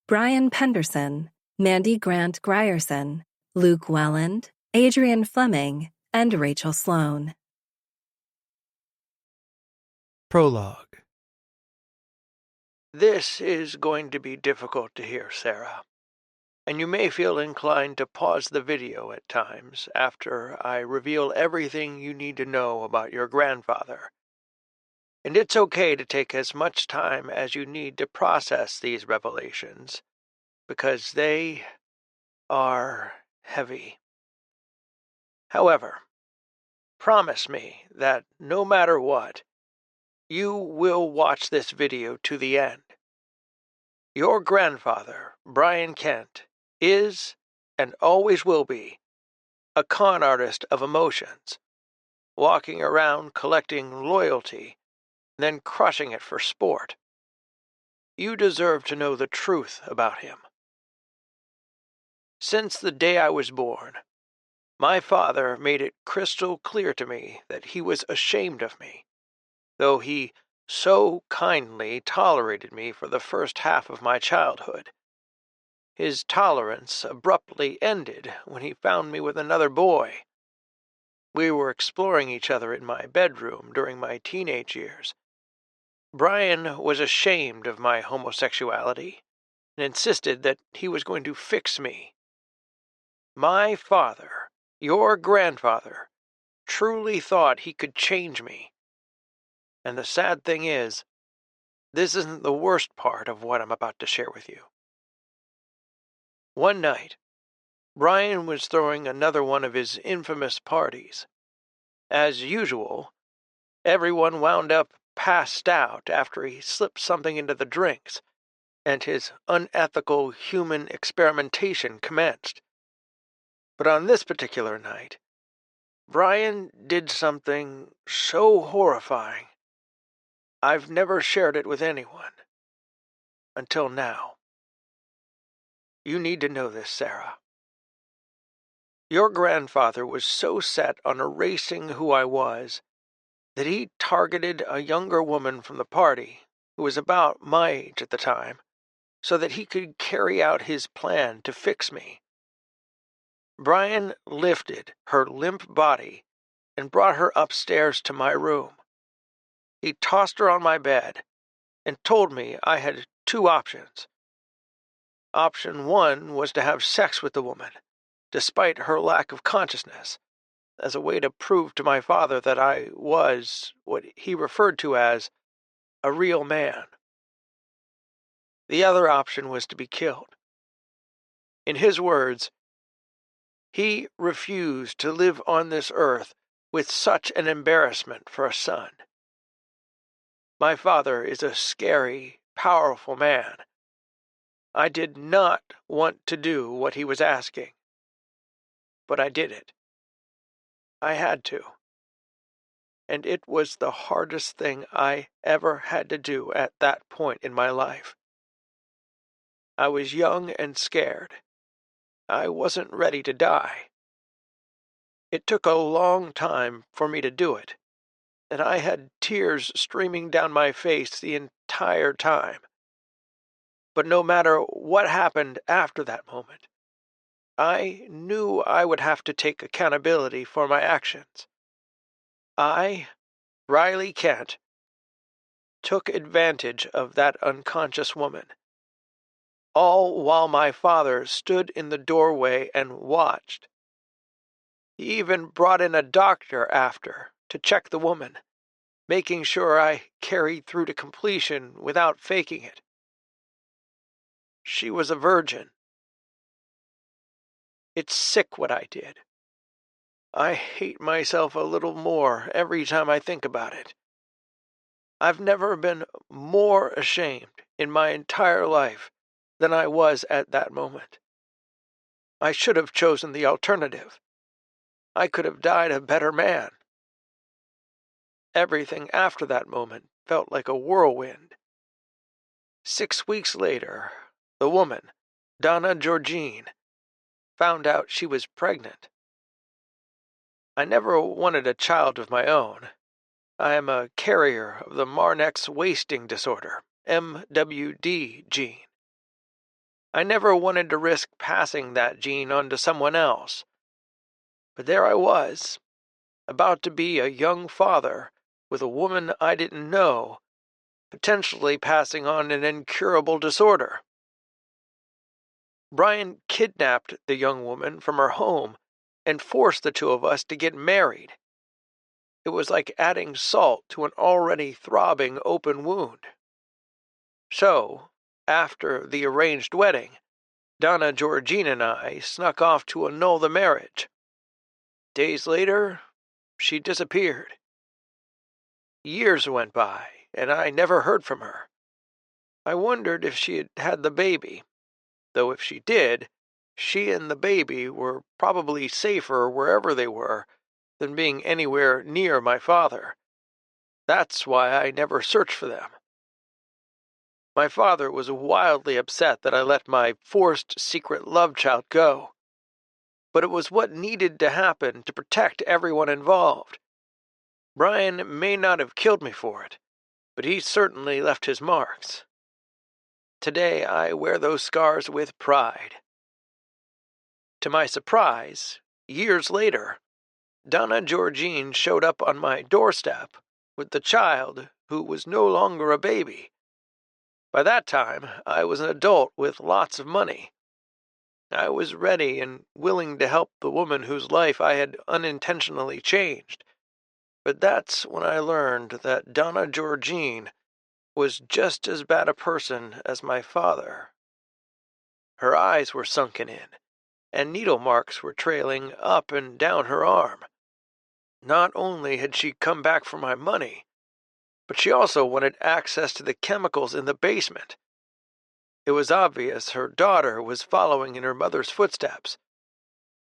Brian Penderson, Mandy Grant Grierson, Luke Welland, Adrian Fleming, and Rachel Sloan. Prologue. This is going to be difficult to hear, Sarah, and you may feel inclined to pause the video at times after I reveal everything you need to know about your grandfather. And it's okay to take as much time as you need to process these revelations, because they are heavy. However, promise me that no matter what, you will watch this video to the end. Your grandfather, Brian Kent, is, and always will be, a con artist of emotions, walking around collecting loyalty, then crushing it for sport. You deserve to know the truth about him. Since the day I was born, my father made it crystal clear to me that he was ashamed of me, though he so kindly tolerated me for the first half of my childhood. His tolerance abruptly ended when he found me with another boy. We were exploring each other in my bedroom during my teenage years. Brian was ashamed of my homosexuality and insisted that he was going to fix me. My father, your grandfather, truly thought he could change me. And the sad thing is, this isn't the worst part of what I'm about to share with you. One night, Brian was throwing another one of his infamous parties. As usual, everyone wound up passed out after he slipped something into the drinks, and his unethical human experimentation commenced. But on this particular night, Brian did something so horrifying, I've never shared it with anyone. Until now. You need to know this, Sarah. Your grandfather was so set on erasing who I was that he targeted a younger woman from the party, who was about my age at the time, so that he could carry out his plan to fix me. Brian lifted her limp body and brought her upstairs to my room. He tossed her on my bed and told me I had two options. Option one was to have sex with the woman, despite her lack of consciousness, as a way to prove to my father that I was what he referred to as a real man. The other option was to be killed. In his words, he refused to live on this earth with such an embarrassment for a son. My father is a scary, powerful man. I did not want to do what he was asking, but I did it. I had to. And it was the hardest thing I ever had to do at that point in my life. I was young and scared. I wasn't ready to die. It took a long time for me to do it, and I had tears streaming down my face the entire time. But no matter what happened after that moment, I knew I would have to take accountability for my actions. I, Riley Kent, took advantage of that unconscious woman, all while my father stood in the doorway and watched. He even brought in a doctor after to check the woman, making sure I carried through to completion without faking it. She was a virgin. It's sick what I did. I hate myself a little more every time I think about it. I've never been more ashamed in my entire life than I was at that moment. I should have chosen the alternative. I could have died a better man. Everything after that moment felt like a whirlwind. 6 weeks later, the woman, Donna Georgine, found out she was pregnant. I never wanted a child of my own. I am a carrier of the Marnex wasting disorder, MWD gene. I never wanted to risk passing that gene on to someone else. But there I was, about to be a young father with a woman I didn't know, potentially passing on an incurable disorder. Brian kidnapped the young woman from her home and forced the two of us to get married. It was like adding salt to an already throbbing open wound. So, after the arranged wedding, Donna Georgine and I snuck off to annul the marriage. Days later, she disappeared. Years went by, and I never heard from her. I wondered if she had had the baby, though if she did, she and the baby were probably safer wherever they were than being anywhere near my father. That's why I never searched for them. My father was wildly upset that I let my forced secret love child go. But it was what needed to happen to protect everyone involved. Brian may not have killed me for it, but he certainly left his marks. Today I wear those scars with pride. To my surprise, years later, Donna Georgine showed up on my doorstep with the child who was no longer a baby. By that time, I was an adult with lots of money. I was ready and willing to help the woman whose life I had unintentionally changed. But that's when I learned that Donna Georgine was just as bad a person as my father. Her eyes were sunken in, and needle marks were trailing up and down her arm. Not only had she come back for my money, but she also wanted access to the chemicals in the basement. It was obvious her daughter was following in her mother's footsteps.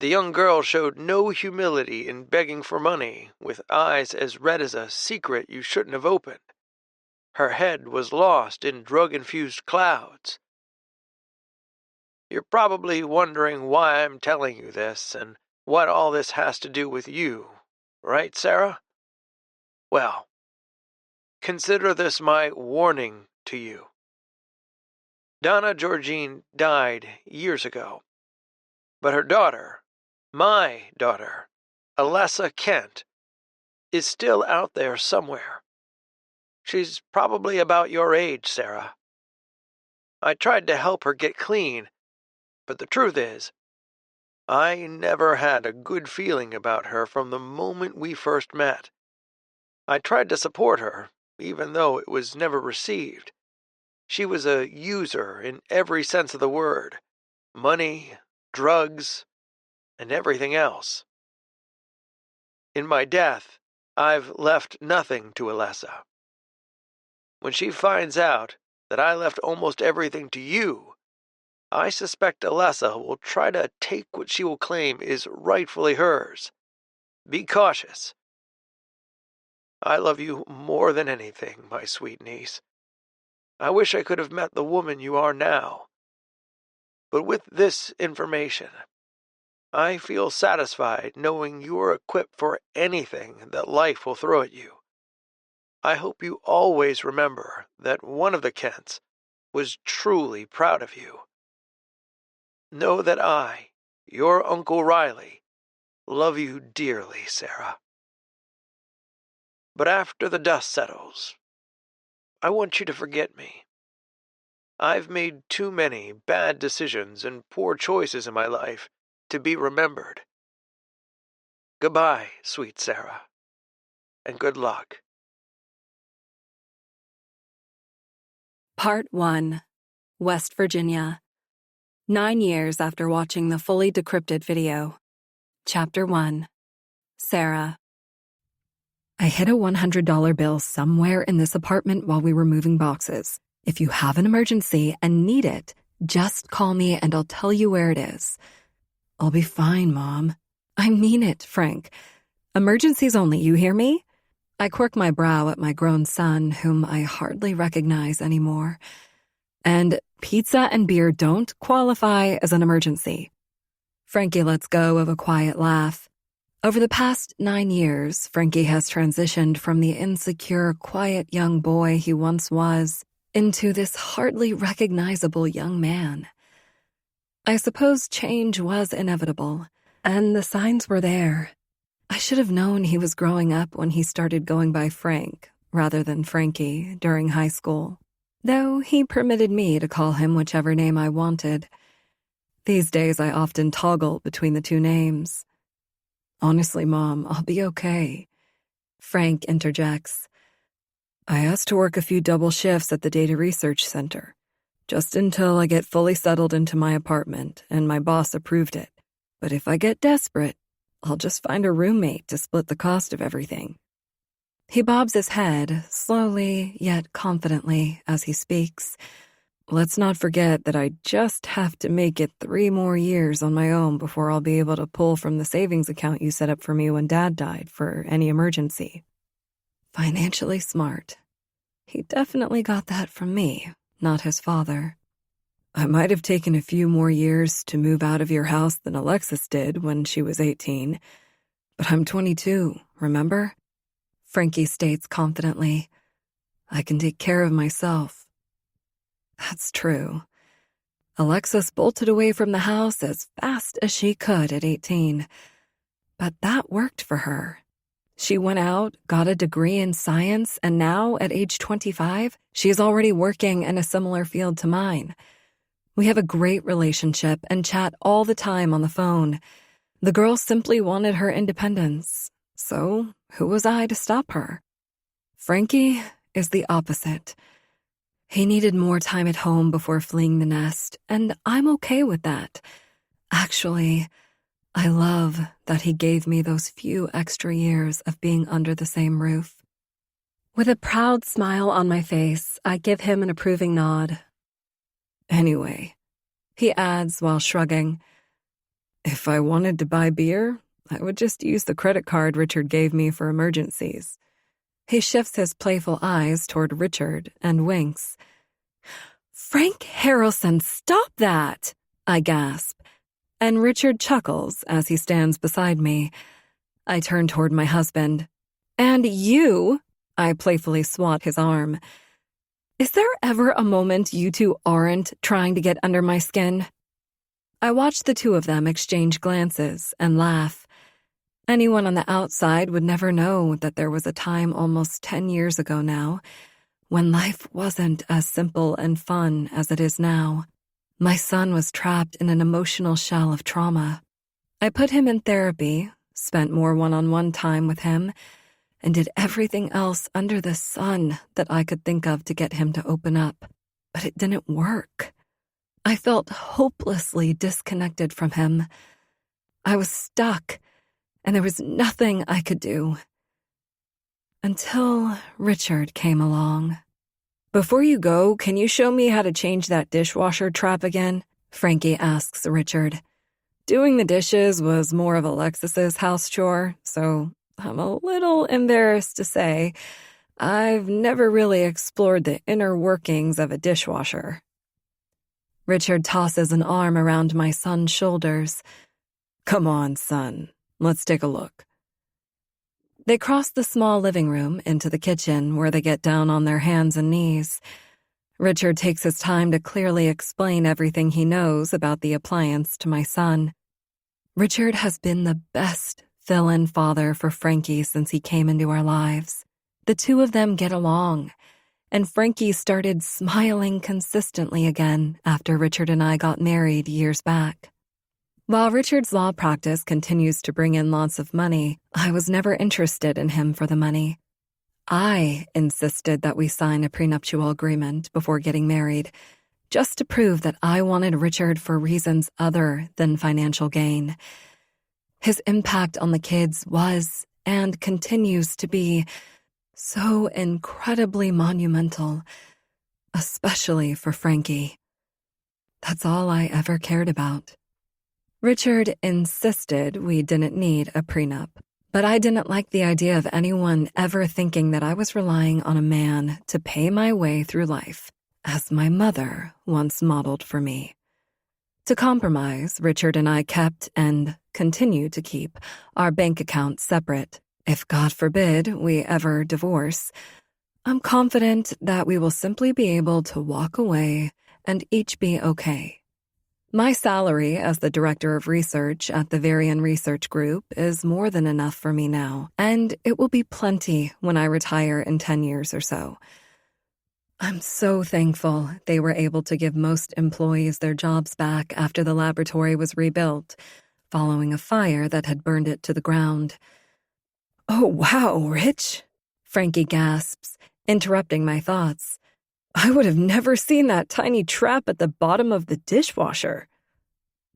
The young girl showed no humility in begging for money, with eyes as red as a secret you shouldn't have opened. Her head was lost in drug-infused clouds. You're probably wondering why I'm telling you this and what all this has to do with you, right, Sarah? Well, consider this my warning to you. Donna Georgine died years ago, but her daughter, my daughter, Alessa Kent, is still out there somewhere. She's probably about your age, Sarah. I tried to help her get clean, but the truth is, I never had a good feeling about her from the moment we first met. I tried to support her, even though it was never received. She was a user in every sense of the word. Money, drugs, and everything else. In my death, I've left nothing to Alessa. When she finds out that I left almost everything to you, I suspect Alessa will try to take what she will claim is rightfully hers. Be cautious. I love you more than anything, my sweet niece. I wish I could have met the woman you are now. But with this information, I feel satisfied knowing you are equipped for anything that life will throw at you. I hope you always remember that one of the Kents was truly proud of you. Know that I, your Uncle Riley, love you dearly, Sarah. But after the dust settles, I want you to forget me. I've made too many bad decisions and poor choices in my life to be remembered. Goodbye, sweet Sarah, and good luck. Part 1. West Virginia. 9 years after watching the fully decrypted video. Chapter 1. Sarah. I hid a $100 bill somewhere in this apartment while we were moving boxes. If you have an emergency and need it, just call me and I'll tell you where it is. I'll be fine, Mom. I mean it, Frank. Emergencies only, you hear me? I quirk my brow at my grown son, whom I hardly recognize anymore. And pizza and beer don't qualify as an emergency. Frankie lets go of a quiet laugh. Over the past 9 years, Frankie has transitioned from the insecure, quiet young boy he once was into this hardly recognizable young man. I suppose change was inevitable, and the signs were there. I should have known he was growing up when he started going by Frank rather than Frankie during high school, though he permitted me to call him whichever name I wanted. These days I often toggle between the two names. Honestly, Mom, I'll be okay. Frank interjects. I asked to work a few double shifts at the Data Research Center, just until I get fully settled into my apartment, and my boss approved it. But if I get desperate, I'll just find a roommate to split the cost of everything. He bobs his head, slowly yet confidently, as he speaks. Let's not forget that I just have to make it 3 more years on my own before I'll be able to pull from the savings account you set up for me when Dad died for any emergency. Financially smart. He definitely got that from me, not his father. I might have taken a few more years to move out of your house than Alexis did when she was 18, but I'm 22, remember? Frankie states confidently. I can take care of myself. That's true. Alexis bolted away from the house as fast as she could at 18, but that worked for her. She went out, got a degree in science, and now, at age 25, she is already working in a similar field to mine. We have a great relationship and chat all the time on the phone. The girl simply wanted her independence, so who was I to stop her? Frankie is the opposite. He needed more time at home before fleeing the nest, and I'm okay with that. Actually, I love that he gave me those few extra years of being under the same roof. With a proud smile on my face, I give him an approving nod. Anyway, he adds while shrugging, if I wanted to buy beer, I would just use the credit card Richard gave me for emergencies. He shifts his playful eyes toward Richard and winks. Frank Harrelson, stop that! I gasp, and Richard chuckles as he stands beside me. I turn toward my husband. And you, I playfully swat his arm. Is there ever a moment you two aren't trying to get under my skin? I watch the two of them exchange glances and laugh. Anyone on the outside would never know that there was a time almost 10 years ago now when life wasn't as simple and fun as it is now. My son was trapped in an emotional shell of trauma. I put him in therapy, spent more one-on-one time with him, and did everything else under the sun that I could think of to get him to open up. But it didn't work. I felt hopelessly disconnected from him. I was stuck, and there was nothing I could do. Until Richard came along. Before you go, can you show me how to change that dishwasher trap again? Frankie asks Richard. Doing the dishes was more of Alexis's house chore, so I'm a little embarrassed to say I've never really explored the inner workings of a dishwasher. Richard tosses an arm around my son's shoulders. Come on, son. Let's take a look. They cross the small living room into the kitchen where they get down on their hands and knees. Richard takes his time to clearly explain everything he knows about the appliance to my son. Richard has been the best fill-in father for Frankie since he came into our lives. The two of them get along, and Frankie started smiling consistently again after Richard and I got married years back. While Richard's law practice continues to bring in lots of money, I was never interested in him for the money. I insisted that we sign a prenuptial agreement before getting married, just to prove that I wanted Richard for reasons other than financial gain. His impact on the kids was, and continues to be, so incredibly monumental, especially for Frankie. That's all I ever cared about. Richard insisted we didn't need a prenup, but I didn't like the idea of anyone ever thinking that I was relying on a man to pay my way through life, as my mother once modeled for me. To compromise, Richard and I kept and continue to keep our bank accounts separate. If, God forbid, we ever divorce, I'm confident that we will simply be able to walk away and each be okay. My salary as the director of research at the Varian Research Group is more than enough for me now, and it will be plenty when I retire in 10 years or so. I'm so thankful they were able to give most employees their jobs back after the laboratory was rebuilt, following a fire that had burned it to the ground. "Oh, wow, Rich," Frankie gasps, interrupting my thoughts. "I would have never seen that tiny trap at the bottom of the dishwasher."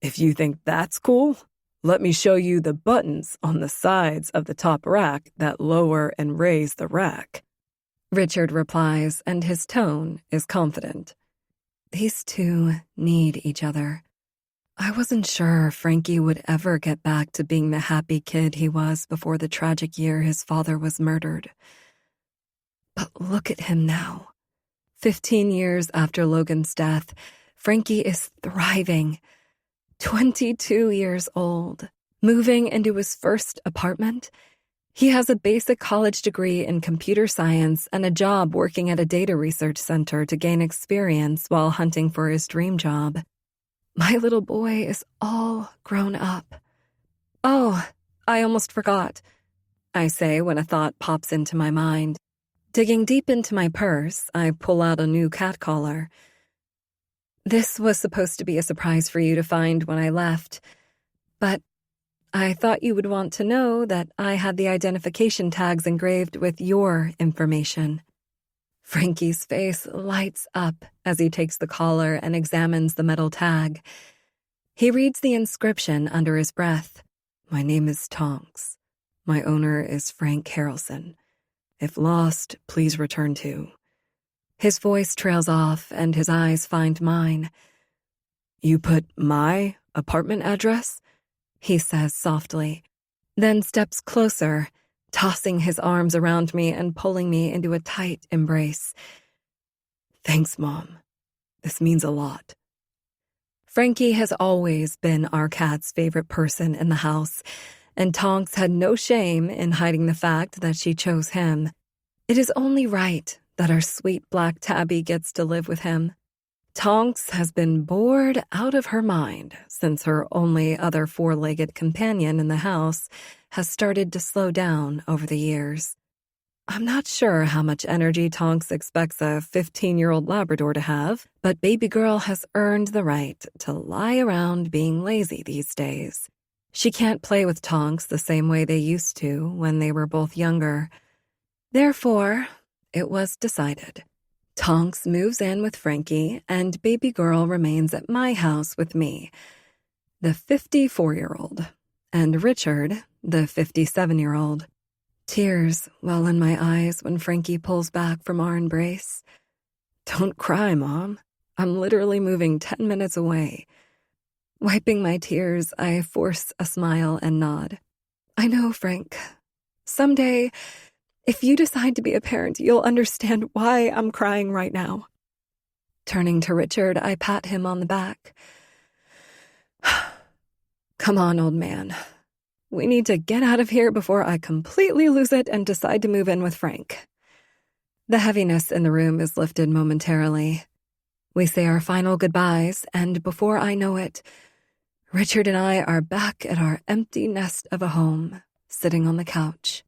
"If you think that's cool, let me show you the buttons on the sides of the top rack that lower and raise the rack," Richard replies, and his tone is confident. These two need each other. I wasn't sure Frankie would ever get back to being the happy kid he was before the tragic year his father was murdered. But look at him now. 15 years after Logan's death, Frankie is thriving. 22 years old, moving into his first apartment. He has a basic college degree in computer science and a job working at a data research center to gain experience while hunting for his dream job. My little boy is all grown up. "Oh, I almost forgot," I say when a thought pops into my mind. Digging deep into my purse, I pull out a new cat collar. "This was supposed to be a surprise for you to find when I left, but I thought you would want to know that I had the identification tags engraved with your information." Frankie's face lights up as he takes the collar and examines the metal tag. He reads the inscription under his breath. "My name is Tonks. My owner is Frank Harrelson. If lost, please return to." His voice trails off and his eyes find mine. "You put my apartment address?" he says softly, then steps closer, tossing his arms around me and pulling me into a tight embrace. "Thanks, Mom. This means a lot." Frankie has always been our cat's favorite person in the house, and Tonks had no shame in hiding the fact that she chose him. It is only right that our sweet black tabby gets to live with him. Tonks has been bored out of her mind since her only other four-legged companion in the house has started to slow down over the years. I'm not sure how much energy Tonks expects a 15-year-old Labrador to have, but baby girl has earned the right to lie around being lazy these days. She can't play with Tonks the same way they used to when they were both younger. Therefore, it was decided. Tonks moves in with Frankie, and baby girl remains at my house with me, the 54-year-old, and Richard, the 57-year-old. Tears well in my eyes when Frankie pulls back from our embrace. "Don't cry, Mom. I'm literally moving 10 minutes away." Wiping my tears, I force a smile and nod. "I know, Frank. Someday, if you decide to be a parent, you'll understand why I'm crying right now." Turning to Richard, I pat him on the back. "Come on, old man. We need to get out of here before I completely lose it and decide to move in with Frank." The heaviness in the room is lifted momentarily. We say our final goodbyes, and before I know it, Richard and I are back at our empty nest of a home, sitting on the couch.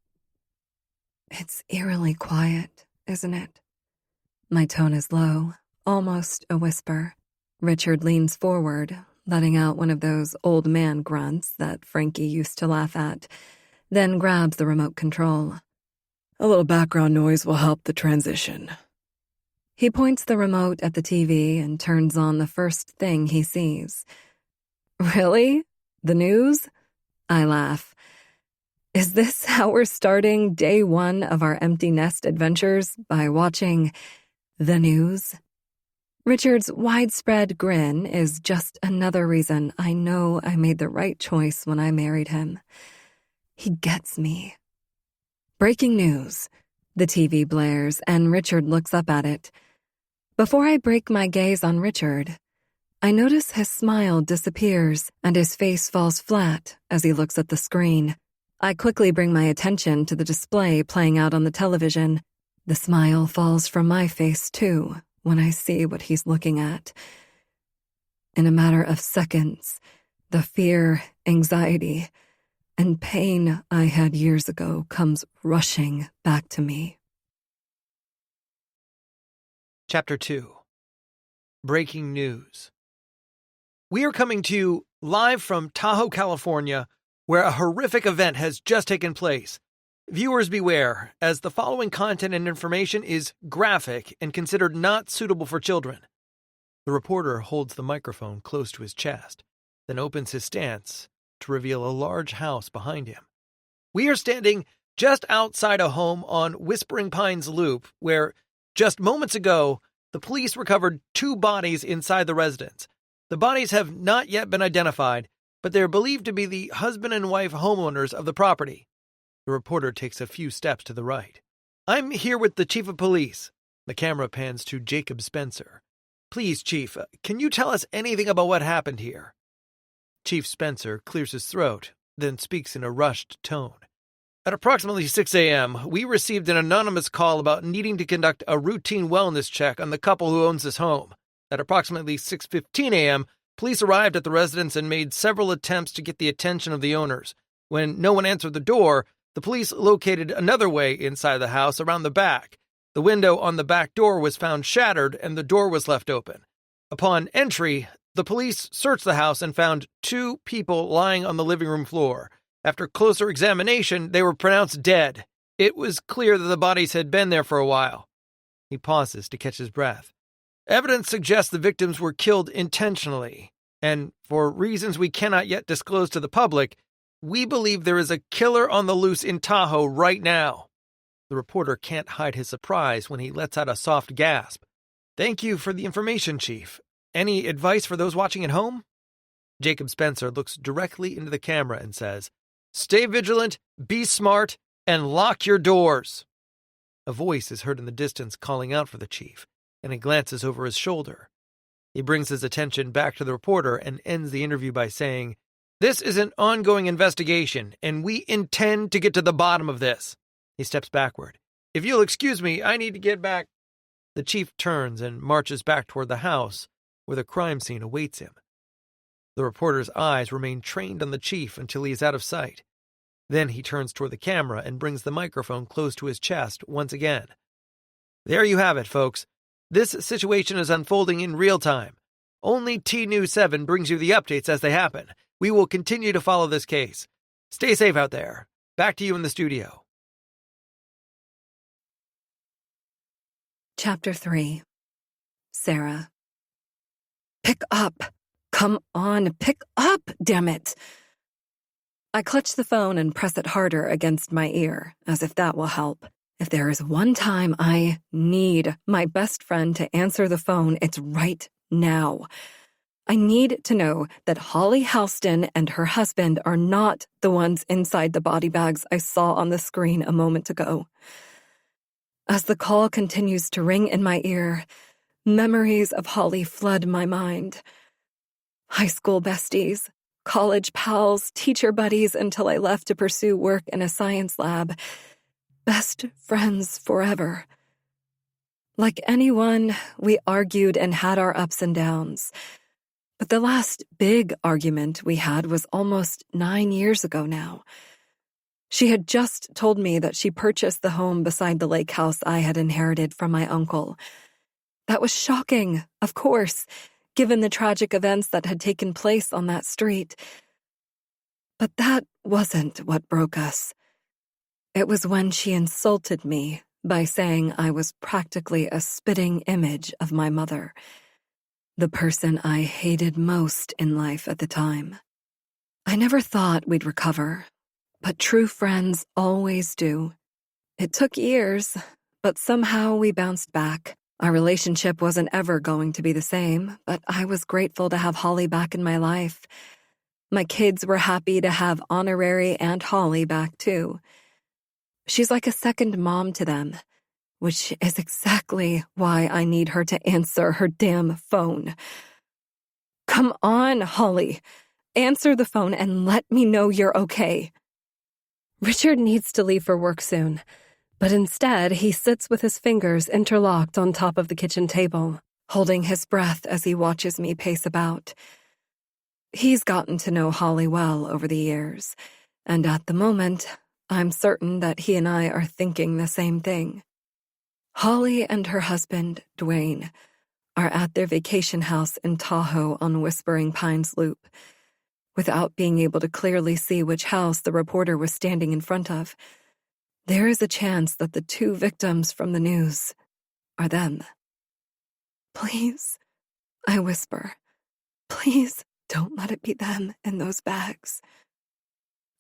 It's eerily quiet, isn't it? My tone is low, almost a whisper. Richard leans forward, letting out one of those old man grunts that Frankie used to laugh at, then grabs the remote control. "A little background noise will help the transition." He points the remote at the TV and turns on the first thing he sees. "Really? The news?" I laugh. Is this how we're starting day one of our empty nest adventures, by watching the news? Richard's widespread grin is just another reason I know I made the right choice when I married him. He gets me. Breaking news. The TV blares, and Richard looks up at it. Before I break my gaze on Richard, I notice his smile disappears and his face falls flat as he looks at the screen. I quickly bring my attention to the display playing out on the television. The smile falls from my face, too, when I see what he's looking at. In a matter of seconds, the fear, anxiety, and pain I had years ago comes rushing back to me. Chapter 2. Breaking news. We are coming to you live from Tahoe, California, where a horrific event has just taken place. Viewers beware, as the following content and information is graphic and considered not suitable for children. The reporter holds the microphone close to his chest, then opens his stance to reveal a large house behind him. We are standing just outside a home on Whispering Pines Loop, where, just moments ago, the police recovered 2 bodies inside the residence. The bodies have not yet been identified, but they are believed to be the husband and wife homeowners of the property. The reporter takes a few steps to the right. I'm here with the chief of police. The camera pans to Jacob Spencer. Please, Chief, can you tell us anything about what happened here? Chief Spencer clears his throat, then speaks in a rushed tone. At approximately 6 a.m., we received an anonymous call about needing to conduct a routine wellness check on the couple who owns this home. At approximately 6:15 a.m., police arrived at the residence and made several attempts to get the attention of the owners. When no one answered the door, the police located another way inside the house around the back. The window on the back door was found shattered and the door was left open. Upon entry, the police searched the house and found 2 people lying on the living room floor. After closer examination, they were pronounced dead. It was clear that the bodies had been there for a while. He pauses to catch his breath. Evidence suggests the victims were killed intentionally, and for reasons we cannot yet disclose to the public, we believe there is a killer on the loose in Tahoe right now. The reporter can't hide his surprise when he lets out a soft gasp. Thank you for the information, Chief. Any advice for those watching at home? Jacob Spencer looks directly into the camera and says, Stay vigilant, be smart, and lock your doors. A voice is heard in the distance calling out for the chief, and he glances over his shoulder. He brings his attention back to the reporter and ends the interview by saying, This is an ongoing investigation, and we intend to get to the bottom of this. He steps backward. If you'll excuse me, I need to get back. The chief turns and marches back toward the house, where the crime scene awaits him. The reporter's eyes remain trained on the chief until he is out of sight. Then he turns toward the camera and brings the microphone close to his chest once again. There you have it, folks. This situation is unfolding in real time. Only T-News 7 brings you the updates as they happen. We will continue to follow this case. Stay safe out there. Back to you in the studio. Chapter 3. Sarah. Pick up. Come on, pick up, damn it. I clutch the phone and press it harder against my ear, as if that will help. If there is one time I need my best friend to answer the phone, it's right now. I need to know that Holly Houston and her husband are not the ones inside the body bags I saw on the screen a moment ago. As the call continues to ring in my ear, memories of Holly flood my mind. High school besties, college pals, teacher buddies until I left to pursue work in a science lab. Best friends forever. Like anyone, we argued and had our ups and downs. But the last big argument we had was almost 9 years ago now. She had just told me that she purchased the home beside the lake house I had inherited from my uncle. That was shocking, of course, given the tragic events that had taken place on that street. But that wasn't what broke us. It was when she insulted me by saying I was practically a spitting image of my mother, the person I hated most in life at the time. I never thought we'd recover, but true friends always do. It took years, but somehow we bounced back. Our relationship wasn't ever going to be the same, but I was grateful to have Holly back in my life. My kids were happy to have Honorary and Holly back too. She's like a second mom to them, which is exactly why I need her to answer her damn phone. Come on, Holly. Answer the phone and let me know you're okay. Richard needs to leave for work soon, but instead he sits with his fingers interlocked on top of the kitchen table. holding his breath as he watches me pace about. He's gotten to know Holly well over the years, and at the moment, I'm certain that he and I are thinking the same thing. Holly and her husband, Dwayne, are at their vacation house in Tahoe on Whispering Pines Loop. Without being able to clearly see which house the reporter was standing in front of, there is a chance that the two victims from the news are them. Please, I whisper, please don't let it be them in those bags.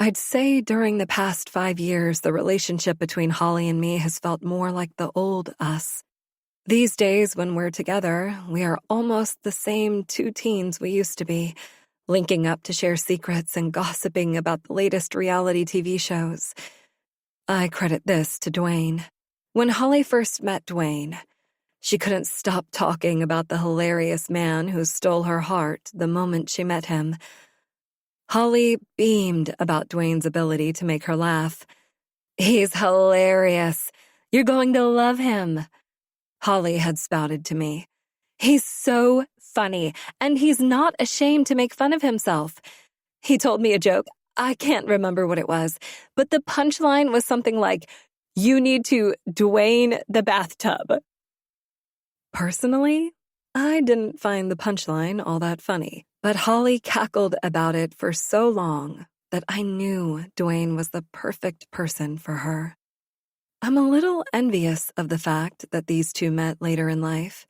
I'd say during the past 5 years, the relationship between Holly and me has felt more like the old us. These days, when we're together, we are almost the same two teens we used to be, linking up to share secrets and gossiping about the latest reality TV shows. I credit this to Dwayne. When Holly first met Dwayne, she couldn't stop talking about the hilarious man who stole her heart the moment she met him. Holly beamed about Dwayne's ability to make her laugh. "He's hilarious. You're going to love him," Holly had spouted to me. "He's so funny, and he's not ashamed to make fun of himself." He told me a joke. I can't remember what it was, but the punchline was something like, "You need to Dwayne the bathtub." Personally, I didn't find the punchline all that funny, but Holly cackled about it for so long that I knew Dwayne was the perfect person for her. I'm a little envious of the fact that these two met later in life.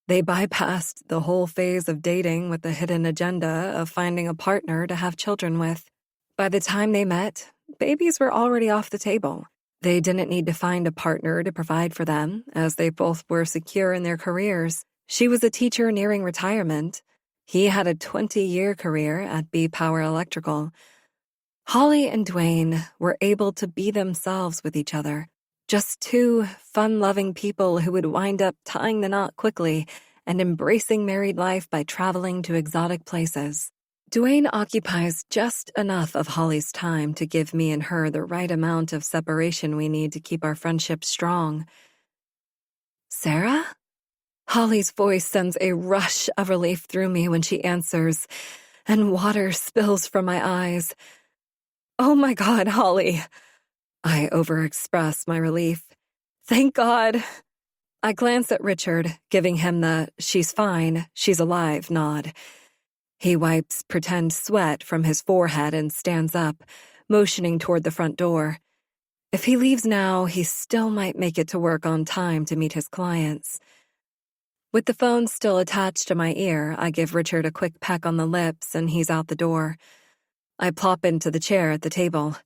They bypassed the whole phase of dating with the hidden agenda of finding a partner to have children with. By the time they met, babies were already off the table. They didn't need to find a partner to provide for them, as they both were secure in their careers. She was a teacher nearing retirement. He had a 20-year career at B Power Electrical. Holly and Dwayne were able to be themselves with each other, just two fun-loving people who would wind up tying the knot quickly and embracing married life by traveling to exotic places. Dwayne occupies just enough of Holly's time to give me and her the right amount of separation we need to keep our friendship strong. "Sarah?" Holly's voice sends a rush of relief through me when she answers, and water spills from my eyes. "Oh my God, Holly." I overexpress my relief. "Thank God." I glance at Richard, giving him the "she's fine, she's alive" nod. He wipes pretend sweat from his forehead and stands up, motioning toward the front door. If he leaves now, he still might make it to work on time to meet his clients. With the phone still attached to my ear, I give Richard a quick peck on the lips and he's out the door. I plop into the chair at the table.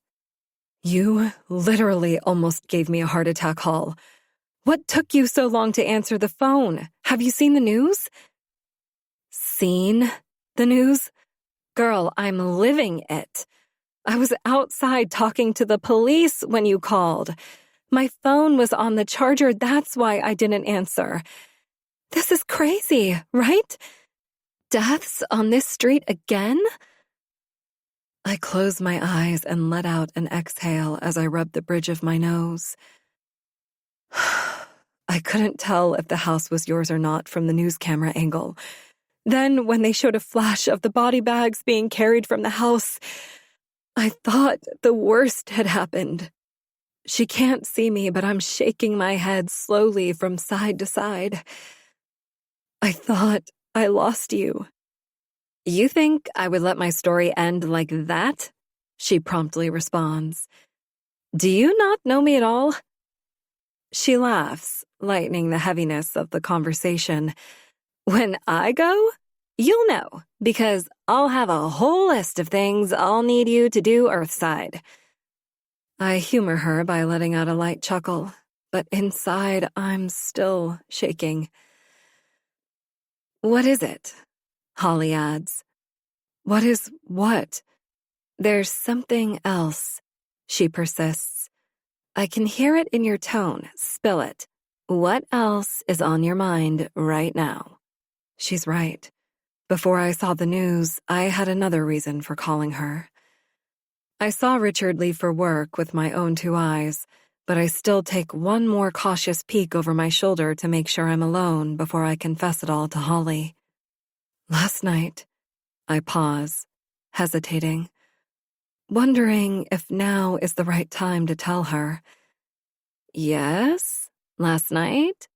"You literally almost gave me a heart attack, Hall. What took you so long to answer the phone? Have you seen the news?" "Seen the news? Girl, I'm living it. I was outside talking to the police when you called. My phone was on the charger, that's why I didn't answer. This is crazy, right? Deaths on this street again?" I close my eyes and let out an exhale as I rub the bridge of my nose. I couldn't tell if the house was yours or not from the news camera angle. Then, when they showed a flash of the body bags being carried from the house, I thought the worst had happened. She can't see me, but I'm shaking my head slowly from side to side. I thought I lost you. "You think I would let my story end like that?" She promptly responds. "Do you not know me at all?" She laughs, lightening the heaviness of the conversation. "When I go, you'll know, because I'll have a whole list of things I'll need you to do Earthside." I humor her by letting out a light chuckle, but inside I'm still shaking. "What is it?" Holly adds. "What is what?" "There's something else," she persists. "I can hear it in your tone. Spill it. What else is on your mind right now?" She's right. Before I saw the news, I had another reason for calling her. I saw Richard leave for work with my own two eyes, but I still take one more cautious peek over my shoulder to make sure I'm alone before I confess it all to Holly. Last night, I pause, hesitating, wondering if now is the right time to tell her. Yes, last night?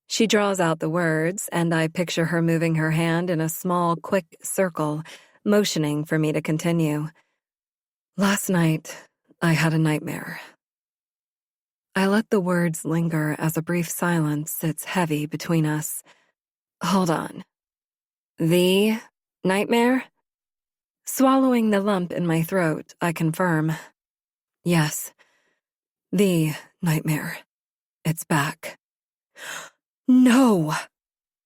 She draws out the words, and I picture her moving her hand in a small, quick circle, motioning for me to continue. Last night, I had a nightmare. I let the words linger as a brief silence sits heavy between us. Hold on. The nightmare? Swallowing the lump in my throat, I confirm. Yes, the nightmare. It's back. No,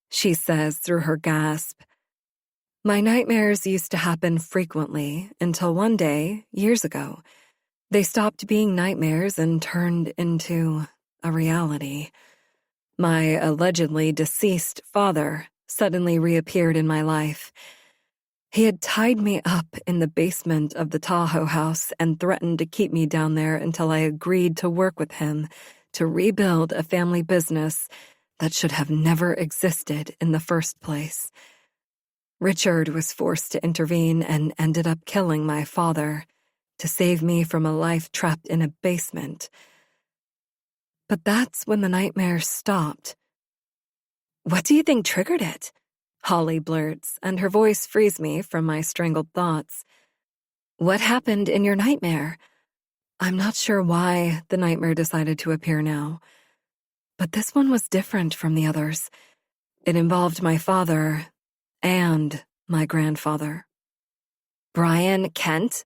she says through her gasp. My nightmares used to happen frequently until one day, years ago, they stopped being nightmares and turned into a reality. My allegedly deceased father suddenly reappeared in my life. He had tied me up in the basement of the Tahoe house and threatened to keep me down there until I agreed to work with him to rebuild a family business that should have never existed in the first place. Richard was forced to intervene and ended up killing my father to save me from a life trapped in a basement. But that's when the nightmare stopped. What do you think triggered it? Holly blurts, and her voice frees me from my strangled thoughts. What happened in your nightmare? I'm not sure why the nightmare decided to appear now, but this one was different from the others. It involved my father and my grandfather. Brian Kent?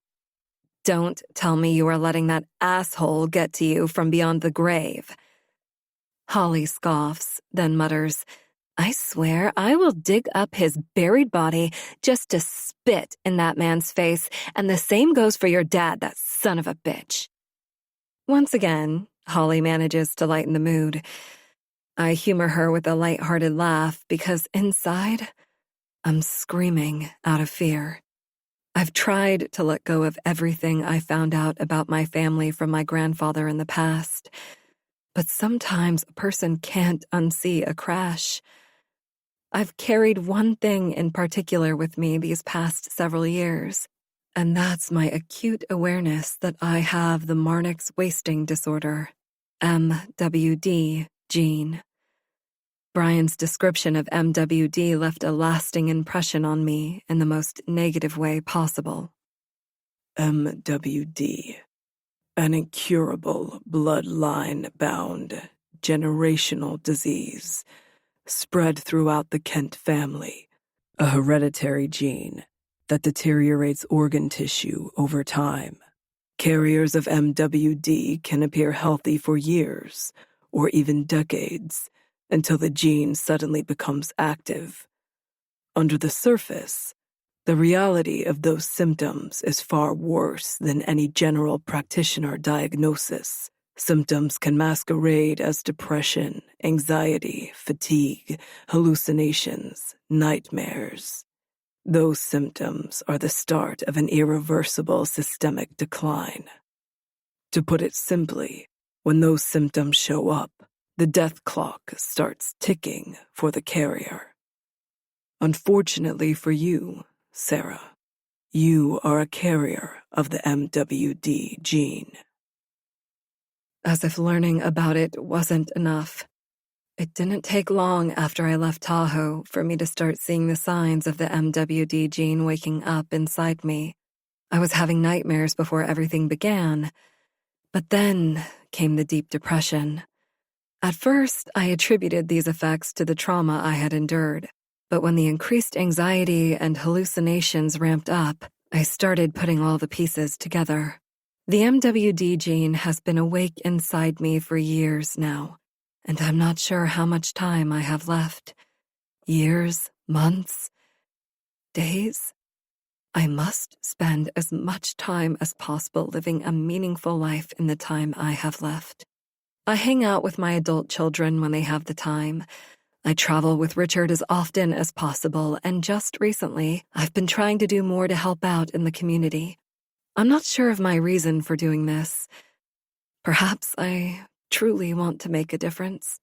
Don't tell me you are letting that asshole get to you from beyond the grave. Holly scoffs, then mutters, I swear I will dig up his buried body just to spit in that man's face, and the same goes for your dad, that son of a bitch. Once again, Holly manages to lighten the mood. I humor her with a light-hearted laugh because inside, I'm screaming out of fear. I've tried to let go of everything I found out about my family from my grandfather in the past, but sometimes a person can't unsee a crash. I've carried one thing in particular with me these past several years, and that's my acute awareness that I have the Marnix wasting disorder, MWD gene. Brian's description of MWD left a lasting impression on me in the most negative way possible. MWD, an incurable bloodline-bound generational disease spread throughout the Kent family, a hereditary gene that deteriorates organ tissue over time. Carriers of MWD can appear healthy for years or even decades, until the gene suddenly becomes active. Under the surface, the reality of those symptoms is far worse than any general practitioner diagnosis. Symptoms can masquerade as depression, anxiety, fatigue, hallucinations, nightmares. Those symptoms are the start of an irreversible systemic decline. To put it simply, when those symptoms show up, the death clock starts ticking for the carrier. Unfortunately for you, Sarah, you are a carrier of the MWD gene. As if learning about it wasn't enough, it didn't take long after I left Tahoe for me to start seeing the signs of the MWD gene waking up inside me. I was having nightmares before everything began, but then came the deep depression. At first, I attributed these effects to the trauma I had endured, but when the increased anxiety and hallucinations ramped up, I started putting all the pieces together. The MWD gene has been awake inside me for years now, and I'm not sure how much time I have left. Years, months, days? I must spend as much time as possible living a meaningful life in the time I have left. I hang out with my adult children when they have the time. I travel with Richard as often as possible, and just recently, I've been trying to do more to help out in the community. I'm not sure of my reason for doing this. Perhaps I truly want to make a difference.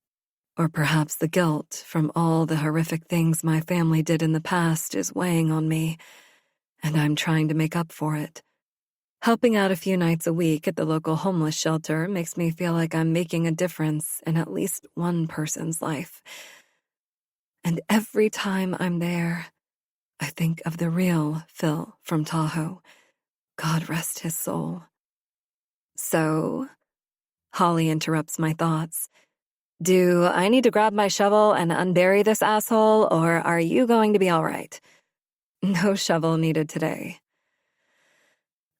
Or perhaps the guilt from all the horrific things my family did in the past is weighing on me, and I'm trying to make up for it. Helping out a few nights a week at the local homeless shelter makes me feel like I'm making a difference in at least one person's life. And every time I'm there, I think of the real Phil from Tahoe. God rest his soul. So, Holly interrupts my thoughts. Do I need to grab my shovel and unbury this asshole, or are you going to be all right? No shovel needed today.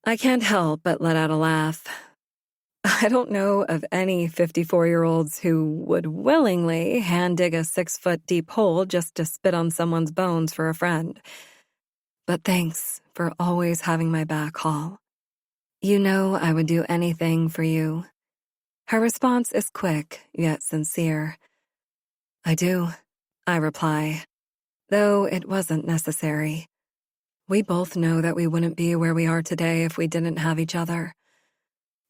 I can't help but let out a laugh. I don't know of any 54-year-olds who would willingly hand-dig a 6-foot-deep hole just to spit on someone's bones for a friend. But thanks for always having my back, Hall. You know I would do anything for you. Her response is quick, yet sincere. I do, I reply, though it wasn't necessary. We both know that we wouldn't be where we are today if we didn't have each other.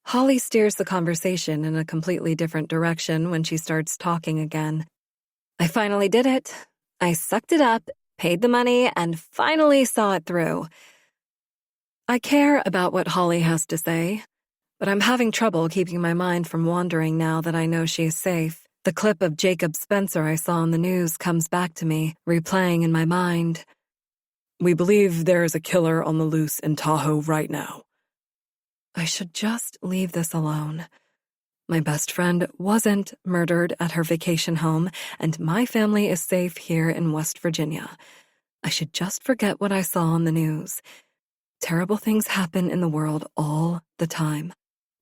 Holly steers the conversation in a completely different direction when she starts talking again. I finally did it. I sucked it up, paid the money, and finally saw it through. I care about what Holly has to say, but I'm having trouble keeping my mind from wandering now that I know she's safe. The clip of Jacob Spencer I saw on the news comes back to me, replaying in my mind. We believe there is a killer on the loose in Tahoe right now. I should just leave this alone. My best friend wasn't murdered at her vacation home, and my family is safe here in West Virginia. I should just forget what I saw on the news. Terrible things happen in the world all the time.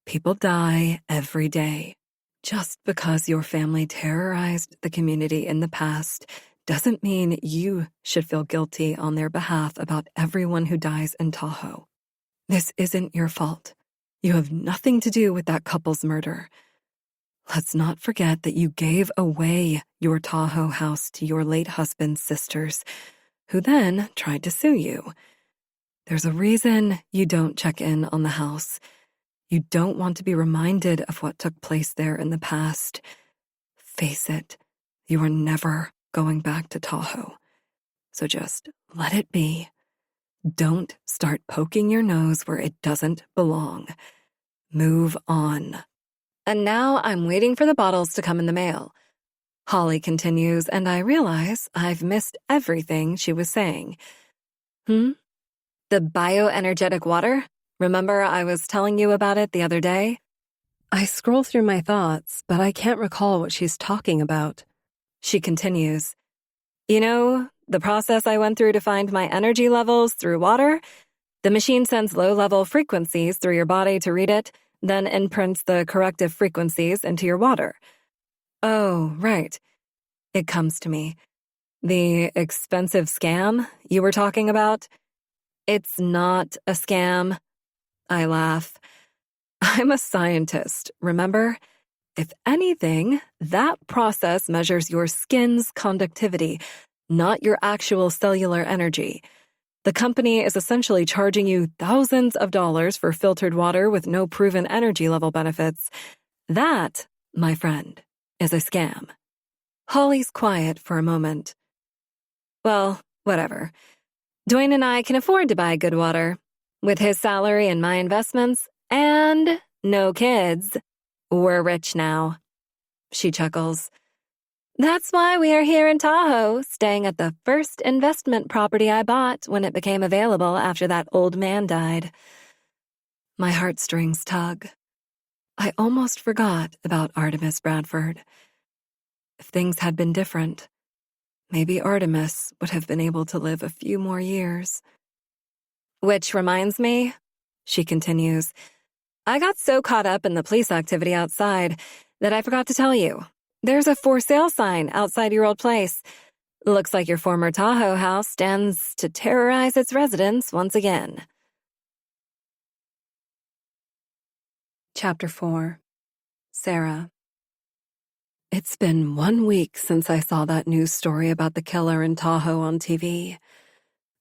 People die every day. Just because your family terrorized the community in the past doesn't mean you should feel guilty on their behalf about everyone who dies in Tahoe. This isn't your fault. You have nothing to do with that couple's murder. Let's not forget that you gave away your Tahoe house to your late husband's sisters, who then tried to sue you. There's a reason you don't check in on the house. You don't want to be reminded of what took place there in the past. Face it, you are never going back to Tahoe. So just let it be. Don't start poking your nose where it doesn't belong. Move on. And now I'm waiting for the bottles to come in the mail. Holly continues, and I realize I've missed everything she was saying. The bioenergetic water? Remember I was telling you about it the other day? I scroll through my thoughts, but I can't recall what she's talking about. She continues. You know, the process I went through to find my energy levels through water? The machine sends low-level frequencies through your body to read it, then imprints the corrective frequencies into your water. Oh, right. It comes to me. The expensive scam you were talking about? It's not a scam. I laugh. I'm a scientist, remember? If anything, that process measures your skin's conductivity, not your actual cellular energy. The company is essentially charging you thousands of dollars for filtered water with no proven energy level benefits. That, my friend, is a scam. Holly's quiet for a moment. Well, whatever. Dwayne and I can afford to buy good water. With his salary and my investments, and no kids, we're rich now. She chuckles. That's why we are here in Tahoe, staying at the first investment property I bought when it became available after that old man died. My heartstrings tug. I almost forgot about Artemis Bradford. If things had been different, maybe Artemis would have been able to live a few more years. Which reminds me, she continues, I got so caught up in the police activity outside that I forgot to tell you. There's a for sale sign outside your old place. Looks like your former Tahoe house stands to terrorize its residents once again. Chapter 4. Sarah. It's been 1 week since I saw that news story about the killer in Tahoe on TV.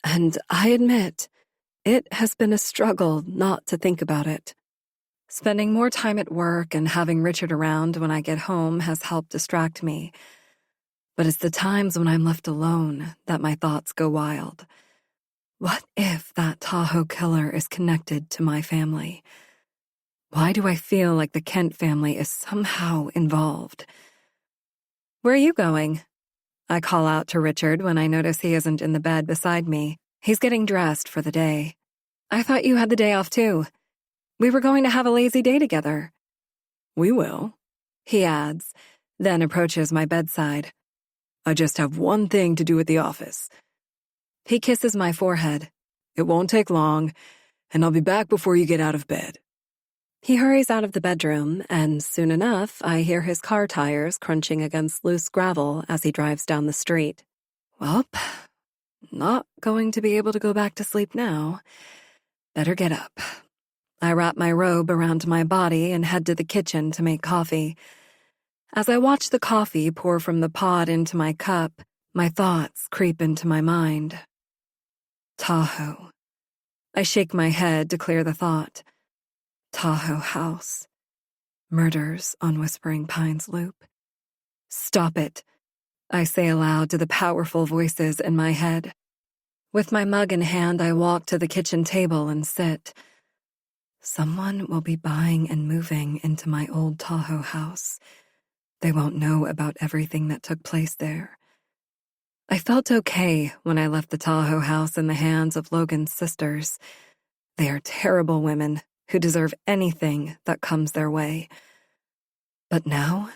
And I admit, it has been a struggle not to think about it. Spending more time at work and having Richard around when I get home has helped distract me. But it's the times when I'm left alone that my thoughts go wild. What if that Tahoe killer is connected to my family? Why do I feel like the Kent family is somehow involved? Where are you going? I call out to Richard when I notice he isn't in the bed beside me. He's getting dressed for the day. I thought you had the day off too. We were going to have a lazy day together. We will, he adds, then approaches my bedside. I just have one thing to do at the office. He kisses my forehead. It won't take long, and I'll be back before you get out of bed. He hurries out of the bedroom, and soon enough, I hear his car tires crunching against loose gravel as he drives down the street. Welp, not going to be able to go back to sleep now. Better get up. I wrap my robe around my body and head to the kitchen to make coffee. As I watch the coffee pour from the pot into my cup, my thoughts creep into my mind. Tahoe. I shake my head to clear the thought. Tahoe House. Murders on Whispering Pines Loop. Stop it, I say aloud to the powerful voices in my head. With my mug in hand, I walk to the kitchen table and sit. Someone will be buying and moving into my old Tahoe house. They won't know about everything that took place there. I felt okay when I left the Tahoe house in the hands of Logan's sisters. They are terrible women who deserve anything that comes their way. But now,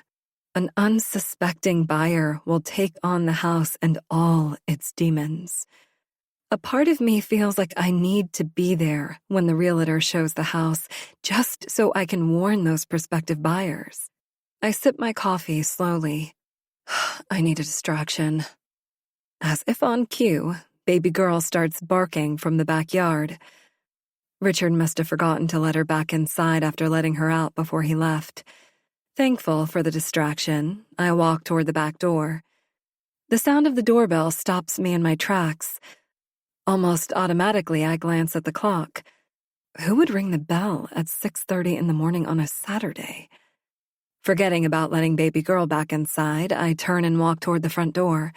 an unsuspecting buyer will take on the house and all its demons. A part of me feels like I need to be there when the realtor shows the house, just so I can warn those prospective buyers. I sip my coffee slowly. I need a distraction. As if on cue, baby girl starts barking from the backyard. Richard must have forgotten to let her back inside after letting her out before he left. Thankful for the distraction, I walk toward the back door. The sound of the doorbell stops me in my tracks. Almost automatically, I glance at the clock. Who would ring the bell at 6:30 in the morning on a Saturday? Forgetting about letting baby girl back inside, I turn and walk toward the front door.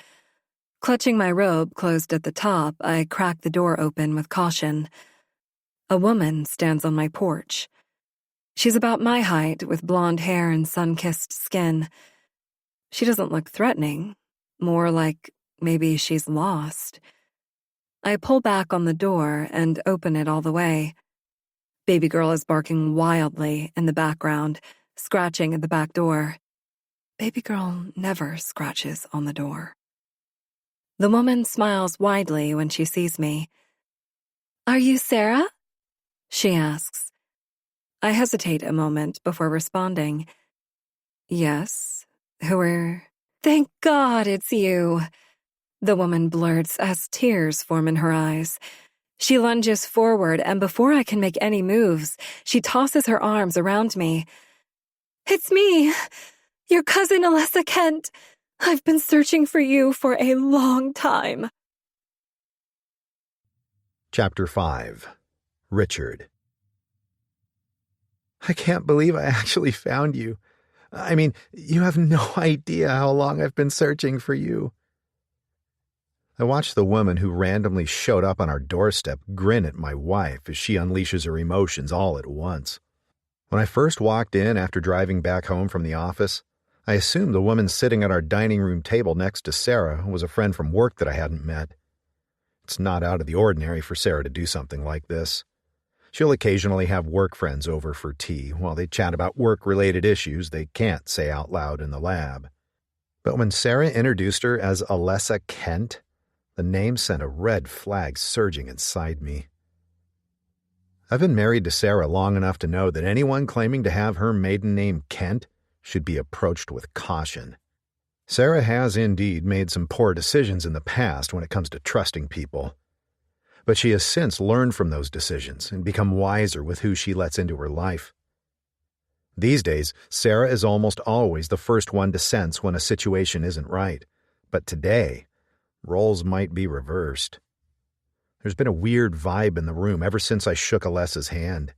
Clutching my robe closed at the top, I crack the door open with caution. A woman stands on my porch. She's about my height, with blonde hair and sun-kissed skin. She doesn't look threatening, more like maybe she's lost. I pull back on the door and open it all the way. Baby girl is barking wildly in the background, scratching at the back door. Baby girl never scratches on the door. The woman smiles widely when she sees me. Are you Sarah? She asks. I hesitate a moment before responding. Yes. Who are... Thank God it's you. The woman blurts as tears form in her eyes. She lunges forward, and before I can make any moves, she tosses her arms around me. It's me, your cousin Alessa Kent. I've been searching for you for a long time. Chapter 5. Richard. I can't believe I actually found you. I mean, you have no idea how long I've been searching for you. I watched the woman who randomly showed up on our doorstep grin at my wife as she unleashes her emotions all at once. When I first walked in after driving back home from the office, I assumed the woman sitting at our dining room table next to Sarah was a friend from work that I hadn't met. It's not out of the ordinary for Sarah to do something like this. She'll occasionally have work friends over for tea while they chat about work-related issues they can't say out loud in the lab. But when Sarah introduced her as Alessa Kent, the name sent a red flag surging inside me. I've been married to Sarah long enough to know that anyone claiming to have her maiden name Kent should be approached with caution. Sarah has indeed made some poor decisions in the past when it comes to trusting people. But she has since learned from those decisions and become wiser with who she lets into her life. These days, Sarah is almost always the first one to sense when a situation isn't right. But today, roles might be reversed. There's been a weird vibe in the room ever since I shook Alessa's hand.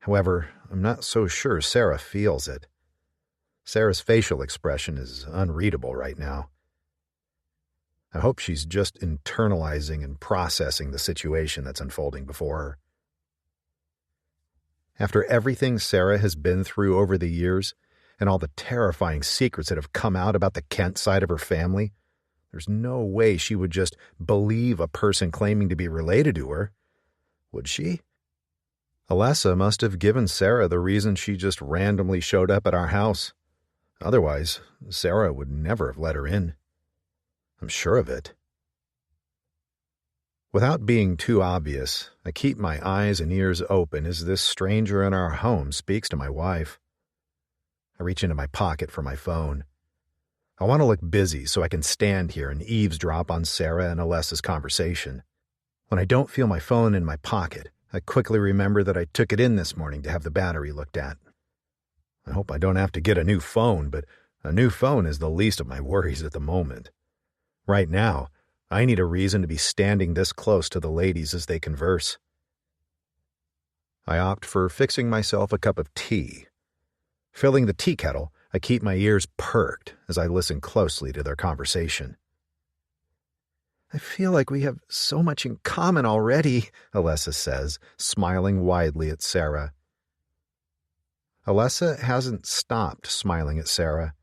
However, I'm not so sure Sarah feels it. Sarah's facial expression is unreadable right now. I hope she's just internalizing and processing the situation that's unfolding before her. After everything Sarah has been through over the years, and all the terrifying secrets that have come out about the Kent side of her family, there's no way she would just believe a person claiming to be related to her. Would she? Alessa must have given Sarah the reason she just randomly showed up at our house. Otherwise, Sarah would never have let her in. I'm sure of it. Without being too obvious, I keep my eyes and ears open as this stranger in our home speaks to my wife. I reach into my pocket for my phone. I want to look busy so I can stand here and eavesdrop on Sarah and Alessa's conversation. When I don't feel my phone in my pocket, I quickly remember that I took it in this morning to have the battery looked at. I hope I don't have to get a new phone, but a new phone is the least of my worries at the moment. Right now, I need a reason to be standing this close to the ladies as they converse. I opt for fixing myself a cup of tea. Filling the tea kettle, I keep my ears perked as I listen closely to their conversation. I feel like we have so much in common already, Alessa says, smiling widely at Sarah. Alessa hasn't stopped smiling at Sarah.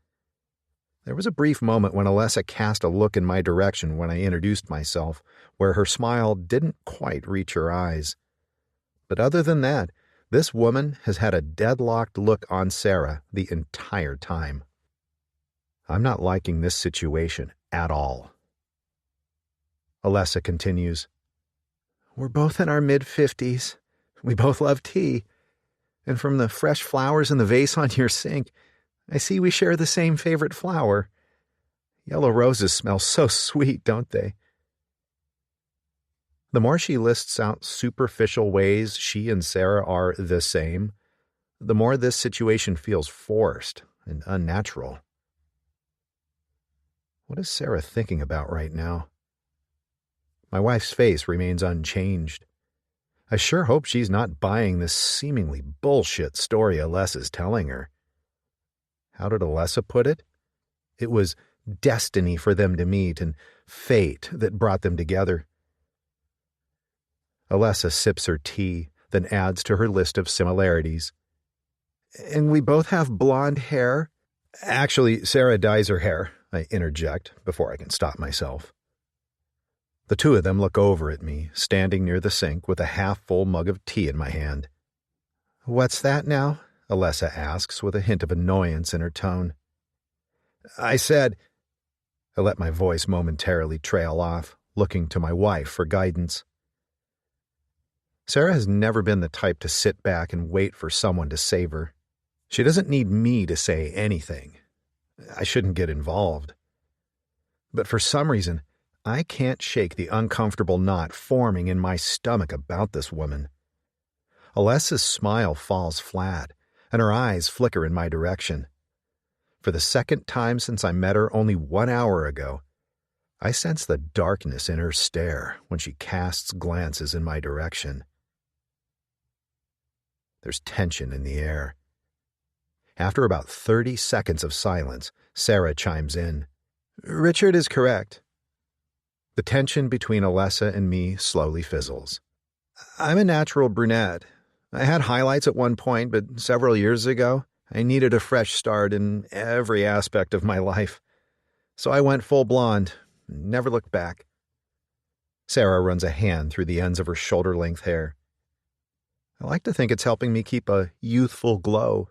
There was a brief moment when Alessa cast a look in my direction when I introduced myself, where her smile didn't quite reach her eyes. But other than that, this woman has had a deadlocked look on Sarah the entire time. I'm not liking this situation at all. Alessa continues, "We're both in our mid-50s. We both love tea. And from the fresh flowers in the vase on your sink, I see we share the same favorite flower. Yellow roses smell so sweet, don't they?" The more she lists out superficial ways she and Sarah are the same, the more this situation feels forced and unnatural. What is Sarah thinking about right now? My wife's face remains unchanged. I sure hope she's not buying this seemingly bullshit story Alessa's telling her. How did Alessa put it? It was destiny for them to meet and fate that brought them together. Alessa sips her tea, then adds to her list of similarities. "And we both have blonde hair?" "Actually, Sarah dyes her hair," I interject before I can stop myself. The two of them look over at me, standing near the sink with a half-full mug of tea in my hand. "What's that now?" Alessa asks with a hint of annoyance in her tone. I let my voice momentarily trail off, looking to my wife for guidance. Sarah has never been the type to sit back and wait for someone to save her. She doesn't need me to say anything. I shouldn't get involved. But for some reason, I can't shake the uncomfortable knot forming in my stomach about this woman. Alessa's smile falls flat, and her eyes flicker in my direction. For the second time since I met her only 1 hour ago, I sense the darkness in her stare when she casts glances in my direction. There's tension in the air. After about 30 seconds of silence, Sarah chimes in. "Richard is correct." The tension between Alessa and me slowly fizzles. "I'm a natural brunette. I had highlights at one point, but several years ago, I needed a fresh start in every aspect of my life. So I went full blonde, never looked back." Sarah runs a hand through the ends of her shoulder-length hair. I like to think it's helping me keep a youthful glow.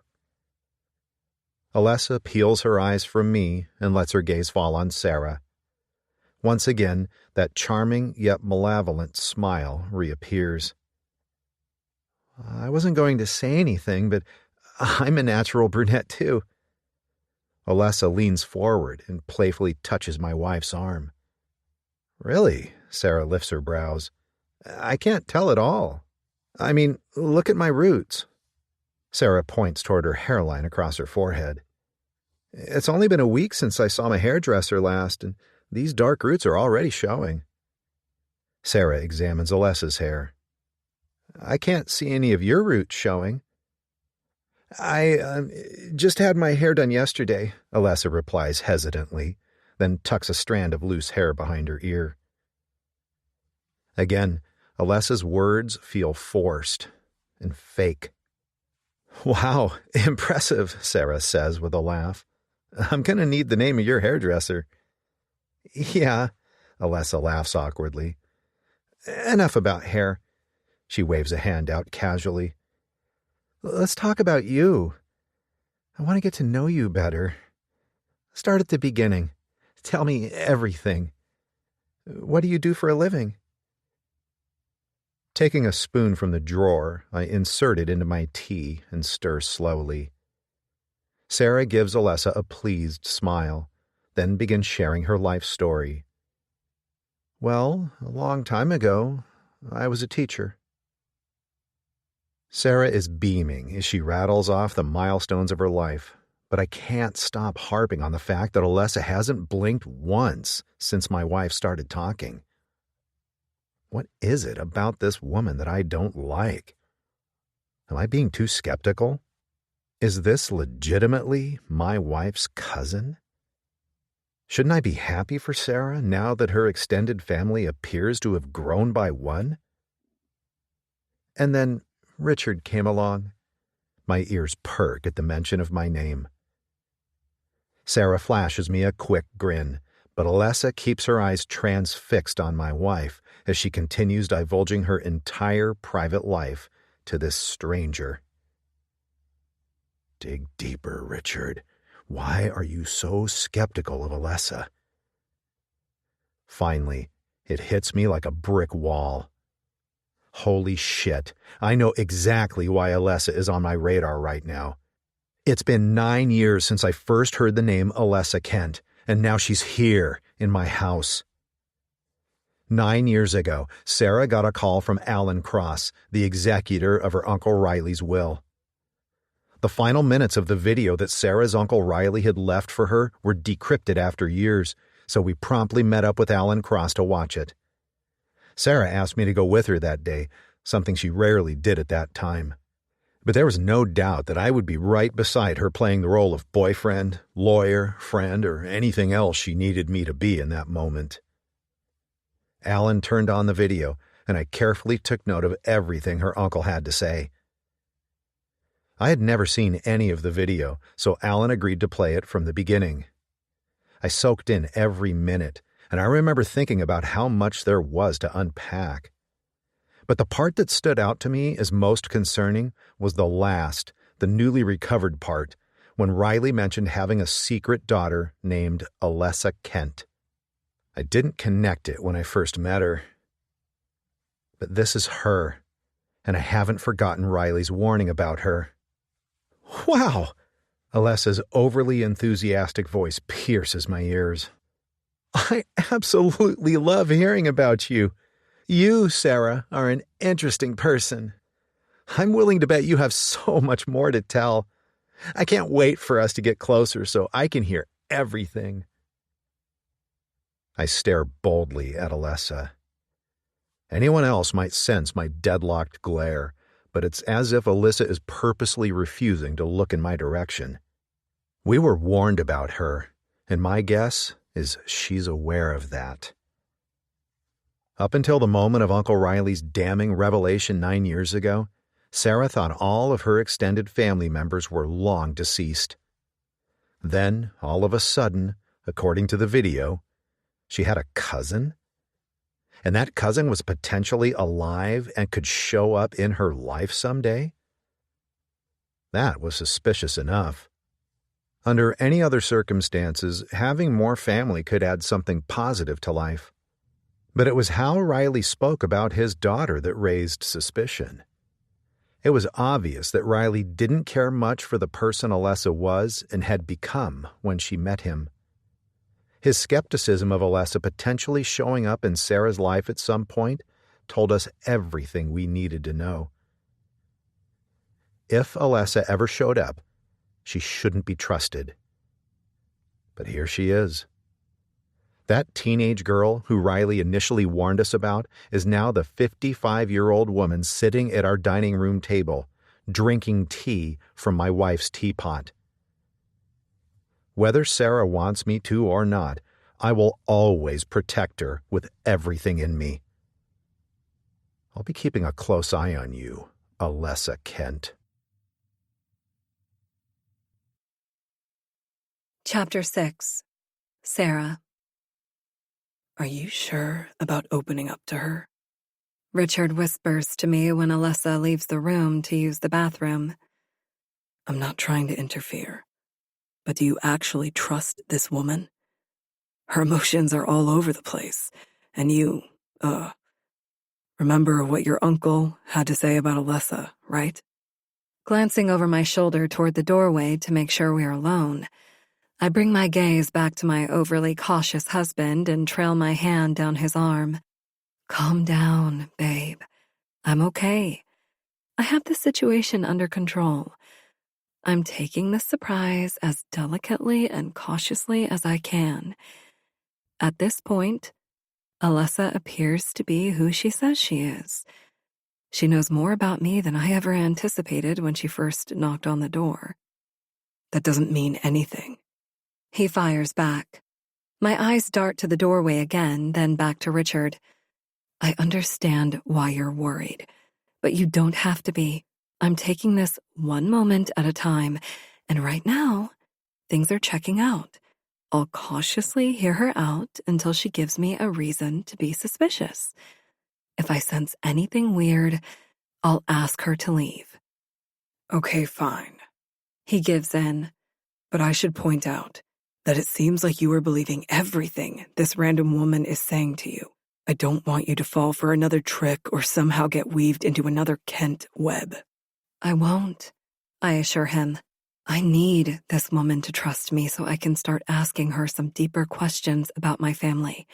Alessa peels her eyes from me and lets her gaze fall on Sarah. Once again, that charming yet malevolent smile reappears. "I wasn't going to say anything, but I'm a natural brunette too." Alessa leans forward and playfully touches my wife's arm. "Really?" Sarah lifts her brows. "I can't tell at all. I mean, look at my roots." Sarah points toward her hairline across her forehead. "It's only been a week since I saw my hairdresser last, and these dark roots are already showing." Sarah examines Alessa's hair. "I can't see any of your roots showing. I just had my hair done yesterday, Alessa replies hesitantly, then tucks a strand of loose hair behind her ear. Again, Alessa's words feel forced and fake. Wow, impressive, Sarah says with a laugh. I'm going to need the name of your hairdresser. Yeah, Alessa laughs awkwardly. Enough about hair. She waves a hand out casually. Let's talk about you. I want to get to know you better. Start at the beginning. Tell me everything. What do you do for a living? Taking a spoon from the drawer, I insert it into my tea and stir slowly. Sarah gives Alessa a pleased smile, then begins sharing her life story. Well, a long time ago, I was a teacher. Sarah is beaming as she rattles off the milestones of her life, but I can't stop harping on the fact that Alessa hasn't blinked once since my wife started talking. What is it about this woman that I don't like? Am I being too skeptical? Is this legitimately my wife's cousin? Shouldn't I be happy for Sarah now that her extended family appears to have grown by one? And then Richard came along. My ears perk at the mention of my name. Sarah flashes me a quick grin, but Alessa keeps her eyes transfixed on my wife as she continues divulging her entire private life to this stranger. Dig deeper, Richard. Why are you so skeptical of Alessa? Finally, it hits me like a brick wall. Holy shit, I know exactly why Alessa is on my radar right now. It's been 9 years since I first heard the name Alessa Kent, and now she's here in my house. 9 years ago, Sarah got a call from Alan Cross, the executor of her Uncle Riley's will. The final minutes of the video that Sarah's Uncle Riley had left for her were decrypted after years, so we promptly met up with Alan Cross to watch it. Sarah asked me to go with her that day, something she rarely did at that time. But there was no doubt that I would be right beside her playing the role of boyfriend, lawyer, friend, or anything else she needed me to be in that moment. Alan turned on the video, and I carefully took note of everything her uncle had to say. I had never seen any of the video, so Alan agreed to play it from the beginning. I soaked in every minute, and I remember thinking about how much there was to unpack. But the part that stood out to me as most concerning was the newly recovered part, when Riley mentioned having a secret daughter named Alessa Kent. I didn't connect it when I first met her. But this is her, and I haven't forgotten Riley's warning about her. Wow! Alessa's overly enthusiastic voice pierces my ears. I absolutely love hearing about you. You, Sarah, are an interesting person. I'm willing to bet you have so much more to tell. I can't wait for us to get closer so I can hear everything. I stare boldly at Alessa. Anyone else might sense my deadlocked glare, but it's as if Alessa is purposely refusing to look in my direction. We were warned about her, and my guess is she's aware of that. Up until the moment of Uncle Riley's damning revelation 9 years ago, Sarah thought all of her extended family members were long deceased. Then, all of a sudden, according to the video, she had a cousin? And that cousin was potentially alive and could show up in her life someday? That was suspicious enough. Under any other circumstances, having more family could add something positive to life. But it was how Riley spoke about his daughter that raised suspicion. It was obvious that Riley didn't care much for the person Alessa was and had become when she met him. His skepticism of Alessa potentially showing up in Sarah's life at some point told us everything we needed to know. If Alessa ever showed up, she shouldn't be trusted. But here she is. That teenage girl who Riley initially warned us about is now the 55-year-old woman sitting at our dining room table, drinking tea from my wife's teapot. Whether Sarah wants me to or not, I will always protect her with everything in me. I'll be keeping a close eye on you, Alessa Kent. Chapter 6. Sarah. Are you sure about opening up to her? Richard whispers to me when Alessa leaves the room to use the bathroom. I'm not trying to interfere, but do you actually trust this woman? Her emotions are all over the place, and you, remember what your uncle had to say about Alessa, right? Glancing over my shoulder toward the doorway to make sure we're alone, I bring my gaze back to my overly cautious husband and trail my hand down his arm. Calm down, babe. I'm okay. I have the situation under control. I'm taking this surprise as delicately and cautiously as I can. At this point, Alessa appears to be who she says she is. She knows more about me than I ever anticipated when she first knocked on the door. That doesn't mean anything. He fires back. My eyes dart to the doorway again, then back to Richard. I understand why you're worried, but you don't have to be. I'm taking this one moment at a time, and right now, things are checking out. I'll cautiously hear her out until she gives me a reason to be suspicious. If I sense anything weird, I'll ask her to leave. Okay, fine. He gives in. But I should point out that it seems like you are believing everything this random woman is saying to you. I don't want you to fall for another trick or somehow get weaved into another Kent web. I won't, I assure him. I need this woman to trust me so I can start asking her some deeper questions about my family.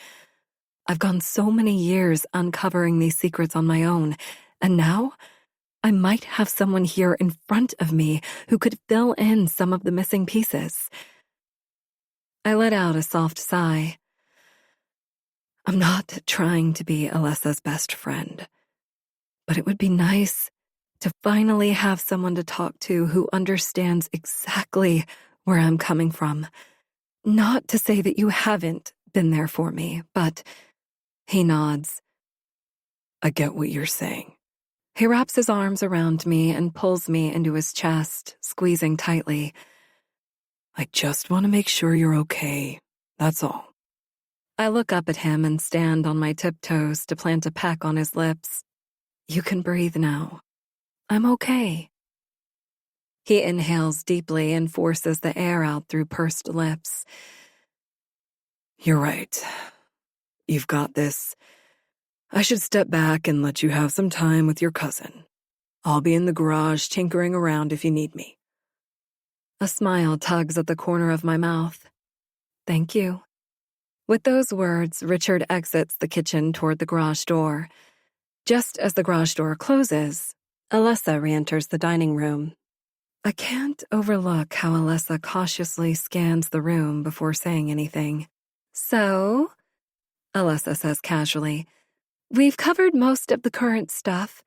I've gone so many years uncovering these secrets on my own, and now I might have someone here in front of me who could fill in some of the missing pieces. I let out a soft sigh. I'm not trying to be Alessa's best friend, but it would be nice to finally have someone to talk to who understands exactly where I'm coming from. Not to say that you haven't been there for me, but he nods. I get what you're saying. He wraps his arms around me and pulls me into his chest, squeezing tightly. I just want to make sure you're okay. That's all. I look up at him and stand on my tiptoes to plant a peck on his lips. You can breathe now. I'm okay. He inhales deeply and forces the air out through pursed lips. You're right. You've got this. I should step back and let you have some time with your cousin. I'll be in the garage tinkering around if you need me. A smile tugs at the corner of my mouth. Thank you. With those words, Richard exits the kitchen toward the garage door. Just as the garage door closes, Alessa re-enters the dining room. I can't overlook how Alessa cautiously scans the room before saying anything. So, Alessa says casually, we've covered most of the current stuff.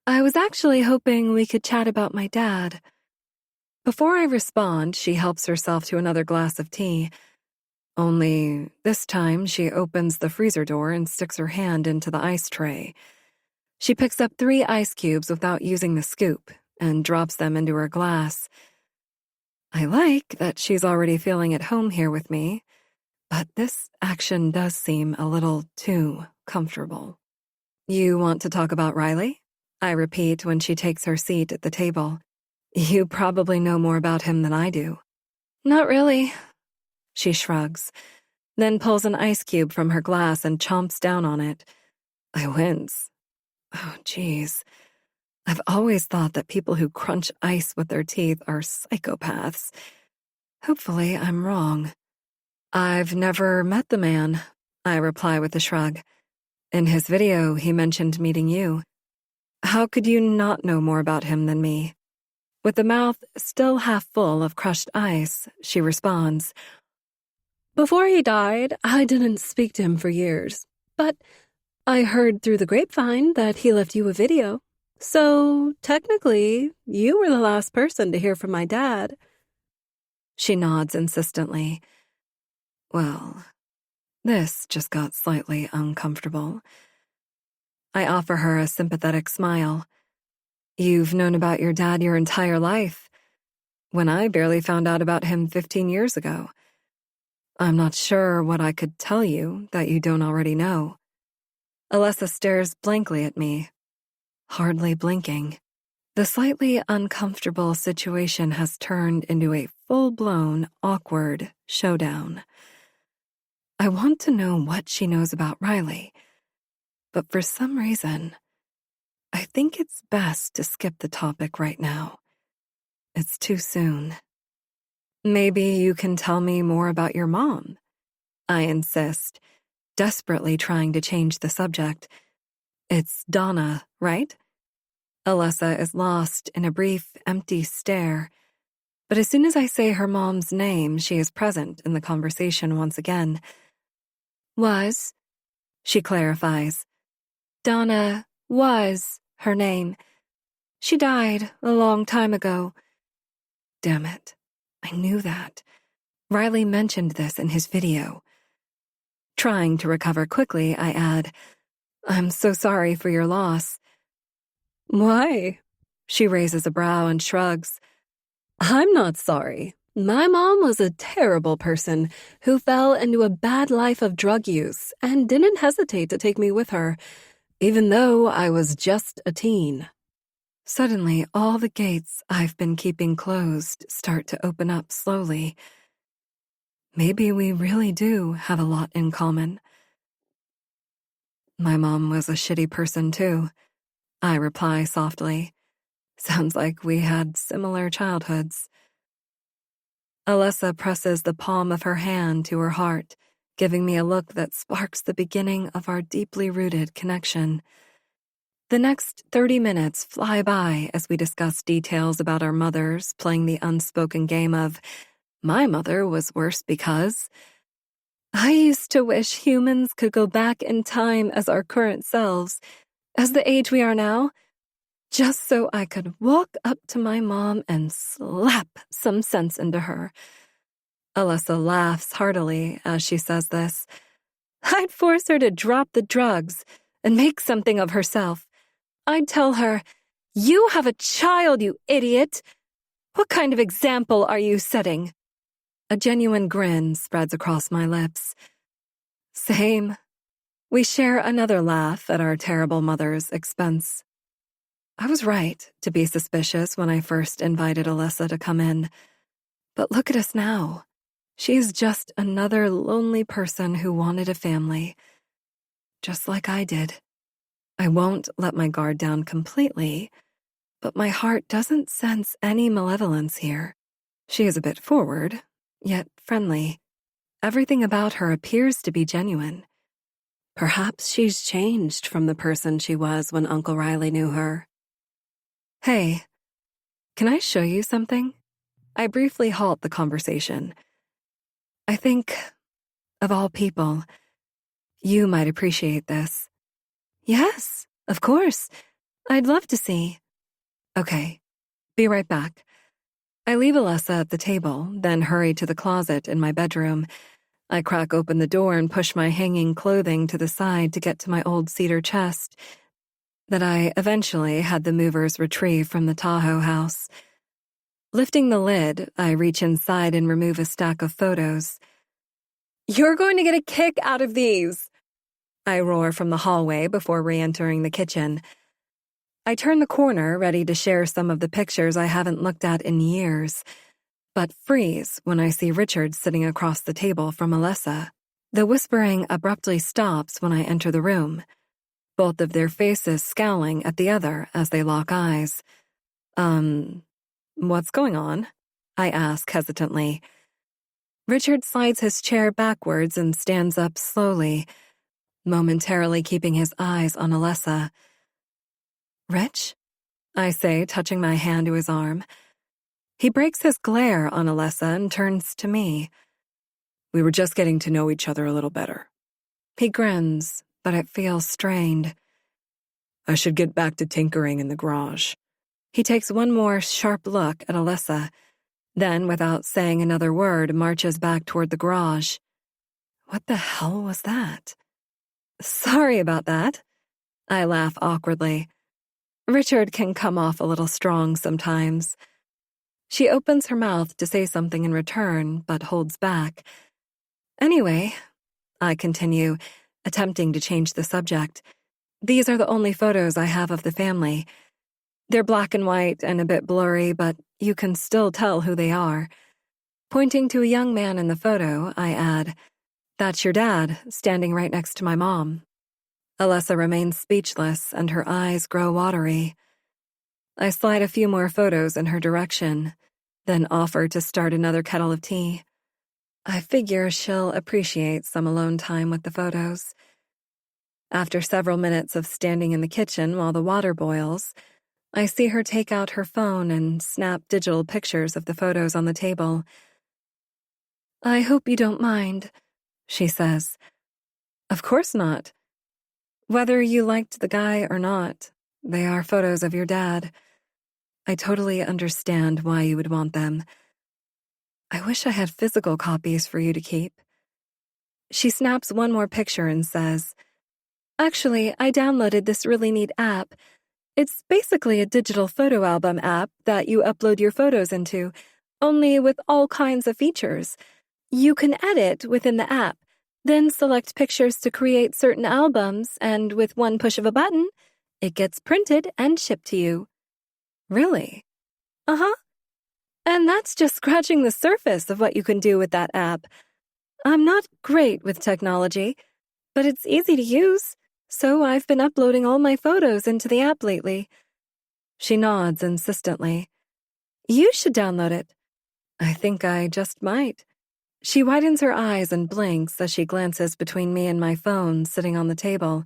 I was actually hoping we could chat about my dad. Before I respond, she helps herself to another glass of tea. Only this time she opens the freezer door and sticks her hand into the ice tray. She picks up 3 ice cubes without using the scoop and drops them into her glass. I like that she's already feeling at home here with me, but this action does seem a little too comfortable. You want to talk about Riley? I repeat when she takes her seat at the table. You probably know more about him than I do. Not really. She shrugs, then pulls an ice cube from her glass and chomps down on it. I wince. Oh, geez. I've always thought that people who crunch ice with their teeth are psychopaths. Hopefully, I'm wrong. I've never met the man, I reply with a shrug. In his video, he mentioned meeting you. How could you not know more about him than me? With the mouth still half full of crushed ice, she responds, Before he died, I didn't speak to him for years, but I heard through the grapevine that he left you a video. So, technically, you were the last person to hear from my dad. She nods insistently. Well, this just got slightly uncomfortable. I offer her a sympathetic smile. You've known about your dad your entire life, when I barely found out about him 15 years ago. I'm not sure what I could tell you that you don't already know. Alessa stares blankly at me, hardly blinking. The slightly uncomfortable situation has turned into a full-blown, awkward showdown. I want to know what she knows about Riley, but for some reason, I think it's best to skip the topic right now. It's too soon. Maybe you can tell me more about your mom, I insist, desperately trying to change the subject. It's Donna, right? Alessa is lost in a brief, empty stare, but as soon as I say her mom's name, she is present in the conversation once again. Was, she clarifies. Donna was her name. She died a long time ago. Damn it, I knew that. Riley mentioned this in his video. Trying to recover quickly, I add, I'm so sorry for your loss. Why? She raises a brow and shrugs. I'm not sorry. My mom was a terrible person who fell into a bad life of drug use and didn't hesitate to take me with her, even though I was just a teen. Suddenly, all the gates I've been keeping closed start to open up slowly. Maybe we really do have a lot in common. My mom was a shitty person too, I reply softly. Sounds like we had similar childhoods. Alessa presses the palm of her hand to her heart, giving me a look that sparks the beginning of our deeply rooted connection. The next 30 minutes fly by as we discuss details about our mothers playing the unspoken game of, my mother was worse because. I used to wish humans could go back in time as our current selves, as the age we are now, just so I could walk up to my mom and slap some sense into her. Alessa laughs heartily as she says this. I'd force her to drop the drugs and make something of herself. I'd tell her, you have a child, you idiot. What kind of example are you setting? A genuine grin spreads across my lips. Same. We share another laugh at our terrible mother's expense. I was right to be suspicious when I first invited Alessa to come in. But look at us now. She is just another lonely person who wanted a family. Just like I did. I won't let my guard down completely, but my heart doesn't sense any malevolence here. She is a bit forward, yet friendly. Everything about her appears to be genuine. Perhaps she's changed from the person she was when Uncle Riley knew her. Hey, can I show you something? I briefly halt the conversation. I think, of all people, you might appreciate this. Yes, of course. I'd love to see. Okay, be right back. I leave Alessa at the table, then hurry to the closet in my bedroom. I crack open the door and push my hanging clothing to the side to get to my old cedar chest that I eventually had the movers retrieve from the Tahoe house. Lifting the lid, I reach inside and remove a stack of photos. You're going to get a kick out of these, I roar from the hallway before re-entering the kitchen. I turn the corner, ready to share some of the pictures I haven't looked at in years, but freeze when I see Richard sitting across the table from Alessa. The whispering abruptly stops when I enter the room, both of their faces scowling at the other as they lock eyes. What's going on? I ask hesitantly. Richard slides his chair backwards and stands up slowly, momentarily keeping his eyes on Alessa. Rich? I say, touching my hand to his arm. He breaks his glare on Alessa and turns to me. We were just getting to know each other a little better. He grins, but it feels strained. I should get back to tinkering in the garage. He takes one more sharp look at Alyssa, then, without saying another word, marches back toward the garage. What the hell was that? Sorry about that. I laugh awkwardly. Richard can come off a little strong sometimes. She opens her mouth to say something in return, but holds back. Anyway, I continue, attempting to change the subject. These are the only photos I have of the family. They're black and white and a bit blurry, but you can still tell who they are. Pointing to a young man in the photo, I add, "That's your dad, standing right next to my mom." Alyssa remains speechless, and her eyes grow watery. I slide a few more photos in her direction, then offer to start another kettle of tea. I figure she'll appreciate some alone time with the photos. After several minutes of standing in the kitchen while the water boils, I see her take out her phone and snap digital pictures of the photos on the table. "I hope you don't mind," she says. "Of course not. Whether you liked the guy or not, they are photos of your dad. I totally understand why you would want them. I wish I had physical copies for you to keep." She snaps one more picture and says, "Actually, I downloaded this really neat app. It's basically a digital photo album app that you upload your photos into, only with all kinds of features. You can edit within the app, then select pictures to create certain albums, and with one push of a button, it gets printed and shipped to you." "Really?" "Uh-huh. And that's just scratching the surface of what you can do with that app. I'm not great with technology, but it's easy to use, so I've been uploading all my photos into the app lately." She nods insistently. "You should download it." I think I just might. She widens her eyes and blinks as she glances between me and my phone sitting on the table,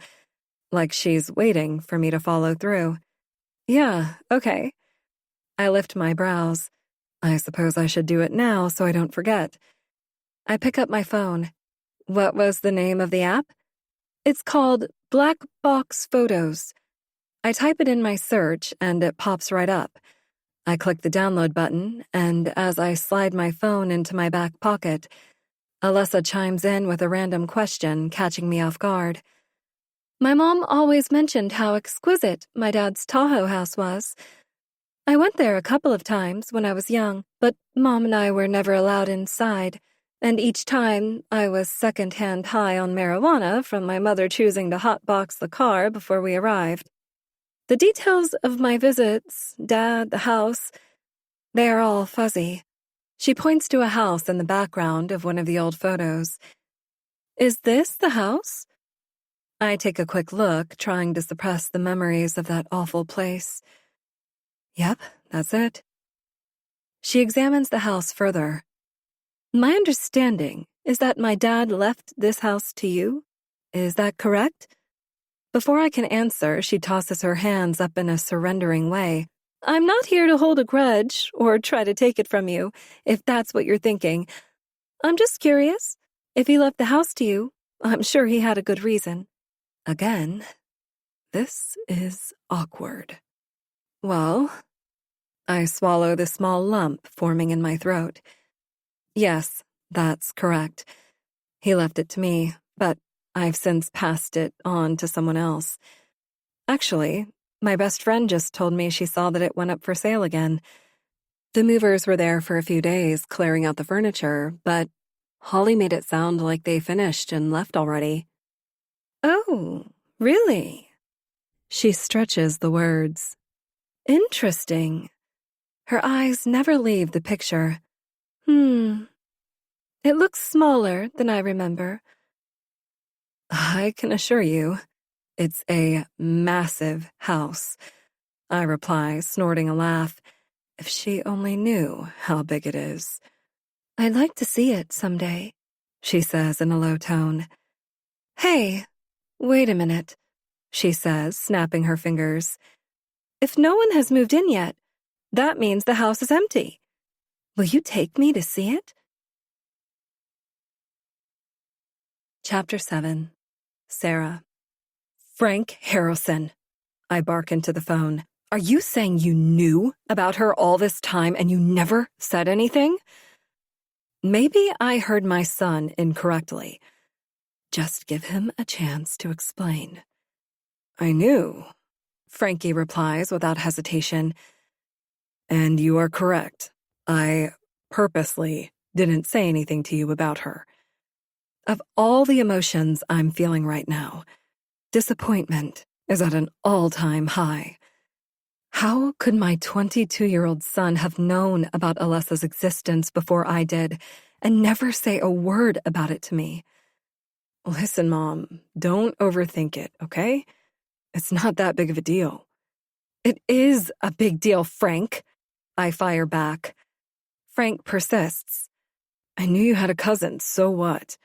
like she's waiting for me to follow through. "Yeah, okay." I lift my brows. I suppose I should do it now so I don't forget. I pick up my phone. What was the name of the app? It's called Black Box Photos. I type it in my search and it pops right up. I click the download button, and as I slide my phone into my back pocket, Alyssa chimes in with a random question, catching me off guard. "My mom always mentioned how exquisite my dad's Tahoe house was. I went there a couple of times when I was young, but Mom and I were never allowed inside, and each time I was secondhand high on marijuana from my mother choosing to hotbox the car before we arrived. The details of my visits, Dad, the house, they are all fuzzy." She points to a house in the background of one of the old photos. "Is this the house?" I take a quick look, trying to suppress the memories of that awful place. "Yep, that's it." She examines the house further. "My understanding is that my dad left this house to you. Is that correct?" Before I can answer, she tosses her hands up in a surrendering way. "I'm not here to hold a grudge or try to take it from you, if that's what you're thinking. I'm just curious. If he left the house to you, I'm sure he had a good reason." Again, this is awkward. "Well," I swallow the small lump forming in my throat. "Yes, that's correct. He left it to me, but I've since passed it on to someone else. Actually, my best friend just told me she saw that it went up for sale again. The movers were there for a few days clearing out the furniture, but Holly made it sound like they finished and left already." "Oh, really?" She stretches the words. "Interesting." Her eyes never leave the picture. It looks smaller than I remember." "I can assure you, it's a massive house," I reply, snorting a laugh. If she only knew how big it is. "I'd like to see it someday," she says in a low tone. "Hey, wait a minute," she says, snapping her fingers. "If no one has moved in yet, that means the house is empty. Will you take me to see it?" Chapter 7. Sarah. "Frank Harrelson. I bark into the phone. Are you saying you knew about her all this time and you never said anything? Maybe I heard my son incorrectly. Just give him a chance to explain. I knew, Frankie replies without hesitation. And you are correct. I purposely didn't say anything to you about her. Of all the emotions I'm feeling right now, disappointment is at an all-time high. How could my 22-year-old son have known about Alessa's existence before I did and never say a word about it to me? Listen, Mom, don't overthink it, okay? It's not that big of a deal. It is a big deal, Frank, I fire back. Frank persists. I knew you had a cousin, so what?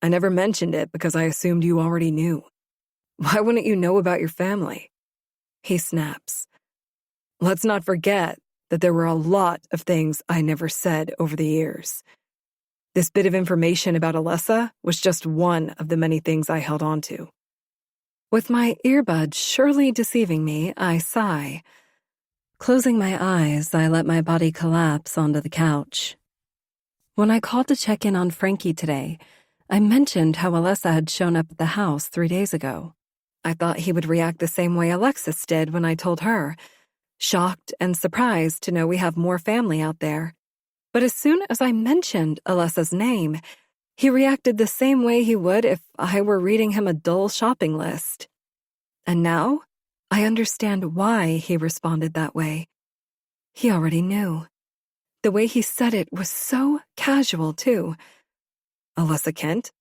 I never mentioned it because I assumed you already knew. Why wouldn't you know about your family? He snaps. Let's not forget that there were a lot of things I never said over the years. This bit of information about Alessa was just one of the many things I held on to. With my earbuds surely deceiving me, I sigh. Closing my eyes, I let my body collapse onto the couch. When I called to check in on Frankie today, I mentioned how Alessa had shown up at the house 3 days ago. I thought he would react the same way Alexis did when I told her, shocked and surprised to know we have more family out there. But as soon as I mentioned Alessa's name, he reacted the same way he would if I were reading him a dull shopping list. And now, I understand why he responded that way. He already knew. The way he said it was so casual, too. Alessa Kent?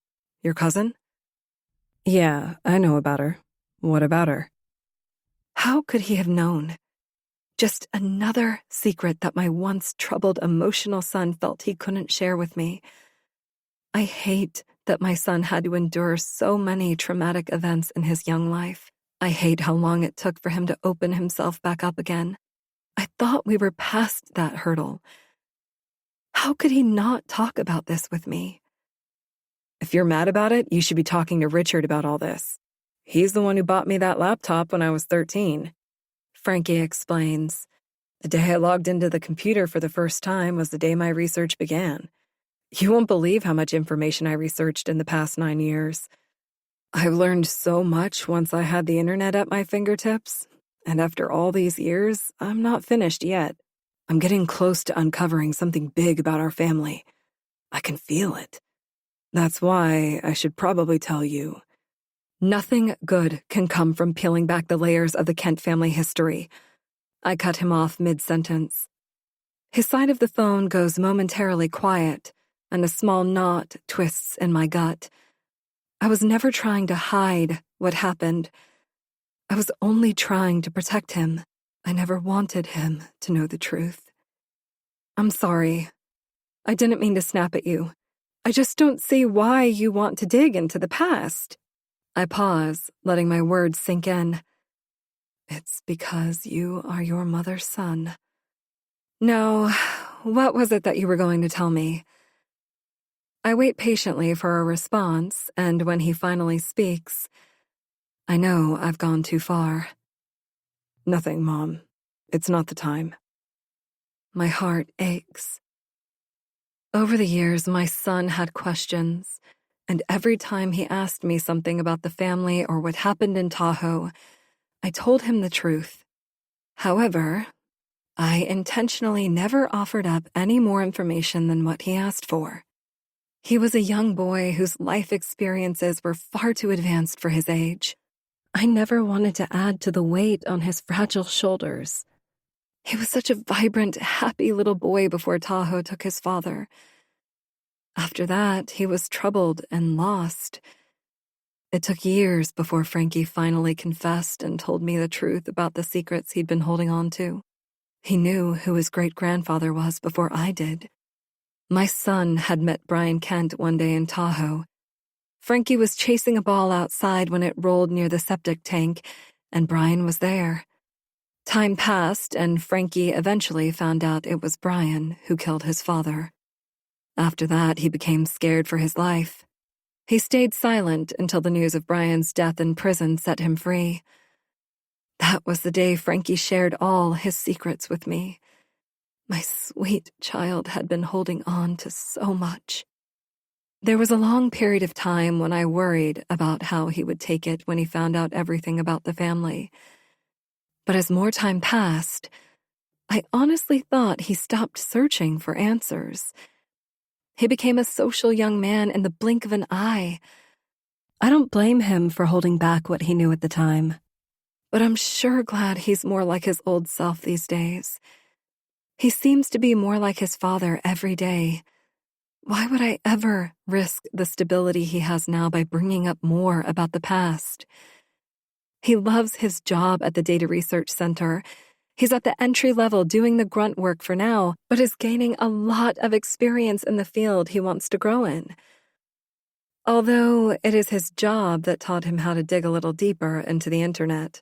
Your cousin? Yeah, I know about her. What about her? How could he have known? Just another secret that my once troubled emotional son felt he couldn't share with me. I hate that my son had to endure so many traumatic events in his young life. I hate how long it took for him to open himself back up again. I thought we were past that hurdle. How could he not talk about this with me? If you're mad about it, you should be talking to Richard about all this. He's the one who bought me that laptop when I was 13. Frankie explains. The day I logged into the computer for the first time was the day my research began. You won't believe how much information I researched in the past 9 years. I've learned so much once I had the internet at my fingertips, and after all these years, I'm not finished yet. I'm getting close to uncovering something big about our family. I can feel it. That's why I should probably tell you. Nothing good can come from peeling back the layers of the Kent family history. I cut him off mid-sentence. His side of the phone goes momentarily quiet, and a small knot twists in my gut. I was never trying to hide what happened. I was only trying to protect him. I never wanted him to know the truth. I'm sorry. I didn't mean to snap at you. I just don't see why you want to dig into the past. I pause, letting my words sink in. It's because you are your mother's son. No, what was it that you were going to tell me? I wait patiently for a response, and when he finally speaks, I know I've gone too far. Nothing, Mom. It's not the time. My heart aches. Over the years, my son had questions, and every time he asked me something about the family or what happened in Tahoe, I told him the truth. However, I intentionally never offered up any more information than what he asked for. He was a young boy whose life experiences were far too advanced for his age. I never wanted to add to the weight on his fragile shoulders. He was such a vibrant, happy little boy before Tahoe took his father. After that, he was troubled and lost. It took years before Frankie finally confessed and told me the truth about the secrets he'd been holding on to. He knew who his great-grandfather was before I did. My son had met Brian Kent one day in Tahoe. Frankie was chasing a ball outside when it rolled near the septic tank, and Brian was there. Time passed, and Frankie eventually found out it was Brian who killed his father. After that, he became scared for his life. He stayed silent until the news of Brian's death in prison set him free. That was the day Frankie shared all his secrets with me. My sweet child had been holding on to so much. There was a long period of time when I worried about how he would take it when he found out everything about the family. But as more time passed, I honestly thought he stopped searching for answers. He became a social young man in the blink of an eye. I don't blame him for holding back what he knew at the time, but I'm sure glad he's more like his old self these days. He seems to be more like his father every day. Why would I ever risk the stability he has now by bringing up more about the past? He loves his job at the Data Research Center. He's at the entry level doing the grunt work for now, but is gaining a lot of experience in the field he wants to grow in. Although it is his job that taught him how to dig a little deeper into the internet.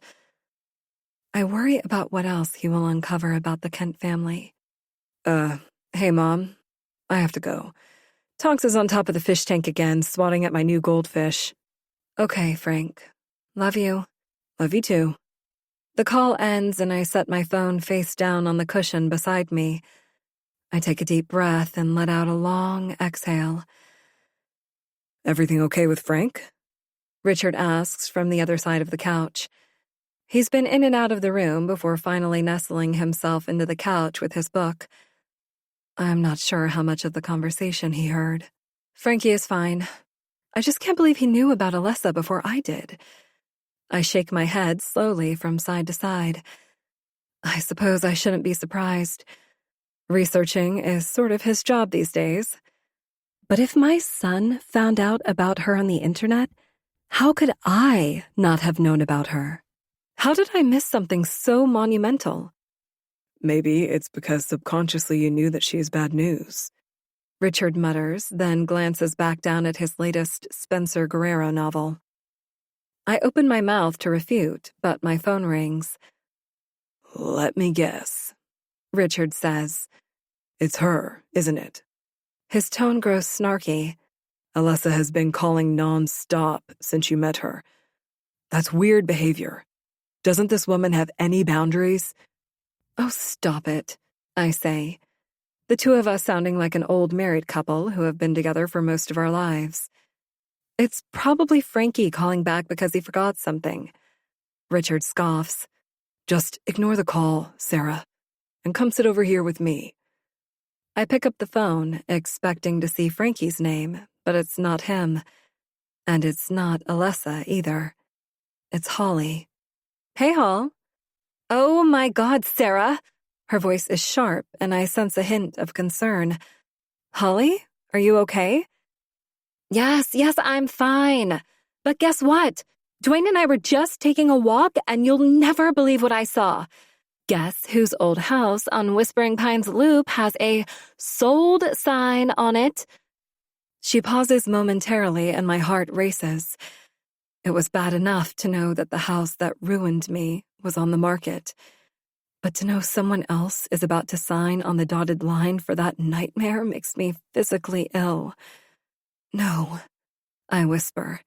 I worry about what else he will uncover about the Kent family. Hey, Mom. I have to go. Tonks is on top of the fish tank again, swatting at my new goldfish. Okay, Frank. Love you. Love you too. The call ends and I set my phone face down on the cushion beside me. I take a deep breath and let out a long exhale. Everything okay with Frank? Richard asks from the other side of the couch. He's been in and out of the room before finally nestling himself into the couch with his book. I'm not sure how much of the conversation he heard. Frankie is fine. I just can't believe he knew about Alessa before I did. I shake my head slowly from side to side. I suppose I shouldn't be surprised. Researching is sort of his job these days. But if my son found out about her on the internet, how could I not have known about her? How did I miss something so monumental? Maybe it's because subconsciously you knew that she is bad news. Richard mutters, then glances back down at his latest Spencer Guerrero novel. I open my mouth to refute, but my phone rings. Let me guess. Richard says. It's her, isn't it? His tone grows snarky. Alessa has been calling non-stop since you met her. That's weird behavior. Doesn't this woman have any boundaries? Oh, stop it, I say. The two of us sounding like an old married couple who have been together for most of our lives. It's probably Frankie calling back because he forgot something. Richard scoffs. Just ignore the call, Sarah, and come sit over here with me. I pick up the phone, expecting to see Frankie's name, but it's not him. And it's not Alessa either. It's Holly. Hey, Hall. Oh my God, Sarah. Her voice is sharp, and I sense a hint of concern. Holly, are you okay? Yes, I'm fine. But guess what? Dwayne and I were just taking a walk, and you'll never believe what I saw. Guess whose old house on Whispering Pines Loop has a sold sign on it? She pauses momentarily, and my heart races. It was bad enough to know that the house that ruined me was on the market. But to know someone else is about to sign on the dotted line for that nightmare makes me physically ill. No, I whisper.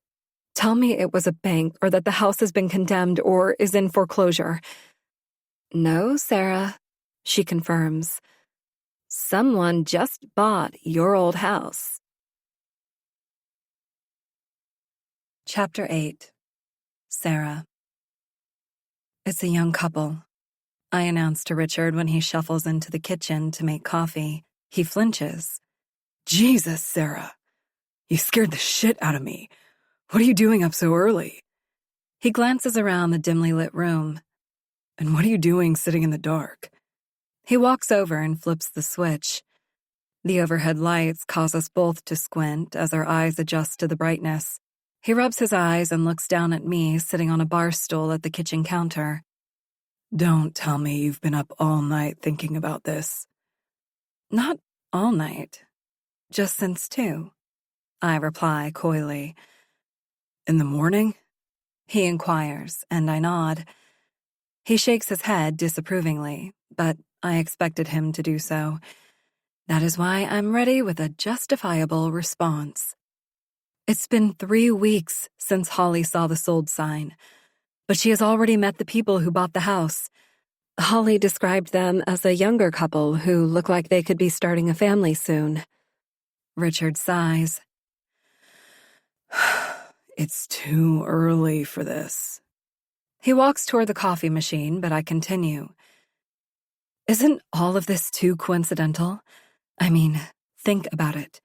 Tell me it was a bank or that the house has been condemned or is in foreclosure. No, Sarah, she confirms. Someone just bought your old house. Chapter 8. Sarah. It's a young couple, I announce to Richard when he shuffles into the kitchen to make coffee. He flinches. Jesus, Sarah. You scared the shit out of me. What are you doing up so early? He glances around the dimly lit room. And what are you doing sitting in the dark? He walks over and flips the switch. The overhead lights cause us both to squint as our eyes adjust to the brightness. He rubs his eyes and looks down at me sitting on a bar stool at the kitchen counter. Don't tell me you've been up all night thinking about this. Not all night. Just since 2. I reply coyly. In the morning? He inquires, and I nod. He shakes his head disapprovingly, but I expected him to do so. That is why I'm ready with a justifiable response. It's been 3 weeks since Holly saw the sold sign, but she has already met the people who bought the house. Holly described them as a younger couple who look like they could be starting a family soon. Richard sighs. It's too early for this. He walks toward the coffee machine, but I continue. Isn't all of this too coincidental? I mean, think about it.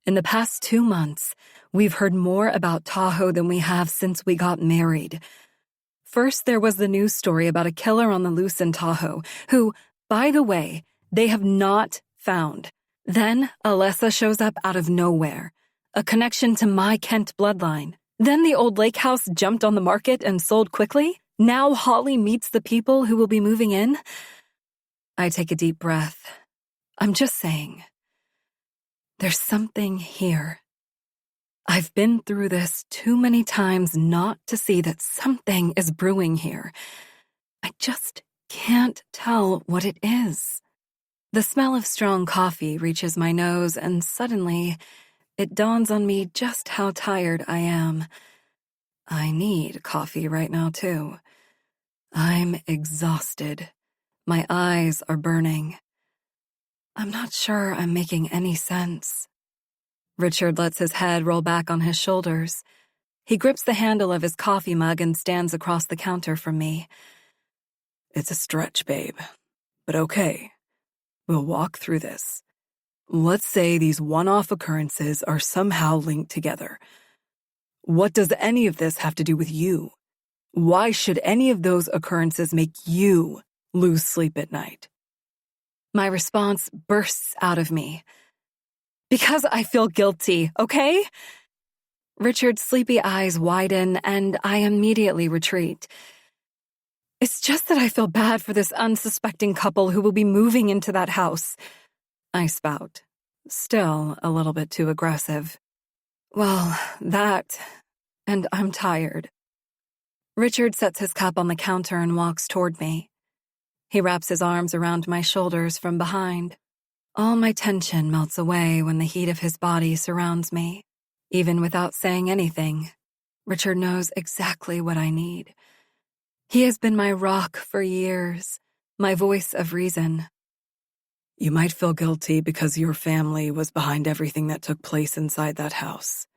In the past 2 months, we've heard more about Tahoe than we have since we got married. First, there was the news story about a killer on the loose in Tahoe, who, by the way, they have not found. Then, Alessa shows up out of nowhere, a connection to my Kent bloodline. Then the old lake house jumped on the market and sold quickly. Now Holly meets the people who will be moving in. I take a deep breath. I'm just saying. There's something here. I've been through this too many times not to see that something is brewing here. I just can't tell what it is. The smell of strong coffee reaches my nose, and suddenly it dawns on me just how tired I am. I need coffee right now, too. I'm exhausted. My eyes are burning. I'm not sure I'm making any sense. Richard lets his head roll back on his shoulders. He grips the handle of his coffee mug and stands across the counter from me. It's a stretch, babe. But okay. We'll walk through this. Let's say these one-off occurrences are somehow linked together. What does any of this have to do with you? Why should any of those occurrences make you lose sleep at night? My response bursts out of me. Because I feel guilty, okay? Richard's sleepy eyes widen, and I immediately retreat. It's just that I feel bad for this unsuspecting couple who will be moving into that house. I spout, still a little bit too aggressive. Well, that, and I'm tired. Richard sets his cup on the counter and walks toward me. He wraps his arms around my shoulders from behind. All my tension melts away when the heat of his body surrounds me. Even without saying anything, Richard knows exactly what I need. He has been my rock for years, my voice of reason. You might feel guilty because your family was behind everything that took place inside that house.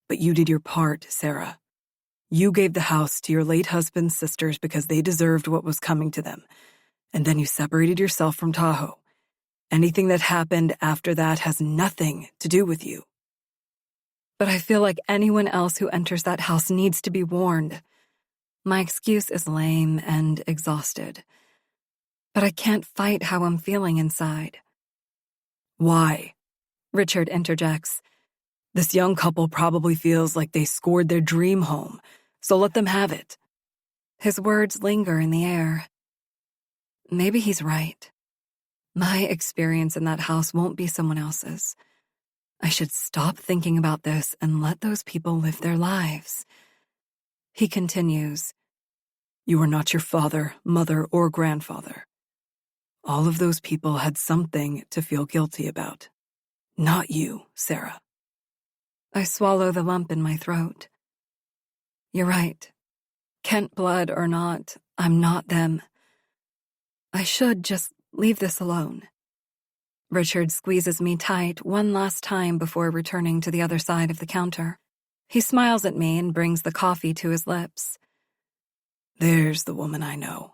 But you did your part, Sarah. You gave the house to your late husband's sisters because they deserved what was coming to them. And then you separated yourself from Tahoe. Anything that happened after that has nothing to do with you. But I feel like anyone else who enters that house needs to be warned. My excuse is lame and exhausted. But I can't fight how I'm feeling inside. Why? Richard interjects. This young couple probably feels like they scored their dream home, so let them have it. His words linger in the air. Maybe he's right. My experience in that house won't be someone else's. I should stop thinking about this and let those people live their lives. He continues. You are not your father, mother, or grandfather. All of those people had something to feel guilty about. Not you, Sarah. I swallow the lump in my throat. You're right. Kent blood or not, I'm not them. I should just leave this alone. Richard squeezes me tight one last time before returning to the other side of the counter. He smiles at me and brings the coffee to his lips. There's the woman I know,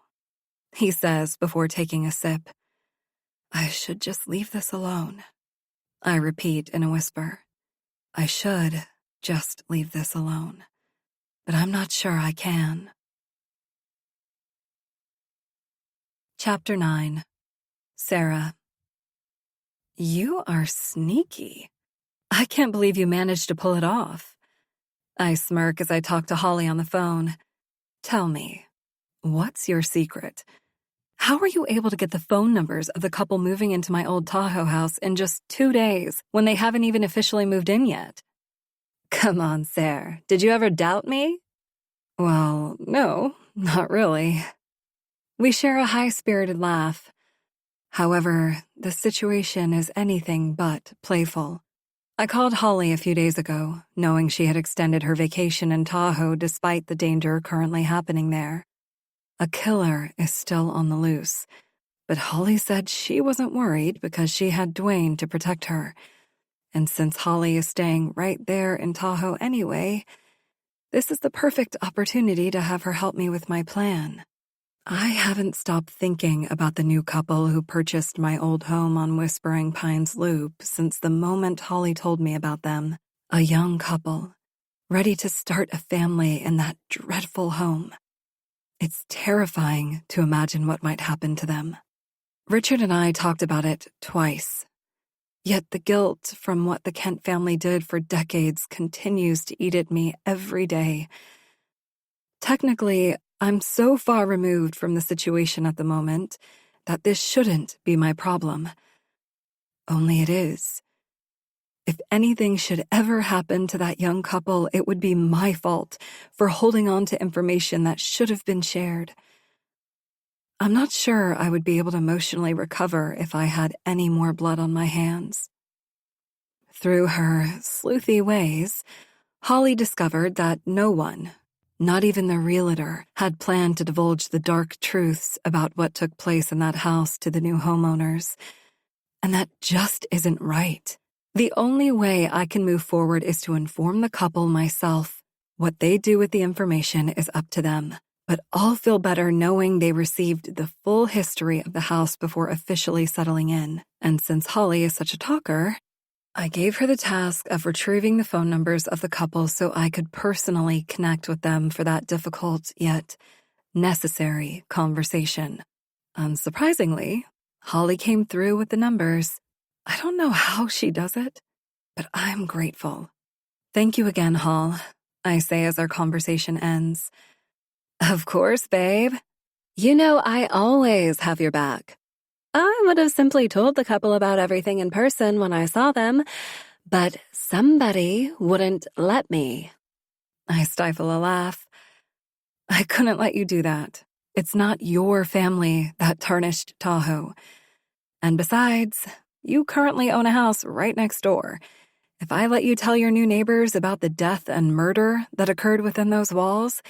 he says before taking a sip. I should just leave this alone. I repeat in a whisper. I should just leave this alone. But I'm not sure I can. Chapter 9. Sarah. You are sneaky. I can't believe you managed to pull it off. I smirk as I talk to Holly on the phone. Tell me, what's your secret? How are you able to get the phone numbers of the couple moving into my old Tahoe house in just 2 days when they haven't even officially moved in yet? Come on, Sarah. Did you ever doubt me? Well, no, not really. We share a high-spirited laugh. However, the situation is anything but playful. I called Holly a few days ago, knowing she had extended her vacation in Tahoe despite the danger currently happening there. A killer is still on the loose, but Holly said she wasn't worried because she had Dwayne to protect her. And since Holly is staying right there in Tahoe anyway, this is the perfect opportunity to have her help me with my plan. I haven't stopped thinking about the new couple who purchased my old home on Whispering Pines Loop since the moment Holly told me about them. A young couple, ready to start a family in that dreadful home. It's terrifying to imagine what might happen to them. Richard and I talked about it twice. Yet the guilt from what the Kent family did for decades continues to eat at me every day. Technically, I'm so far removed from the situation at the moment that this shouldn't be my problem. Only it is. If anything should ever happen to that young couple, it would be my fault for holding on to information that should have been shared. I'm not sure I would be able to emotionally recover if I had any more blood on my hands. Through her sleuthy ways, Holly discovered that no one, not even the realtor, had planned to divulge the dark truths about what took place in that house to the new homeowners. And that just isn't right. The only way I can move forward is to inform the couple myself. What they do with the information is up to them. But I'll feel better knowing they received the full history of the house before officially settling in. And since Holly is such a talker, I gave her the task of retrieving the phone numbers of the couple so I could personally connect with them for that difficult yet necessary conversation. Unsurprisingly, Holly came through with the numbers. I don't know how she does it, but I'm grateful. Thank you again, Hall, I say as our conversation ends. Of course, babe. You know I always have your back. I would have simply told the couple about everything in person when I saw them, but somebody wouldn't let me. I stifle a laugh. I couldn't let you do that. It's not your family that tarnished Tahoe. And besides, you currently own a house right next door. If I let you tell your new neighbors about the death and murder that occurred within those walls,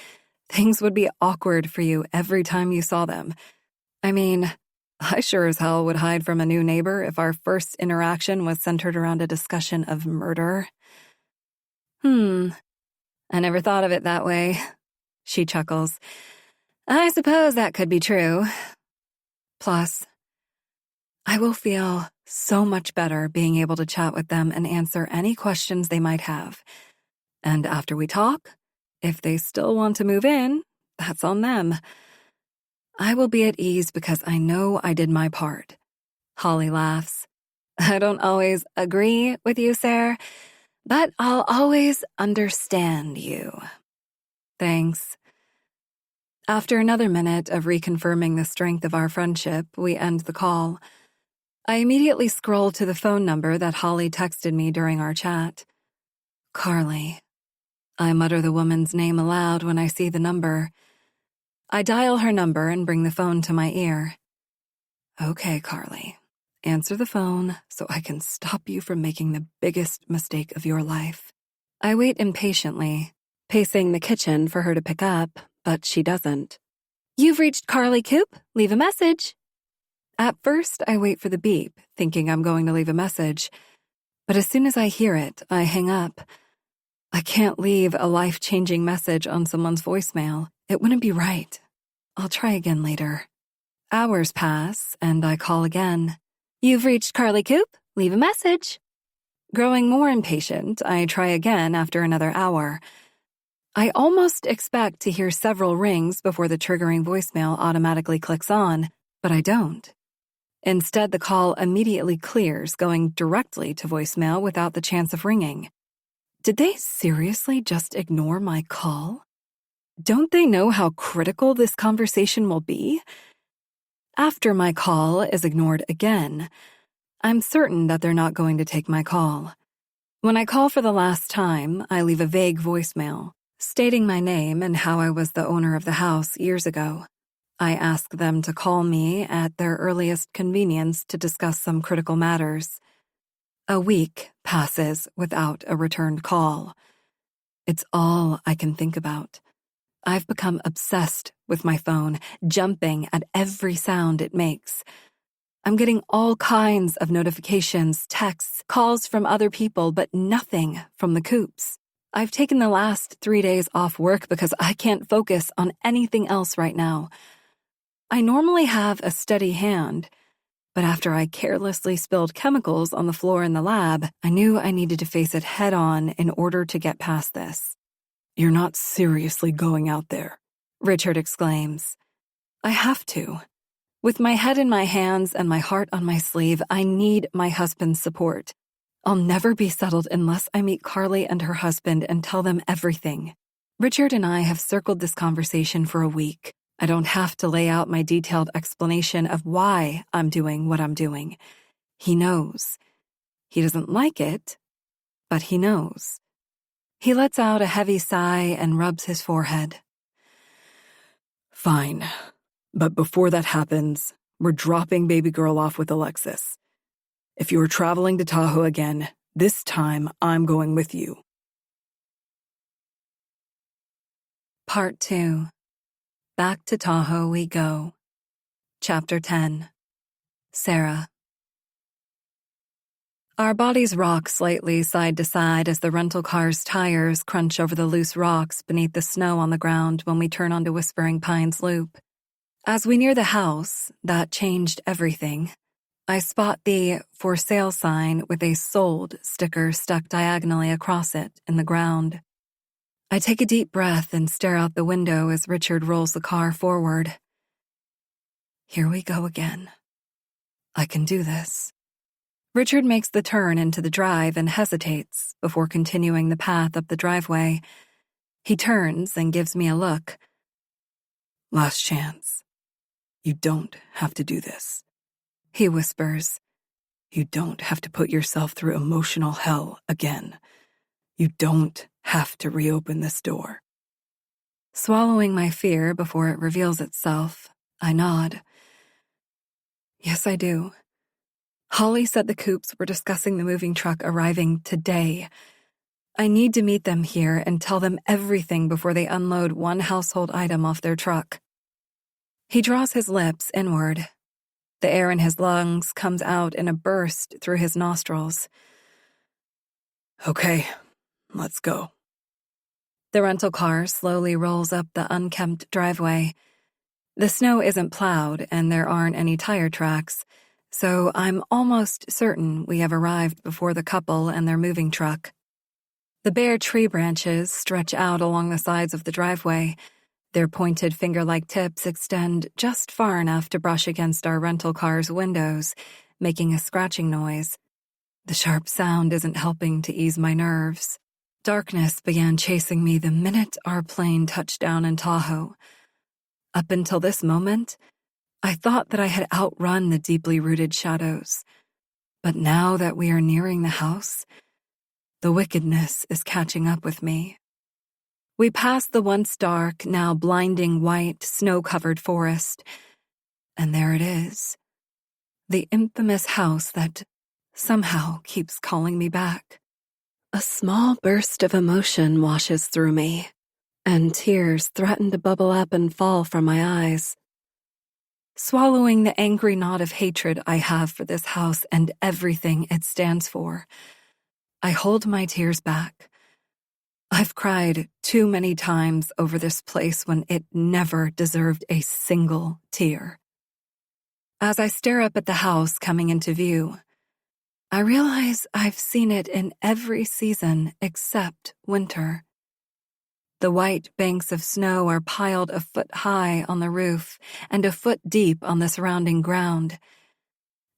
things would be awkward for you every time you saw them. I mean, I sure as hell would hide from a new neighbor if our first interaction was centered around a discussion of murder. I never thought of it that way. She chuckles. I suppose that could be true. Plus, I will feel so much better being able to chat with them and answer any questions they might have. And after we talk, if they still want to move in, that's on them. I will be at ease because I know I did my part. Holly laughs. I don't always agree with you, Sarah, but I'll always understand you. Thanks. After another minute of reconfirming the strength of our friendship, we end the call. I immediately scroll to the phone number that Holly texted me during our chat. Carly. I mutter the woman's name aloud when I see the number. I dial her number and bring the phone to my ear. Okay, Carly. Answer the phone so I can stop you from making the biggest mistake of your life. I wait impatiently, pacing the kitchen for her to pick up, but she doesn't. You've reached Carly Coop. Leave a message. At first, I wait for the beep, thinking I'm going to leave a message. But as soon as I hear it, I hang up. I can't leave a life-changing message on someone's voicemail. It wouldn't be right. I'll try again later. Hours pass, and I call again. You've reached Carly Coop. Leave a message. Growing more impatient, I try again after another hour. I almost expect to hear several rings before the triggering voicemail automatically clicks on, but I don't. Instead, the call immediately clears, going directly to voicemail without the chance of ringing. Did they seriously just ignore my call? Don't they know how critical this conversation will be? After my call is ignored again, I'm certain that they're not going to take my call. When I call for the last time, I leave a vague voicemail, stating my name and how I was the owner of the house years ago. I ask them to call me at their earliest convenience to discuss some critical matters. A week passes without a returned call. It's all I can think about. I've become obsessed with my phone, jumping at every sound it makes. I'm getting all kinds of notifications, texts, calls from other people, but nothing from the Coops. I've taken the last 3 days off work because I can't focus on anything else right now. I normally have a steady hand, but after I carelessly spilled chemicals on the floor in the lab, I knew I needed to face it head on in order to get past this. "You're not seriously going out there," Richard exclaims. I have to. With my head in my hands and my heart on my sleeve, I need my husband's support. I'll never be settled unless I meet Carly and her husband and tell them everything. Richard and I have circled this conversation for a week. I don't have to lay out my detailed explanation of why I'm doing what I'm doing. He knows. He doesn't like it, but he knows. He lets out a heavy sigh and rubs his forehead. "Fine. But before that happens, we're dropping baby girl off with Alexis. If you're traveling to Tahoe again, this time I'm going with you." Part 2. Back to Tahoe we go. Chapter 10. Sarah. Our bodies rock slightly side to side as the rental car's tires crunch over the loose rocks beneath the snow on the ground when we turn onto Whispering Pines Loop. As we near the house that changed everything, I spot the "for sale" sign with a "sold" sticker stuck diagonally across it in the ground. I take a deep breath and stare out the window as Richard rolls the car forward. Here we go again. I can do this. Richard makes the turn into the drive and hesitates before continuing the path up the driveway. He turns and gives me a look. "Last chance. You don't have to do this," he whispers. "You don't have to put yourself through emotional hell again. You don't have to reopen this door." Swallowing my fear before it reveals itself, I nod. Yes, I do. Holly said the Coops were discussing the moving truck arriving today. I need to meet them here and tell them everything before they unload one household item off their truck. He draws his lips inward. The air in his lungs comes out in a burst through his nostrils. "Okay, let's go." The rental car slowly rolls up the unkempt driveway. The snow isn't plowed and there aren't any tire tracks, so I'm almost certain we have arrived before the couple and their moving truck. The bare tree branches stretch out along the sides of the driveway. Their pointed finger-like tips extend just far enough to brush against our rental car's windows, making a scratching noise. The sharp sound isn't helping to ease my nerves. Darkness began chasing me the minute our plane touched down in Tahoe. Up until this moment, I thought that I had outrun the deeply rooted shadows. But now that we are nearing the house, the wickedness is catching up with me. We pass the once dark, now blinding white, snow-covered forest, and there it is. The infamous house that somehow keeps calling me back. A small burst of emotion washes through me, and tears threaten to bubble up and fall from my eyes. Swallowing the angry knot of hatred I have for this house and everything it stands for, I hold my tears back. I've cried too many times over this place when it never deserved a single tear. As I stare up at the house coming into view, I realize I've seen it in every season except winter. The white banks of snow are piled a foot high on the roof and a foot deep on the surrounding ground.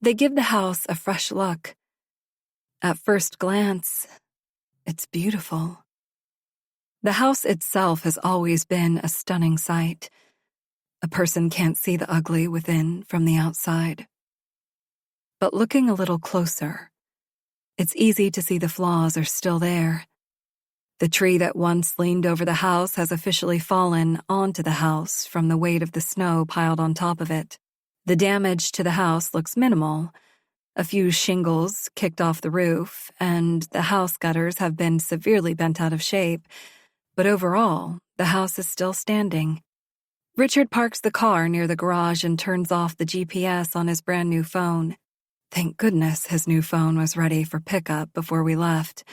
They give the house a fresh look. At first glance, it's beautiful. The house itself has always been a stunning sight. A person can't see the ugly within from the outside. But looking a little closer, it's easy to see the flaws are still there. The tree that once leaned over the house has officially fallen onto the house from the weight of the snow piled on top of it. The damage to the house looks minimal, A few shingles kicked off the roof, and the house gutters have been severely bent out of shape, but overall, the house is still standing. Richard parks the car near the garage and turns off the GPS on his brand new phone. Thank goodness his new phone was ready for pickup before we left.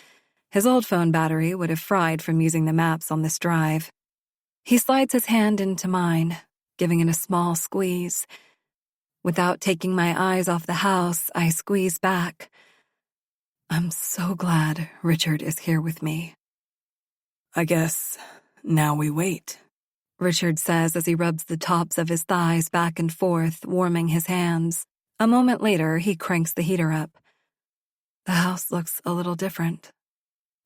His old phone battery would have fried from using the maps on this drive. He slides his hand into mine, giving it a small squeeze. Without taking my eyes off the house, I squeeze back. I'm so glad Richard is here with me. I guess now we wait, Richard says as he rubs the tops of his thighs back and forth, warming his hands. A moment later, he cranks the heater up. The house looks a little different,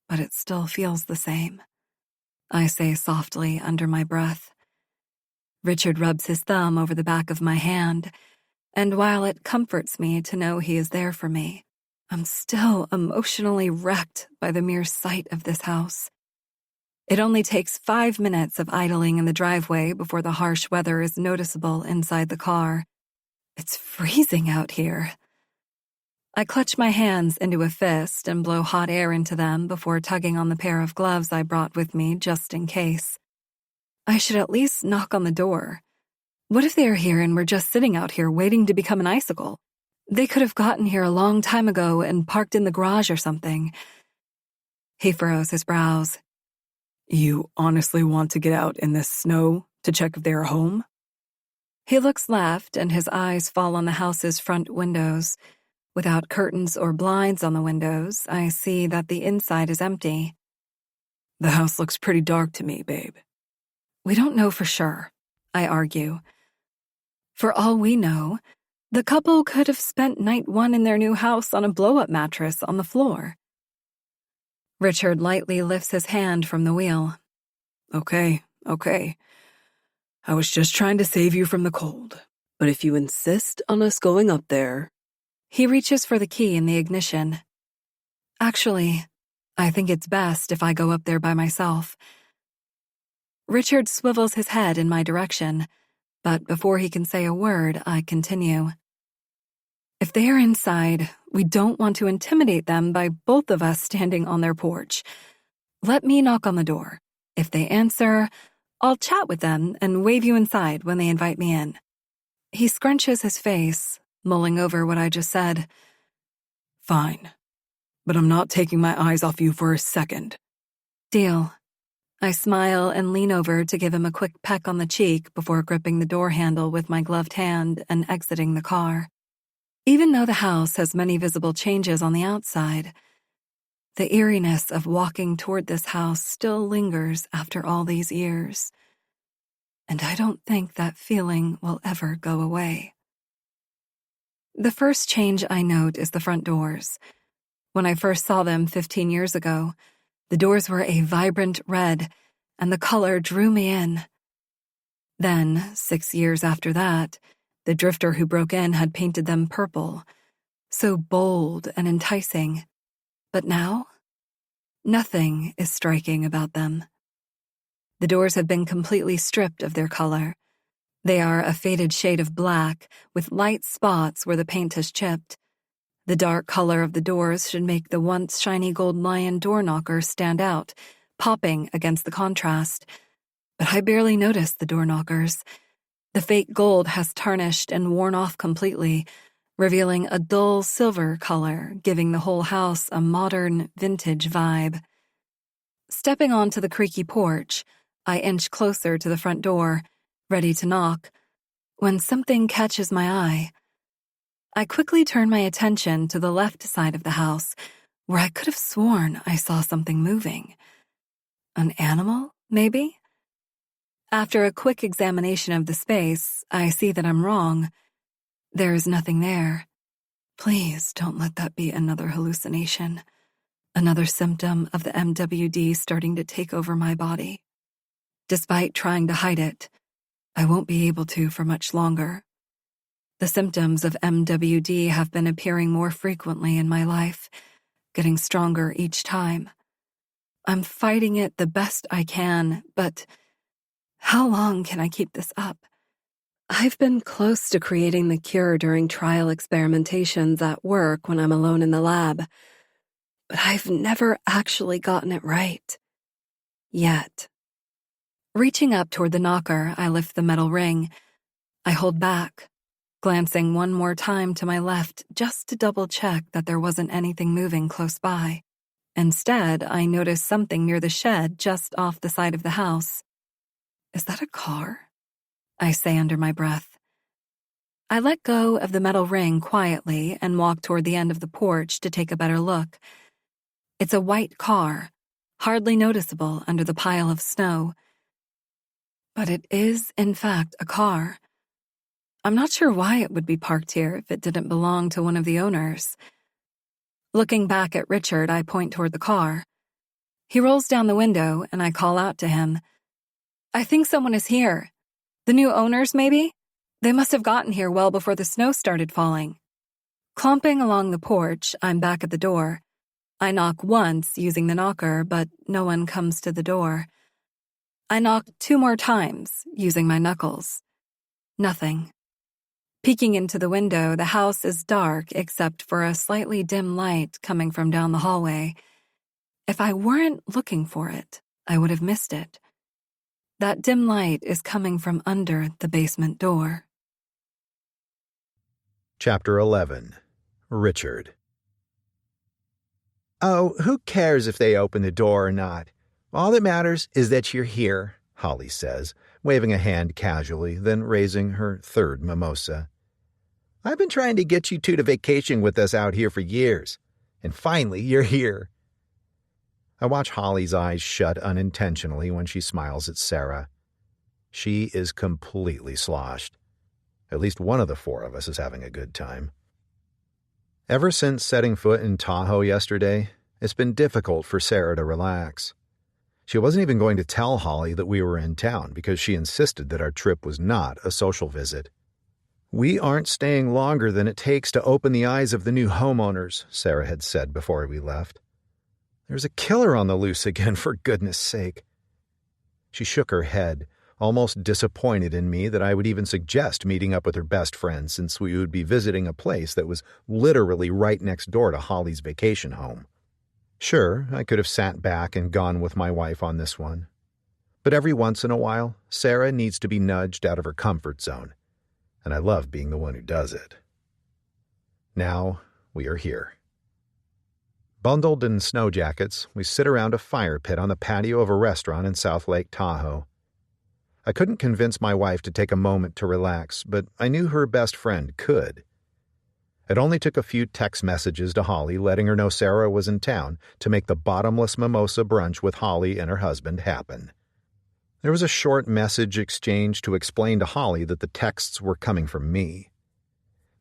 but it still feels the same, I say softly under my breath. Richard rubs his thumb over the back of my hand, and while it comforts me to know he is there for me, I'm still emotionally wrecked by the mere sight of this house. It only takes 5 minutes of idling in the driveway before the harsh weather is noticeable inside the car. It's freezing out here. I clutch my hands into a fist and blow hot air into them before tugging on the pair of gloves I brought with me just in case. I should at least knock on the door. What if they are here and we're just sitting out here waiting to become an icicle? They could have gotten here a long time ago and parked in the garage or something. He furrows his brows. You honestly want to get out in this snow to check if they are home? He looks left and his eyes fall on the house's front windows. Without curtains or blinds on the windows, I see that the inside is empty. The house looks pretty dark to me, babe. We don't know for sure, I argue. For all we know, the couple could have spent night one in their new house on a blow-up mattress on the floor. Richard lightly lifts his hand from the wheel. Okay. I was just trying to save you from the cold. But if you insist on us going up there... He reaches for the key in the ignition. Actually, I think it's best if I go up there by myself. Richard swivels his head in my direction, but before he can say a word, I continue. If they are inside, we don't want to intimidate them by both of us standing on their porch. Let me knock on the door. If they answer, I'll chat with them and wave you inside when they invite me in. He scrunches his face, mulling over what I just said. Fine, but I'm not taking my eyes off you for a second. Deal. I smile and lean over to give him a quick peck on the cheek before gripping the door handle with my gloved hand and exiting the car. Even though the house has many visible changes on the outside, the eeriness of walking toward this house still lingers after all these years. And I don't think that feeling will ever go away. The first change I note is the front doors. When I first saw them 15 years ago, the doors were a vibrant red, and the color drew me in. Then, 6 years after that, the drifter who broke in had painted them purple, so bold and enticing. But now, nothing is striking about them. The doors have been completely stripped of their color. They are a faded shade of black, with light spots where the paint has chipped. The dark color of the doors should make the once shiny gold lion door knocker stand out, popping against the contrast. But I barely noticed the door knockers. The fake gold has tarnished and worn off completely, revealing a dull silver color, giving the whole house a modern, vintage vibe. Stepping onto the creaky porch, I inch closer to the front door, ready to knock, when something catches my eye. I quickly turn my attention to the left side of the house, where I could have sworn I saw something moving. An animal, maybe? After a quick examination of the space, I see that I'm wrong. There is nothing there. Please don't let that be another hallucination, another symptom of the MWD starting to take over my body. Despite trying to hide it, I won't be able to for much longer. The symptoms of MWD have been appearing more frequently in my life, getting stronger each time. I'm fighting it the best I can, but how long can I keep this up? I've been close to creating the cure during trial experimentations at work when I'm alone in the lab, but I've never actually gotten it right. Yet. Reaching up toward the knocker, I lift the metal ring. I hold back, glancing one more time to my left just to double-check that there wasn't anything moving close by. Instead, I notice something near the shed just off the side of the house. Is that a car? I say under my breath. I let go of the metal ring quietly and walk toward the end of the porch to take a better look. It's a white car, hardly noticeable under the pile of snow. But it is, in fact, a car. I'm not sure why it would be parked here if it didn't belong to one of the owners. Looking back at Richard, I point toward the car. He rolls down the window, and I call out to him. I think someone is here. The new owners, maybe? They must have gotten here well before the snow started falling. Clomping along the porch, I'm back at the door. I knock once using the knocker, but no one comes to the door. I knock 2 more times using my knuckles. Nothing. Peeking into the window, the house is dark except for a slightly dim light coming from down the hallway. If I weren't looking for it, I would have missed it. That dim light is coming from under the basement door. Chapter 11. Richard. Oh, who cares if they open the door or not? All that matters is that you're here, Holly says, waving a hand casually, then raising her third mimosa. I've been trying to get you two to vacation with us out here for years, and finally you're here. I watch Holly's eyes shut unintentionally when she smiles at Sarah. She is completely sloshed. At least one of the 4 of us is having a good time. Ever since setting foot in Tahoe yesterday, it's been difficult for Sarah to relax. She wasn't even going to tell Holly that we were in town because she insisted that our trip was not a social visit. We aren't staying longer than it takes to open the eyes of the new homeowners, Sarah had said before we left. There's a killer on the loose again, for goodness sake. She shook her head, almost disappointed in me that I would even suggest meeting up with her best friend since we would be visiting a place that was literally right next door to Holly's vacation home. Sure, I could have sat back and gone with my wife on this one. But every once in a while, Sarah needs to be nudged out of her comfort zone, and I love being the one who does it. Now, we are here. Bundled in snow jackets, we sit around a fire pit on the patio of a restaurant in South Lake Tahoe. I couldn't convince my wife to take a moment to relax, but I knew her best friend could. It only took a few text messages to Holly letting her know Sarah was in town to make the bottomless mimosa brunch with Holly and her husband happen. There was a short message exchange to explain to Holly that the texts were coming from me.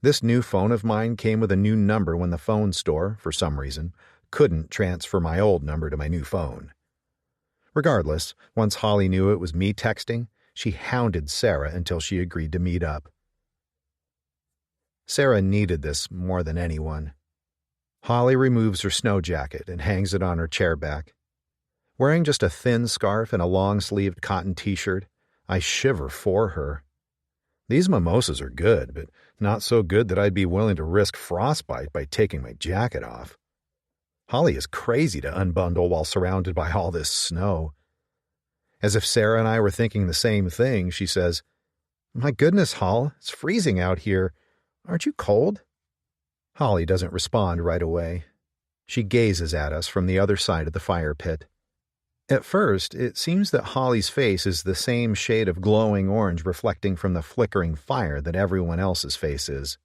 This new phone of mine came with a new number when the phone store, for some reason, couldn't transfer my old number to my new phone. Regardless, once Holly knew it was me texting, she hounded Sarah until she agreed to meet up. Sarah needed this more than anyone. Holly removes her snow jacket and hangs it on her chair back. Wearing just a thin scarf and a long-sleeved cotton t-shirt, I shiver for her. These mimosas are good, but not so good that I'd be willing to risk frostbite by taking my jacket off. Holly is crazy to unbundle while surrounded by all this snow. As if Sarah and I were thinking the same thing, she says, "My goodness, Hol, it's freezing out here. Aren't you cold?" Holly doesn't respond right away. She gazes at us from the other side of the fire pit. At first, it seems that Holly's face is the same shade of glowing orange reflecting from the flickering fire that everyone else's face is.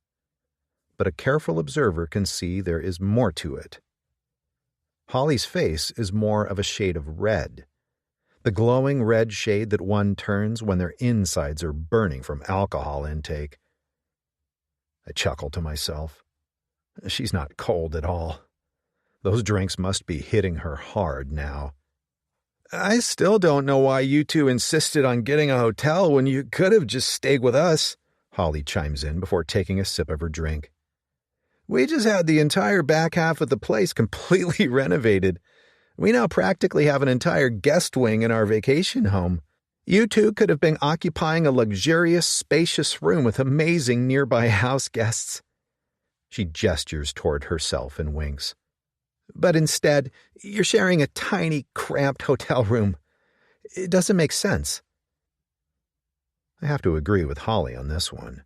But a careful observer can see there is more to it. Holly's face is more of a shade of red. The glowing red shade that one turns when their insides are burning from alcohol intake. I chuckle to myself. She's not cold at all. Those drinks must be hitting her hard now. I still don't know why you two insisted on getting a hotel when you could have just stayed with us, Holly chimes in before taking a sip of her drink. We just had the entire back half of the place completely renovated. We now practically have an entire guest wing in our vacation home. You two could have been occupying a luxurious, spacious room with amazing nearby house guests. She gestures toward herself and winks. But instead, you're sharing a tiny, cramped hotel room. It doesn't make sense. I have to agree with Holly on this one.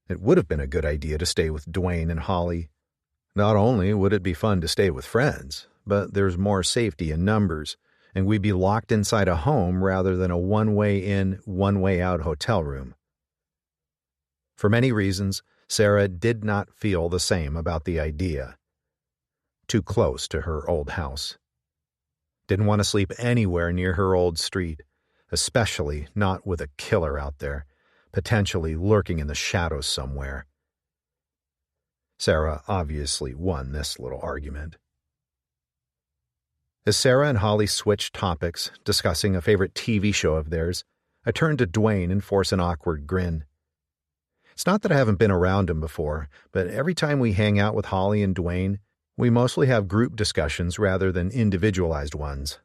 It would have been a good idea to stay with Dwayne and Holly. Not only would it be fun to stay with friends, but there's more safety in numbers, and we'd be locked inside a home rather than a one-way in, one-way out hotel room. For many reasons, Sarah did not feel the same about the idea. Too close to her old house. Didn't want to sleep anywhere near her old street, especially not with a killer out there, potentially lurking in the shadows somewhere. Sarah obviously won this little argument. As Sarah and Holly switched topics, discussing a favorite TV show of theirs, I turned to Dwayne and forced an awkward grin. It's not that I haven't been around him before, but every time we hang out with Holly and Dwayne, we mostly have group discussions rather than individualized ones.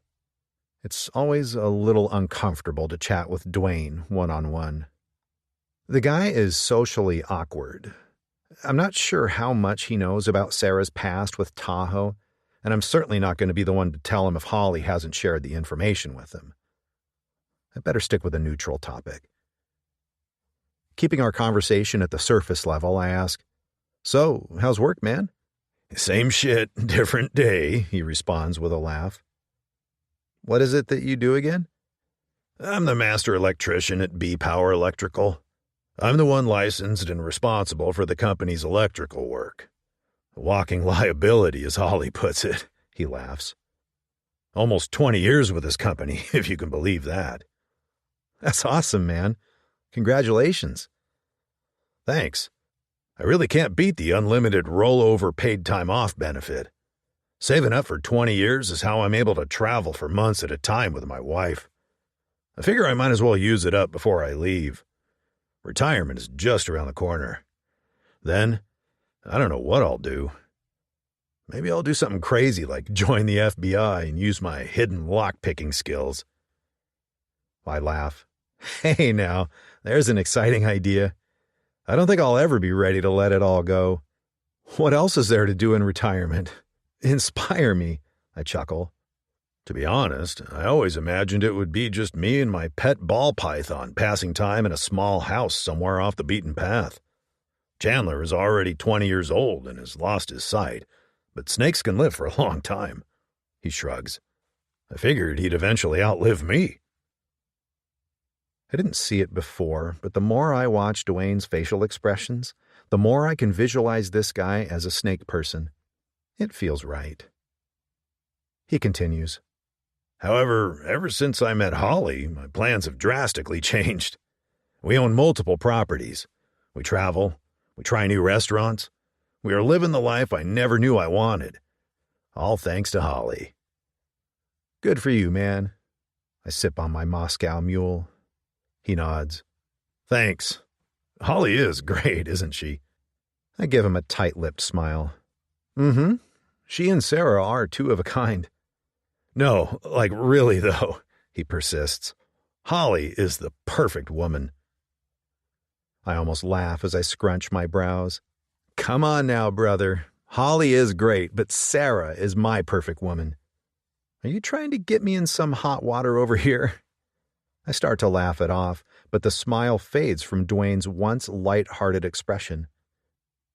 It's always a little uncomfortable to chat with Dwayne one-on-one. The guy is socially awkward. I'm not sure how much he knows about Sarah's past with Tahoe, and I'm certainly not going to be the one to tell him if Holly hasn't shared the information with him. I better stick with a neutral topic. Keeping our conversation at the surface level, I ask, "So, how's work, man?" "Same shit, different day," he responds with a laugh. "What is it that you do again?" "I'm the master electrician at B-Power Electrical. I'm the one licensed and responsible for the company's electrical work. A walking liability, as Holly puts it," he laughs. "Almost 20 years with this company, if you can believe that." "That's awesome, man. Congratulations." "Thanks. I really can't beat the unlimited rollover paid time off benefit. Saving up for 20 years is how I'm able to travel for months at a time with my wife. I figure I might as well use it up before I leave. Retirement is just around the corner. Then, I don't know what I'll do. Maybe I'll do something crazy like join the FBI and use my hidden lock-picking skills." I laugh. "Hey now, there's an exciting idea. I don't think I'll ever be ready to let it all go. What else is there to do in retirement? Inspire me," I chuckle. "To be honest, I always imagined it would be just me and my pet ball python passing time in a small house somewhere off the beaten path. Chandler is already 20 years old and has lost his sight, but snakes can live for a long time." He shrugs. "I figured he'd eventually outlive me." I didn't see it before, but the more I watch Dwayne's facial expressions, the more I can visualize this guy as a snake person. It feels right. He continues. "However, ever since I met Holly, my plans have drastically changed. We own multiple properties. We travel. We try new restaurants. We are living the life I never knew I wanted. All thanks to Holly." "Good for you, man." I sip on my Moscow Mule. He nods. "Thanks. Holly is great, isn't she?" I give him a tight-lipped smile. "Mm-hmm. She and Sarah are two of a kind." "No, like really though," he persists. "Holly is the perfect woman." I almost laugh as I scrunch my brows. "Come on now, brother. Holly is great, but Sarah is my perfect woman. Are you trying to get me in some hot water over here?" I start to laugh it off, but the smile fades from Dwayne's once light-hearted expression.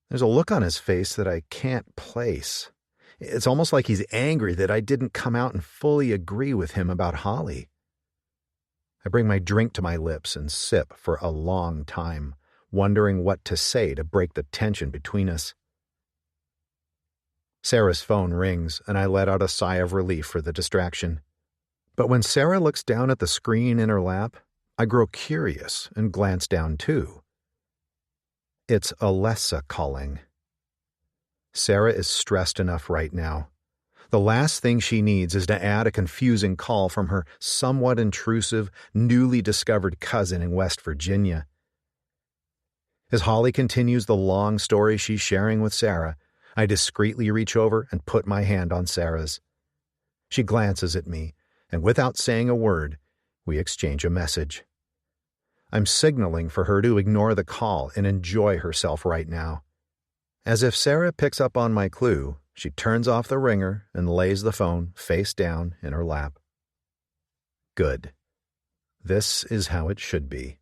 There's a look on his face that I can't place. It's almost like he's angry that I didn't come out and fully agree with him about Holly. I bring my drink to my lips and sip for a long time, wondering what to say to break the tension between us. Sarah's phone rings, and I let out a sigh of relief for the distraction. But when Sarah looks down at the screen in her lap, I grow curious and glance down too. It's Alessa calling. Sarah is stressed enough right now. The last thing she needs is to add a confusing call from her somewhat intrusive, newly discovered cousin in West Virginia. As Holly continues the long story she's sharing with Sarah, I discreetly reach over and put my hand on Sarah's. She glances at me, and without saying a word, We exchange a message. I'm signaling for her to ignore the call and enjoy herself right now. As if Sarah picks up on my clue, she turns off the ringer and lays the phone face down in her lap. Good. This is how it should be.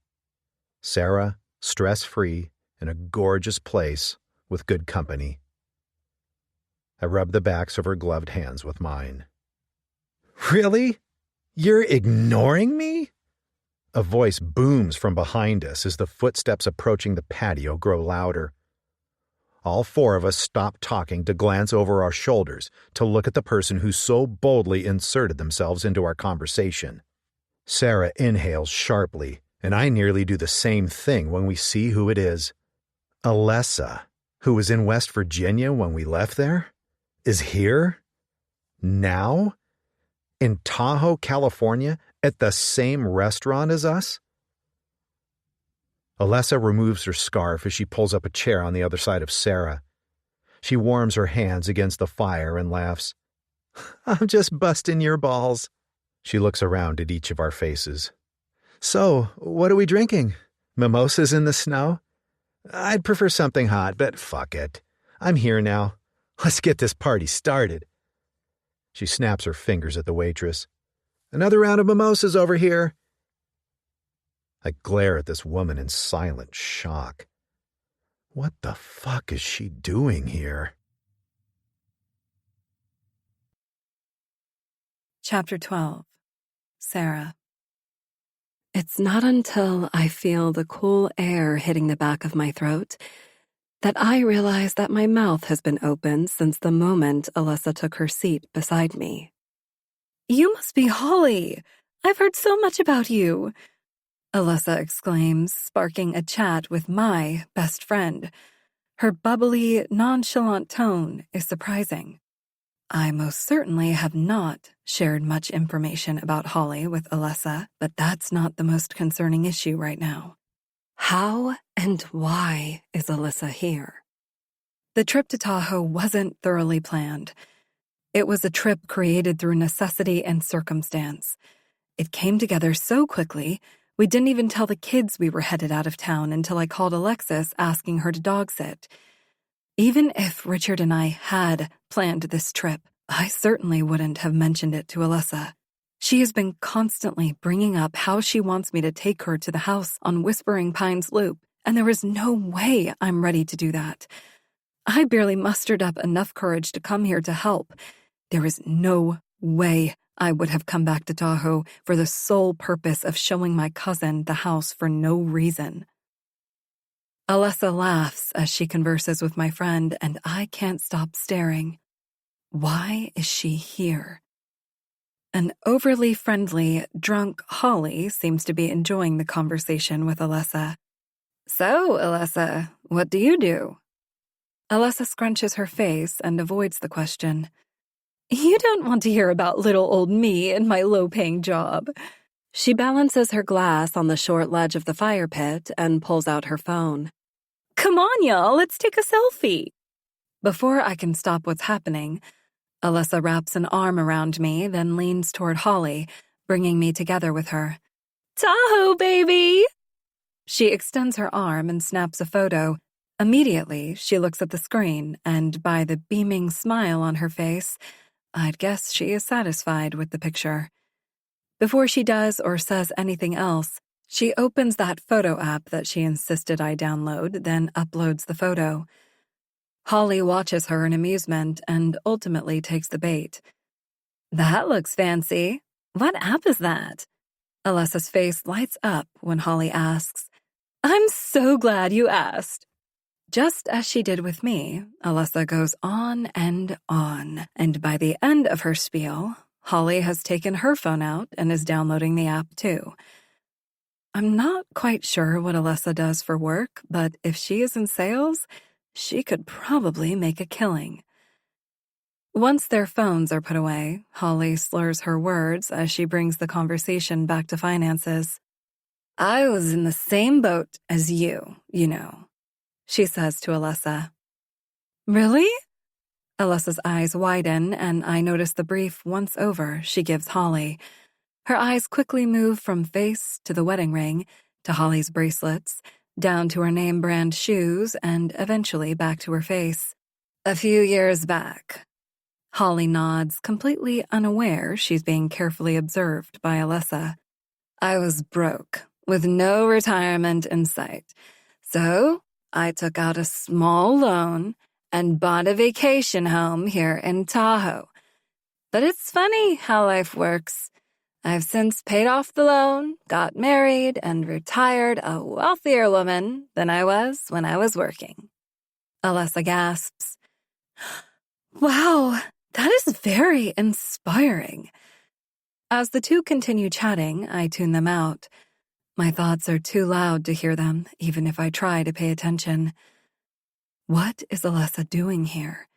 Sarah, stress-free, in a gorgeous place with good company. I rub the backs of her gloved hands with mine. Really? You're ignoring me? A voice booms from behind us as the footsteps approaching the patio grow louder. All four of us stop talking to glance over our shoulders to look at the person who so boldly inserted themselves into our conversation. Sarah inhales sharply, and I nearly do the same thing when we see who it is. Alessa, who was in West Virginia when we left there, is here? Now? In Tahoe, California, at the same restaurant as us? Alessa removes her scarf as she pulls up a chair on the other side of Sarah. She warms her hands against the fire and laughs. I'm just busting your balls. She looks around at each of our faces. So, what are we drinking? Mimosas in the snow? I'd prefer something hot, but fuck it. I'm here now. Let's get this party started. She snaps her fingers at the waitress. Another round of mimosas over here. I glare at this woman in silent shock. What the fuck is she doing here? Chapter 12. Sarah. It's not until I feel the cool air hitting the back of my throat that I realize that my mouth has been open since the moment Alessa took her seat beside me. You must be Holly. I've heard so much about you, Alessa exclaims, sparking a chat with my best friend. Her bubbly, nonchalant tone is surprising. I most certainly have not shared much information about Holly with Alessa, but that's not the most concerning issue right now. How and why is Alessa here? The trip to Tahoe wasn't thoroughly planned. It was a trip created through necessity and circumstance. It came together so quickly, we didn't even tell the kids we were headed out of town until I called Alexis asking her to dog sit. Even if Richard and I had planned this trip, I certainly wouldn't have mentioned it to Alessa. She has been constantly bringing up how she wants me to take her to the house on Whispering Pines Loop, and there is no way I'm ready to do that. I barely mustered up enough courage to come here to help. There is no way I would have come back to Tahoe for the sole purpose of showing my cousin the house for no reason. Alessa laughs as she converses with my friend, and I can't stop staring. Why is she here? An overly friendly, drunk Holly seems to be enjoying the conversation with Alessa. So, Alessa, what do you do? Alessa scrunches her face and avoids the question. You don't want to hear about little old me and my low-paying job. She balances her glass on the short ledge of the fire pit and pulls out her phone. Come on, y'all, let's take a selfie. Before I can stop what's happening, Alessa wraps an arm around me, then leans toward Holly, bringing me together with her. Tahoe, baby! She extends her arm and snaps a photo. Immediately, she looks at the screen, and by the beaming smile on her face, I'd guess she is satisfied with the picture. Before she does or says anything else, she opens that photo app that she insisted I download, then uploads the photo. Holly watches her in amusement and ultimately takes the bait. That looks fancy. What app is that? Alessa's face lights up when Holly asks. I'm so glad you asked. Just as she did with me, Alessa goes on, and by the end of her spiel, Holly has taken her phone out and is downloading the app too. I'm not quite sure what Alessa does for work, but if she is in sales, she could probably make a killing. Once their phones are put away, Holly slurs her words as she brings the conversation back to finances. I was in the same boat as you know, she says to Alessa. Really? Alessa's eyes widen, and I notice the brief once-over she gives Holly. Her eyes quickly move from face to the wedding ring, to Holly's bracelets, down to her name brand shoes, and eventually back to her face. A few years back. Holly nods, completely unaware she's being carefully observed by Alyssa. I was broke, with no retirement in sight. So I took out a small loan and bought a vacation home here in Tahoe. But it's funny how life works. I've since paid off the loan, got married, and retired a wealthier woman than I was when I was working. Alyssa gasps. Wow, that is very inspiring. As the two continue chatting, I tune them out. My thoughts are too loud to hear them, even if I try to pay attention. What is Alyssa doing here?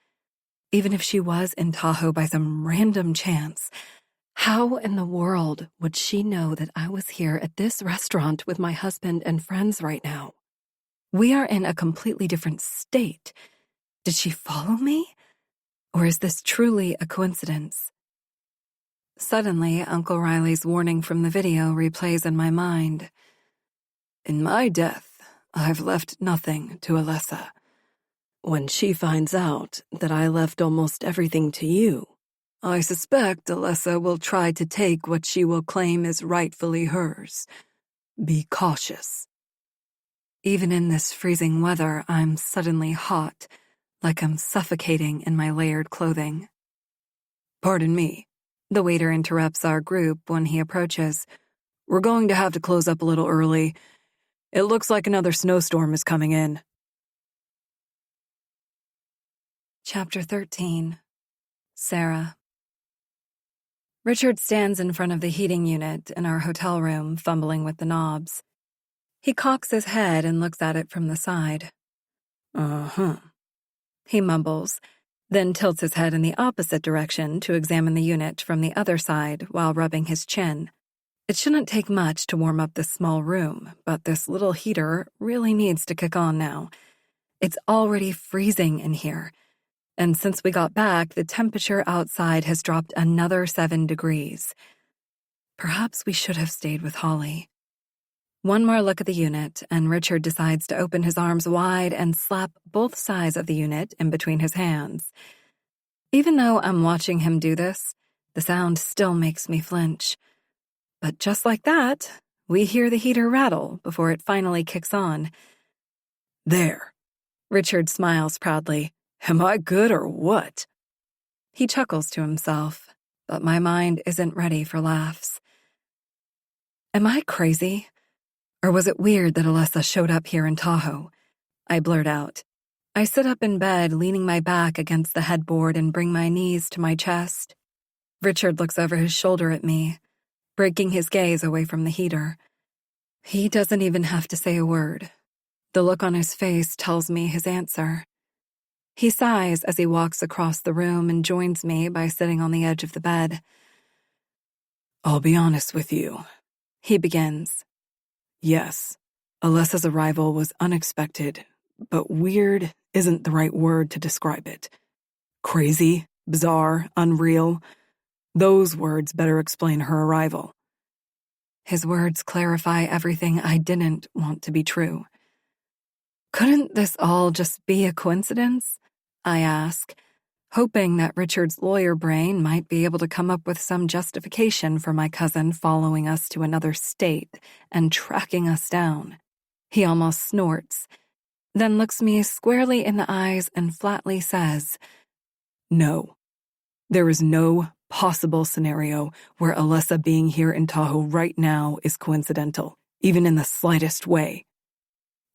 Even if she was in Tahoe by some random chance, how in the world would she know that I was here at this restaurant with my husband and friends right now? We are in a completely different state. Did she follow me? Or is this truly a coincidence? Suddenly, Uncle Riley's warning from the video replays in my mind. In my death, I've left nothing to Alyssa. When she finds out that I left almost everything to you, I suspect Alyssa will try to take what she will claim is rightfully hers. Be cautious. Even in this freezing weather, I'm suddenly hot, like I'm suffocating in my layered clothing. Pardon me, the waiter interrupts our group when he approaches. We're going to have to close up a little early. It looks like another snowstorm is coming in. Chapter 13. Sarah. Richard stands in front of the heating unit in our hotel room, fumbling with the knobs. He cocks his head and looks at it from the side. Uh-huh. He mumbles, then tilts his head in the opposite direction to examine the unit from the other side while rubbing his chin. It shouldn't take much to warm up this small room, but this little heater really needs to kick on now. It's already freezing in here, and since we got back, the temperature outside has dropped another 7 degrees. Perhaps we should have stayed with Holly. One more look at the unit, and Richard decides to open his arms wide and slap both sides of the unit in between his hands. Even though I'm watching him do this, the sound still makes me flinch. But just like that, we hear the heater rattle before it finally kicks on. There. Richard smiles proudly. Am I good or what? He chuckles to himself, but my mind isn't ready for laughs. Am I crazy? Or was it weird that Alyssa showed up here in Tahoe? I blurt out. I sit up in bed, leaning my back against the headboard and bring my knees to my chest. Richard looks over his shoulder at me, breaking his gaze away from the heater. He doesn't even have to say a word. The look on his face tells me his answer. He sighs as he walks across the room and joins me by sitting on the edge of the bed. I'll be honest with you, he begins. Yes, Alyssa's arrival was unexpected, but weird isn't the right word to describe it. Crazy, bizarre, unreal. Those words better explain her arrival. His words clarify everything I didn't want to be true. Couldn't this all just be a coincidence? I ask, hoping that Richard's lawyer brain might be able to come up with some justification for my cousin following us to another state and tracking us down. He almost snorts, then looks me squarely in the eyes and flatly says, No, there is no possible scenario where Alyssa being here in Tahoe right now is coincidental, even in the slightest way.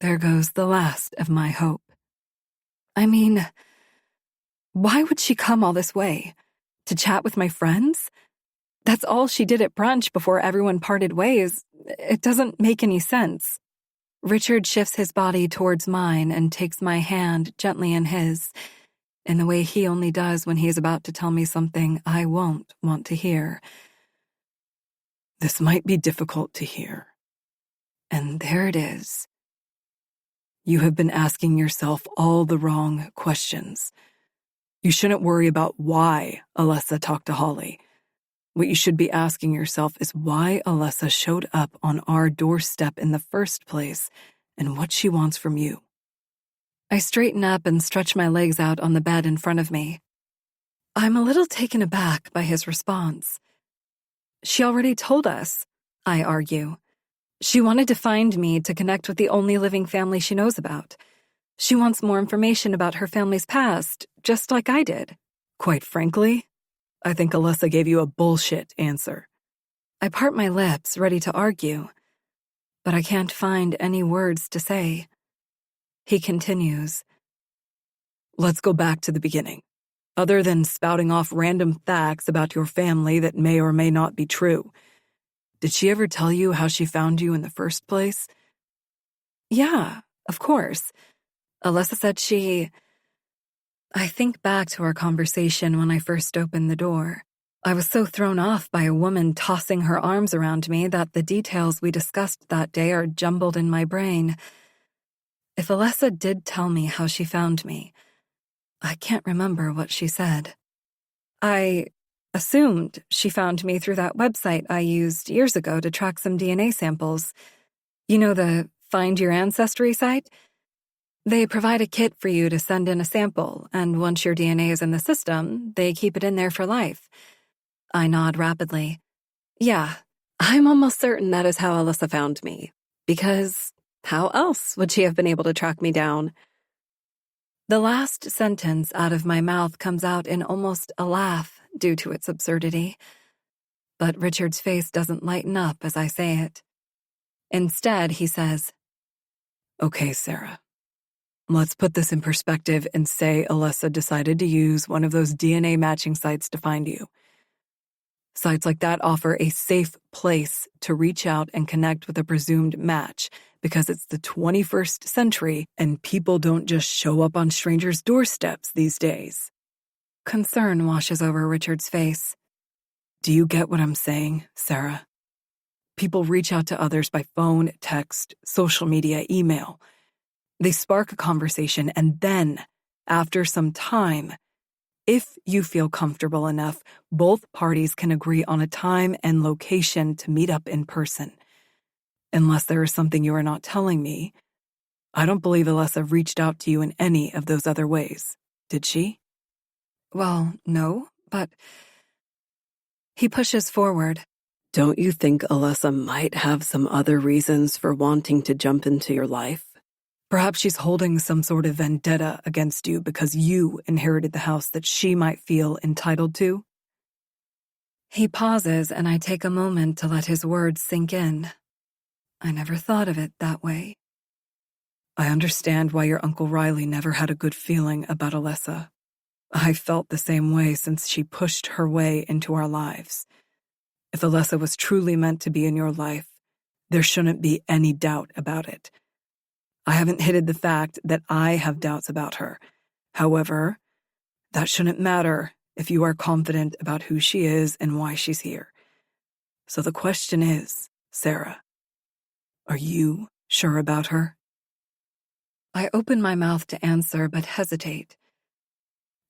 There goes the last of my hope. I mean, why would she come all this way? To chat with my friends? That's all she did at brunch before everyone parted ways. It doesn't make any sense. Richard shifts his body towards mine and takes my hand gently in his, in the way he only does when he is about to tell me something I won't want to hear. This might be difficult to hear. And there it is. You have been asking yourself all the wrong questions. You shouldn't worry about why Alyssa talked to Holly. What you should be asking yourself is why Alessa showed up on our doorstep in the first place and what she wants from you. I straighten up and stretch my legs out on the bed in front of me. I'm a little taken aback by his response. She already told us, I argue. She wanted to find me to connect with the only living family she knows about. She wants more information about her family's past, just like I did. Quite frankly, I think Alessa gave you a bullshit answer. I part my lips, ready to argue, but I can't find any words to say. He continues. Let's go back to the beginning. Other than spouting off random facts about your family that may or may not be true, did she ever tell you how she found you in the first place? Yeah, of course. Alessa said I think back to our conversation when I first opened the door. I was so thrown off by a woman tossing her arms around me that the details we discussed that day are jumbled in my brain. If Alessa did tell me how she found me, I can't remember what she said. I assumed she found me through that website I used years ago to track some DNA samples. You know, the Find Your Ancestry site? They provide a kit for you to send in a sample, and once your DNA is in the system, they keep it in there for life. I nod rapidly. Yeah, I'm almost certain that is how Alessa found me, because how else would she have been able to track me down? The last sentence out of my mouth comes out in almost a laugh due to its absurdity, but Richard's face doesn't lighten up as I say it. Instead, he says, Okay, Sarah. Let's put this in perspective and say Alessa decided to use one of those DNA matching sites to find you. Sites like that offer a safe place to reach out and connect with a presumed match because it's the 21st century and people don't just show up on strangers' doorsteps these days. Concern washes over Richard's face. Do you get what I'm saying, Sarah? People reach out to others by phone, text, social media, email. They spark a conversation, and then, after some time, if you feel comfortable enough, both parties can agree on a time and location to meet up in person. Unless there is something you are not telling me, I don't believe Alessa reached out to you in any of those other ways. Did she? Well, no, but... He pushes forward. Don't you think Alessa might have some other reasons for wanting to jump into your life? Perhaps she's holding some sort of vendetta against you because you inherited the house that she might feel entitled to? He pauses, and I take a moment to let his words sink in. I never thought of it that way. I understand why your Uncle Riley never had a good feeling about Alessa. I felt the same way since she pushed her way into our lives. If Alessa was truly meant to be in your life, there shouldn't be any doubt about it. I haven't hidden the fact that I have doubts about her. However, that shouldn't matter if you are confident about who she is and why she's here. So the question is, Sarah, are you sure about her? I open my mouth to answer, but hesitate.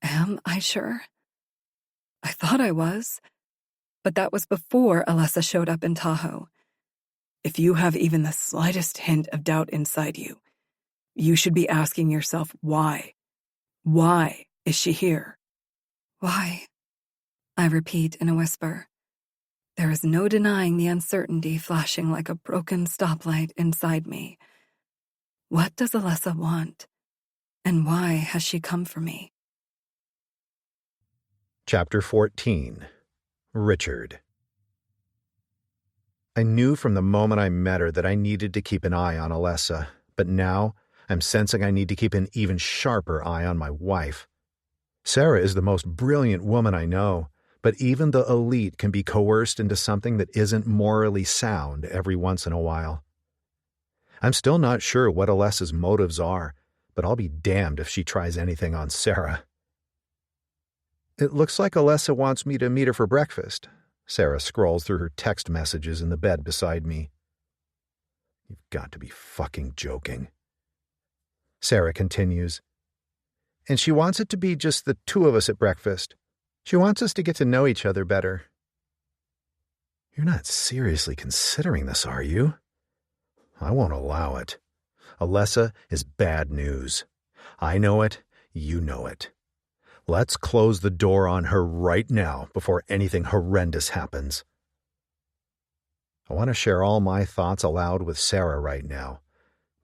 Am I sure? I thought I was, but that was before Alessa showed up in Tahoe. If you have even the slightest hint of doubt inside you, you should be asking yourself why. Why is she here? Why? I repeat in a whisper. There is no denying the uncertainty flashing like a broken stoplight inside me. What does Alessa want? And why has she come for me? Chapter 14. Richard. I knew from the moment I met her that I needed to keep an eye on Alessa, but now I'm sensing I need to keep an even sharper eye on my wife. Sarah is the most brilliant woman I know, but even the elite can be coerced into something that isn't morally sound every once in a while. I'm still not sure what Alessa's motives are, but I'll be damned if she tries anything on Sarah. It looks like Alessa wants me to meet her for breakfast. Sarah scrolls through her text messages in the bed beside me. You've got to be fucking joking. Sarah continues. And she wants it to be just the two of us at breakfast. She wants us to get to know each other better. You're not seriously considering this, are you? I won't allow it. Alessa is bad news. I know it, you know it. Let's close the door on her right now before anything horrendous happens. I want to share all my thoughts aloud with Sarah right now,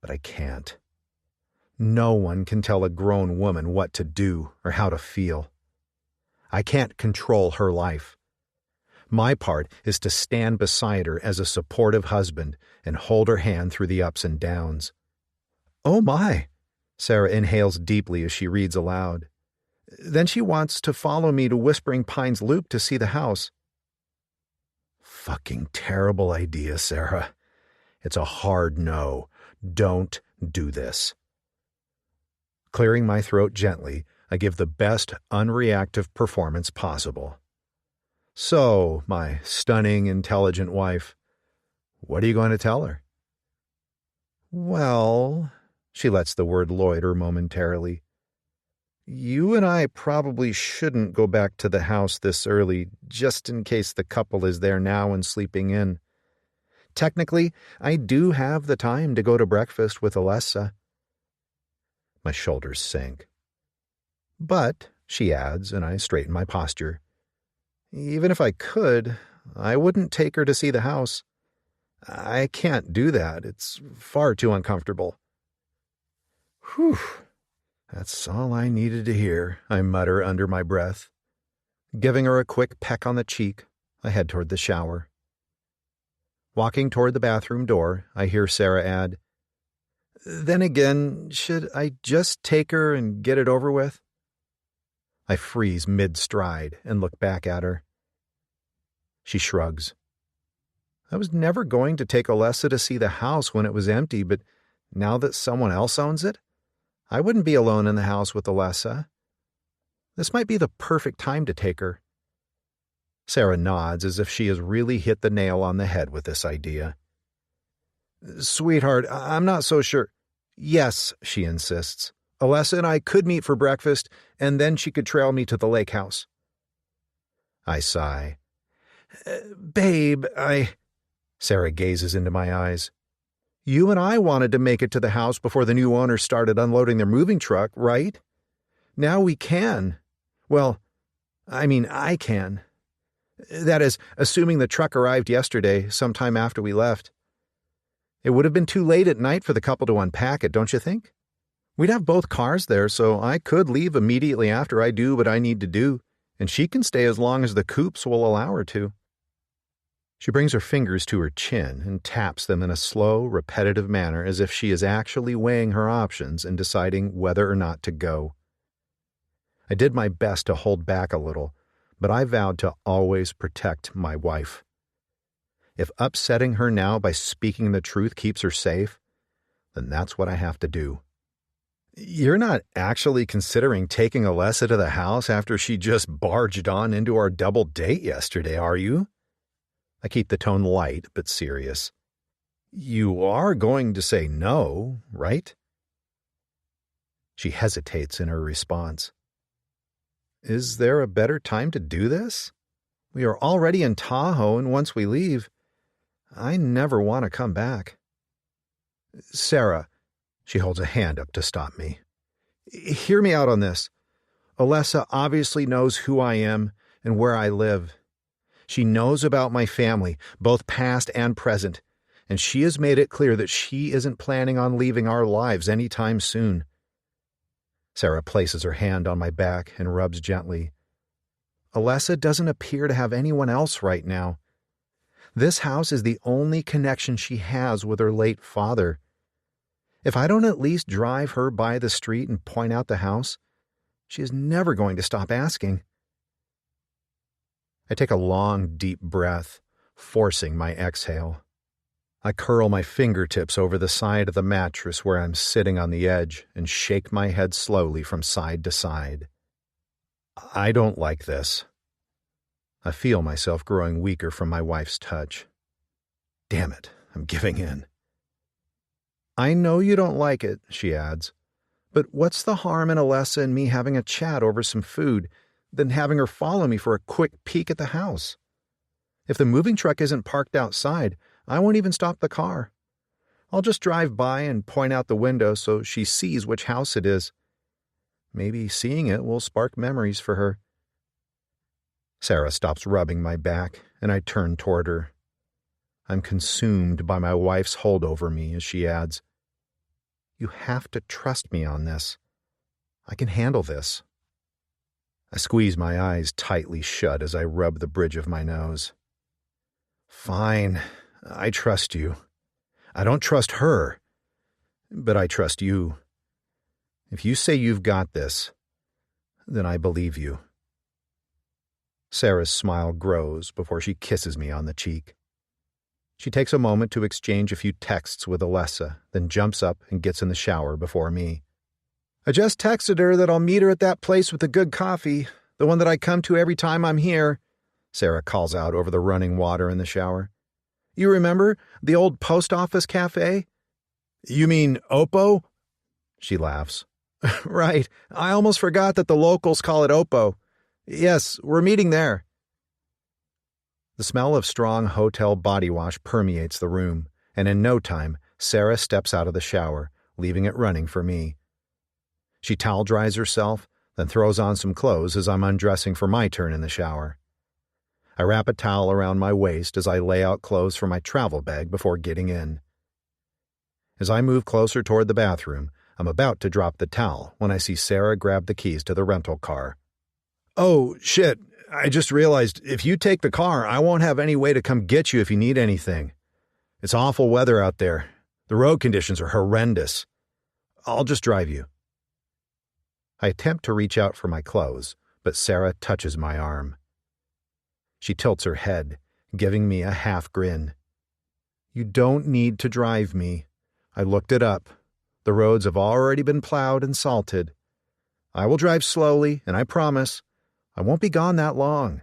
but I can't. No one can tell a grown woman what to do or how to feel. I can't control her life. My part is to stand beside her as a supportive husband and hold her hand through the ups and downs. Oh my! Sarah inhales deeply as she reads aloud. Then she wants to follow me to Whispering Pines Loop to see the house. Fucking terrible idea, Sarah. It's a hard no. Don't do this. Clearing my throat gently, I give the best unreactive performance possible. So, my stunning, intelligent wife, what are you going to tell her? Well, she lets the word loiter momentarily. You and I probably shouldn't go back to the house this early, just in case the couple is there now and sleeping in. Technically, I do have the time to go to breakfast with Alessa. My shoulders sink. But, she adds, and I straighten my posture, even if I could, I wouldn't take her to see the house. I can't do that. It's far too uncomfortable. Whew. That's all I needed to hear, I mutter under my breath. Giving her a quick peck on the cheek, I head toward the shower. Walking toward the bathroom door, I hear Sarah add, Then again, should I just take her and get it over with? I freeze mid-stride and look back at her. She shrugs. I was never going to take Alessa to see the house when it was empty, but now that someone else owns it, I wouldn't be alone in the house with Alessa. This might be the perfect time to take her. Sarah nods as if she has really hit the nail on the head with this idea. Sweetheart, I'm not so sure. Yes, she insists. Alessa and I could meet for breakfast, and then she could trail me to the lake house. I sigh. Babe, Sarah gazes into my eyes. You and I wanted to make it to the house before the new owners started unloading their moving truck, right? Now we can. Well, I can. That is, assuming the truck arrived yesterday, sometime after we left. It would have been too late at night for the couple to unpack it, don't you think? We'd have both cars there, so I could leave immediately after I do what I need to do, and she can stay as long as the coops will allow her to. She brings her fingers to her chin and taps them in a slow, repetitive manner as if she is actually weighing her options and deciding whether or not to go. I did my best to hold back a little, but I vowed to always protect my wife. If upsetting her now by speaking the truth keeps her safe, then that's what I have to do. You're not actually considering taking Alessa to the house after she just barged on into our double date yesterday, are you? I keep the tone light but serious. You are going to say no, right? She hesitates in her response. Is there a better time to do this? We are already in Tahoe, and once we leave, I never want to come back. Sarah, she holds a hand up to stop me. Hear me out on this. Alessa obviously knows who I am and where I live. She knows about my family, both past and present, and she has made it clear that she isn't planning on leaving our lives any time soon. Sarah places her hand on my back and rubs gently. Alessa doesn't appear to have anyone else right now. This house is the only connection she has with her late father. If I don't at least drive her by the street and point out the house, she is never going to stop asking. I take a long, deep breath, forcing my exhale. I curl my fingertips over the side of the mattress where I'm sitting on the edge and shake my head slowly from side to side. I don't like this. I feel myself growing weaker from my wife's touch. Damn it, I'm giving in. I know you don't like it, she adds, but what's the harm in Alessa and me having a chat over some food than having her follow me for a quick peek at the house? If the moving truck isn't parked outside, I won't even stop the car. I'll just drive by and point out the window so she sees which house it is. Maybe seeing it will spark memories for her. Sarah stops rubbing my back, and I turn toward her. I'm consumed by my wife's hold over me as she adds, "You have to trust me on this. I can handle this." I squeeze my eyes tightly shut as I rub the bridge of my nose. Fine, I trust you. I don't trust her, but I trust you. If you say you've got this, then I believe you. Sarah's smile grows before she kisses me on the cheek. She takes a moment to exchange a few texts with Alessa, then jumps up and gets in the shower before me. I just texted her that I'll meet her at that place with the good coffee, the one that I come to every time I'm here, Sarah calls out over the running water in the shower. You remember the old post office cafe? You mean Oppo? She laughs. Right, I almost forgot that the locals call it Oppo. Yes, we're meeting there. The smell of strong hotel body wash permeates the room, and in no time, Sarah steps out of the shower, leaving it running for me. She towel dries herself, then throws on some clothes as I'm undressing for my turn in the shower. I wrap a towel around my waist as I lay out clothes for my travel bag before getting in. As I move closer toward the bathroom, I'm about to drop the towel when I see Sarah grab the keys to the rental car. Oh, shit, I just realized if you take the car, I won't have any way to come get you if you need anything. It's awful weather out there. The road conditions are horrendous. I'll just drive you. I attempt to reach out for my clothes, but Sarah touches my arm. She tilts her head, giving me a half grin. You don't need to drive me. I looked it up. The roads have already been plowed and salted. I will drive slowly, and I promise, I won't be gone that long.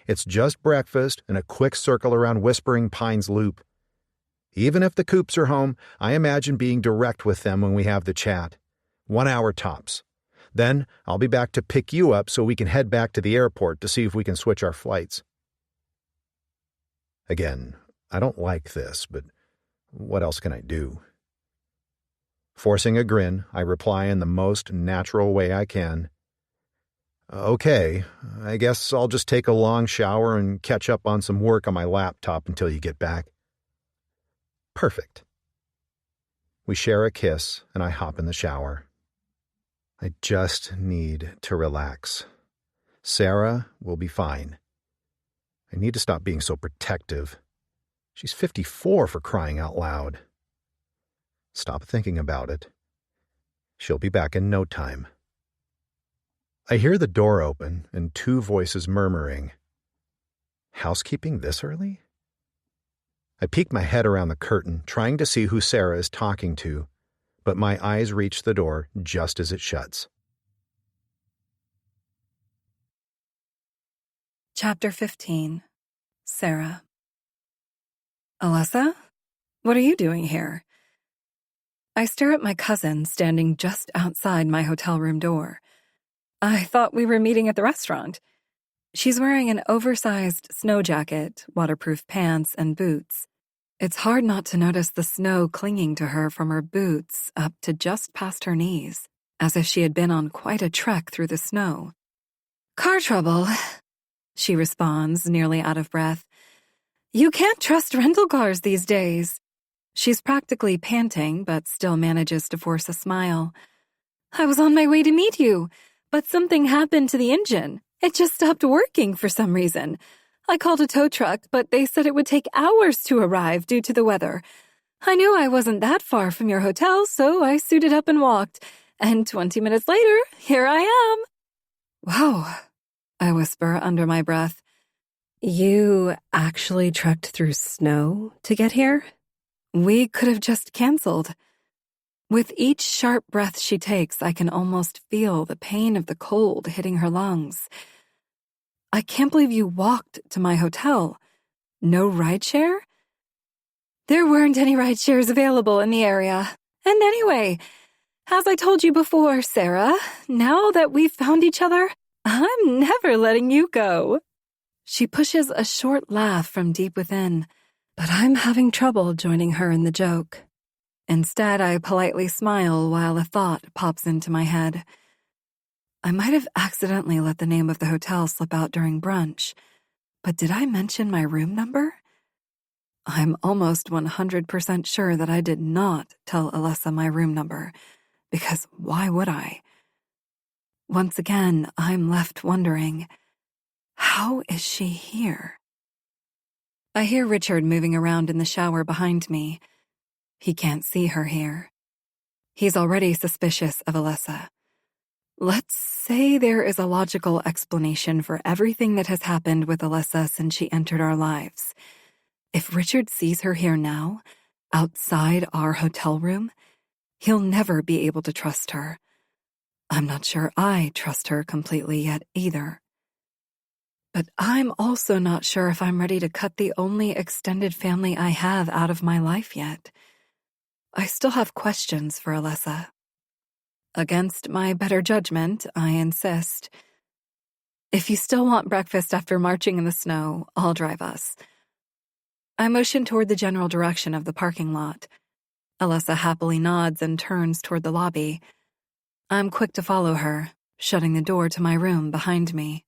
It's just breakfast and a quick circle around Whispering Pines Loop. Even if the Coops are home, I imagine being direct with them when we have the chat. 1 hour tops. Then I'll be back to pick you up so we can head back to the airport to see if we can switch our flights. Again, I don't like this, but what else can I do? Forcing a grin, I reply in the most natural way I can. Okay, I guess I'll just take a long shower and catch up on some work on my laptop until you get back. Perfect. We share a kiss, and I hop in the shower. I just need to relax. Sarah will be fine. I need to stop being so protective. She's 54 for crying out loud. Stop thinking about it. She'll be back in no time. I hear the door open and 2 voices murmuring. Housekeeping this early? I peek my head around the curtain, trying to see who Sarah is talking to, but my eyes reach the door just as it shuts. Chapter 15. Sarah. Alessa? What are you doing here? I stare at my cousin standing just outside my hotel room door. I thought we were meeting at the restaurant. She's wearing an oversized snow jacket, waterproof pants, and boots. It's hard not to notice the snow clinging to her from her boots up to just past her knees, as if she had been on quite a trek through the snow. Car trouble, she responds, nearly out of breath. You can't trust rental cars these days. She's practically panting, but still manages to force a smile. I was on my way to meet you, but something happened to the engine. It just stopped working for some reason. I called a tow truck, but they said it would take hours to arrive due to the weather. I knew I wasn't that far from your hotel, so I suited up and walked. And 20 minutes later, here I am. Whoa, I whisper under my breath. You actually trekked through snow to get here? We could have just canceled. With each sharp breath she takes, I can almost feel the pain of the cold hitting her lungs. I can't believe you walked to my hotel. No rideshare? There weren't any rideshares available in the area. And anyway, as I told you before, Sarah, now that we've found each other, I'm never letting you go. She pushes a short laugh from deep within, but I'm having trouble joining her in the joke. Instead, I politely smile while a thought pops into my head. I might have accidentally let the name of the hotel slip out during brunch, but did I mention my room number? I'm almost 100% sure that I did not tell Alyssa my room number, because why would I? Once again, I'm left wondering, how is she here? I hear Richard moving around in the shower behind me. He can't see her here. He's already suspicious of Alyssa. Let's say there is a logical explanation for everything that has happened with Alyssa since she entered our lives. If Richard sees her here now, outside our hotel room, he'll never be able to trust her. I'm not sure I trust her completely yet either. But I'm also not sure if I'm ready to cut the only extended family I have out of my life yet. I still have questions for Alyssa. Against my better judgment, I insist. If you still want breakfast after marching in the snow, I'll drive us. I motion toward the general direction of the parking lot. Alyssa happily nods and turns toward the lobby. I'm quick to follow her, shutting the door to my room behind me.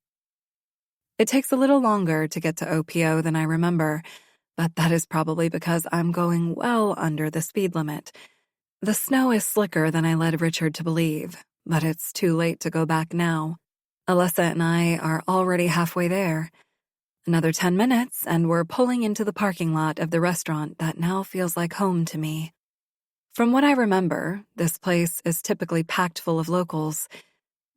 It takes a little longer to get to OPO than I remember, but that is probably because I'm going well under the speed limit. The snow is slicker than I led Richard to believe, but it's too late to go back now. Alyssa and I are already halfway there. Another 10 minutes, and we're pulling into the parking lot of the restaurant that now feels like home to me. From what I remember, this place is typically packed full of locals.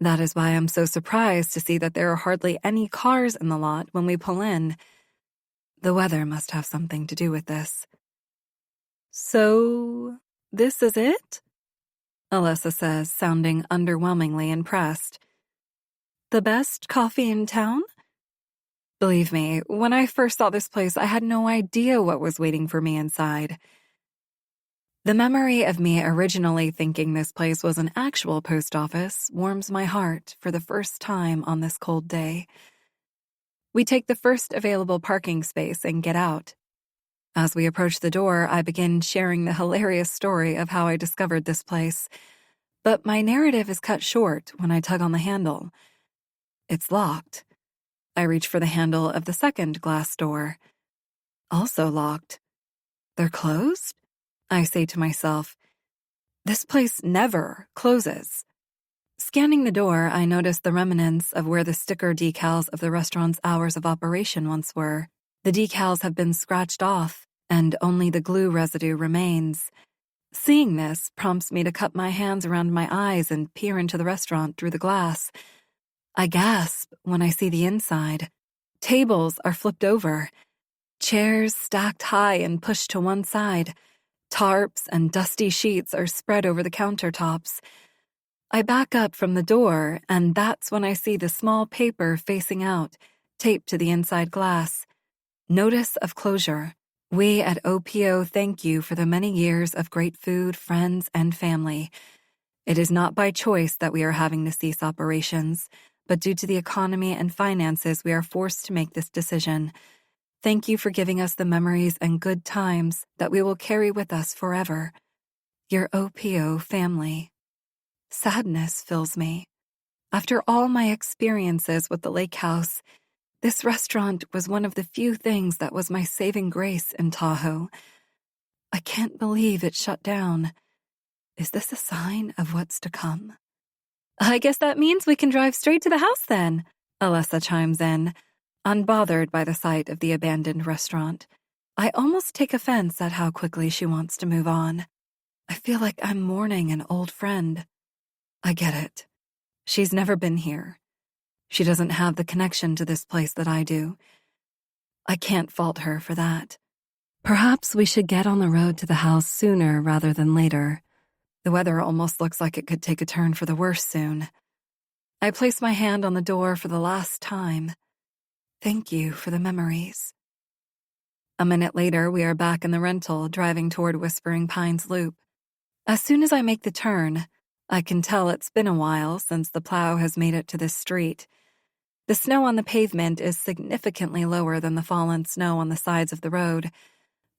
That is why I'm so surprised to see that there are hardly any cars in the lot when we pull in. The weather must have something to do with this. So, this is it? Alyssa says, sounding underwhelmingly impressed. The best coffee in town? Believe me, when I first saw this place, I had no idea what was waiting for me inside. The memory of me originally thinking this place was an actual post office warms my heart for the first time on this cold day. We take the first available parking space and get out. As we approach the door, I begin sharing the hilarious story of how I discovered this place. But my narrative is cut short when I tug on the handle. It's locked. I reach for the handle of the second glass door. Also locked. They're closed? I say to myself. This place never closes. Scanning the door, I notice the remnants of where the sticker decals of the restaurant's hours of operation once were. The decals have been scratched off, and only the glue residue remains. Seeing this prompts me to cup my hands around my eyes and peer into the restaurant through the glass. I gasp when I see the inside. Tables are flipped over. Chairs stacked high and pushed to one side. Tarps and dusty sheets are spread over the countertops. I back up from the door, and that's when I see the small paper facing out, taped to the inside glass. Notice of closure. We at OPO thank you for the many years of great food, friends, and family. It is not by choice that we are having to cease operations, but due to the economy and finances, we are forced to make this decision. Thank you for giving us the memories and good times that we will carry with us forever. Your OPO family. Sadness fills me. After all my experiences with the lake house, this restaurant was one of the few things that was my saving grace in Tahoe. I can't believe it shut down. Is this a sign of what's to come? I guess that means we can drive straight to the house then, Alyssa chimes in, unbothered by the sight of the abandoned restaurant. I almost take offense at how quickly she wants to move on. I feel like I'm mourning an old friend. I get it. She's never been here. She doesn't have the connection to this place that I do. I can't fault her for that. Perhaps we should get on the road to the house sooner rather than later. The weather almost looks like it could take a turn for the worse soon. I place my hand on the door for the last time. Thank you for the memories. A minute later, we are back in the rental, driving toward Whispering Pines Loop. As soon as I make the turn, I can tell it's been a while since the plow has made it to this street. The snow on the pavement is significantly lower than the fallen snow on the sides of the road,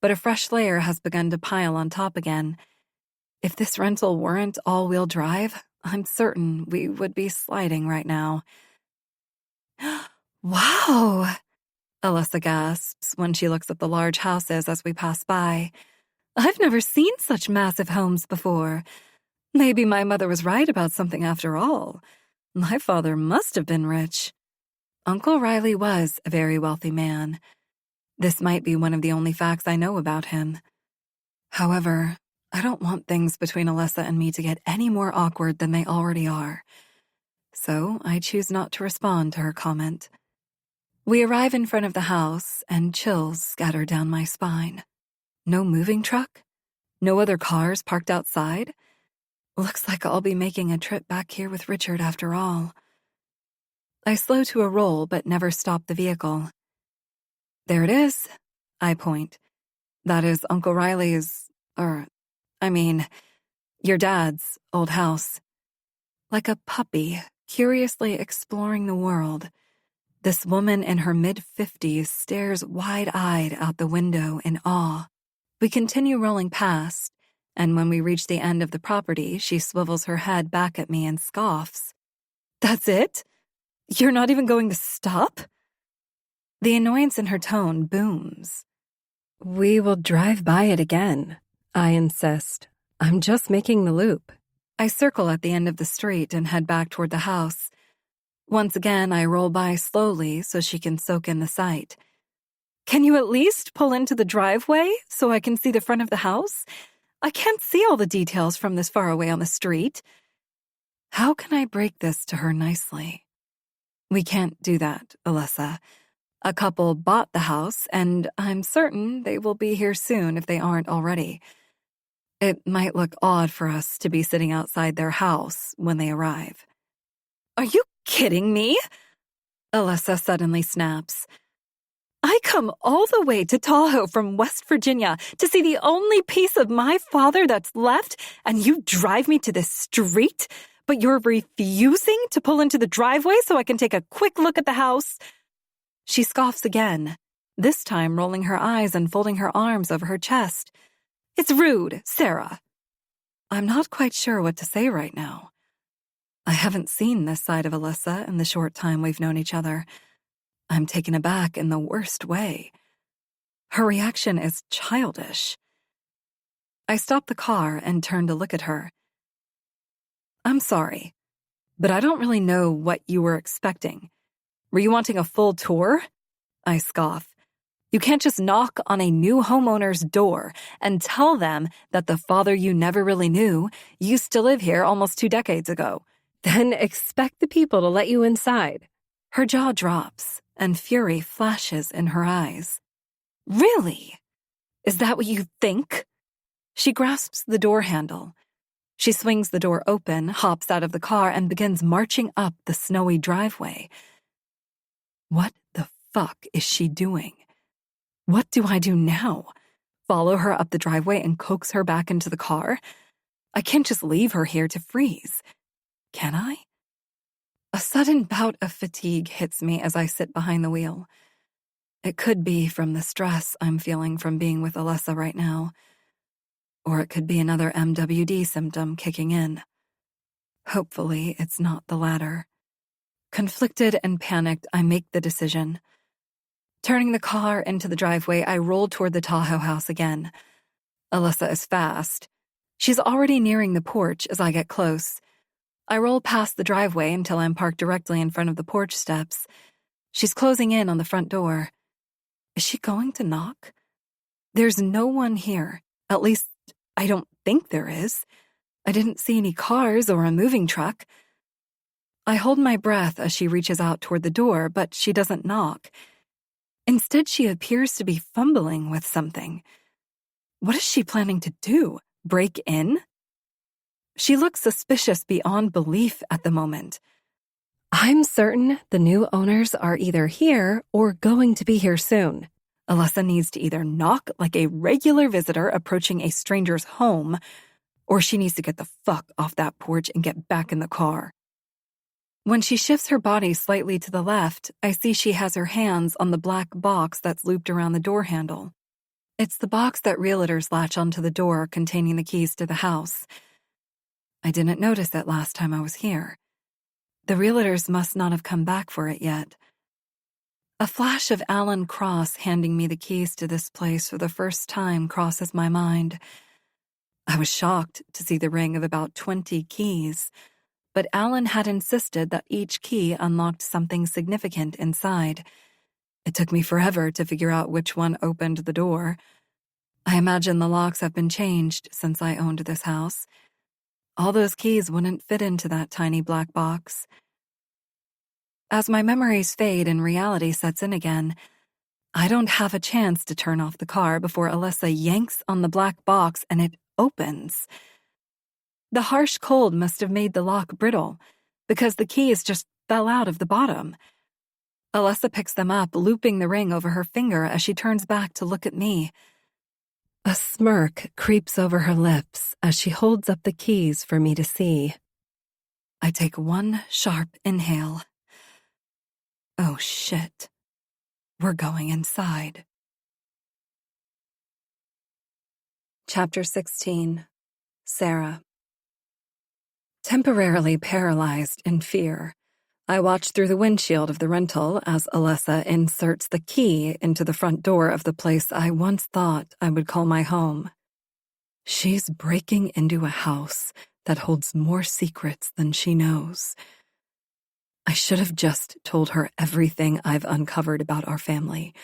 but a fresh layer has begun to pile on top again. If this rental weren't all-wheel drive, I'm certain we would be sliding right now. Wow! Alyssa gasps when she looks at the large houses as we pass by. I've never seen such massive homes before. Maybe my mother was right about something after all. My father must have been rich. Uncle Riley was a very wealthy man. This might be one of the only facts I know about him. However, I don't want things between Alyssa and me to get any more awkward than they already are. So I choose not to respond to her comment. We arrive in front of the house, and chills scatter down my spine. No moving truck? No other cars parked outside? Looks like I'll be making a trip back here with Richard after all. I slow to a roll but never stop the vehicle. There it is, I point. That is Uncle Riley's, your dad's old house. Like a puppy, curiously exploring the world, this woman in her mid-50s stares wide-eyed out the window in awe. We continue rolling past, and when we reach the end of the property, she swivels her head back at me and scoffs. That's it? You're not even going to stop? The annoyance in her tone booms. We will drive by it again, I insist. I'm just making the loop. I circle at the end of the street and head back toward the house. Once again, I roll by slowly so she can soak in the sight. Can you at least pull into the driveway so I can see the front of the house? I can't see all the details from this far away on the street. How can I break this to her nicely? We can't do that, Alyssa. A couple bought the house, and I'm certain they will be here soon if they aren't already. It might look odd for us to be sitting outside their house when they arrive. Are you kidding me? Alyssa suddenly snaps. I come all the way to Tahoe from West Virginia to see the only piece of my father that's left, and you drive me to this street, but you're refusing to pull into the driveway so I can take a quick look at the house? She scoffs again, this time rolling her eyes and folding her arms over her chest. It's rude, Sarah. I'm not quite sure what to say right now. I haven't seen this side of Alyssa in the short time we've known each other. I'm taken aback in the worst way. Her reaction is childish. I stop the car and turn to look at her. I'm sorry, but I don't really know what you were expecting. Were you wanting a full tour? I scoff. You can't just knock on a new homeowner's door and tell them that the father you never really knew used to live here almost 2 decades ago. Then expect the people to let you inside. Her jaw drops, and fury flashes in her eyes. Really? Is that what you think? She grasps the door handle. She swings the door open, hops out of the car, and begins marching up the snowy driveway. What the fuck is she doing? What do I do now? Follow her up the driveway and coax her back into the car? I can't just leave her here to freeze. Can I? A sudden bout of fatigue hits me as I sit behind the wheel. It could be from the stress I'm feeling from being with Alyssa right now. Or it could be another MWD symptom kicking in. Hopefully, it's not the latter. Conflicted and panicked, I make the decision. Turning the car into the driveway, I roll toward the Tahoe house again. Alyssa is fast. She's already nearing the porch as I get close. I roll past the driveway until I'm parked directly in front of the porch steps. She's closing in on the front door. Is she going to knock? There's no one here. At least, I don't think there is. I didn't see any cars or a moving truck. I hold my breath as she reaches out toward the door, but she doesn't knock. Instead, she appears to be fumbling with something. What is she planning to do? Break in? She looks suspicious beyond belief at the moment. I'm certain the new owners are either here or going to be here soon. Alyssa needs to either knock like a regular visitor approaching a stranger's home, or she needs to get the fuck off that porch and get back in the car. When she shifts her body slightly to the left, I see she has her hands on the black box that's looped around the door handle. It's the box that realtors latch onto the door containing the keys to the house. I didn't notice it last time I was here. The realtors must not have come back for it yet. A flash of Alan Cross handing me the keys to this place for the first time crosses my mind. I was shocked to see the ring of about 20 keys, but Alan had insisted that each key unlocked something significant inside. It took me forever to figure out which one opened the door. I imagine the locks have been changed since I owned this house. All those keys wouldn't fit into that tiny black box. As my memories fade and reality sets in again, I don't have a chance to turn off the car before Alyssa yanks on the black box and it opens. The harsh cold must have made the lock brittle, because the keys just fell out of the bottom. Alyssa picks them up, looping the ring over her finger as she turns back to look at me. A smirk creeps over her lips as she holds up the keys for me to see. I take one sharp inhale. Oh shit. We're going inside. Chapter 16. Sarah. Temporarily paralyzed in fear, I watch through the windshield of the rental as Alyssa inserts the key into the front door of the place I once thought I would call my home. She's breaking into a house that holds more secrets than she knows. I should have just told her everything I've uncovered about our family.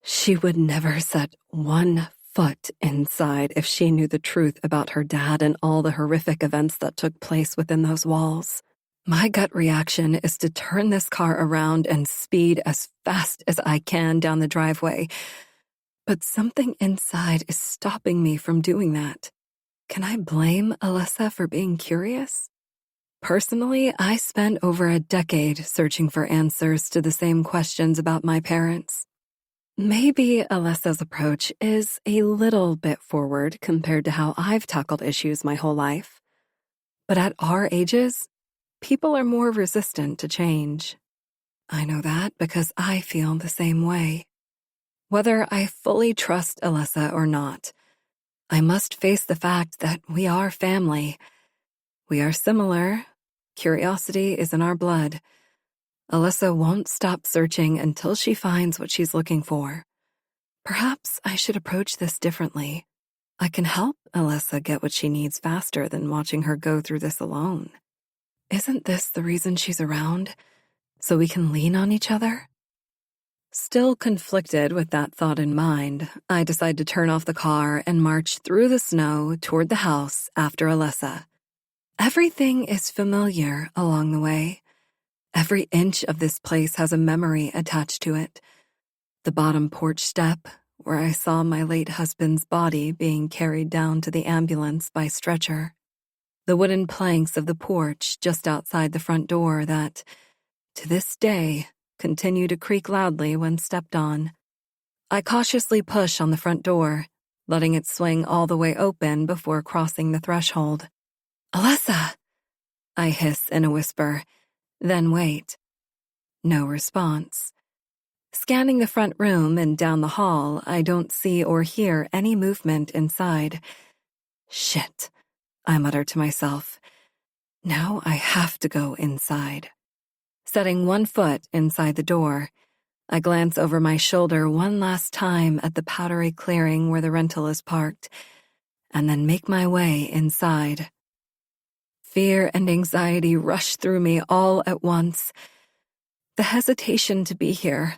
She would never set one foot inside if she knew the truth about her dad and all the horrific events that took place within those walls. My gut reaction is to turn this car around and speed as fast as I can down the driveway. But something inside is stopping me from doing that. Can I blame Alyssa for being curious? Personally, I spent over a decade searching for answers to the same questions about my parents. Maybe Alyssa's approach is a little bit forward compared to how I've tackled issues my whole life. But at our ages, people are more resistant to change. I know that because I feel the same way. Whether I fully trust Alyssa or not, I must face the fact that we are family. We are similar. Curiosity is in our blood. Alyssa won't stop searching until she finds what she's looking for. Perhaps I should approach this differently. I can help Alyssa get what she needs faster than watching her go through this alone. Isn't this the reason she's around? So we can lean on each other? Still conflicted with that thought in mind, I decide to turn off the car and march through the snow toward the house after Alyssa. Everything is familiar along the way. Every inch of this place has a memory attached to it. The bottom porch step, where I saw my late husband's body being carried down to the ambulance by stretcher. The wooden planks of the porch just outside the front door that, to this day, continue to creak loudly when stepped on. I cautiously push on the front door, letting it swing all the way open before crossing the threshold. "Alyssa!" I hiss in a whisper, then wait. No response. Scanning the front room and down the hall, I don't see or hear any movement inside. Shit, I mutter to myself. Now I have to go inside. Setting one foot inside the door, I glance over my shoulder one last time at the powdery clearing where the rental is parked, and then make my way inside. Fear and anxiety rush through me all at once. The hesitation to be here,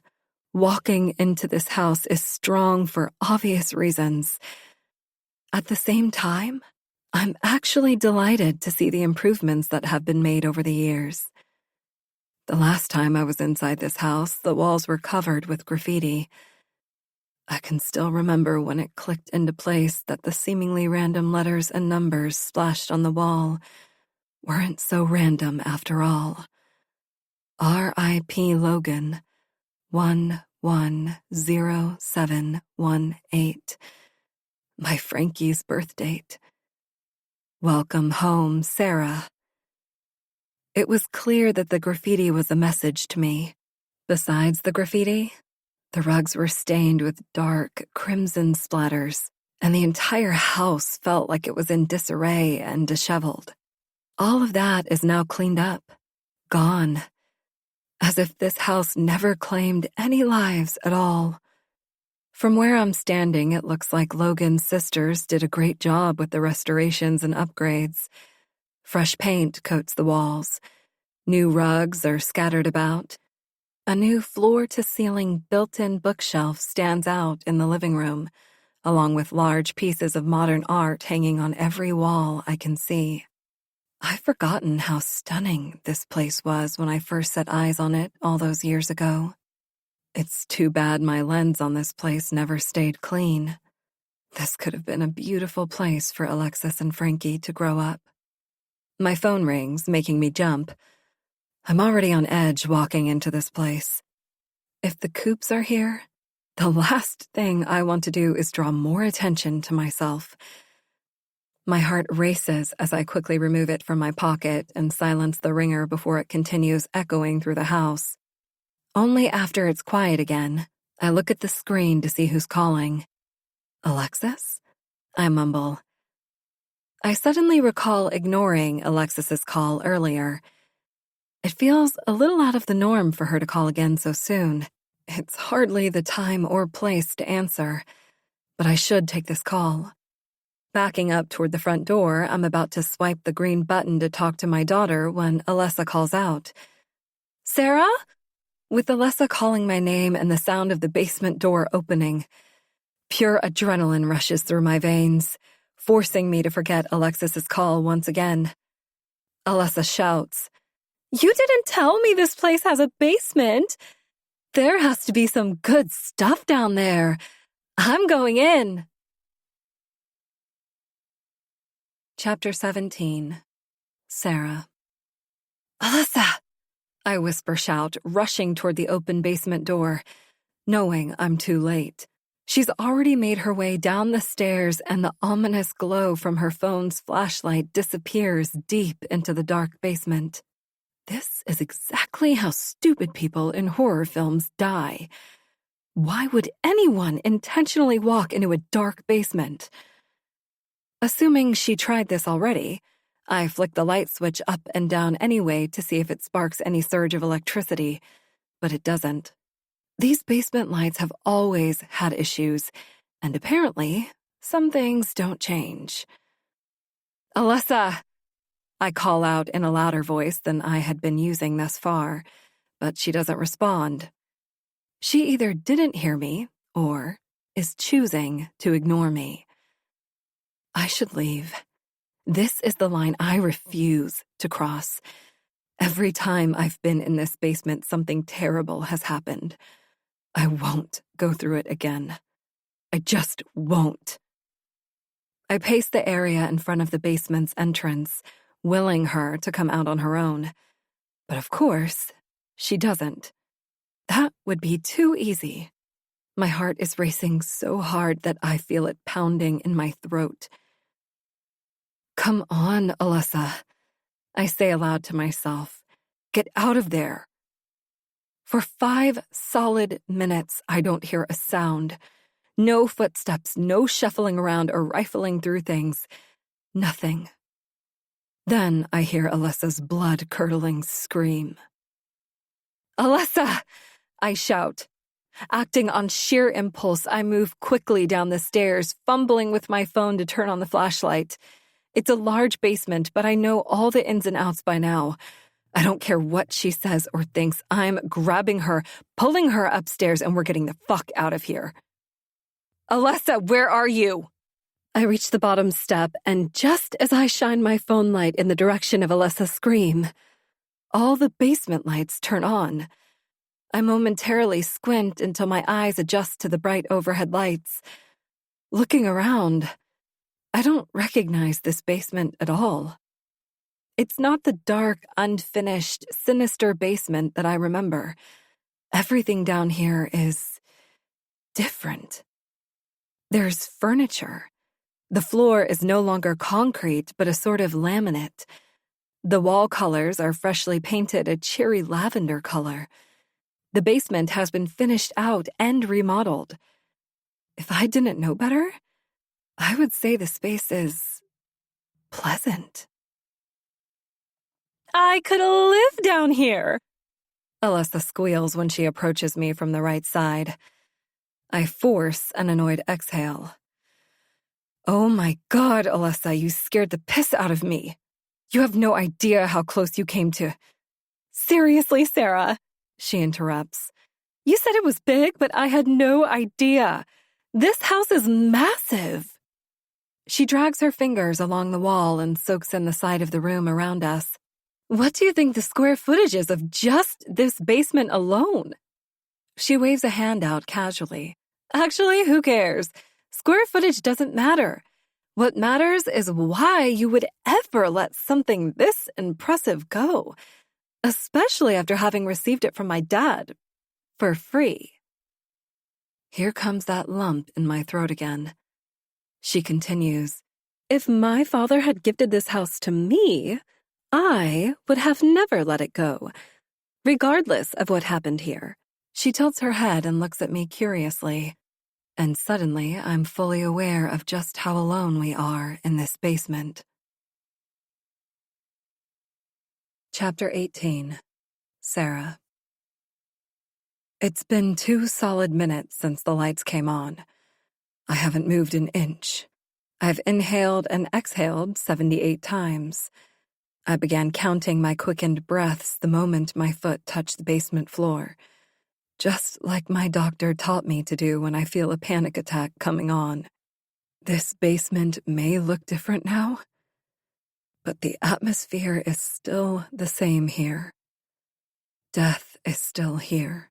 walking into this house, is strong for obvious reasons. At the same time, I'm actually delighted to see the improvements that have been made over the years. The last time I was inside this house, the walls were covered with graffiti. I can still remember when it clicked into place that the seemingly random letters and numbers splashed on the wall weren't so random after all. R.I.P. Logan, 110718. My Frankie's birth date. Welcome home, Sarah. It was clear that the graffiti was a message to me. Besides the graffiti, the rugs were stained with dark, crimson splatters, and the entire house felt like it was in disarray and disheveled. All of that is now cleaned up, gone, as if this house never claimed any lives at all. From where I'm standing, it looks like Logan's sisters did a great job with the restorations and upgrades. Fresh paint coats the walls. New rugs are scattered about. A new floor-to-ceiling built-in bookshelf stands out in the living room, along with large pieces of modern art hanging on every wall I can see. I've forgotten how stunning this place was when I first set eyes on it all those years ago. It's too bad my lens on this place never stayed clean. This could have been a beautiful place for Alexis and Frankie to grow up. My phone rings, making me jump. I'm already on edge walking into this place. If the Coops are here, the last thing I want to do is draw more attention to myself. My heart races as I quickly remove it from my pocket and silence the ringer before it continues echoing through the house. Only after it's quiet again, I look at the screen to see who's calling. Alexis? I mumble. I suddenly recall ignoring Alexis's call earlier. It feels a little out of the norm for her to call again so soon. It's hardly the time or place to answer, but I should take this call. Backing up toward the front door, I'm about to swipe the green button to talk to my daughter when Alessa calls out. Sarah? With Alessa calling my name and the sound of the basement door opening, pure adrenaline rushes through my veins, forcing me to forget Alexis's call once again. Alessa shouts, You didn't tell me this place has a basement. There has to be some good stuff down there. I'm going in. Chapter 17. Sarah. Alessa! I whisper shout, rushing toward the open basement door, knowing I'm too late. She's already made her way down the stairs, and the ominous glow from her phone's flashlight disappears deep into the dark basement. This is exactly how stupid people in horror films die. Why would anyone intentionally walk into a dark basement? Assuming she tried this already, I flick the light switch up and down anyway to see if it sparks any surge of electricity, but it doesn't. These basement lights have always had issues, and apparently, some things don't change. Alessa! I call out in a louder voice than I had been using thus far, but she doesn't respond. She either didn't hear me, or is choosing to ignore me. I should leave. This is the line I refuse to cross. Every time I've been in this basement, something terrible has happened. I won't go through it again. I just won't. I pace the area in front of the basement's entrance, willing her to come out on her own. But of course, she doesn't. That would be too easy. My heart is racing so hard that I feel it pounding in my throat. Come on, Alessa, I say aloud to myself. Get out of there. For 5 solid minutes, I don't hear a sound. No footsteps, no shuffling around or rifling through things. Nothing. Then I hear Alessa's blood-curdling scream. Alessa! I shout. Acting on sheer impulse, I move quickly down the stairs, fumbling with my phone to turn on the flashlight. It's a large basement, but I know all the ins and outs by now. I don't care what she says or thinks. I'm grabbing her, pulling her upstairs, and we're getting the fuck out of here. Alessa, where are you? I reach the bottom step, and just as I shine my phone light in the direction of Alessa's scream, all the basement lights turn on. I momentarily squint until my eyes adjust to the bright overhead lights. Looking around, I don't recognize this basement at all. It's not the dark, unfinished, sinister basement that I remember. Everything down here is different. There's furniture. The floor is no longer concrete, but a sort of laminate. The wall colors are freshly painted a cherry lavender color. The basement has been finished out and remodeled. If I didn't know better, I would say the space is pleasant. I could live down here, Alyssa squeals when she approaches me from the right side. I force an annoyed exhale. Oh my God, Alyssa, you scared the piss out of me. You have no idea how close you came to... Seriously, Sarah, she interrupts. You said it was big, but I had no idea. This house is massive. She drags her fingers along the wall and soaks in the side of the room around us. What do you think the square footage is of just this basement alone? She waves a hand out casually. Actually, who cares? Square footage doesn't matter. What matters is why you would ever let something this impressive go, especially after having received it from my dad, for free. Here comes that lump in my throat again. She continues, if my father had gifted this house to me, I would have never let it go, regardless of what happened here. She tilts her head and looks at me curiously, and suddenly I'm fully aware of just how alone we are in this basement. Chapter 18. Sarah. It's been 2 solid minutes since the lights came on. I haven't moved an inch. I've inhaled and exhaled 78 times. I began counting my quickened breaths the moment my foot touched the basement floor, just like my doctor taught me to do when I feel a panic attack coming on. This basement may look different now, but the atmosphere is still the same here. Death is still here.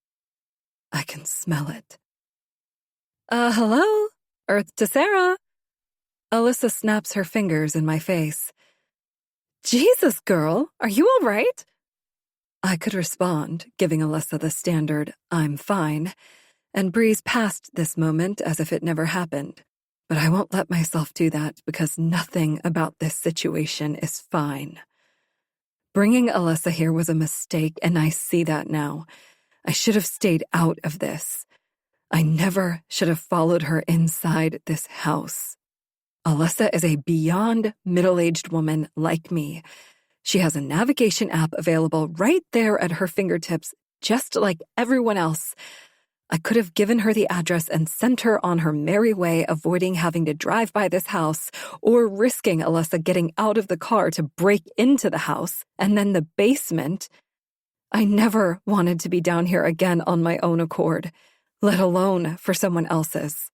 I can smell it. Hello? Earth to Sarah. Alyssa snaps her fingers in my face. Jesus, girl, are you all right? I could respond, giving Alyssa the standard, I'm fine, and breeze past this moment as if it never happened. But I won't let myself do that because nothing about this situation is fine. Bringing Alyssa here was a mistake, and I see that now. I should have stayed out of this. I never should have followed her inside this house. Alyssa is a beyond middle-aged woman like me. She has a navigation app available right there at her fingertips, just like everyone else. I could have given her the address and sent her on her merry way, avoiding having to drive by this house or risking Alyssa getting out of the car to break into the house and then the basement. I never wanted to be down here again on my own accord, let alone for someone else's.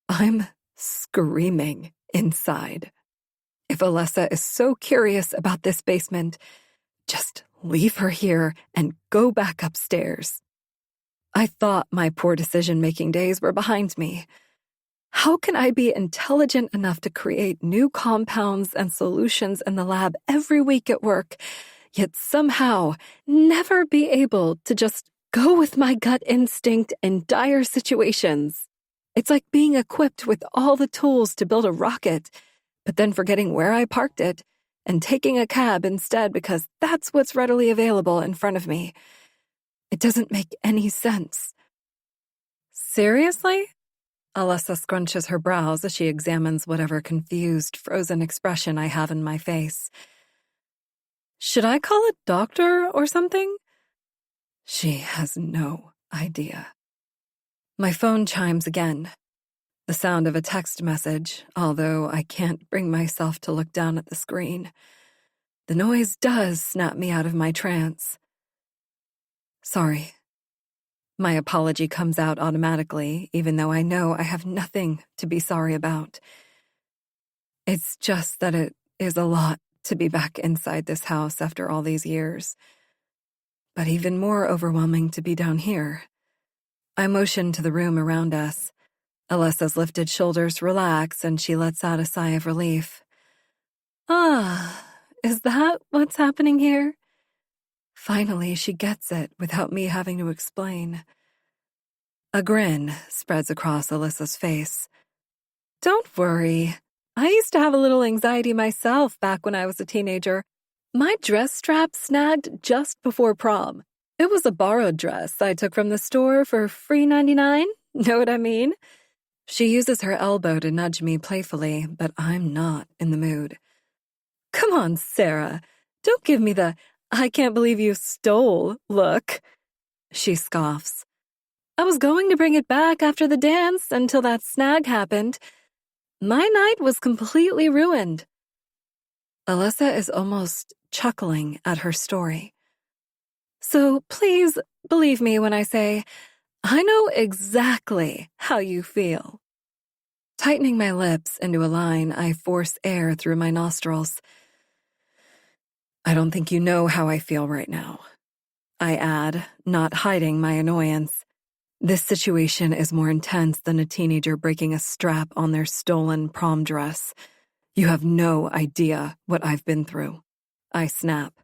I'm screaming inside. If Alyssa is so curious about this basement, just leave her here and go back upstairs. I thought my poor decision-making days were behind me. How can I be intelligent enough to create new compounds and solutions in the lab every week at work, yet somehow never be able to just go with my gut instinct in dire situations? It's like being equipped with all the tools to build a rocket, but then forgetting where I parked it and taking a cab instead because that's what's readily available in front of me. It doesn't make any sense. Seriously? Alyssa scrunches her brows as she examines whatever confused, frozen expression I have in my face. Should I call a doctor or something? She has no idea. My phone chimes again. The sound of a text message, although I can't bring myself to look down at the screen. The noise does snap me out of my trance. Sorry. My apology comes out automatically, even though I know I have nothing to be sorry about. It's just that it is a lot to be back inside this house after all these years. But even more overwhelming to be down here. I motion to the room around us. Alyssa's lifted shoulders relax and she lets out a sigh of relief. Ah, is that what's happening here? Finally, she gets it without me having to explain. A grin spreads across Alyssa's face. Don't worry. I used to have a little anxiety myself back when I was a teenager. My dress strap snagged just before prom. It was a borrowed dress I took from the store for free 99. Know what I mean? She uses her elbow to nudge me playfully, but I'm not in the mood. Come on, Sarah. Don't give me the "I can't believe you stole" look. She scoffs. I was going to bring it back after the dance until that snag happened. My night was completely ruined. Alyssa is almost chuckling at her story. So please believe me when I say, I know exactly how you feel. Tightening my lips into a line, I force air through my nostrils. I don't think you know how I feel right now. I add, not hiding my annoyance. This situation is more intense than a teenager breaking a strap on their stolen prom dress. You have no idea what I've been through. I snap.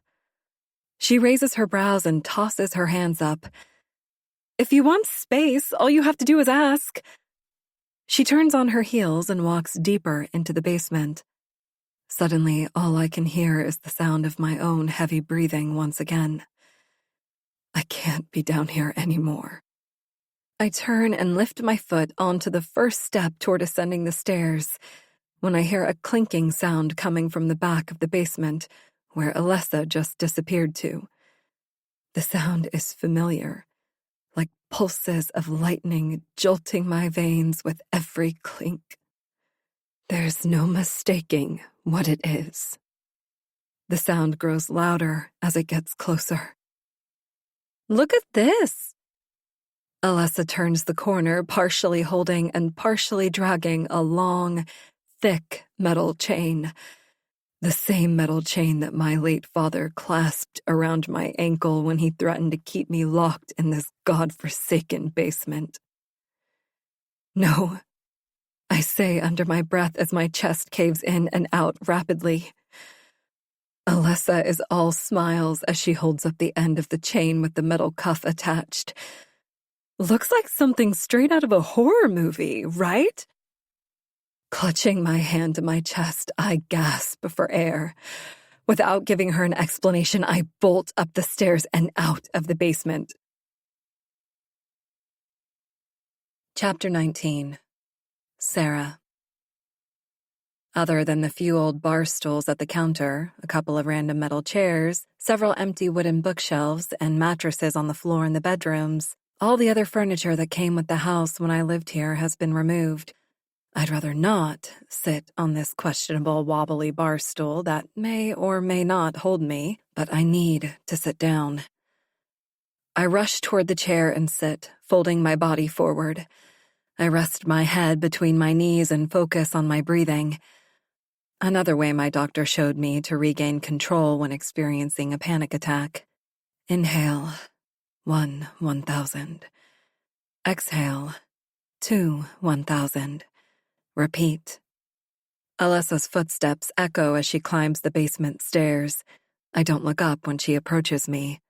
She raises her brows and tosses her hands up. If you want space, all you have to do is ask. She turns on her heels and walks deeper into the basement. Suddenly, all I can hear is the sound of my own heavy breathing once again. I can't be down here anymore. I turn and lift my foot onto the first step toward ascending the stairs when I hear a clinking sound coming from the back of the basement where Alessa just disappeared to. The sound is familiar, like pulses of lightning jolting my veins with every clink. There's no mistaking what it is. The sound grows louder as it gets closer. Look at this! Alessa turns the corner, partially holding and partially dragging a long, thick metal chain. The same metal chain that my late father clasped around my ankle when he threatened to keep me locked in this godforsaken basement. No, I say under my breath as my chest caves in and out rapidly. Alessa is all smiles as she holds up the end of the chain with the metal cuff attached. Looks like something straight out of a horror movie, right? Clutching my hand to my chest, I gasp for air. Without giving her an explanation, I bolt up the stairs and out of the basement. Chapter 19. Sarah. Other than the few old bar stools at the counter, a couple of random metal chairs, several empty wooden bookshelves, and mattresses on the floor in the bedrooms, all the other furniture that came with the house when I lived here has been removed. I'd rather not sit on this questionable wobbly bar stool that may or may not hold me, but I need to sit down. I rush toward the chair and sit, folding my body forward. I rest my head between my knees and focus on my breathing. Another way my doctor showed me to regain control when experiencing a panic attack. Inhale, 1,000. Exhale, 1,000. Repeat. Alessa's footsteps echo as she climbs the basement stairs. I don't look up when she approaches me.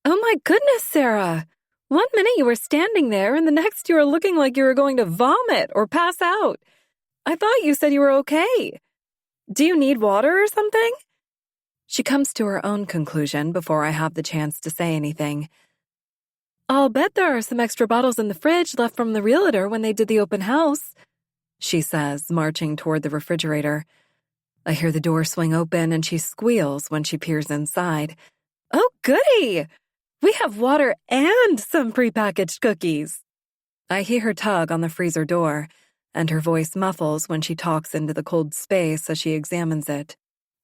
Oh my goodness, Sarah! 1 minute you were standing there, and the next you were looking like you were going to vomit or pass out. I thought you said you were okay. Do you need water or something? She comes to her own conclusion before I have the chance to say anything. I'll bet there are some extra bottles in the fridge left from the realtor when they did the open house, she says, marching toward the refrigerator. I hear the door swing open and she squeals when she peers inside. Oh, goody! We have water and some prepackaged cookies. I hear her tug on the freezer door, and her voice muffles when she talks into the cold space as she examines it.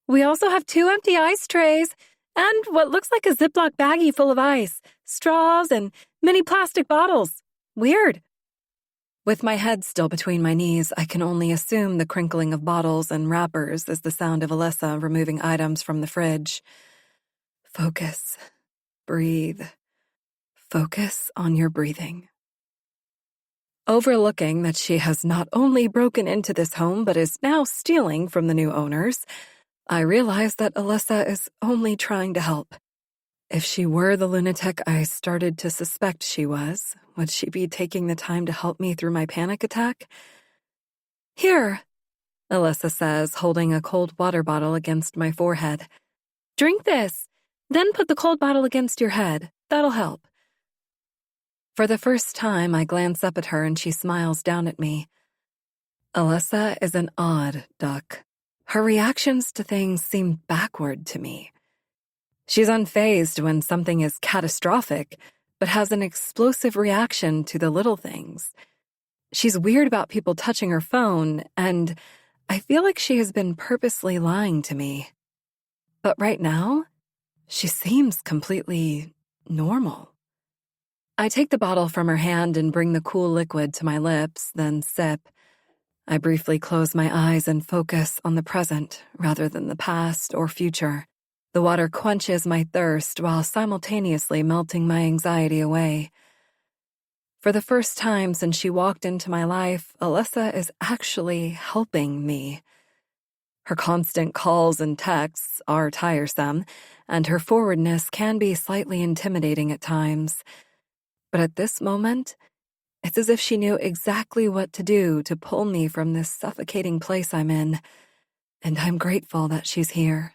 We also have 2 empty ice trays and what looks like a Ziploc baggie full of ice, straws, and mini plastic bottles. Weird. With my head still between my knees, I can only assume the crinkling of bottles and wrappers is the sound of Alessa removing items from the fridge. Focus. Breathe. Focus on your breathing. Overlooking that she has not only broken into this home but is now stealing from the new owners, I realize that Alessa is only trying to help. If she were the lunatic I started to suspect she was, would she be taking the time to help me through my panic attack? Here, Alessa says, holding a cold water bottle against my forehead. Drink this, then put the cold bottle against your head. That'll help. For the first time, I glance up at her and she smiles down at me. Alyssa is an odd duck. Her reactions to things seem backward to me. She's unfazed when something is catastrophic, but has an explosive reaction to the little things. She's weird about people touching her phone, and I feel like she has been purposely lying to me. But right now, she seems completely normal. I take the bottle from her hand and bring the cool liquid to my lips, then sip. I briefly close my eyes and focus on the present rather than the past or future. The water quenches my thirst while simultaneously melting my anxiety away. For the first time since she walked into my life, Alyssa is actually helping me. Her constant calls and texts are tiresome, and her forwardness can be slightly intimidating at times. But at this moment, it's as if she knew exactly what to do to pull me from this suffocating place I'm in, and I'm grateful that she's here.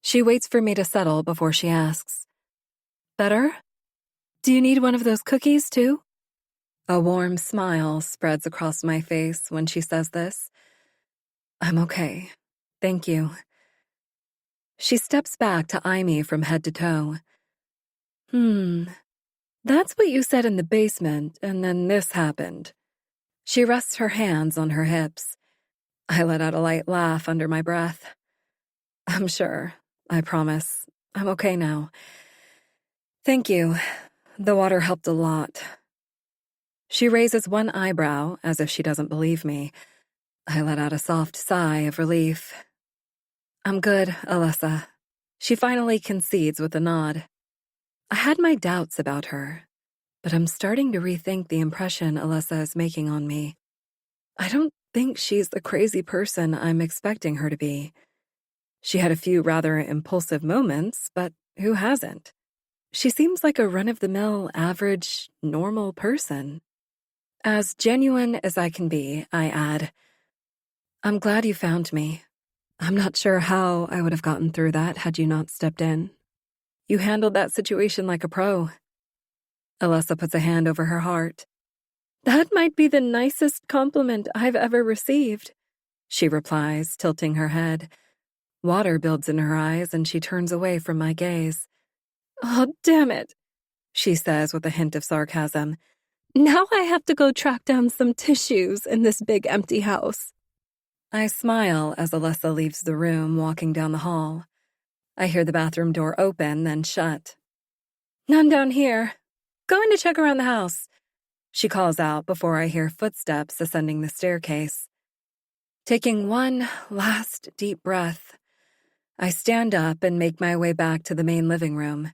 She waits for me to settle before she asks, "Better? Do you need one of those cookies, too?" A warm smile spreads across my face when she says this. I'm okay. Thank you. She steps back to eye me from head to toe. That's what you said in the basement, and then this happened. She rests her hands on her hips. I let out a light laugh under my breath. I'm sure. I promise. I'm okay now. Thank you. The water helped a lot. She raises one eyebrow, as if she doesn't believe me. I let out a soft sigh of relief. I'm good, Alyssa. She finally concedes with a nod. I had my doubts about her, but I'm starting to rethink the impression Alyssa is making on me. I don't think she's the crazy person I'm expecting her to be. She had a few rather impulsive moments, but who hasn't? She seems like a run-of-the-mill, average, normal person. As genuine as I can be, I add, I'm glad you found me. I'm not sure how I would have gotten through that had you not stepped in. You handled that situation like a pro. Alyssa puts a hand over her heart. That might be the nicest compliment I've ever received, she replies, tilting her head. Water builds in her eyes and she turns away from my gaze. Oh, damn it, she says with a hint of sarcasm. Now I have to go track down some tissues in this big empty house. I smile as Alyssa leaves the room, walking down the hall. I hear the bathroom door open, then shut. None down here. Going to check around the house, she calls out before I hear footsteps ascending the staircase. Taking one last deep breath, I stand up and make my way back to the main living room.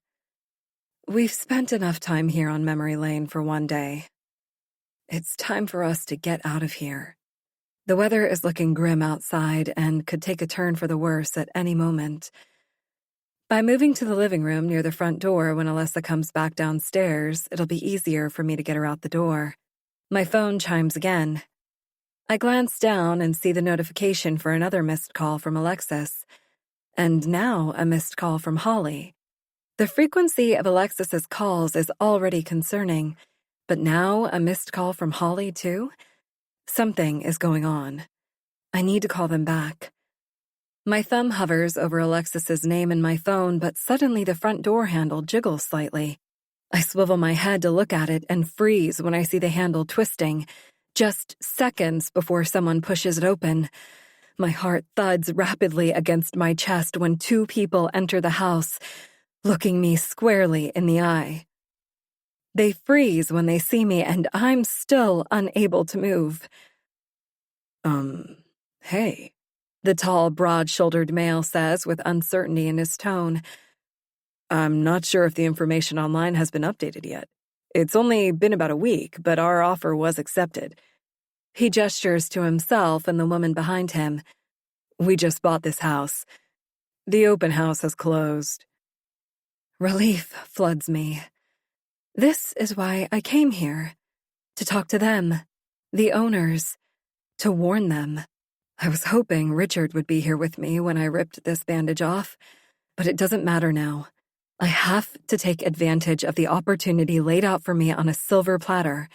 We've spent enough time here on memory lane for one day. It's time for us to get out of here. The weather is looking grim outside and could take a turn for the worse at any moment. By moving to the living room near the front door when Alyssa comes back downstairs, it'll be easier for me to get her out the door. My phone chimes again. I glance down and see the notification for another missed call from Alexis. And now a missed call from Holly. The frequency of Alexis's calls is already concerning, but now a missed call from Holly, too? Something is going on. I need to call them back. My thumb hovers over Alexis's name in my phone, but suddenly the front door handle jiggles slightly. I swivel my head to look at it and freeze when I see the handle twisting, just seconds before someone pushes it open. My heart thuds rapidly against my chest when two people enter the house, looking me squarely in the eye. They freeze when they see me, and I'm still unable to move. Hey, the tall, broad-shouldered male says with uncertainty in his tone. I'm not sure if the information online has been updated yet. It's only been about a week, but our offer was accepted. He gestures to himself and the woman behind him. We just bought this house. The open house has closed. Relief floods me. This is why I came here. To talk to them, the owners, to warn them. I was hoping Richard would be here with me when I ripped this bandage off. But it doesn't matter now. I have to take advantage of the opportunity laid out for me on a silver platter.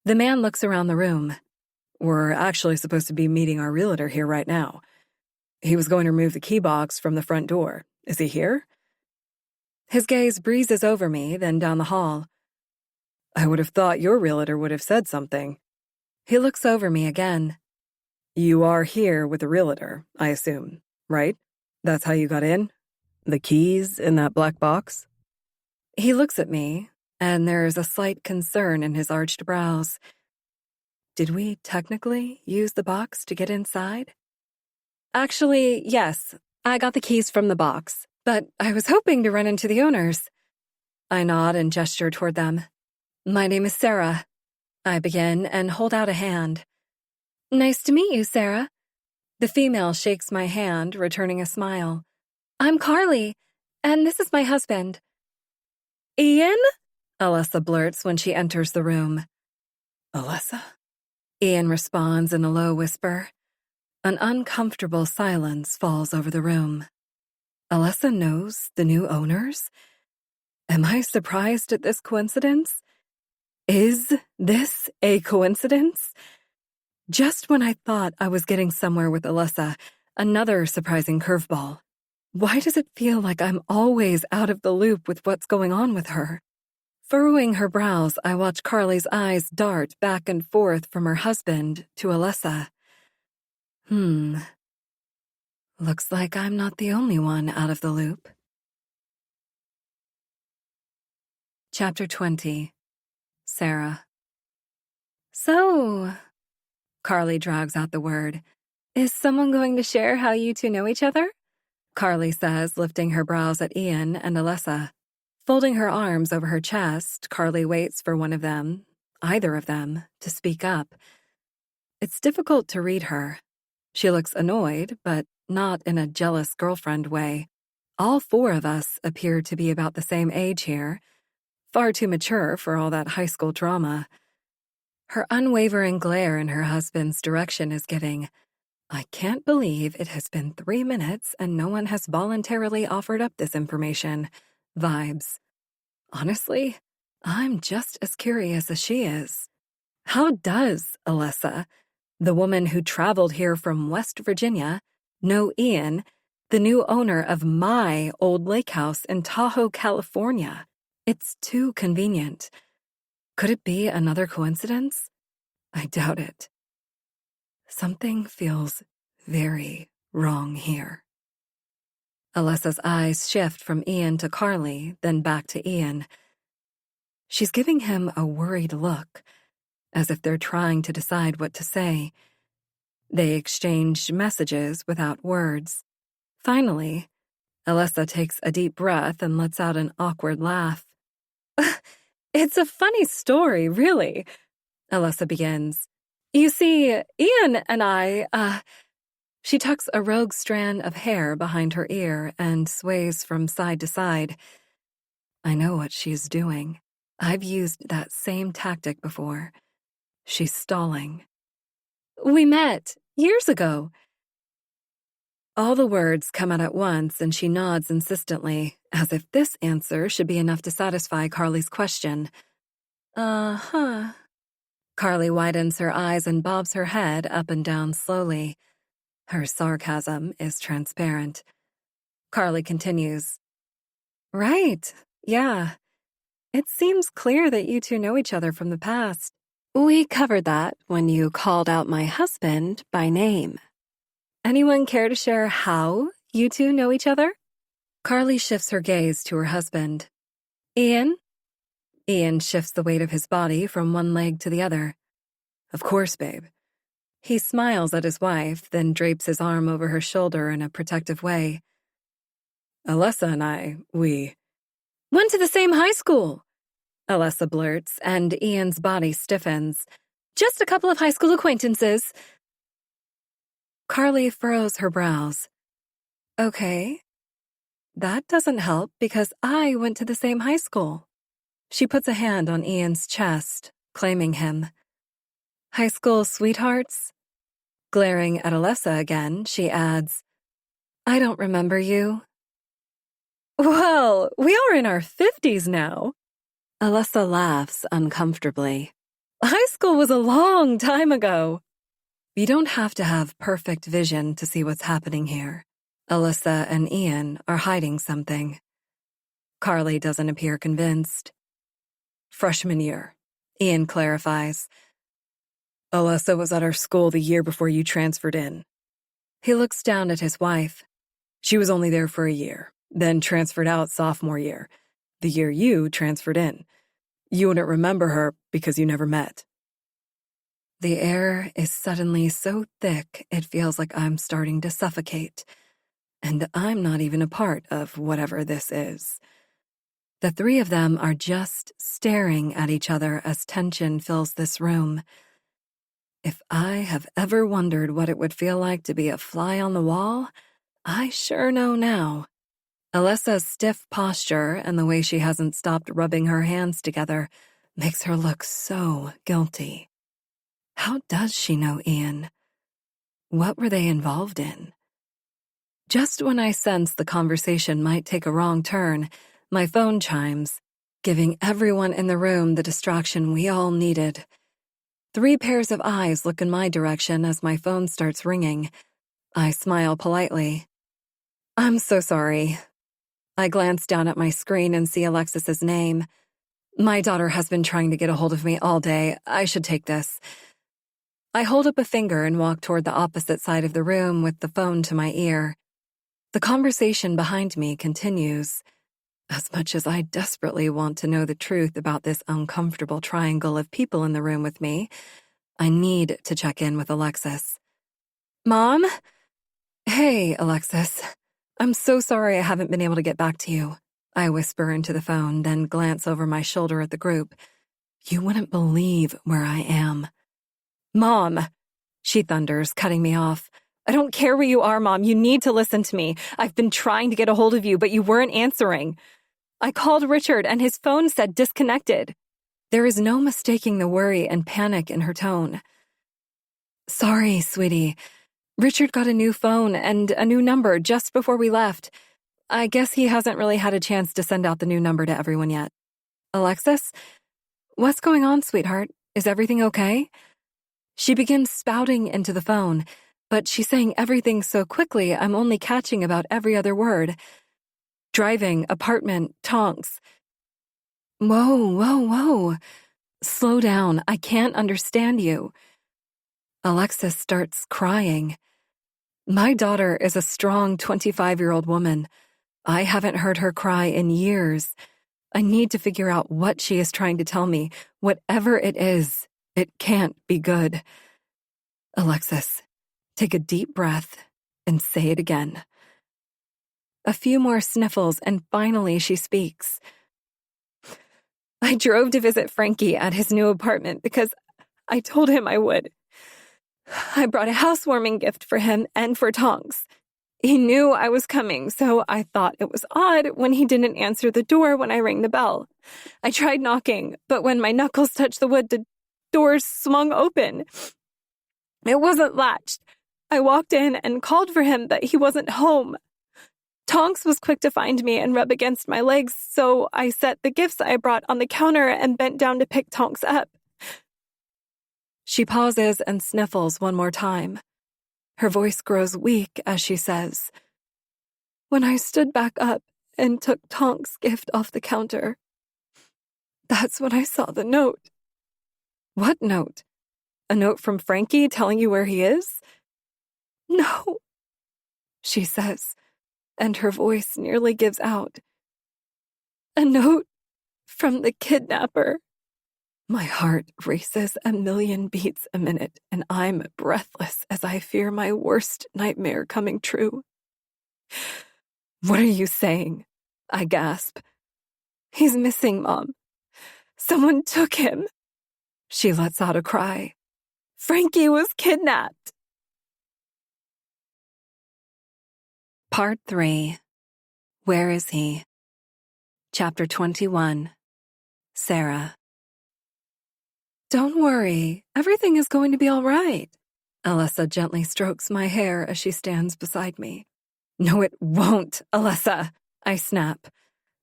The man looks around the room. We're actually supposed to be meeting our realtor here right now. He was going to remove the key box from the front door. Is he here? His gaze breezes over me, then down the hall. I would have thought your realtor would have said something. He looks over me again. You are here with the realtor, I assume, right? That's how you got in? The keys in that black box? He looks at me, and there is a slight concern in his arched brows. Did we technically use the box to get inside? Actually, yes. I got the keys from the box, but I was hoping to run into the owners. I nod and gesture toward them. My name is Sarah. I begin and hold out a hand. Nice to meet you, Sarah. The female shakes my hand, returning a smile. I'm Carly, and this is my husband. Ian? Alessa blurts when she enters the room. Alessa? Ian responds in a low whisper. An uncomfortable silence falls over the room. Alessa knows the new owners? Am I surprised at this coincidence? Is this a coincidence? Just when I thought I was getting somewhere with Alessa, another surprising curveball. Why does it feel like I'm always out of the loop with what's going on with her? Furrowing her brows, I watch Carly's eyes dart back and forth from her husband to Alessa. Looks like I'm not the only one out of the loop. Chapter 20. Sarah. So, Carly drags out the word. Is someone going to share how you two know each other? Carly says, lifting her brows at Ian and Alessa. Folding her arms over her chest, Carly waits for one of them, either of them, to speak up. It's difficult to read her. She looks annoyed, but not in a jealous girlfriend way. All four of us appear to be about the same age here, far too mature for all that high school drama. Her unwavering glare in her husband's direction is giving, I can't believe it has been 3 minutes and no one has voluntarily offered up this information, vibes. Honestly, I'm just as curious as she is. How does Alessa, the woman who traveled here from West Virginia, know Ian, the new owner of my old lake house in Tahoe, California? It's too convenient. Could it be another coincidence? I doubt it. Something feels very wrong here. Alessa's eyes shift from Ian to Carly, then back to Ian. She's giving him a worried look, as if they're trying to decide what to say. They exchange messages without words. Finally, Alessa takes a deep breath and lets out an awkward laugh. It's a funny story, really, Alessa begins. You see, Ian and I, She tucks a rogue strand of hair behind her ear and sways from side to side. I know what she's doing. I've used that same tactic before. She's stalling. We met years ago. All the words come out at once, and she nods insistently, as if this answer should be enough to satisfy Carly's question. Uh-huh. Carly widens her eyes and bobs her head up and down slowly. Her sarcasm is transparent. Carly continues. Right, yeah. It seems clear that you two know each other from the past. We covered that when you called out my husband by name. Anyone care to share how you two know each other? Carly shifts her gaze to her husband. Ian? Ian shifts the weight of his body from one leg to the other. Of course, babe. He smiles at his wife, then drapes his arm over her shoulder in a protective way. Alessa and we went to the same high school, Alessa blurts, and Ian's body stiffens. Just a couple of high school acquaintances. Carly furrows her brows. Okay. That doesn't help because I went to the same high school. She puts a hand on Ian's chest, claiming him. High school sweethearts? Glaring at Alessa again, she adds, I don't remember you. Well, we are in our 50s now. Alyssa laughs uncomfortably. High school was a long time ago. You don't have to have perfect vision to see what's happening here. Alyssa and Ian are hiding something. Carly doesn't appear convinced. Freshman year, Ian clarifies. Alyssa was at our school the year before you transferred in. He looks down at his wife. She was only there for a year, then transferred out sophomore year, the year you transferred in. You wouldn't remember her because you never met. The air is suddenly so thick it feels like I'm starting to suffocate. And I'm not even a part of whatever this is. The three of them are just staring at each other as tension fills this room. If I have ever wondered what it would feel like to be a fly on the wall, I sure know now. Alyssa's stiff posture and the way she hasn't stopped rubbing her hands together makes her look so guilty. How does she know Ian? What were they involved in? Just when I sense the conversation might take a wrong turn, my phone chimes, giving everyone in the room the distraction we all needed. 3 pairs of eyes look in my direction as my phone starts ringing. I smile politely. I'm so sorry. I glance down at my screen and see Alexis's name. My daughter has been trying to get a hold of me all day. I should take this. I hold up a finger and walk toward the opposite side of the room with the phone to my ear. The conversation behind me continues. As much as I desperately want to know the truth about this uncomfortable triangle of people in the room with me, I need to check in with Alexis. Mom? Hey, Alexis. I'm so sorry I haven't been able to get back to you. I whisper into the phone, then glance over my shoulder at the group. You wouldn't believe where I am. Mom, she thunders, cutting me off. I don't care where you are, Mom. You need to listen to me. I've been trying to get a hold of you, but you weren't answering. I called Richard and his phone said disconnected. There is no mistaking the worry and panic in her tone. Sorry, sweetie. Richard got a new phone and a new number just before we left. I guess he hasn't really had a chance to send out the new number to everyone yet. Alexis? What's going on, sweetheart? Is everything okay? She begins spouting into the phone, but she's saying everything so quickly I'm only catching about every other word. Driving, apartment, Tonks. Whoa. Slow down. I can't understand you. Alexis starts crying. My daughter is a strong 25-year-old woman. I haven't heard her cry in years. I need to figure out what she is trying to tell me. Whatever it is, it can't be good. Alexis, take a deep breath and say it again. A few more sniffles, and finally she speaks. I drove to visit Frankie at his new apartment because I told him I would. I brought a housewarming gift for him and for Tonks. He knew I was coming, so I thought it was odd when he didn't answer the door when I rang the bell. I tried knocking, but when my knuckles touched the wood, the doors swung open. It wasn't latched. I walked in and called for him, but he wasn't home. Tonks was quick to find me and rub against my legs, so I set the gifts I brought on the counter and bent down to pick Tonks up. She pauses and sniffles one more time. Her voice grows weak as she says, When I stood back up and took Tonks' gift off the counter, that's when I saw the note. What note? A note from Frankie telling you where he is? No, she says, and her voice nearly gives out. A note from the kidnapper. My heart races a million beats a minute, and I'm breathless as I fear my worst nightmare coming true. What are you saying? I gasp. He's missing, Mom. Someone took him. She lets out a cry. Frankie was kidnapped. Part 3. Where is he? Chapter 21. Sarah. Don't worry, everything is going to be all right. Alyssa gently strokes my hair as she stands beside me. No, it won't, Alyssa. I snap.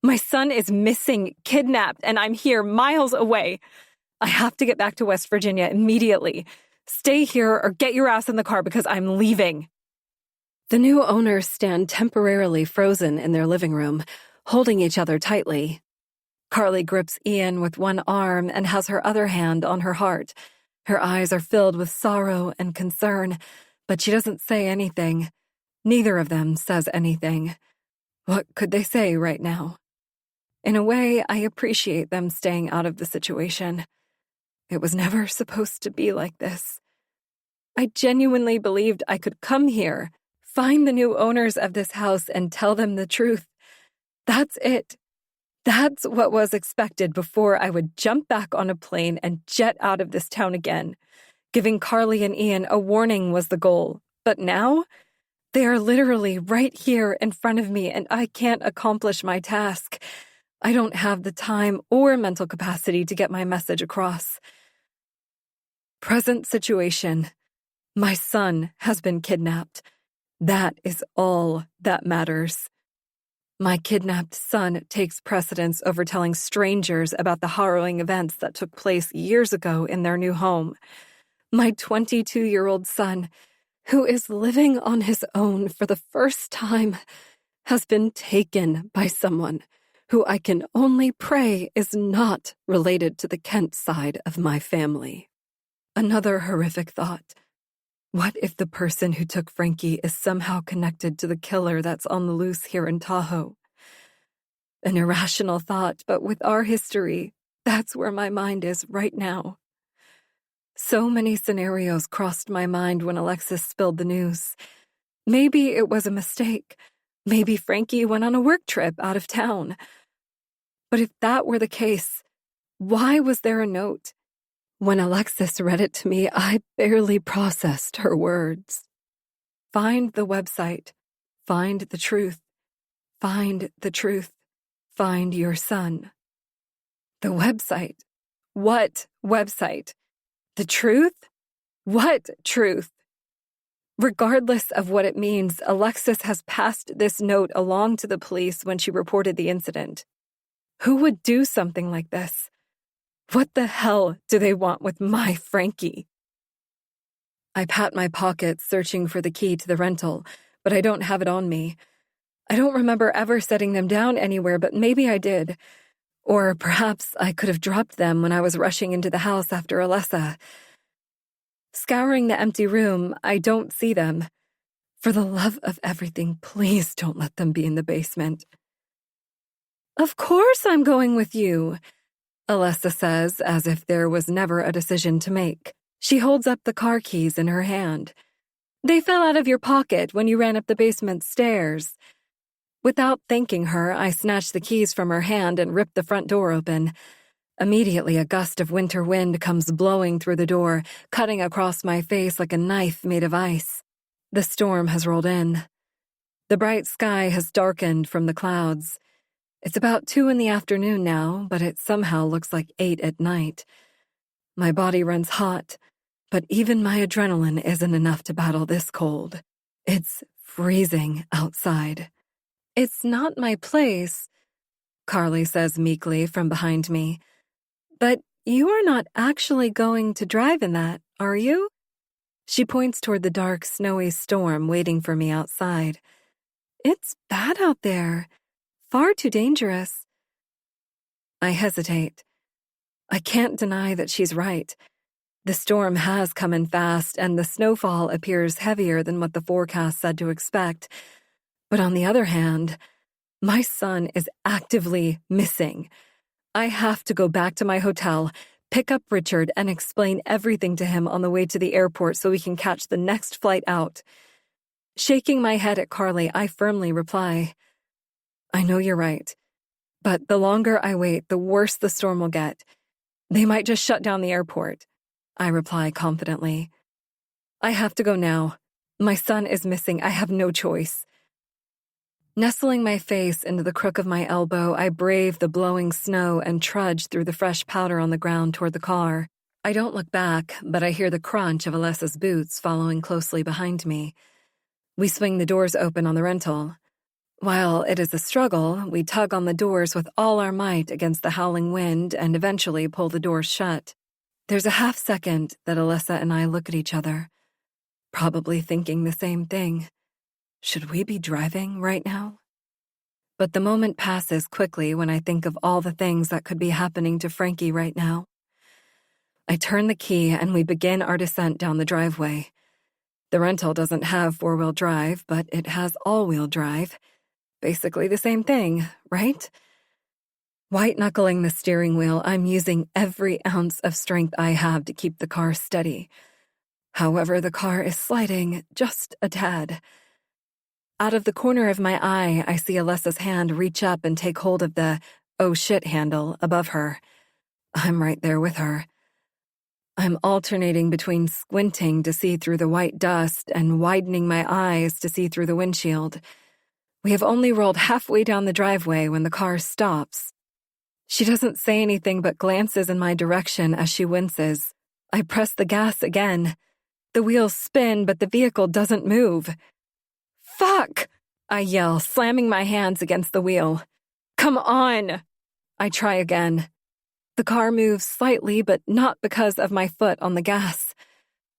My son is missing, kidnapped, and I'm here miles away. I have to get back to West Virginia immediately. Stay here or get your ass in the car because I'm leaving. The new owners stand temporarily frozen in their living room, holding each other tightly. Carly grips Ian with one arm and has her other hand on her heart. Her eyes are filled with sorrow and concern, but she doesn't say anything. Neither of them says anything. What could they say right now? In a way, I appreciate them staying out of the situation. It was never supposed to be like this. I genuinely believed I could come here, find the new owners of this house, and tell them the truth. That's it. That's what was expected before I would jump back on a plane and jet out of this town again. Giving Carly and Ian a warning was the goal. But now, they are literally right here in front of me, and I can't accomplish my task. I don't have the time or mental capacity to get my message across. Present situation. My son has been kidnapped. That is all that matters. My kidnapped son takes precedence over telling strangers about the harrowing events that took place years ago in their new home. My 22-year-old son, who is living on his own for the first time, has been taken by someone who I can only pray is not related to the Kent side of my family. Another horrific thought. What if the person who took Frankie is somehow connected to the killer that's on the loose here in Tahoe? An irrational thought, but with our history, that's where my mind is right now. So many scenarios crossed my mind when Alexis spilled the news. Maybe it was a mistake. Maybe Frankie went on a work trip out of town. But if that were the case, why was there a note? When Alexis read it to me, I barely processed her words. Find the website. Find the truth. Find the truth. Find your son. The website. What website? The truth? What truth? Regardless of what it means, Alexis has passed this note along to the police when she reported the incident. Who would do something like this? What the hell do they want with my Frankie? I pat my pockets, searching for the key to the rental, but I don't have it on me. I don't remember ever setting them down anywhere, but maybe I did. Or perhaps I could have dropped them when I was rushing into the house after Alessa. Scouring the empty room, I don't see them. For the love of everything, please don't let them be in the basement. Of course I'm going with you, Alessa says, as if there was never a decision to make. She holds up the car keys in her hand. They fell out of your pocket when you ran up the basement stairs. Without thanking her, I snatch the keys from her hand and rip the front door open. Immediately, a gust of winter wind comes blowing through the door, cutting across my face like a knife made of ice. The storm has rolled in. The bright sky has darkened from the clouds. It's about 2 in the afternoon now, but it somehow looks like 8 at night. My body runs hot, but even my adrenaline isn't enough to battle this cold. It's freezing outside. It's not my place, Carly says meekly from behind me. But you are not actually going to drive in that, are you? She points toward the dark, snowy storm waiting for me outside. It's bad out there. Far too dangerous. I hesitate. I can't deny that she's right. The storm has come in fast, and the snowfall appears heavier than what the forecast said to expect. But on the other hand, my son is actively missing. I have to go back to my hotel, pick up Richard, and explain everything to him on the way to the airport so we can catch the next flight out. Shaking my head at Carly, I firmly reply, I know you're right, but the longer I wait, the worse the storm will get. They might just shut down the airport, I reply confidently. I have to go now. My son is missing. I have no choice. Nestling my face into the crook of my elbow, I brave the blowing snow and trudge through the fresh powder on the ground toward the car. I don't look back, but I hear the crunch of Alessa's boots following closely behind me. We swing the doors open on the rental. While it is a struggle, we tug on the doors with all our might against the howling wind and eventually pull the doors shut. There's a half second that Alyssa and I look at each other, probably thinking the same thing. Should we be driving right now? But the moment passes quickly when I think of all the things that could be happening to Frankie right now. I turn the key and we begin our descent down the driveway. The rental doesn't have four-wheel drive, but it has all-wheel drive. Basically the same thing, right? White-knuckling the steering wheel, I'm using every ounce of strength I have to keep the car steady. However, the car is sliding just a tad. Out of the corner of my eye, I see Alessa's hand reach up and take hold of the "oh shit" handle above her. I'm right there with her. I'm alternating between squinting to see through the white dust and widening my eyes to see through the windshield. We have only rolled halfway down the driveway when the car stops. She doesn't say anything but glances in my direction as she winces. I press the gas again. The wheels spin, but the vehicle doesn't move. "Fuck!" I yell, slamming my hands against the wheel. "Come on!" I try again. The car moves slightly, but not because of my foot on the gas.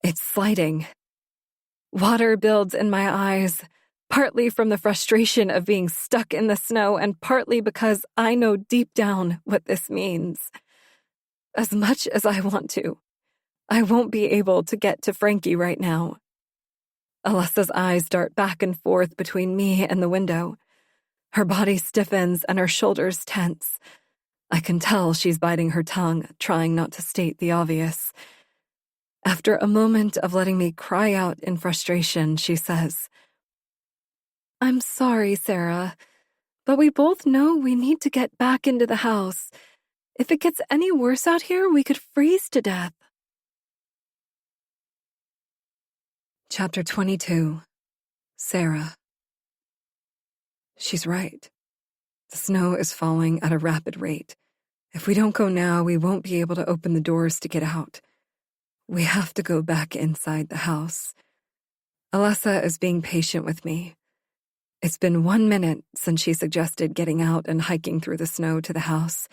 It's sliding. Water builds in my eyes, partly from the frustration of being stuck in the snow and partly because I know deep down what this means. As much as I want to, I won't be able to get to Frankie right now. Alessa's eyes dart back and forth between me and the window. Her body stiffens and her shoulders tense. I can tell she's biting her tongue, trying not to state the obvious. After a moment of letting me cry out in frustration, she says, "I'm sorry, Sarah, but we both know we need to get back into the house. If it gets any worse out here, we could freeze to death." Chapter 22. Sarah. She's right. The snow is falling at a rapid rate. If we don't go now, we won't be able to open the doors to get out. We have to go back inside the house. Alessa is being patient with me. It's been 1 minute since she suggested getting out and hiking through the snow to the house,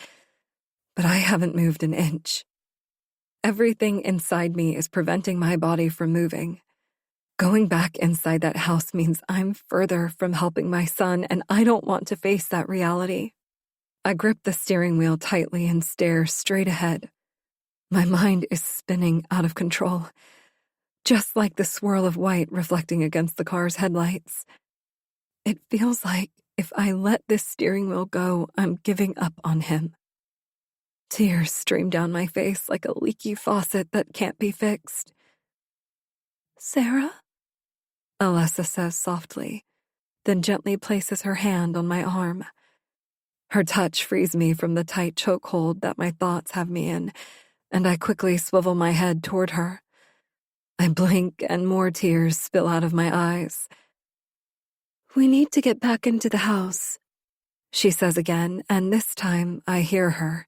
but I haven't moved an inch. Everything inside me is preventing my body from moving. Going back inside that house means I'm further from helping my son, and I don't want to face that reality. I grip the steering wheel tightly and stare straight ahead. My mind is spinning out of control, just like the swirl of white reflecting against the car's headlights. It feels like if I let this steering wheel go, I'm giving up on him. Tears stream down my face like a leaky faucet that can't be fixed. "Sarah?" Alessa says softly, then gently places her hand on my arm. Her touch frees me from the tight chokehold that my thoughts have me in, and I quickly swivel my head toward her. I blink and more tears spill out of my eyes. "We need to get back into the house," she says again, and this time I hear her.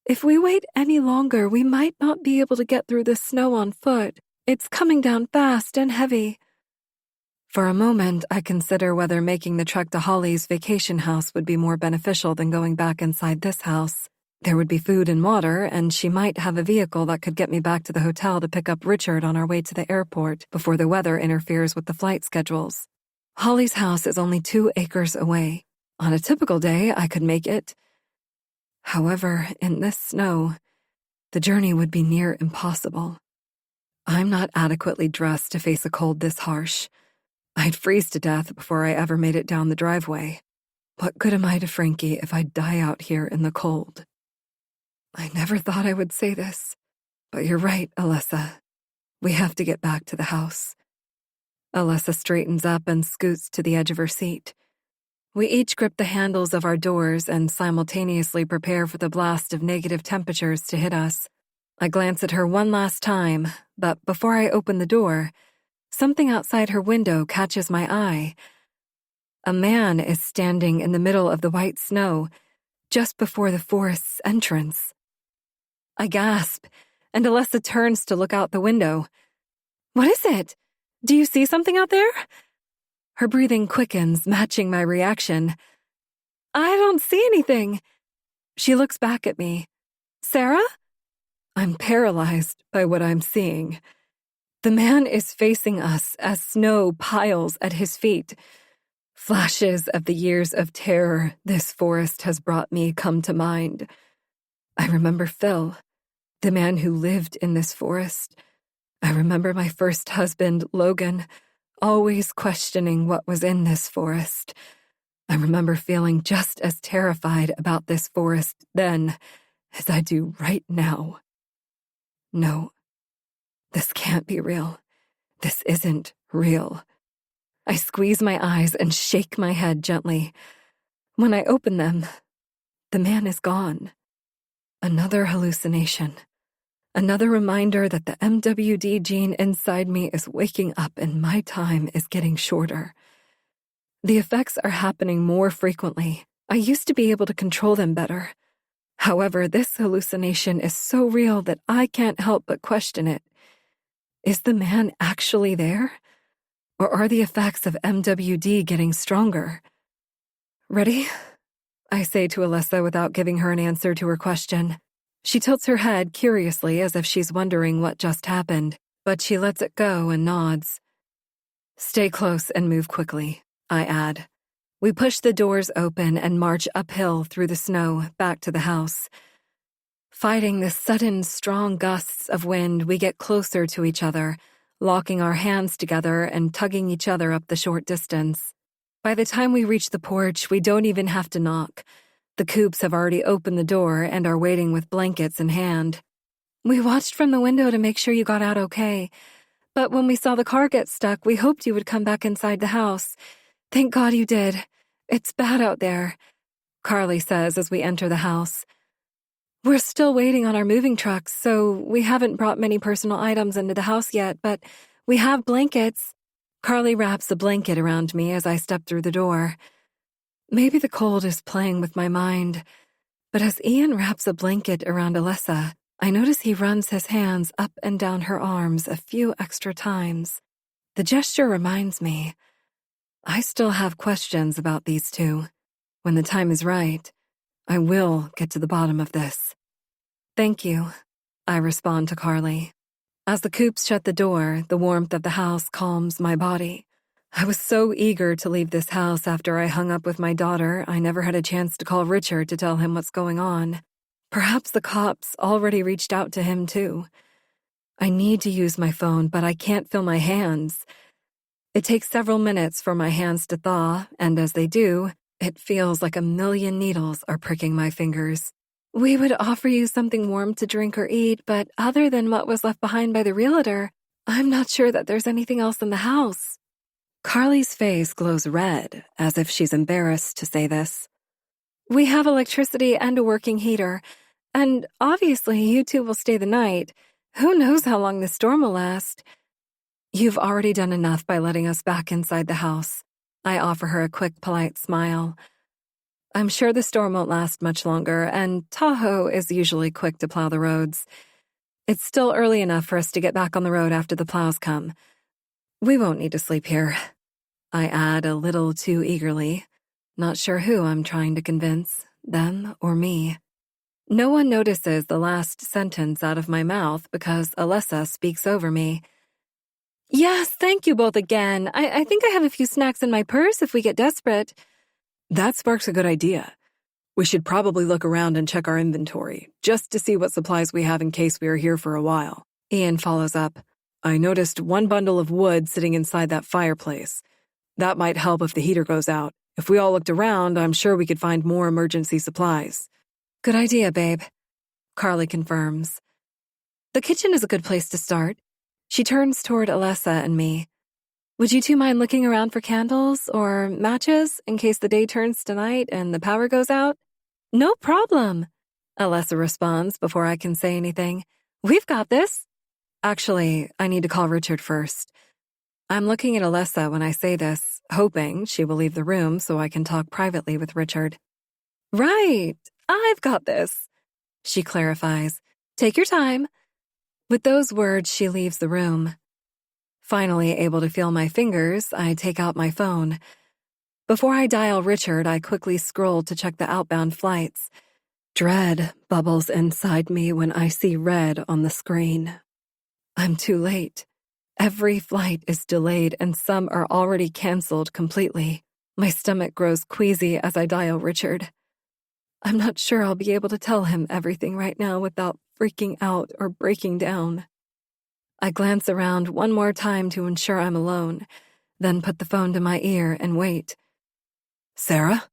"If we wait any longer, we might not be able to get through the snow on foot. It's coming down fast and heavy." For a moment, I consider whether making the trek to Holly's vacation house would be more beneficial than going back inside this house. There would be food and water, and she might have a vehicle that could get me back to the hotel to pick up Richard on our way to the airport before the weather interferes with the flight schedules. Holly's house is only 2 acres away. On a typical day, I could make it. However, in this snow, the journey would be near impossible. I'm not adequately dressed to face a cold this harsh. I'd freeze to death before I ever made it down the driveway. What good am I to Frankie if I die out here in the cold? I never thought I would say this, but you're right, Alessa. We have to get back to the house. Alessa straightens up and scoots to the edge of her seat. We each grip the handles of our doors and simultaneously prepare for the blast of negative temperatures to hit us. I glance at her one last time, but before I open the door, something outside her window catches my eye. A man is standing in the middle of the white snow, just before the forest's entrance. I gasp, and Alessa turns to look out the window. "What is it? Do you see something out there?" Her breathing quickens, matching my reaction. I don't see anything. She looks back at me. Sarah? I'm paralyzed by what I'm seeing. The man is facing us as snow piles at his feet. Flashes of the years of terror this forest has brought me come to mind. I remember Phil, the man who lived in this forest. I remember my first husband, Logan, always questioning what was in this forest. I remember feeling just as terrified about this forest then as I do right now. No, this can't be real. This isn't real. I squeeze my eyes and shake my head gently. When I open them, the man is gone. Another hallucination. Another reminder that the MWD gene inside me is waking up and my time is getting shorter. The effects are happening more frequently. I used to be able to control them better. However, this hallucination is so real that I can't help but question it. Is the man actually there? Or are the effects of MWD getting stronger? Ready? I say to Alyssa without giving her an answer to her question. She tilts her head curiously as if she's wondering what just happened, but she lets it go and nods. Stay close and move quickly, I add. We push the doors open and march uphill through the snow back to the house. Fighting the sudden, strong gusts of wind, we get closer to each other, locking our hands together and tugging each other up the short distance. By the time we reach the porch, we don't even have to knock. The Coops have already opened the door and are waiting with blankets in hand. We watched from the window to make sure you got out okay, but when we saw the car get stuck, we hoped you would come back inside the house. Thank God you did. It's bad out there, Carly says as we enter the house. We're still waiting on our moving trucks, so we haven't brought many personal items into the house yet, but we have blankets. Carly wraps a blanket around me as I step through the door. Maybe the cold is playing with my mind, but as Ian wraps a blanket around Alyssa, I notice he runs his hands up and down her arms a few extra times. The gesture reminds me, I still have questions about these two. When the time is right, I will get to the bottom of this. Thank you, I respond to Carly. As the Coops shut the door, the warmth of the house calms my body. I was so eager to leave this house after I hung up with my daughter, I never had a chance to call Richard to tell him what's going on. Perhaps the cops already reached out to him too. I need to use my phone, but I can't feel my hands. It takes several minutes for my hands to thaw, and as they do, it feels like a million needles are pricking my fingers. We would offer you something warm to drink or eat, but other than what was left behind by the realtor, I'm not sure that there's anything else in the house. Carly's face glows red, as if she's embarrassed to say this. We have electricity and a working heater, and obviously you two will stay the night. Who knows how long this storm will last? You've already done enough by letting us back inside the house. I offer her a quick, polite smile. I'm sure the storm won't last much longer, and Tahoe is usually quick to plow the roads. It's still early enough for us to get back on the road after the plows come. We won't need to sleep here. I add a little too eagerly, not sure who I'm trying to convince, them or me. No one notices the last sentence out of my mouth because Alyssa speaks over me. Yes, thank you both again. I think I have a few snacks in my purse if we get desperate. That sparks a good idea. We should probably look around and check our inventory, just to see what supplies we have in case we are here for a while. Ian follows up. I noticed one bundle of wood sitting inside that fireplace. That might help if the heater goes out. If we all looked around, I'm sure we could find more emergency supplies. Good idea, babe, Carly confirms. The kitchen is a good place to start. She turns toward Alessa and me. Would you two mind looking around for candles or matches in case the day turns to night and the power goes out? No problem, Alessa responds before I can say anything. We've got this. Actually, I need to call Richard first. I'm looking at Alessa when I say this, hoping she will leave the room so I can talk privately with Richard. Right, I've got this, she clarifies. Take your time. With those words, she leaves the room. Finally able to feel my fingers, I take out my phone. Before I dial Richard, I quickly scroll to check the outbound flights. Dread bubbles inside me when I see red on the screen. I'm too late. Every flight is delayed and some are already canceled completely. My stomach grows queasy as I dial Richard. I'm not sure I'll be able to tell him everything right now without freaking out or breaking down. I glance around one more time to ensure I'm alone, then put the phone to my ear and wait. "Sarah?"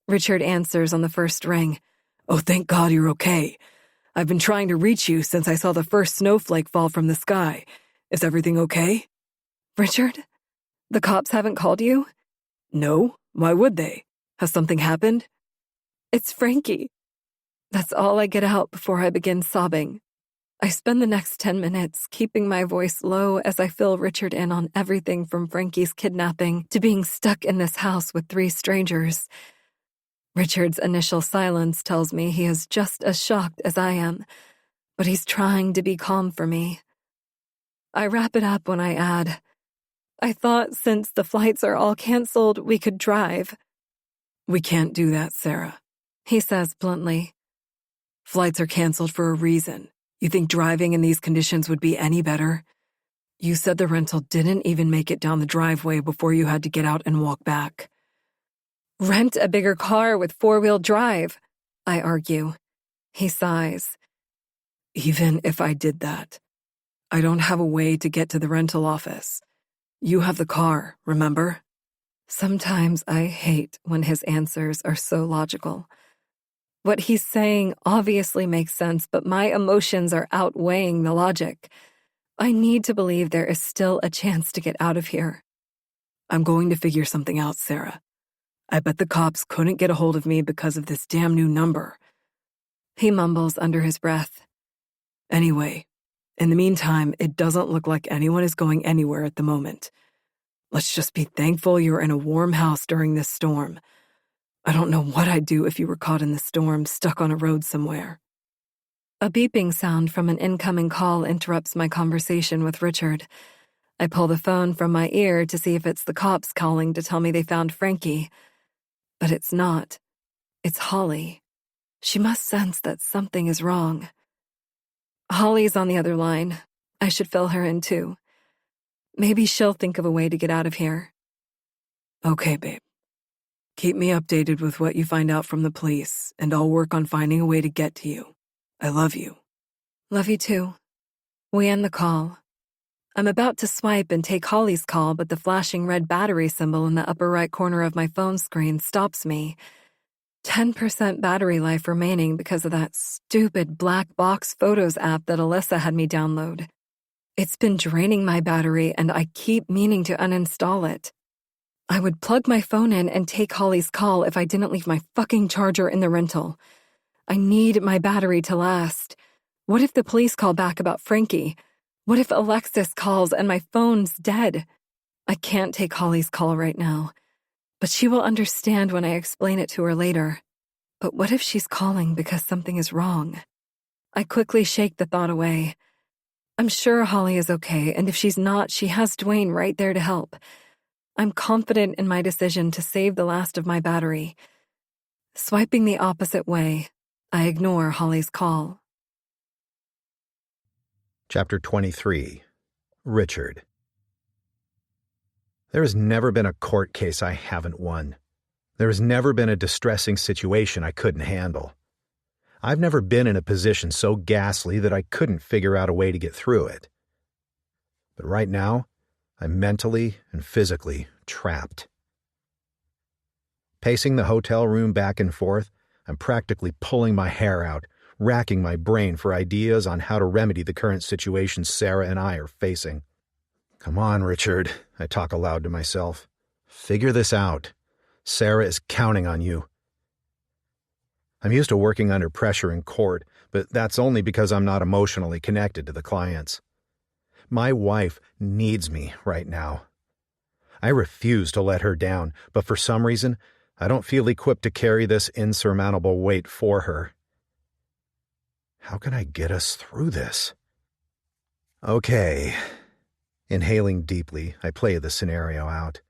Richard answers on the first ring. "Oh, thank God you're okay. I've been trying to reach you since I saw the first snowflake fall from the sky. Is everything okay?" "Richard? The cops haven't called you?" "No. Why would they? Has something happened?" "It's Frankie." That's all I get out before I begin sobbing. I spend the next 10 minutes keeping my voice low as I fill Richard in on everything from Frankie's kidnapping to being stuck in this house with 3 strangers. Richard's initial silence tells me he is just as shocked as I am, but he's trying to be calm for me. I wrap it up when I add, "I thought since the flights are all canceled, we could drive." "We can't do that, Sarah," he says bluntly. "Flights are canceled for a reason. You think driving in these conditions would be any better? You said the rental didn't even make it down the driveway before you had to get out and walk back." "Rent a bigger car with 4-wheel drive," I argue. He sighs. "Even if I did that, I don't have a way to get to the rental office. You have the car, remember?" Sometimes I hate when his answers are so logical. What he's saying obviously makes sense, but my emotions are outweighing the logic. I need to believe there is still a chance to get out of here. "I'm going to figure something out, Sarah. I bet the cops couldn't get a hold of me because of this damn new number." He mumbles under his breath. "Anyway, in the meantime, it doesn't look like anyone is going anywhere at the moment. Let's just be thankful you're in a warm house during this storm. I don't know what I'd do if you were caught in the storm, stuck on a road somewhere." A beeping sound from an incoming call interrupts my conversation with Richard. I pull the phone from my ear to see if it's the cops calling to tell me they found Frankie. But it's not. It's Holly. She must sense that something is wrong. Holly's on the other line. I should fill her in too. Maybe she'll think of a way to get out of here. "Okay, babe. Keep me updated with what you find out from the police, and I'll work on finding a way to get to you. I love you." "Love you too." We end the call. I'm about to swipe and take Holly's call, but the flashing red battery symbol in the upper right corner of my phone screen stops me. 10% battery life remaining because of that stupid black box photos app that Alyssa had me download. It's been draining my battery, and I keep meaning to uninstall it. I would plug my phone in and take Holly's call if I didn't leave my fucking charger in the rental. I need my battery to last. What if the police call back about Frankie? What if Alexis calls and my phone's dead? I can't take Holly's call right now, but she will understand when I explain it to her later. But what if she's calling because something is wrong? I quickly shake the thought away. I'm sure Holly is okay, and if she's not, she has Dwayne right there to help. I'm confident in my decision to save the last of my battery. Swiping the opposite way, I ignore Holly's call. Chapter 23. Richard. There has never been a court case I haven't won. There has never been a distressing situation I couldn't handle. I've never been in a position so ghastly that I couldn't figure out a way to get through it. But right now, I'm mentally and physically trapped. Pacing the hotel room back and forth, I'm practically pulling my hair out, racking my brain for ideas on how to remedy the current situation Sarah and I are facing. "Come on, Richard," I talk aloud to myself. "Figure this out. Sarah is counting on you." I'm used to working under pressure in court, but that's only because I'm not emotionally connected to the clients. My wife needs me right now. I refuse to let her down, but for some reason, I don't feel equipped to carry this insurmountable weight for her. How can I get us through this? Okay. Inhaling deeply, I play the scenario out.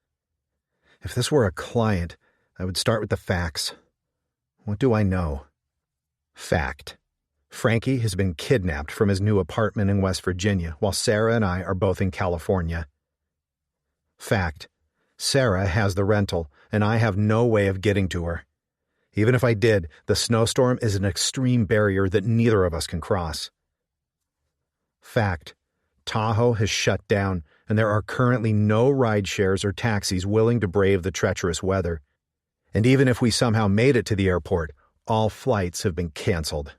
If this were a client, I would start with the facts. What do I know? Fact. Frankie has been kidnapped from his new apartment in West Virginia, while Sarah and I are both in California. Fact. Sarah has the rental, and I have no way of getting to her. Even if I did, the snowstorm is an extreme barrier that neither of us can cross. Fact. Tahoe has shut down, and there are currently no ride shares or taxis willing to brave the treacherous weather. And even if we somehow made it to the airport, all flights have been canceled.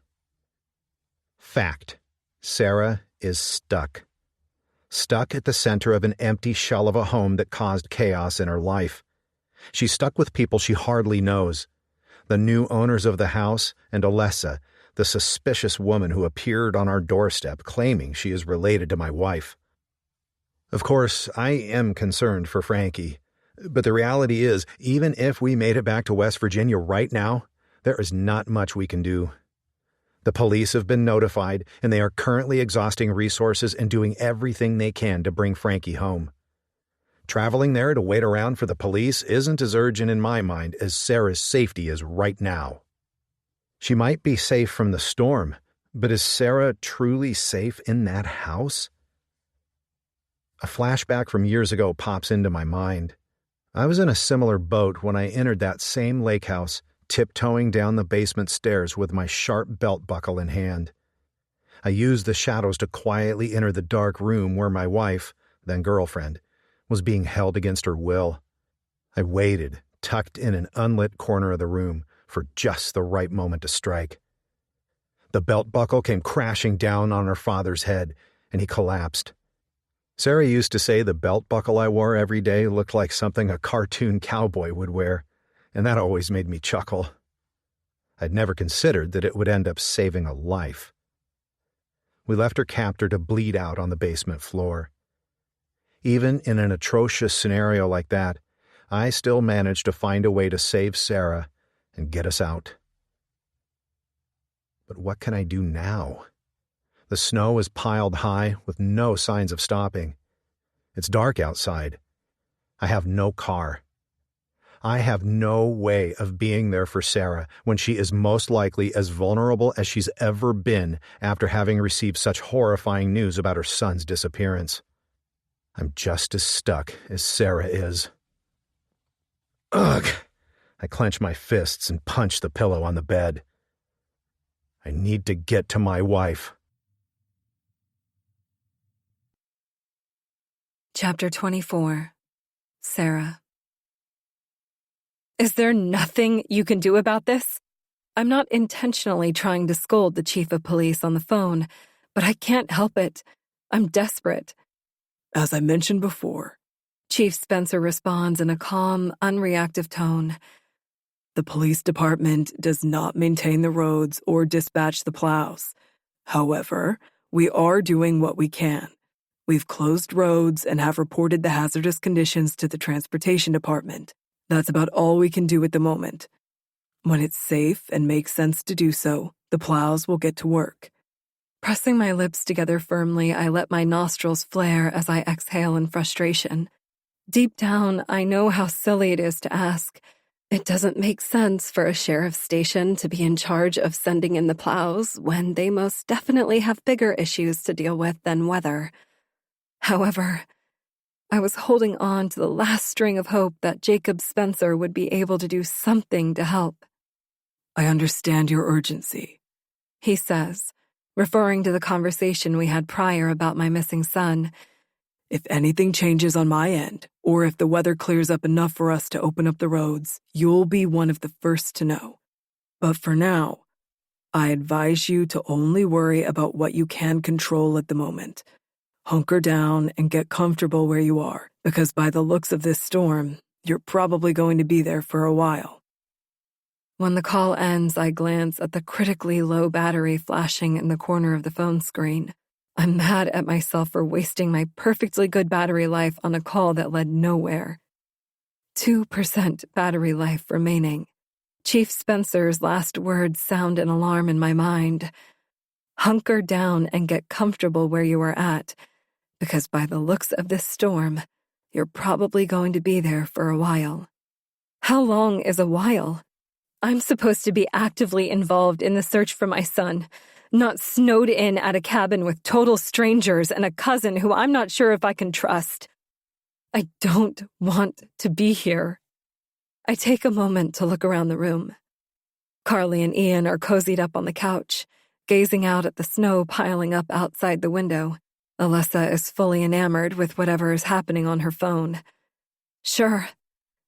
Fact. Sarah is stuck. Stuck at the center of an empty shell of a home that caused chaos in her life. She's stuck with people she hardly knows. The new owners of the house and Alessa, the suspicious woman who appeared on our doorstep claiming she is related to my wife. Of course, I am concerned for Frankie, but the reality is, even if we made it back to West Virginia right now, there is not much we can do. The police have been notified, and they are currently exhausting resources and doing everything they can to bring Frankie home. Traveling there to wait around for the police isn't as urgent in my mind as Sarah's safety is right now. She might be safe from the storm, but is Sarah truly safe in that house? A flashback from years ago pops into my mind. I was in a similar boat when I entered that same lake house, tiptoeing down the basement stairs with my sharp belt buckle in hand. I used the shadows to quietly enter the dark room where my wife, then girlfriend, was being held against her will. I waited, tucked in an unlit corner of the room, for just the right moment to strike. The belt buckle came crashing down on her father's head, and he collapsed. Sarah used to say the belt buckle I wore every day looked like something a cartoon cowboy would wear, and that always made me chuckle. I'd never considered that it would end up saving a life. We left her captor to bleed out on the basement floor. Even in an atrocious scenario like that, I still managed to find a way to save Sarah and get us out. But what can I do now? The snow is piled high with no signs of stopping. It's dark outside. I have no car. I have no way of being there for Sarah when she is most likely as vulnerable as she's ever been after having received such horrifying news about her son's disappearance. I'm just as stuck as Sarah is. Ugh! I clench my fists and punch the pillow on the bed. I need to get to my wife. Chapter 24. Sarah. Is there nothing you can do about this? I'm not intentionally trying to scold the chief of police on the phone, but I can't help it. I'm desperate. As I mentioned before, Chief Spencer responds in a calm, unreactive tone. The police department does not maintain the roads or dispatch the plows. However, we are doing what we can. We've closed roads and have reported the hazardous conditions to the transportation department. That's about all we can do at the moment. When it's safe and makes sense to do so, the plows will get to work. Pressing my lips together firmly, I let my nostrils flare as I exhale in frustration. Deep down, I know how silly it is to ask. It doesn't make sense for a sheriff's station to be in charge of sending in the plows when they most definitely have bigger issues to deal with than weather. However, I was holding on to the last string of hope that Jacob Spencer would be able to do something to help. I understand your urgency, he says, referring to the conversation we had prior about my missing son. If anything changes on my end, or if the weather clears up enough for us to open up the roads, you'll be one of the first to know. But for now, I advise you to only worry about what you can control at the moment. Hunker down and get comfortable where you are, because by the looks of this storm, you're probably going to be there for a while. When the call ends, I glance at the critically low battery flashing in the corner of the phone screen. I'm mad at myself for wasting my perfectly good battery life on a call that led nowhere. 2% battery life remaining. Chief Spencer's last words sound an alarm in my mind. Hunker down and get comfortable where you are at. because by the looks of this storm, you're probably going to be there for a while. How long is a while? I'm supposed to be actively involved in the search for my son, not snowed in at a cabin with total strangers and a cousin who I'm not sure if I can trust. I don't want to be here. I take a moment to look around the room. Carly and Ian are cozied up on the couch, gazing out at the snow piling up outside the window. Alessa is fully enamored with whatever is happening on her phone. Sure,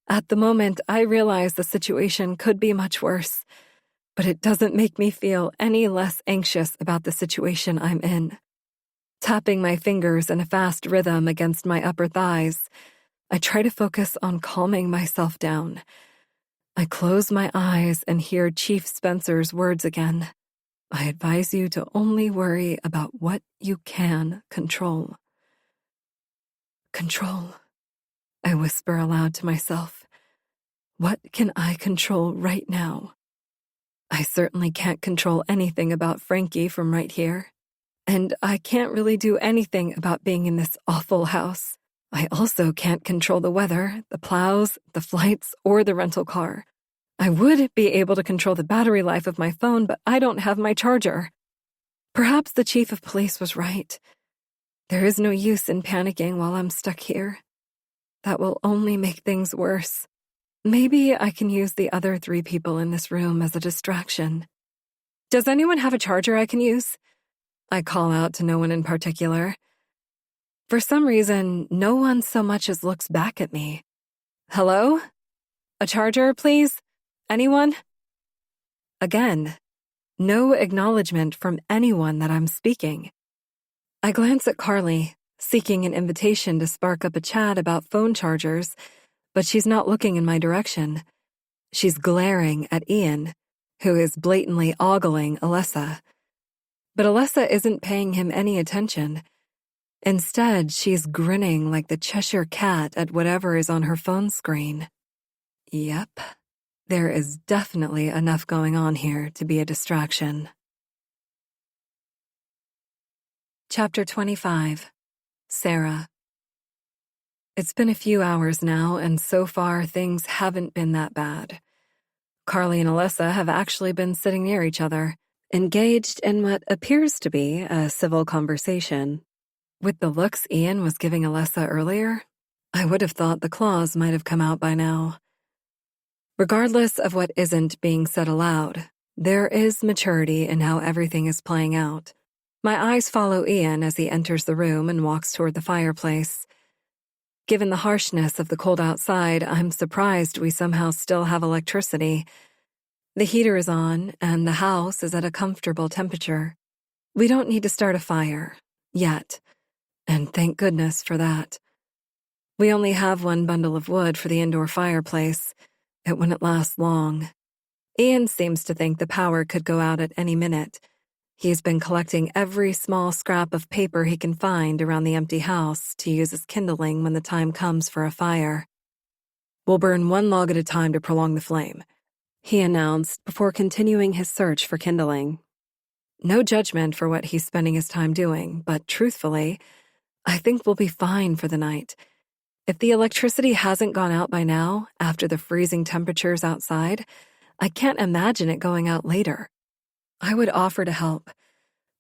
at the moment I realize the situation could be much worse, but it doesn't make me feel any less anxious about the situation I'm in. Tapping my fingers in a fast rhythm against my upper thighs, I try to focus on calming myself down. I close my eyes and hear Chief Spencer's words again. I advise you to only worry about what you can control. Control, I whisper aloud to myself. What can I control right now? I certainly can't control anything about Frankie from right here. And I can't really do anything about being in this awful house. I also can't control the weather, the plows, the flights, or the rental car. I would be able to control the battery life of my phone, but I don't have my charger. Perhaps the chief of police was right. There is no use in panicking while I'm stuck here. That will only make things worse. Maybe I can use the other 3 people in this room as a distraction. Does anyone have a charger I can use? I call out to no one in particular. For some reason, no one so much as looks back at me. Hello? A charger, please? Anyone? Again, no acknowledgement from anyone that I'm speaking. I glance at Carly, seeking an invitation to spark up a chat about phone chargers, but she's not looking in my direction. She's glaring at Ian, who is blatantly ogling Alessa. But Alessa isn't paying him any attention. Instead, she's grinning like the Cheshire Cat at whatever is on her phone screen. Yep, there is definitely enough going on here to be a distraction. Chapter 25. Sarah. It's been a few hours now, and so far things haven't been that bad. Carly and Alessa have actually been sitting near each other, engaged in what appears to be a civil conversation. With the looks Ian was giving Alessa earlier, I would have thought the claws might have come out by now. Regardless of what isn't being said aloud, there is maturity in how everything is playing out. My eyes follow Ian as he enters the room and walks toward the fireplace. Given the harshness of the cold outside, I'm surprised we somehow still have electricity. The heater is on, and the house is at a comfortable temperature. We don't need to start a fire, yet, and thank goodness for that. We only have 1 bundle of wood for the indoor fireplace. It wouldn't last long. Ian seems to think the power could go out at any minute. He's been collecting every small scrap of paper he can find around the empty house to use as kindling when the time comes for a fire. We'll burn 1 log at a time to prolong the flame, he announced before continuing his search for kindling. No judgment for what he's spending his time doing, but truthfully, I think we'll be fine for the night. If the electricity hasn't gone out by now, after the freezing temperatures outside, I can't imagine it going out later. I would offer to help,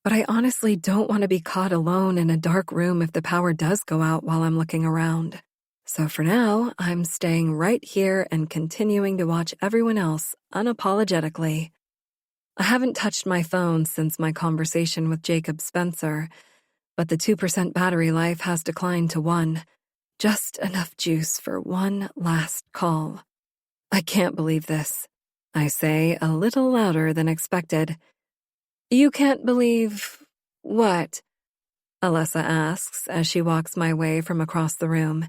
but I honestly don't want to be caught alone in a dark room if the power does go out while I'm looking around. So for now, I'm staying right here and continuing to watch everyone else unapologetically. I haven't touched my phone since my conversation with Jacob Spencer, but the 2% battery life has declined to 1. Just enough juice for 1 last call. I can't believe this, I say a little louder than expected. You can't believe what? Alessa asks as she walks my way from across the room.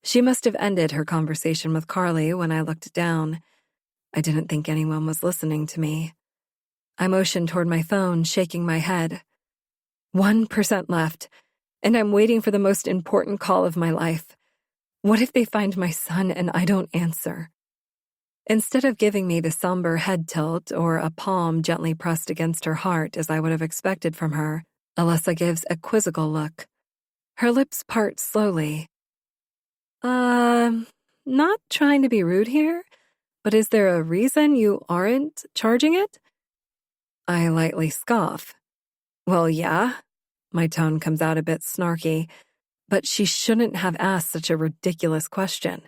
She must have ended her conversation with Carly when I looked down. I didn't think anyone was listening to me. I motioned toward my phone, shaking my head. 1% left, and I'm waiting for the most important call of my life. What if they find my son and I don't answer? Instead of giving me the somber head tilt or a palm gently pressed against her heart as I would have expected from her, Alessa gives a quizzical look. Her lips part slowly. Not trying to be rude here, but is there a reason you aren't charging it? I lightly scoff. Well, yeah. My tone comes out a bit snarky, but she shouldn't have asked such a ridiculous question.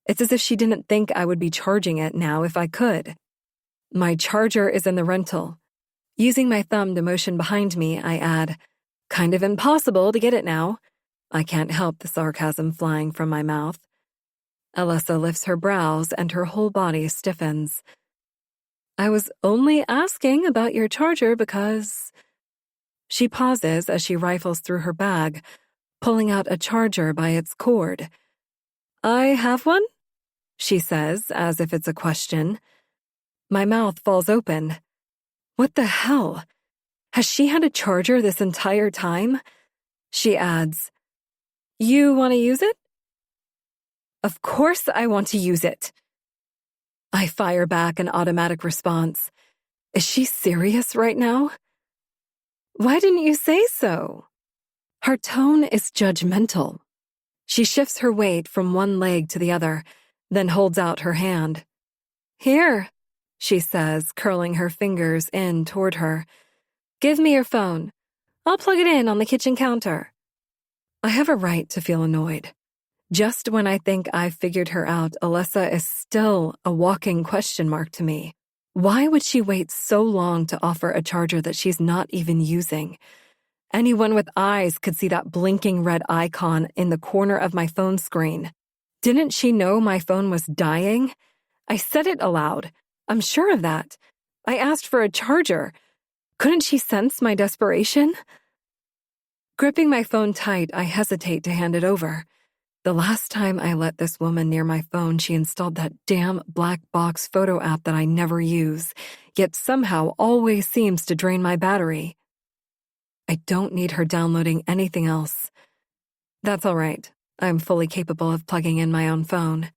It's as if she didn't think I would be charging it now if I could. My charger is in the rental. Using my thumb to motion behind me, I add, kind of impossible to get it now. I can't help the sarcasm flying from my mouth. Alyssa lifts her brows and her whole body stiffens. I was only asking about your charger because... She pauses as she rifles through her bag, pulling out a charger by its cord. I have one? She says, as if it's a question. My mouth falls open. What the hell? Has she had a charger this entire time? She adds, You want to use it? Of course I want to use it. I fire back an automatic response. Is she serious right now? Why didn't you say so? Her tone is judgmental. She shifts her weight from one leg to the other, then holds out her hand. Here, she says, curling her fingers in toward her. Give me your phone. I'll plug it in on the kitchen counter. I have a right to feel annoyed. Just when I think I've figured her out, Alyssa is still a walking question mark to me. Why would she wait so long to offer a charger that she's not even using? Anyone with eyes could see that blinking red icon in the corner of my phone screen. Didn't she know my phone was dying? I said it aloud. I'm sure of that. I asked for a charger. Couldn't she sense my desperation? Gripping my phone tight, I hesitate to hand it over. The last time I let this woman near my phone, she installed that damn black box photo app that I never use, yet somehow always seems to drain my battery. I don't need her downloading anything else. That's all right. I'm fully capable of plugging in my own phone.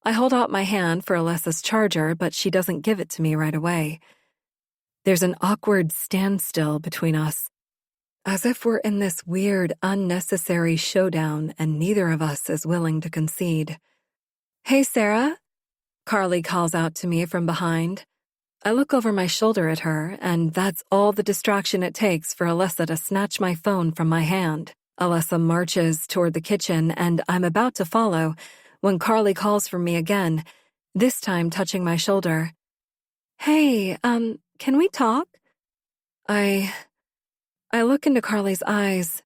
I hold out my hand for Alyssa's charger, but she doesn't give it to me right away. There's an awkward standstill between us, as if we're in this weird, unnecessary showdown and neither of us is willing to concede. Hey, Sarah, Carly calls out to me from behind. I look over my shoulder at her, and that's all the distraction it takes for Alyssa to snatch my phone from my hand. Alyssa marches toward the kitchen, and I'm about to follow when Carly calls for me again, this time touching my shoulder. Hey, can we talk? I look into Carly's eyes,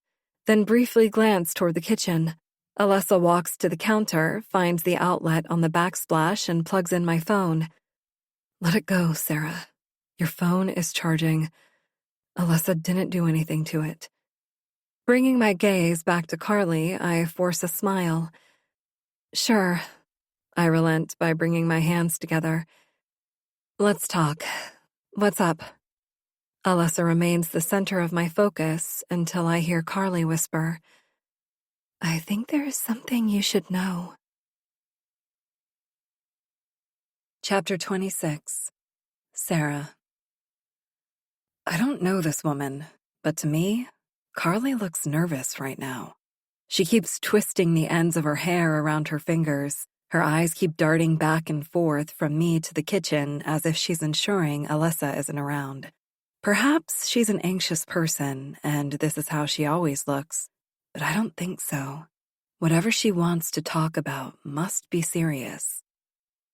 then briefly glance toward the kitchen. Alyssa walks to the counter, finds the outlet on the backsplash, and plugs in my phone. Let it go, Sarah. Your phone is charging. Alyssa didn't do anything to it. Bringing my gaze back to Carly, I force a smile. Sure. I relent by bringing my hands together. Let's talk. What's up? Alyssa remains the center of my focus until I hear Carly whisper, I think there is something you should know. Chapter 26. Sarah. I don't know this woman, but to me, Carly looks nervous right now. She keeps twisting the ends of her hair around her fingers. Her eyes keep darting back and forth from me to the kitchen as if she's ensuring Alyssa isn't around. Perhaps she's an anxious person, and this is how she always looks, but I don't think so. Whatever she wants to talk about must be serious.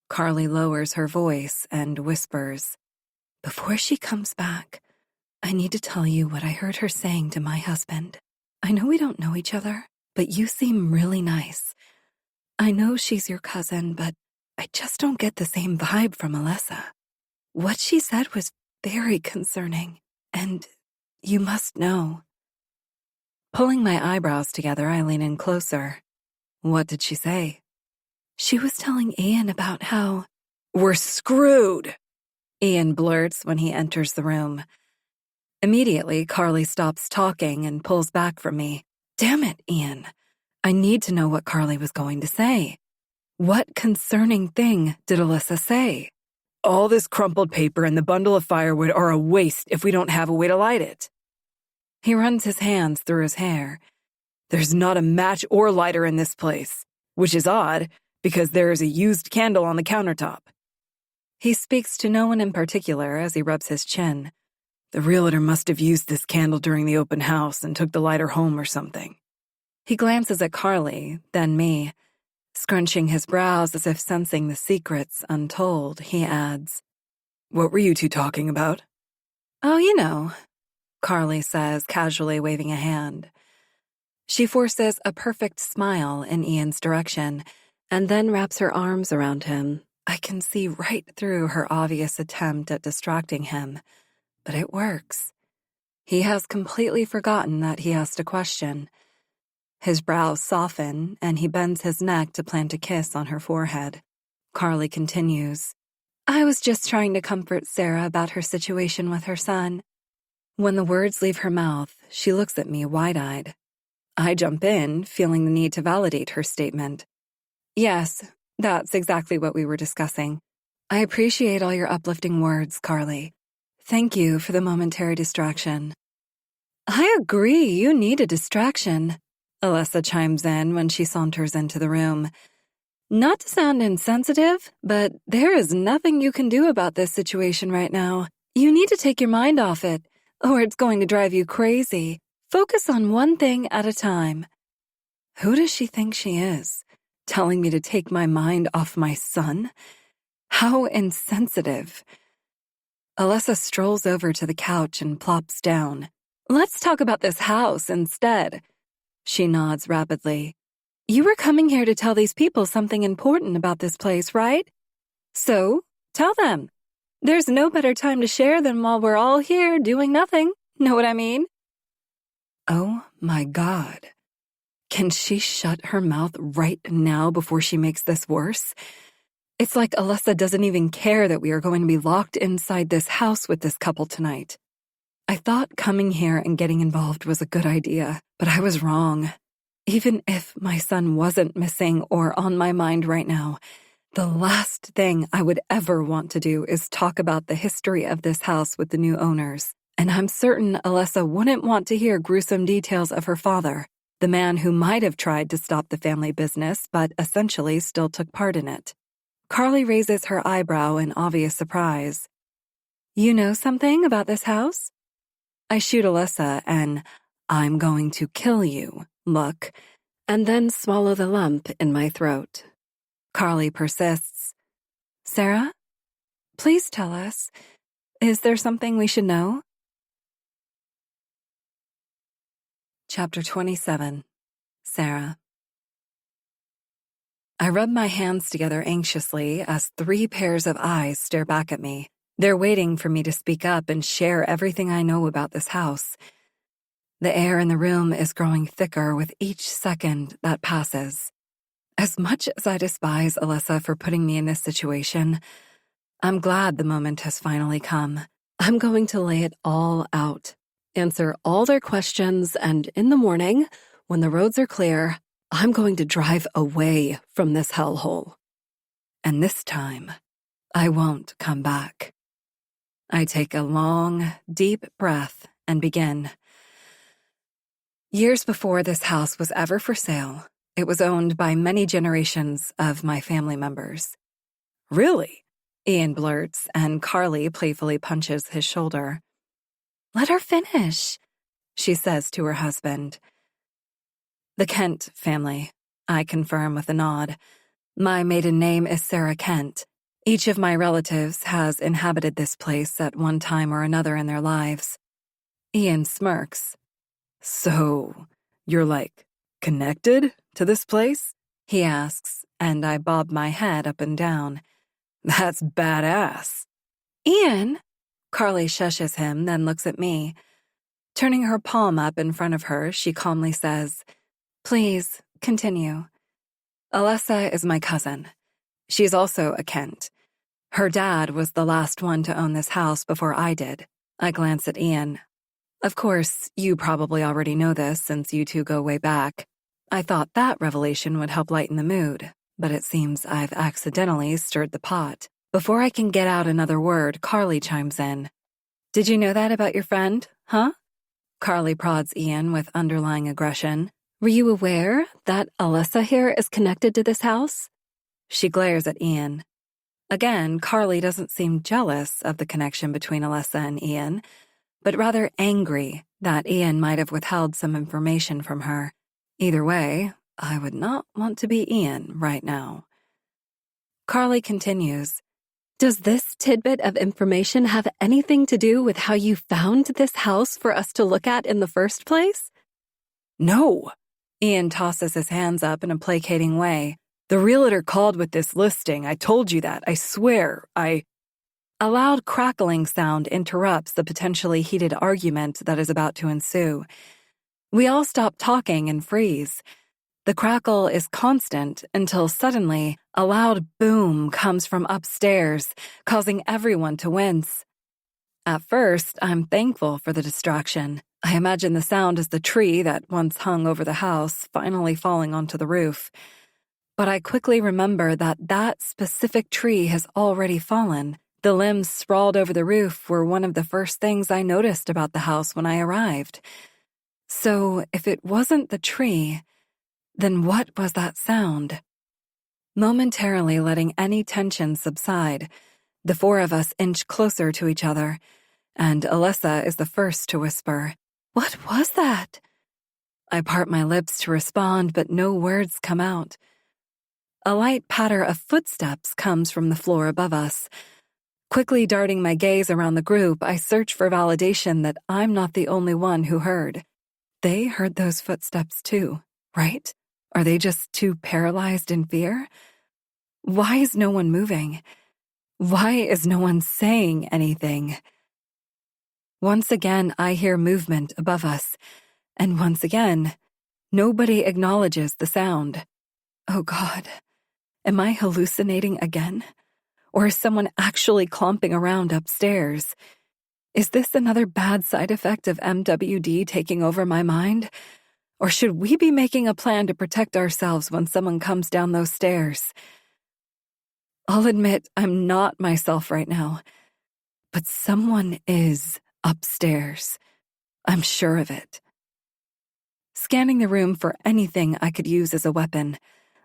Carly lowers her voice and whispers, Before she comes back, I need to tell you what I heard her saying to my husband. I know we don't know each other, but you seem really nice. I know she's your cousin, but I just don't get the same vibe from Alyssa. What she said was very concerning, and you must know. Pulling my eyebrows together, I lean in closer. What did she say? She was telling Ian about how... We're screwed, Ian blurts when he enters the room. Immediately, Carly stops talking and pulls back from me. Damn it, Ian. I need to know what Carly was going to say. What concerning thing did Alyssa say? All this crumpled paper and the bundle of firewood are a waste if we don't have a way to light it. He runs his hands through his hair. There's not a match or lighter in this place, which is odd because there is a used candle on the countertop. He speaks to no one in particular as he rubs his chin. The realtor must have used this candle during the open house and took the lighter home or something. He glances at Carly, then me. Scrunching his brows as if sensing the secrets untold, he adds, "What were you two talking about?" "Oh, you know," Carly says, casually waving a hand. She forces a perfect smile in Ian's direction and then wraps her arms around him. I can see right through her obvious attempt at distracting him, but it works. He has completely forgotten that he has to question. His brows soften, and he bends his neck to plant a kiss on her forehead. Carly continues, "I was just trying to comfort Sarah about her situation with her son." When the words leave her mouth, she looks at me wide-eyed. I jump in, feeling the need to validate her statement. "Yes, that's exactly what we were discussing. I appreciate all your uplifting words, Carly. Thank you for the momentary distraction." "I agree, you need a distraction," Alyssa chimes in when she saunters into the room. "Not to sound insensitive, but there is nothing you can do about this situation right now. You need to take your mind off it, or it's going to drive you crazy. Focus on one thing at a time." Who does she think she is? Telling me to take my mind off my son? How insensitive. Alyssa strolls over to the couch and plops down. "Let's talk about this house instead." She nods rapidly. "You were coming here to tell these people something important about this place, right? So, tell them. There's no better time to share than while we're all here doing nothing. Know what I mean?" Oh my God. Can she shut her mouth right now before she makes this worse? It's like Alyssa doesn't even care that we are going to be locked inside this house with this couple tonight. I thought coming here and getting involved was a good idea, but I was wrong. Even if my son wasn't missing or on my mind right now, the last thing I would ever want to do is talk about the history of this house with the new owners. And I'm certain Alyssa wouldn't want to hear gruesome details of her father, the man who might have tried to stop the family business but essentially still took part in it. Carly raises her eyebrow in obvious surprise. "You know something about this house?" I shoot Alyssa an "I'm going to kill you" look, and then swallow the lump in my throat. Carly persists. "Sarah? Please tell us. Is there something we should know?" Chapter 27. Sarah. I rub my hands together anxiously as 3 pairs of eyes stare back at me. They're waiting for me to speak up and share everything I know about this house. The air in the room is growing thicker with each second that passes. As much as I despise Alyssa for putting me in this situation, I'm glad the moment has finally come. I'm going to lay it all out. Answer all their questions, and in the morning, when the roads are clear, I'm going to drive away from this hellhole. And this time, I won't come back. I take a long, deep breath and begin. Years before this house was ever for sale, it was owned by many generations of my family members. "Really?" Ian blurts, and Carly playfully punches his shoulder. "Let her finish," she says to her husband. "The Kent family," I confirm with a nod. My maiden name is Sarah Kent. Each of my relatives has inhabited this place at one time or another in their lives. Ian smirks. "So, you're like, connected to this place?" he asks, and I bob my head up and down. "That's badass." "Ian," Carly shushes him, then looks at me. Turning her palm up in front of her, she calmly says, "Please, continue." Alyssa is my cousin. She's also a Kent. Her dad was the last one to own this house before I did. I glance at Ian. Of course, you probably already know this since you two go way back. I thought that revelation would help lighten the mood, but it seems I've accidentally stirred the pot. Before I can get out another word, Carly chimes in. "Did you know that about your friend, huh?" Carly prods Ian with underlying aggression. Were you aware that Alyssa here is connected to this house? She glares at Ian. Again, Carly doesn't seem jealous of the connection between Alyssa and Ian, but rather angry that Ian might have withheld some information from her. Either way, I would not want to be Ian right now. Carly continues, "Does this tidbit of information have anything to do with how you found this house for us to look at in the first place?" "No." Ian tosses his hands up in a placating way. "The realtor called with this listing. I told you that. I swear. A loud crackling sound interrupts the potentially heated argument that is about to ensue. We all stop talking and freeze. The crackle is constant until suddenly a loud boom comes from upstairs, causing everyone to wince. At first, I'm thankful for the distraction. I imagine the sound is the tree that once hung over the house finally falling onto the roof. But I quickly remember that specific tree has already fallen. The limbs sprawled over the roof were one of the first things I noticed about the house when I arrived. So if it wasn't the tree, then what was that sound? Momentarily letting any tension subside, the four of us inch closer to each other, and Alyssa is the first to whisper, "What was that?" I part my lips to respond, but no words come out. A light patter of footsteps comes from the floor above us. Quickly darting my gaze around the group, I search for validation that I'm not the only one who heard. They heard those footsteps too, right? Are they just too paralyzed in fear? Why is no one moving? Why is no one saying anything? Once again, I hear movement above us, and once again, nobody acknowledges the sound. Oh God, am I hallucinating again? Or is someone actually clomping around upstairs? Is this another bad side effect of MWD taking over my mind? Or should we be making a plan to protect ourselves when someone comes down those stairs? I'll admit I'm not myself right now, but someone is upstairs. I'm sure of it. Scanning the room for anything I could use as a weapon,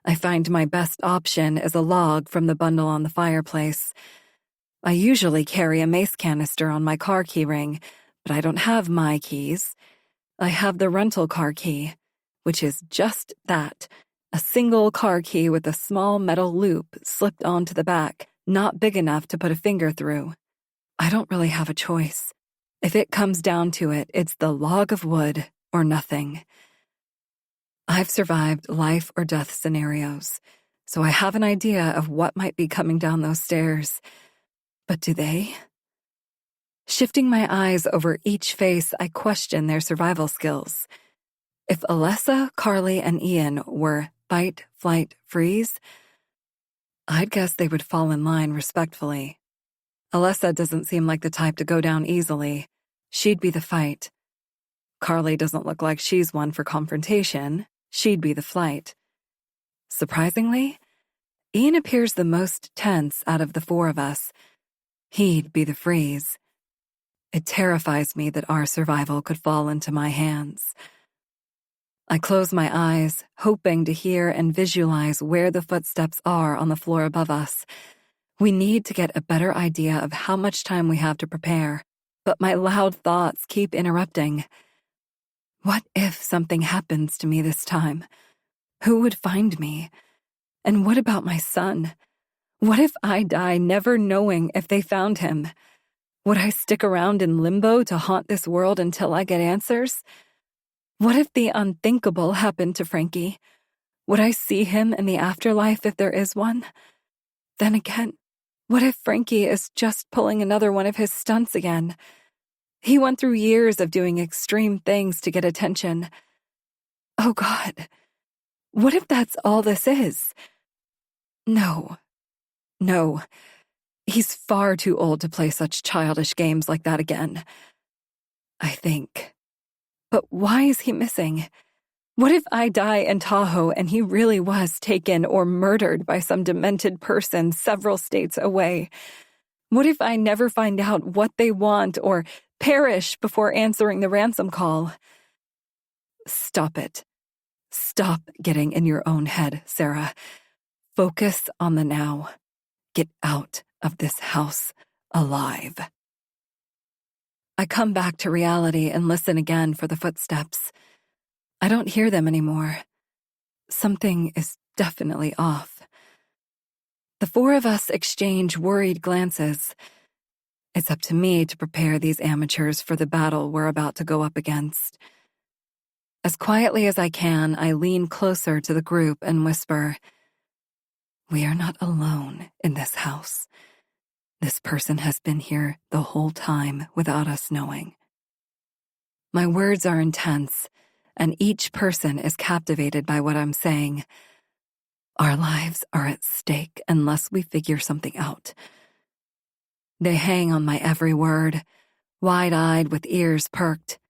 I find my best option is a log from the bundle on the fireplace. I usually carry a mace canister on my car key ring, but I don't have my keys. I have the rental car key, which is just that, a single car key with a small metal loop slipped onto the back, not big enough to put a finger through. I don't really have a choice. If it comes down to it, it's the log of wood or nothing. I've survived life or death scenarios, so I have an idea of what might be coming down those stairs. But do they? Shifting my eyes over each face, I question their survival skills. If Alyssa, Carly, and Ian were fight, flight, freeze, I'd guess they would fall in line respectfully. Alyssa doesn't seem like the type to go down easily. She'd be the fight. Carly doesn't look like she's one for confrontation. She'd be the flight. Surprisingly, Ian appears the most tense out of the four of us. He'd be the freeze. It terrifies me that our survival could fall into my hands. I close my eyes, hoping to hear and visualize where the footsteps are on the floor above us. We need to get a better idea of how much time we have to prepare, but my loud thoughts keep interrupting. What if something happens to me this time? Who would find me? And what about my son? What if I die never knowing if they found him? Would I stick around in limbo to haunt this world until I get answers? What if the unthinkable happened to Frankie? Would I see him in the afterlife if there is one? Then again, what if Frankie is just pulling another one of his stunts again? He went through years of doing extreme things to get attention. Oh God, what if that's all this is? No. He's far too old to play such childish games like that again. I think. But why is he missing? What if I die in Tahoe and he really was taken or murdered by some demented person several states away? What if I never find out what they want or perish before answering the ransom call? Stop it. Stop getting in your own head, Sarah. Focus on the now. Get out of this house alive. I come back to reality and listen again for the footsteps. I don't hear them anymore. Something is definitely off. The four of us exchange worried glances. It's up to me to prepare these amateurs for the battle we're about to go up against. As quietly as I can, I lean closer to the group and whisper, "We are not alone in this house. This person has been here the whole time without us knowing." My words are intense, and each person is captivated by what I'm saying. Our lives are at stake unless we figure something out. They hang on my every word, wide-eyed with ears perked.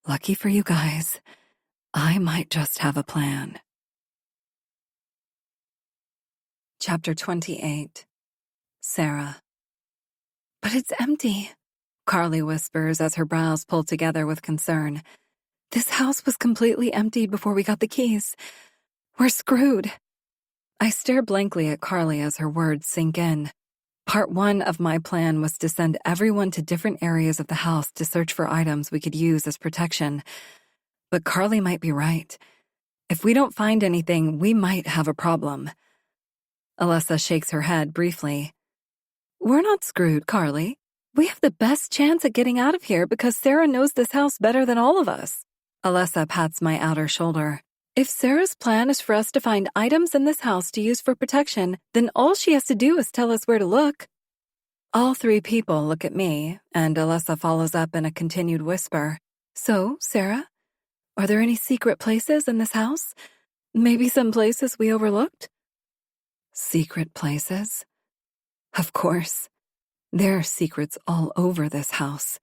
Lucky for you guys, I might just have a plan. Chapter 28. Sarah. But it's empty, Carly whispers as her brows pull together with concern. This house was completely empty before we got the keys. We're screwed. I stare blankly at Carly as her words sink in. Part 1 of my plan was to send everyone to different areas of the house to search for items we could use as protection. But Carly might be right. If we don't find anything, we might have a problem. Alyssa shakes her head briefly. We're not screwed, Carly. We have the best chance at getting out of here because Sarah knows this house better than all of us. Alyssa pats my outer shoulder. If Sarah's plan is for us to find items in this house to use for protection, then all she has to do is tell us where to look. All three people look at me, and Alyssa follows up in a continued whisper. So, Sarah, are there any secret places in this house? Maybe some places we overlooked? Secret places? Of course. There are secrets all over this house,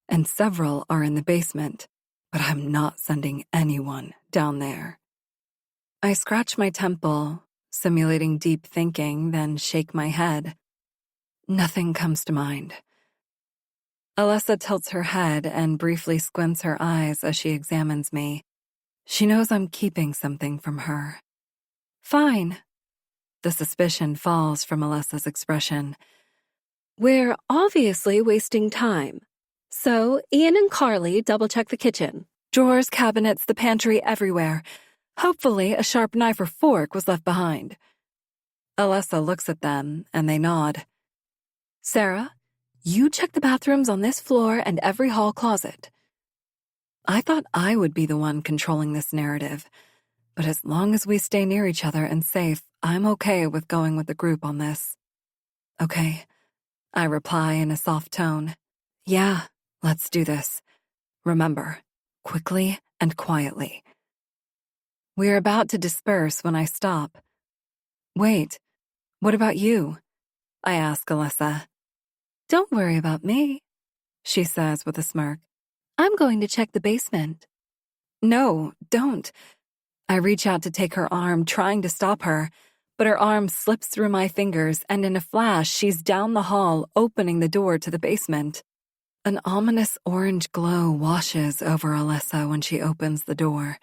and several are in the basement. But I'm not sending anyone down there. I scratch my temple, simulating deep thinking, then shake my head. Nothing comes to mind. Alyssa tilts her head and briefly squints her eyes as she examines me. She knows I'm keeping something from her. Fine. The suspicion falls from Alyssa's expression. We're obviously wasting time. So, Ian and Carly double-check the kitchen. Drawers, cabinets, the pantry, everywhere. Hopefully, a sharp knife or fork was left behind. Alyssa looks at them, and they nod. Sarah, you check the bathrooms on this floor and every hall closet. I thought I would be the one controlling this narrative, but as long as we stay near each other and safe, I'm okay with going with the group on this. Okay, I reply in a soft tone. Yeah. Let's do this. Remember, quickly and quietly. We're about to disperse when I stop. Wait, what about you? I ask Alyssa. Don't worry about me, she says with a smirk. I'm going to check the basement. No, don't. I reach out to take her arm, trying to stop her, but her arm slips through my fingers, and in a flash, she's down the hall, opening the door to the basement. An ominous orange glow washes over Alyssa when she opens the door.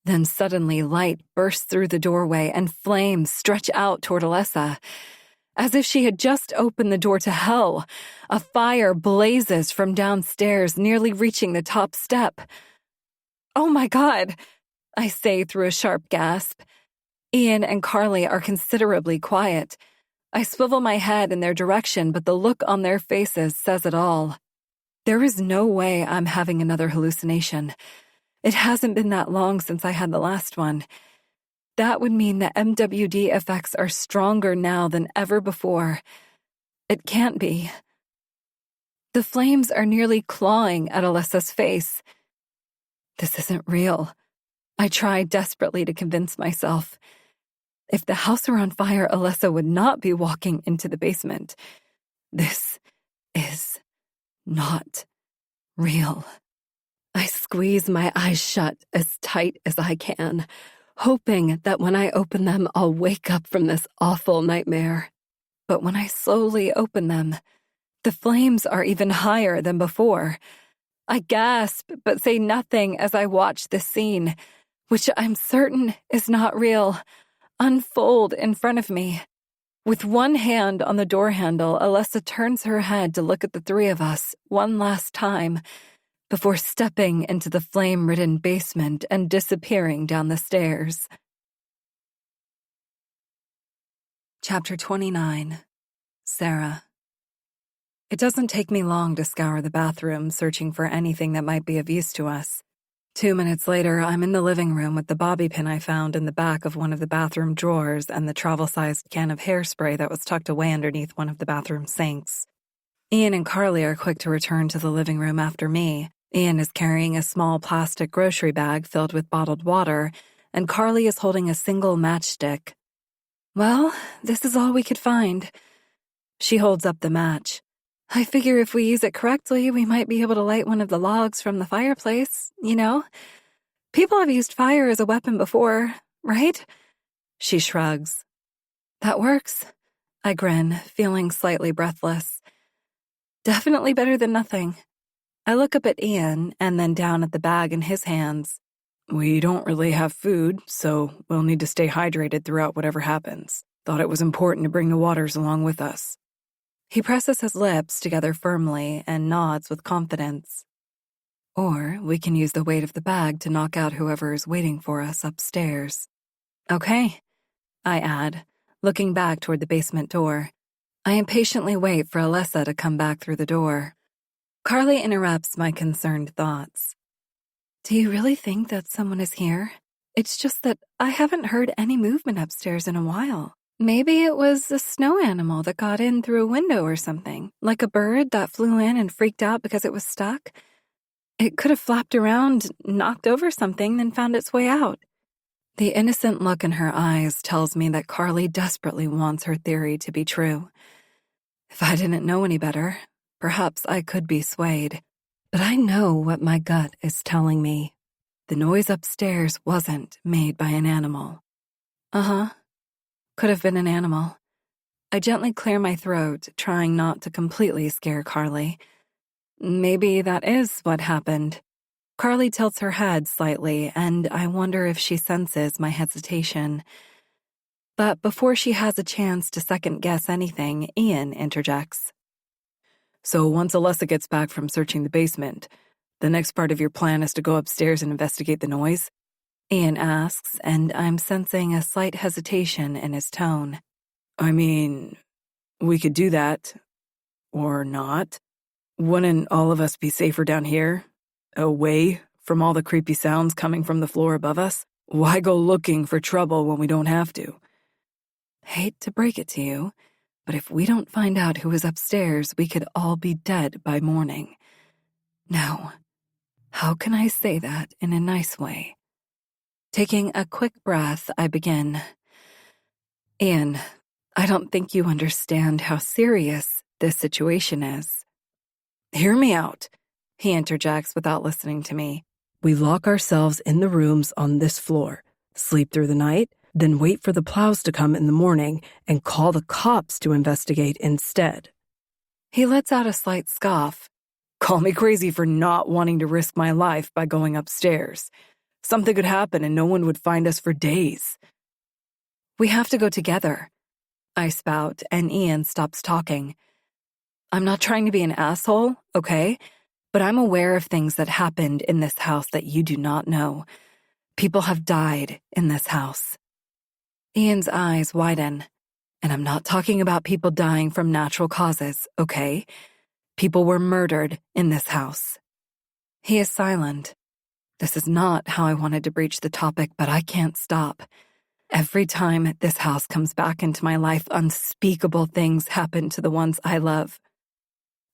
Then suddenly light bursts through the doorway and flames stretch out toward Alyssa. As if she had just opened the door to hell, a fire blazes from downstairs, nearly reaching the top step. Oh my God, I say through a sharp gasp. Ian and Carly are considerably quiet. I swivel my head in their direction, but the look on their faces says it all. There is no way I'm having another hallucination. It hasn't been that long since I had the last one. That would mean the MWD effects are stronger now than ever before. It can't be. The flames are nearly clawing at Alyssa's face. This isn't real. I try desperately to convince myself. If the house were on fire, Alyssa would not be walking into the basement. This is not real. I squeeze my eyes shut as tight as I can, hoping that when I open them, I'll wake up from this awful nightmare. But when I slowly open them, the flames are even higher than before. I gasp, but say nothing as I watch this scene. which I'm certain is not real, unfold in front of me. With one hand on the door handle, Alessa turns her head to look at the three of us one last time before stepping into the flame-ridden basement and disappearing down the stairs. Chapter 29. Sarah. It doesn't take me long to scour the bathroom, searching for anything that might be of use to us. 2 minutes later, I'm in the living room with the bobby pin I found in the back of one of the bathroom drawers and the travel-sized can of hairspray that was tucked away underneath one of the bathroom sinks. Ian and Carly are quick to return to the living room after me. Ian is carrying a small plastic grocery bag filled with bottled water, and Carly is holding a single matchstick. Well, this is all we could find. She holds up the match. I figure if we use it correctly, we might be able to light one of the logs from the fireplace, you know? People have used fire as a weapon before, right? She shrugs. That works. I grin, feeling slightly breathless. Definitely better than nothing. I look up at Ian and then down at the bag in his hands. We don't really have food, so we'll need to stay hydrated throughout whatever happens. Thought it was important to bring the waters along with us. He presses his lips together firmly and nods with confidence. Or we can use the weight of the bag to knock out whoever is waiting for us upstairs. Okay, I add, looking back toward the basement door. I impatiently wait for Alessa to come back through the door. Carly interrupts my concerned thoughts. Do you really think that someone is here? It's just that I haven't heard any movement upstairs in a while. Maybe it was a snow animal that got in through a window or something, like a bird that flew in and freaked out because it was stuck. It could have flapped around, knocked over something, then found its way out. The innocent look in her eyes tells me that Carly desperately wants her theory to be true. If I didn't know any better, perhaps I could be swayed. But I know what my gut is telling me. The noise upstairs wasn't made by an animal. Could have been an animal. I gently clear my throat, trying not to completely scare Carly. Maybe that is what happened. Carly tilts her head slightly, and I wonder if she senses my hesitation. But before she has a chance to second-guess anything, Ian interjects. So once Alessa gets back from searching the basement, the next part of your plan is to go upstairs and investigate the noise? Ian asks, and I'm sensing a slight hesitation in his tone. I mean, we could do that. Or not. Wouldn't all of us be safer down here? Away from all the creepy sounds coming from the floor above us? Why go looking for trouble when we don't have to? Hate to break it to you, but if we don't find out who is upstairs, we could all be dead by morning. Now, how can I say that in a nice way? Taking a quick breath, I begin. Ian, I don't think you understand how serious this situation is. Hear me out, he interjects without listening to me. We lock ourselves in the rooms on this floor, sleep through the night, then wait for the plows to come in the morning and call the cops to investigate instead. He lets out a slight scoff. Call me crazy for not wanting to risk my life by going upstairs. Something could happen and no one would find us for days. We have to go together, I spout, and Ian stops talking. I'm not trying to be an asshole, okay? But I'm aware of things that happened in this house that you do not know. People have died in this house. Ian's eyes widen. And I'm not talking about people dying from natural causes, okay? People were murdered in this house. He is silent. This is not how I wanted to breach the topic, but I can't stop. Every time this house comes back into my life, unspeakable things happen to the ones I love.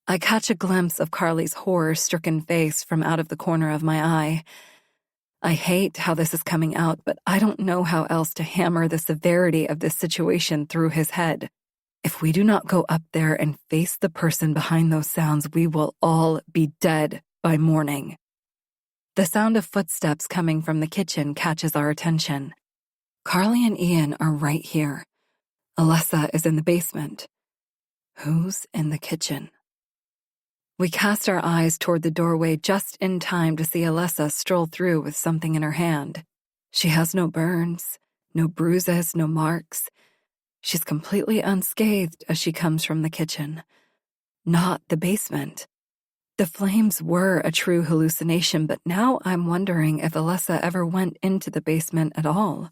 I catch a glimpse of Carly's horror-stricken face from out of the corner of my eye. I hate how this is coming out, but I don't know how else to hammer the severity of this situation through his head. If we do not go up there and face the person behind those sounds, we will all be dead by morning. The sound of footsteps coming from the kitchen catches our attention. Carly and Ian are right here. Alessa is in the basement. Who's in the kitchen? We cast our eyes toward the doorway just in time to see Alessa stroll through with something in her hand. She has no burns, no bruises, no marks. She's completely unscathed as she comes from the kitchen. Not the basement. The flames were a true hallucination, but now I'm wondering if Alessa ever went into the basement at all.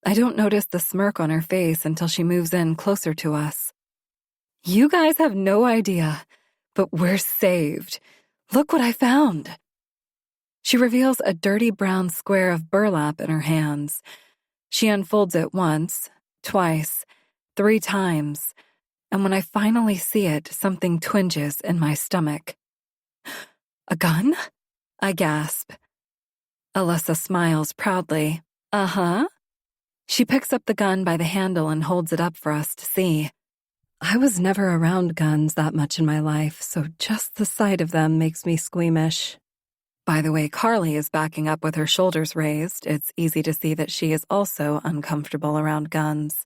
I don't notice the smirk on her face until she moves in closer to us. You guys have no idea, but we're saved. Look what I found. She reveals a dirty brown square of burlap in her hands. She unfolds it once, twice, 3 times, and when I finally see it, something twinges in my stomach. A gun? I gasp. Alessa smiles proudly. Uh-huh. She picks up the gun by the handle and holds it up for us to see. I was never around guns that much in my life, so just the sight of them makes me squeamish. By the way Carly is backing up with her shoulders raised, it's easy to see that she is also uncomfortable around guns.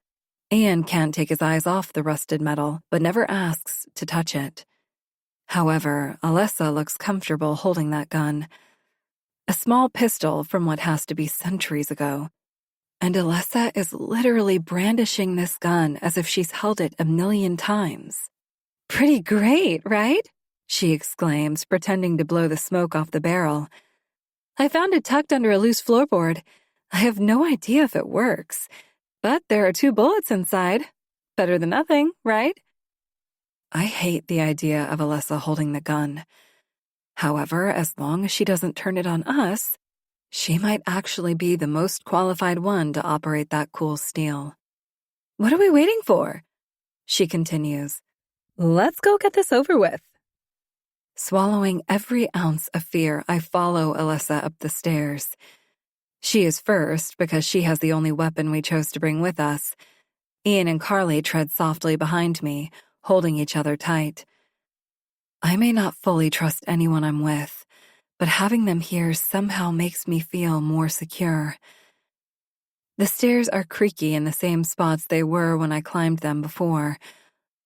Ian can't take his eyes off the rusted metal, but never asks to touch it. However, Alessa looks comfortable holding that gun. A small pistol from what has to be centuries ago. And Alessa is literally brandishing this gun as if she's held it 1,000,000 times. Pretty great, right? She exclaims, pretending to blow the smoke off the barrel. I found it tucked under a loose floorboard. I have no idea if it works, but there are 2 bullets inside. Better than nothing, right? I hate the idea of Alessa holding the gun. However, as long as she doesn't turn it on us, she might actually be the most qualified one to operate that cool steel. What are we waiting for? She continues. Let's go get this over with. Swallowing every ounce of fear, I follow Alessa up the stairs. She is first because she has the only weapon we chose to bring with us. Ian and Carly tread softly behind me, holding each other tight. I may not fully trust anyone I'm with, but having them here somehow makes me feel more secure. The stairs are creaky in the same spots they were when I climbed them before.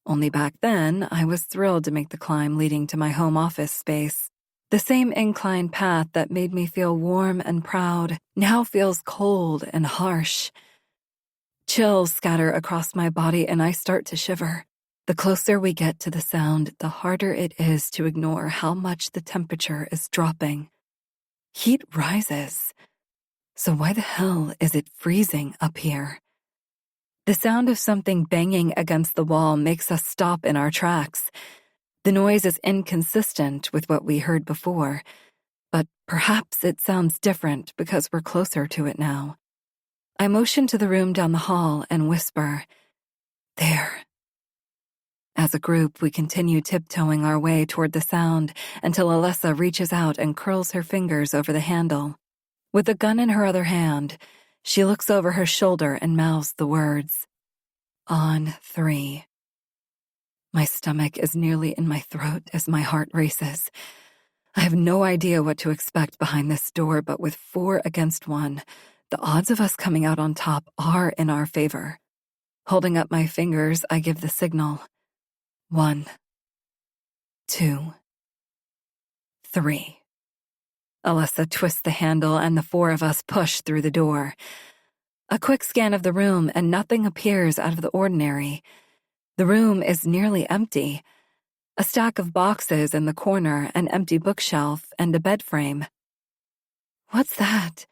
Only back then, I was thrilled to make the climb leading to my home office space. The same incline path that made me feel warm and proud now feels cold and harsh. Chills scatter across my body and I start to shiver. The closer we get to the sound, the harder it is to ignore how much the temperature is dropping. Heat rises. So why the hell is it freezing up here? The sound of something banging against the wall makes us stop in our tracks. The noise is inconsistent with what we heard before, but perhaps it sounds different because we're closer to it now. I motion to the room down the hall and whisper, "There." As a group, we continue tiptoeing our way toward the sound until Alessa reaches out and curls her fingers over the handle. With the gun in her other hand, she looks over her shoulder and mouths the words, "On 3." My stomach is nearly in my throat as my heart races. I have no idea what to expect behind this door, but with 4 against 1, the odds of us coming out on top are in our favor. Holding up my fingers, I give the signal. 1, 2, 3. Alessa twists the handle and the 4 of us push through the door. A quick scan of the room and nothing appears out of the ordinary. The room is nearly empty. A stack of boxes in the corner, an empty bookshelf, and a bed frame. What's that?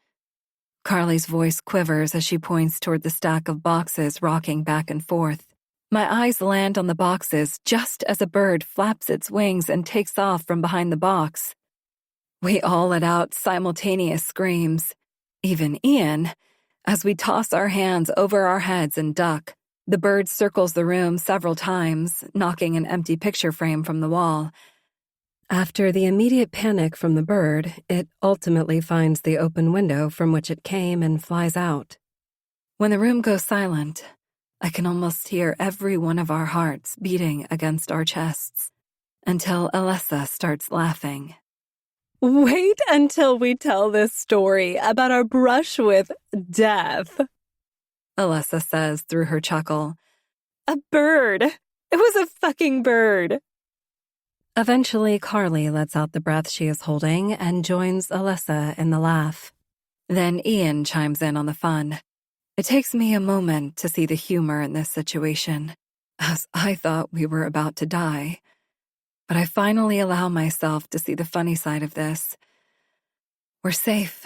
Carly's voice quivers as she points toward the stack of boxes rocking back and forth. My eyes land on the boxes just as a bird flaps its wings and takes off from behind the box. We all let out simultaneous screams, even Ian, as we toss our hands over our heads and duck. The bird circles the room several times, knocking an empty picture frame from the wall. After the immediate panic from the bird, it ultimately finds the open window from which it came and flies out. When the room goes silent, I can almost hear every one of our hearts beating against our chests, until Alessa starts laughing. Wait until we tell this story about our brush with death, Alessa says through her chuckle. A bird! It was a fucking bird! Eventually, Carly lets out the breath she is holding and joins Alessa in the laugh. Then Ian chimes in on the fun. It takes me a moment to see the humor in this situation, as I thought we were about to die. But I finally allow myself to see the funny side of this. We're safe.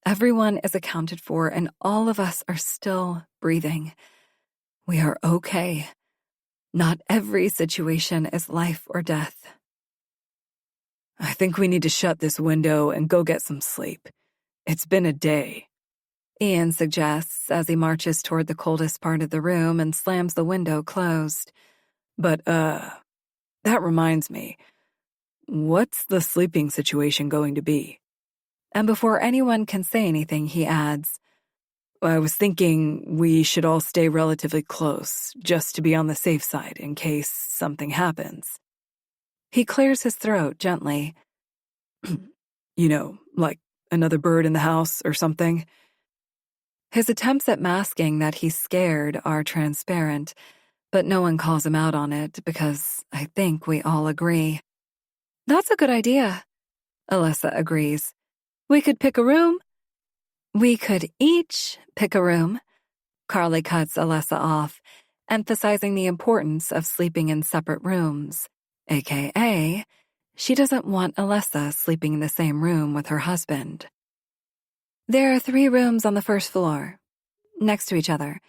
Everyone is accounted for, and all of us are still breathing. We are okay. Not every situation is life or death. I think we need to shut this window and go get some sleep. It's been a day, Ian suggests as he marches toward the coldest part of the room and slams the window closed. But, that reminds me. What's the sleeping situation going to be? And before anyone can say anything, he adds, I was thinking we should all stay relatively close, just to be on the safe side in case something happens. He clears his throat gently. Like another bird in the house or something. His attempts at masking that he's scared are transparent, but no one calls him out on it because I think we all agree. That's a good idea, Alyssa agrees. We could pick a room. We could each pick a room. Carly cuts Alyssa off, emphasizing the importance of sleeping in separate rooms, aka, she doesn't want Alyssa sleeping in the same room with her husband. There are 3 rooms on the first floor, next to each other.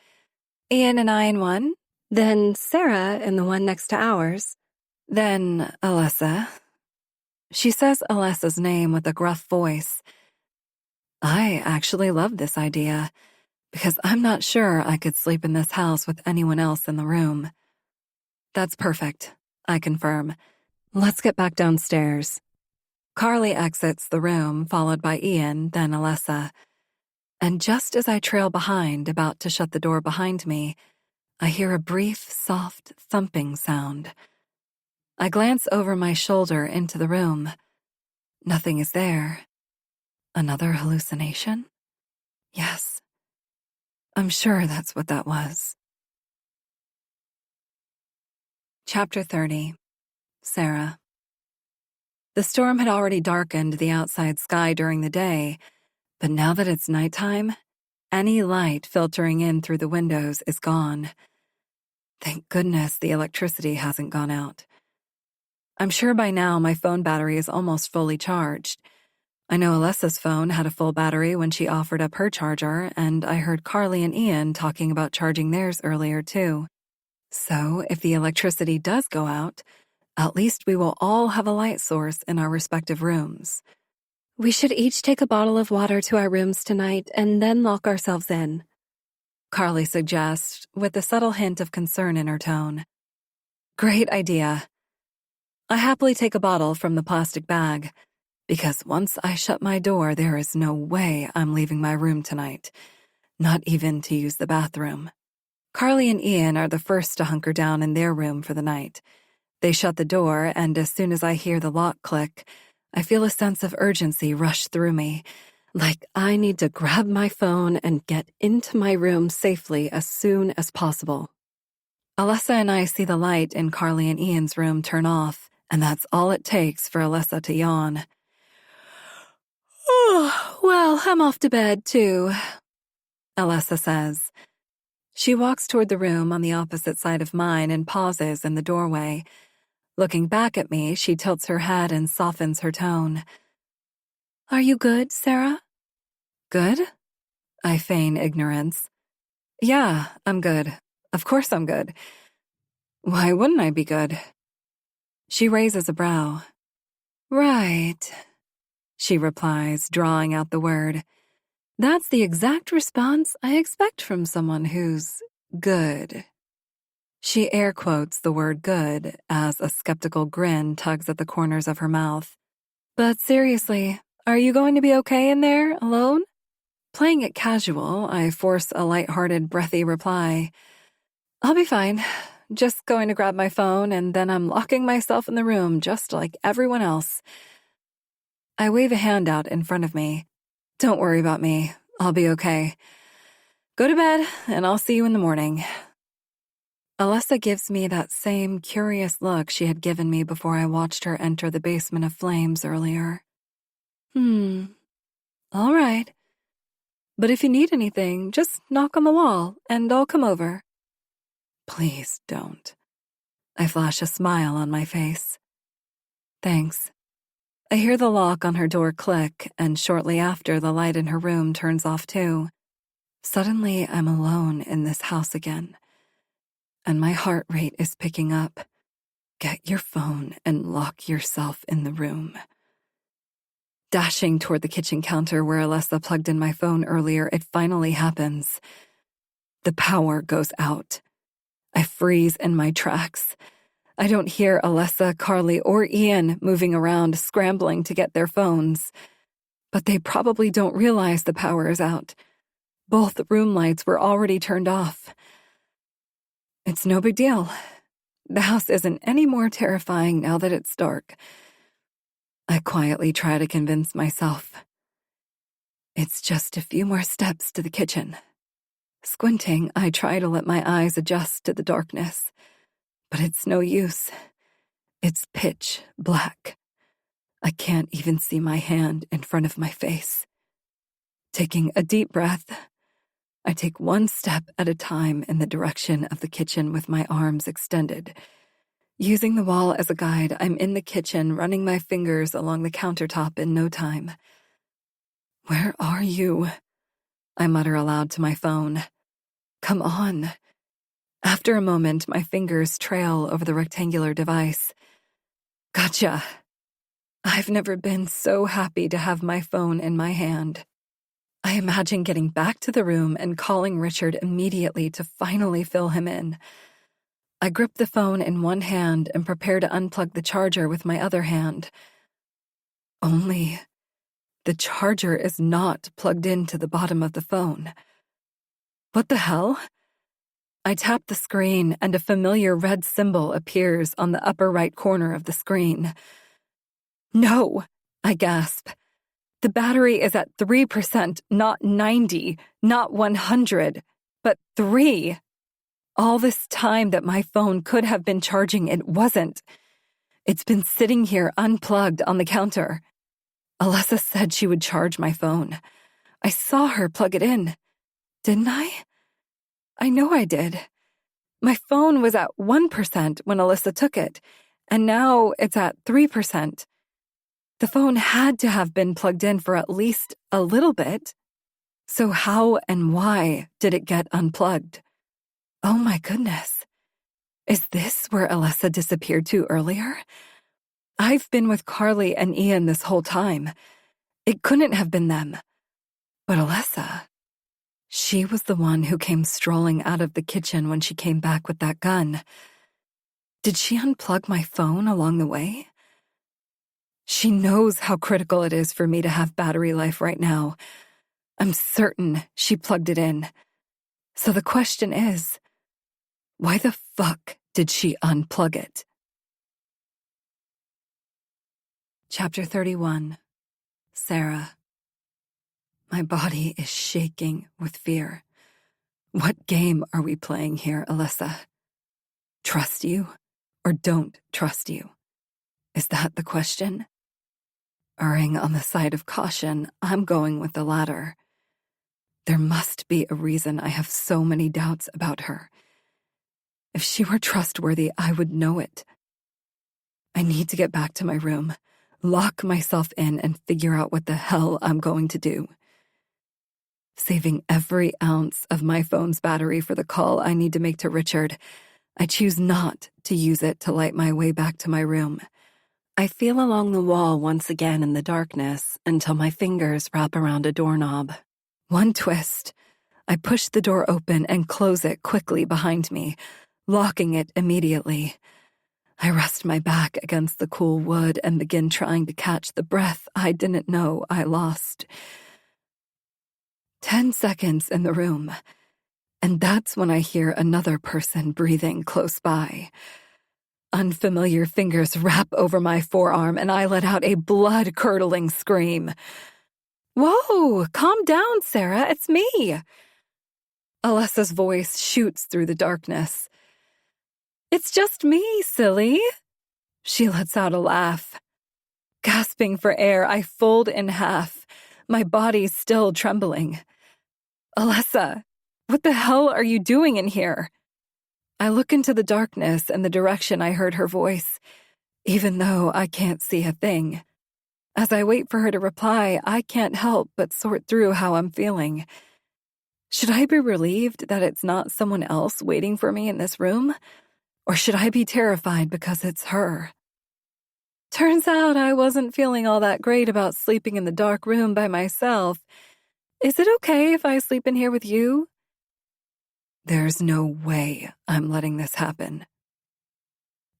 Ian and I in one, then Sarah in the one next to ours, then Alyssa. She says Alyssa's name with a gruff voice. I actually love this idea, because I'm not sure I could sleep in this house with anyone else in the room. That's perfect, I confirm. Let's get back downstairs. Carly exits the room, followed by Ian, then Alyssa. And just as I trail behind, about to shut the door behind me, I hear a brief, soft thumping sound. I glance over my shoulder into the room. Nothing is there. Another hallucination? Yes. I'm sure that's what that was. Chapter 30. Sarah. The storm had already darkened the outside sky during the day, but now that it's nighttime, any light filtering in through the windows is gone. Thank goodness the electricity hasn't gone out. I'm sure by now my phone battery is almost fully charged. I know Alyssa's phone had a full battery when she offered up her charger, and I heard Carly and Ian talking about charging theirs earlier too. So if the electricity does go out, at least we will all have a light source in our respective rooms. We should each take a bottle of water to our rooms tonight and then lock ourselves in, Carly suggests, with a subtle hint of concern in her tone. Great idea. I happily take a bottle from the plastic bag, because once I shut my door, there is no way I'm leaving my room tonight, not even to use the bathroom. Carly and Ian are the first to hunker down in their room for the night. They shut the door, and as soon as I hear the lock click, I feel a sense of urgency rush through me, like I need to grab my phone and get into my room safely as soon as possible. Alyssa and I see the light in Carly and Ian's room turn off, and that's all it takes for Alyssa to yawn. Oh, well, I'm off to bed, too, Alyssa says. She walks toward the room on the opposite side of mine and pauses in the doorway. Looking back at me, she tilts her head and softens her tone. Are you good, Sarah? Good? I feign ignorance. Yeah, I'm good. Of course I'm good. Why wouldn't I be good? She raises a brow. Right, she replies, drawing out the word. That's the exact response I expect from someone who's good. She air quotes the word good as a skeptical grin tugs at the corners of her mouth. But seriously, are you going to be okay in there, alone? Playing it casual, I force a lighthearted, breathy reply. I'll be fine. Just going to grab my phone, and then I'm locking myself in the room just like everyone else. I wave a hand out in front of me. Don't worry about me. I'll be okay. Go to bed, and I'll see you in the morning. Alyssa gives me that same curious look she had given me before I watched her enter the basement of flames earlier. All right. But if you need anything, just knock on the wall, and I'll come over. Please don't. I flash a smile on my face. Thanks. I hear the lock on her door click, and shortly after, the light in her room turns off too. Suddenly, I'm alone in this house again, and my heart rate is picking up. Get your phone and lock yourself in the room. Dashing toward the kitchen counter where Alessa plugged in my phone earlier, it finally happens. The power goes out. I freeze in my tracks. I don't hear Alessa, Carly, or Ian moving around, scrambling to get their phones. But they probably don't realize the power is out. Both room lights were already turned off. It's no big deal. The house isn't any more terrifying now that it's dark. I quietly try to convince myself. It's just a few more steps to the kitchen. Squinting, I try to let my eyes adjust to the darkness. But it's no use. It's pitch black. I can't even see my hand in front of my face. Taking a deep breath, I take one step at a time in the direction of the kitchen with my arms extended. Using the wall as a guide, I'm in the kitchen, running my fingers along the countertop in no time. Where are you? I mutter aloud to my phone. Come on. After a moment, my fingers trail over the rectangular device. Gotcha. I've never been so happy to have my phone in my hand. I imagine getting back to the room and calling Richard immediately to finally fill him in. I grip the phone in one hand and prepare to unplug the charger with my other hand. Only the charger is not plugged into the bottom of the phone. What the hell? I tap the screen and a familiar red symbol appears on the upper right corner of the screen. No, I gasp. The battery is at 3%, not 90, not 100, but 3. All this time that my phone could have been charging, it wasn't. It's been sitting here unplugged on the counter. Alessa said she would charge my phone. I saw her plug it in. Didn't I? I know I did. My phone was at 1% when Alessa took it, and now it's at 3%. The phone had to have been plugged in for at least a little bit. So how and why did it get unplugged? Oh my goodness. Is this where Alessa disappeared to earlier? I've been with Carly and Ian this whole time. It couldn't have been them. But Alessa, she was the one who came strolling out of the kitchen when she came back with that gun. Did she unplug my phone along the way? She knows how critical it is for me to have battery life right now. I'm certain she plugged it in. So the question is, why the fuck did she unplug it? Chapter 31. Sarah. My body is shaking with fear. What game are we playing here, Alessa? Trust you or don't trust you? Is that the question? Erring on the side of caution, I'm going with the latter. There must be a reason I have so many doubts about her. If she were trustworthy, I would know it. I need to get back to my room, lock myself in, and figure out what the hell I'm going to do. Saving every ounce of my phone's battery for the call I need to make to Richard, I choose not to use it to light my way back to my room. I feel along the wall once again in the darkness until my fingers wrap around a doorknob. One twist, I push the door open and close it quickly behind me, locking it immediately. I rest my back against the cool wood and begin trying to catch the breath I didn't know I lost. 10 seconds in the room, and that's when I hear another person breathing close by. Unfamiliar fingers wrap over my forearm, and I let out a blood-curdling scream. Whoa, calm down, Sarah, it's me. Alessa's voice shoots through the darkness. It's just me, silly. She lets out a laugh. Gasping for air, I fold in half, my body still trembling. Alessa, what the hell are you doing in here? I look into the darkness and the direction I heard her voice, even though I can't see a thing. As I wait for her to reply, I can't help but sort through how I'm feeling. Should I be relieved that it's not someone else waiting for me in this room? Or should I be terrified because it's her? Turns out I wasn't feeling all that great about sleeping in the dark room by myself. Is it okay if I sleep in here with you? There's no way I'm letting this happen.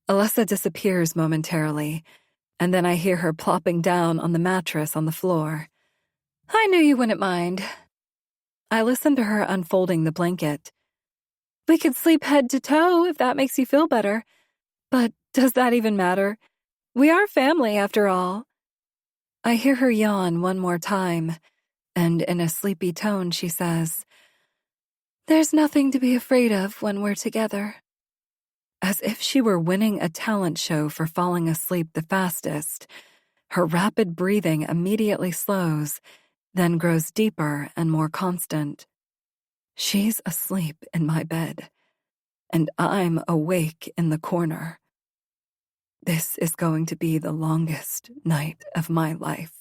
Alessa disappears momentarily, and then I hear her plopping down on the mattress on the floor. I knew you wouldn't mind. I listen to her unfolding the blanket. We could sleep head to toe if that makes you feel better. But does that even matter? We are family, after all. I hear her yawn one more time, and in a sleepy tone she says, "There's nothing to be afraid of when we're together." As if she were winning a talent show for falling asleep the fastest, her rapid breathing immediately slows, then grows deeper and more constant. She's asleep in my bed, and I'm awake in the corner. This is going to be the longest night of my life.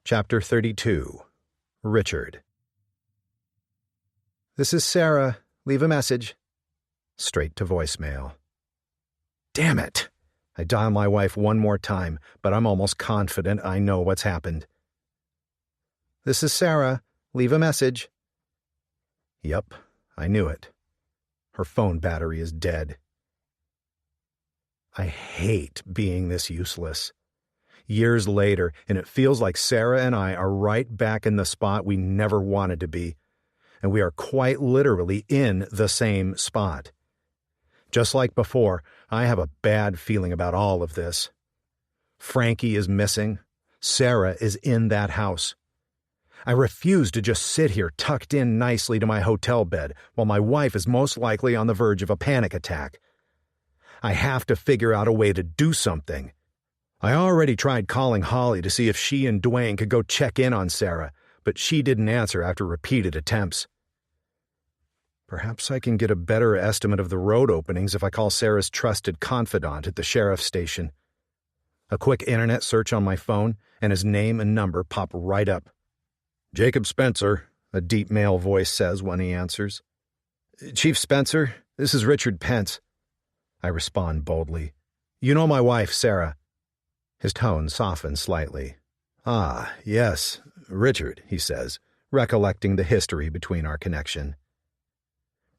Chapter 32. Richard. This is Sarah. Leave a message. Straight to voicemail. Damn it! I dial my wife one more time, but I'm almost confident I know what's happened. This is Sarah. Leave a message. Yep, I knew it. Her phone battery is dead. I hate being this useless. Years later, and it feels like Sarah and I are right back in the spot we never wanted to be, and we are quite literally in the same spot. Just like before, I have a bad feeling about all of this. Frankie is missing. Sarah is in that house. I refuse to just sit here tucked in nicely to my hotel bed while my wife is most likely on the verge of a panic attack. I have to figure out a way to do something. I already tried calling Holly to see if she and Dwayne could go check in on Sarah, but she didn't answer after repeated attempts. Perhaps I can get a better estimate of the road openings if I call Sarah's trusted confidant at the sheriff's station. A quick internet search on my phone, and his name and number pop right up. "Jacob Spencer," a deep male voice says when he answers. "Chief Spencer, this is Richard Pence." I respond boldly. "You know my wife, Sarah." His tone softens slightly. "Ah, yes, Richard," he says, recollecting the history between our connection.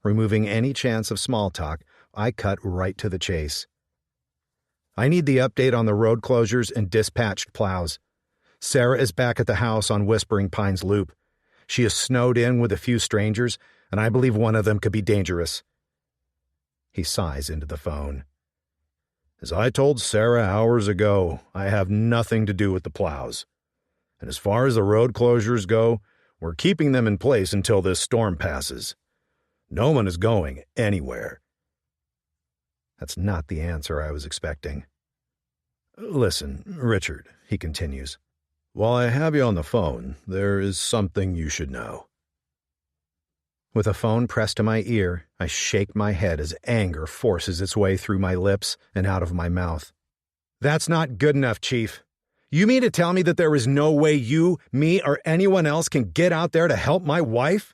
Removing any chance of small talk, I cut right to the chase. "I need the update on the road closures and dispatched plows. Sarah is back at the house on Whispering Pines Loop. She is snowed in with a few strangers, and I believe one of them could be dangerous." He sighs into the phone. "As I told Sarah hours ago, I have nothing to do with the plows. And as far as the road closures go, we're keeping them in place until this storm passes. No one is going anywhere." That's not the answer I was expecting. "Listen, Richard," he continues, "while I have you on the phone, there is something you should know." With the phone pressed to my ear, I shake my head as anger forces its way through my lips and out of my mouth. "That's not good enough, Chief. You mean to tell me that there is no way you, me, or anyone else can get out there to help my wife?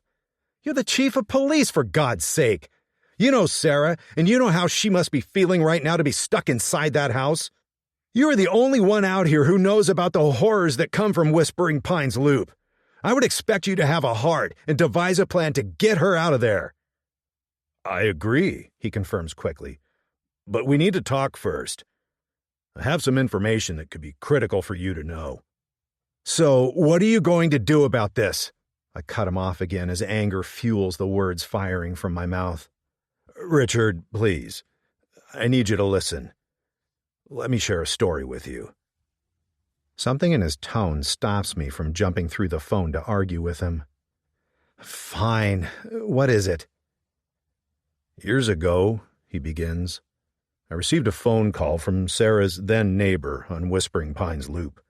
You're the chief of police, for God's sake. You know Sarah, and you know how she must be feeling right now to be stuck inside that house. You are the only one out here who knows about the horrors that come from Whispering Pines Loop. I would expect you to have a heart and devise a plan to get her out of there." "I agree," he confirms quickly. "But we need to talk first. I have some information that could be critical for you to know." "So, what are you going to do about this?" I cut him off again as anger fuels the words firing from my mouth. "Richard, please. I need you to listen. Let me share a story with you." Something in his tone stops me from jumping through the phone to argue with him. "Fine. What is it?" "Years ago," he begins, "I received a phone call from Sarah's then neighbor on Whispering Pines Loop.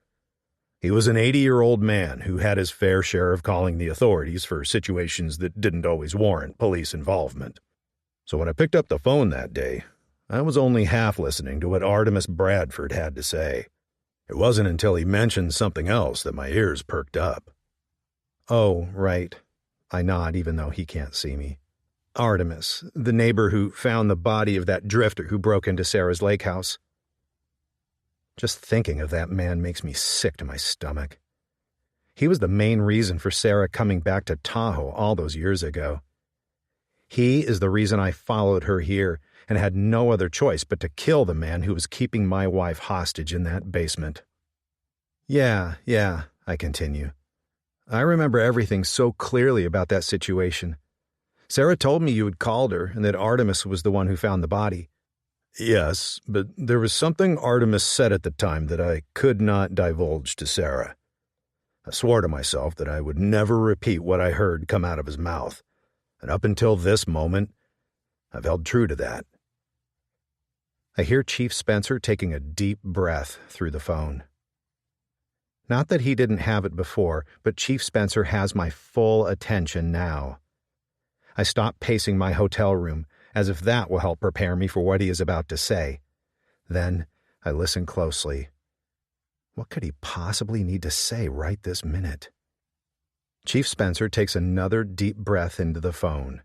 He was an 80-year-old man who had his fair share of calling the authorities for situations that didn't always warrant police involvement. So when I picked up the phone that day, I was only half listening to what Artemis Bradford had to say. It wasn't until he mentioned something else that my ears perked up. "Oh, right." I nod even though he can't see me. "Artemis, the neighbor who found the body of that drifter who broke into Sarah's lake house." Just thinking of that man makes me sick to my stomach. He was the main reason for Sarah coming back to Tahoe all those years ago. He is the reason I followed her here and had no other choice but to kill the man who was keeping my wife hostage in that basement. Yeah, I continue. I remember everything so clearly about that situation. Sarah told me you had called her and that Artemis was the one who found the body. Yes, but there was something Artemis said at the time that I could not divulge to Sarah. I swore to myself that I would never repeat what I heard come out of his mouth, and up until this moment, I've held true to that. I hear Chief Spencer taking a deep breath through the phone. Not that he didn't have it before, but Chief Spencer has my full attention now. I stop pacing my hotel room, as if that will help prepare me for what he is about to say. Then I listen closely. What could he possibly need to say right this minute? Chief Spencer takes another deep breath into the phone.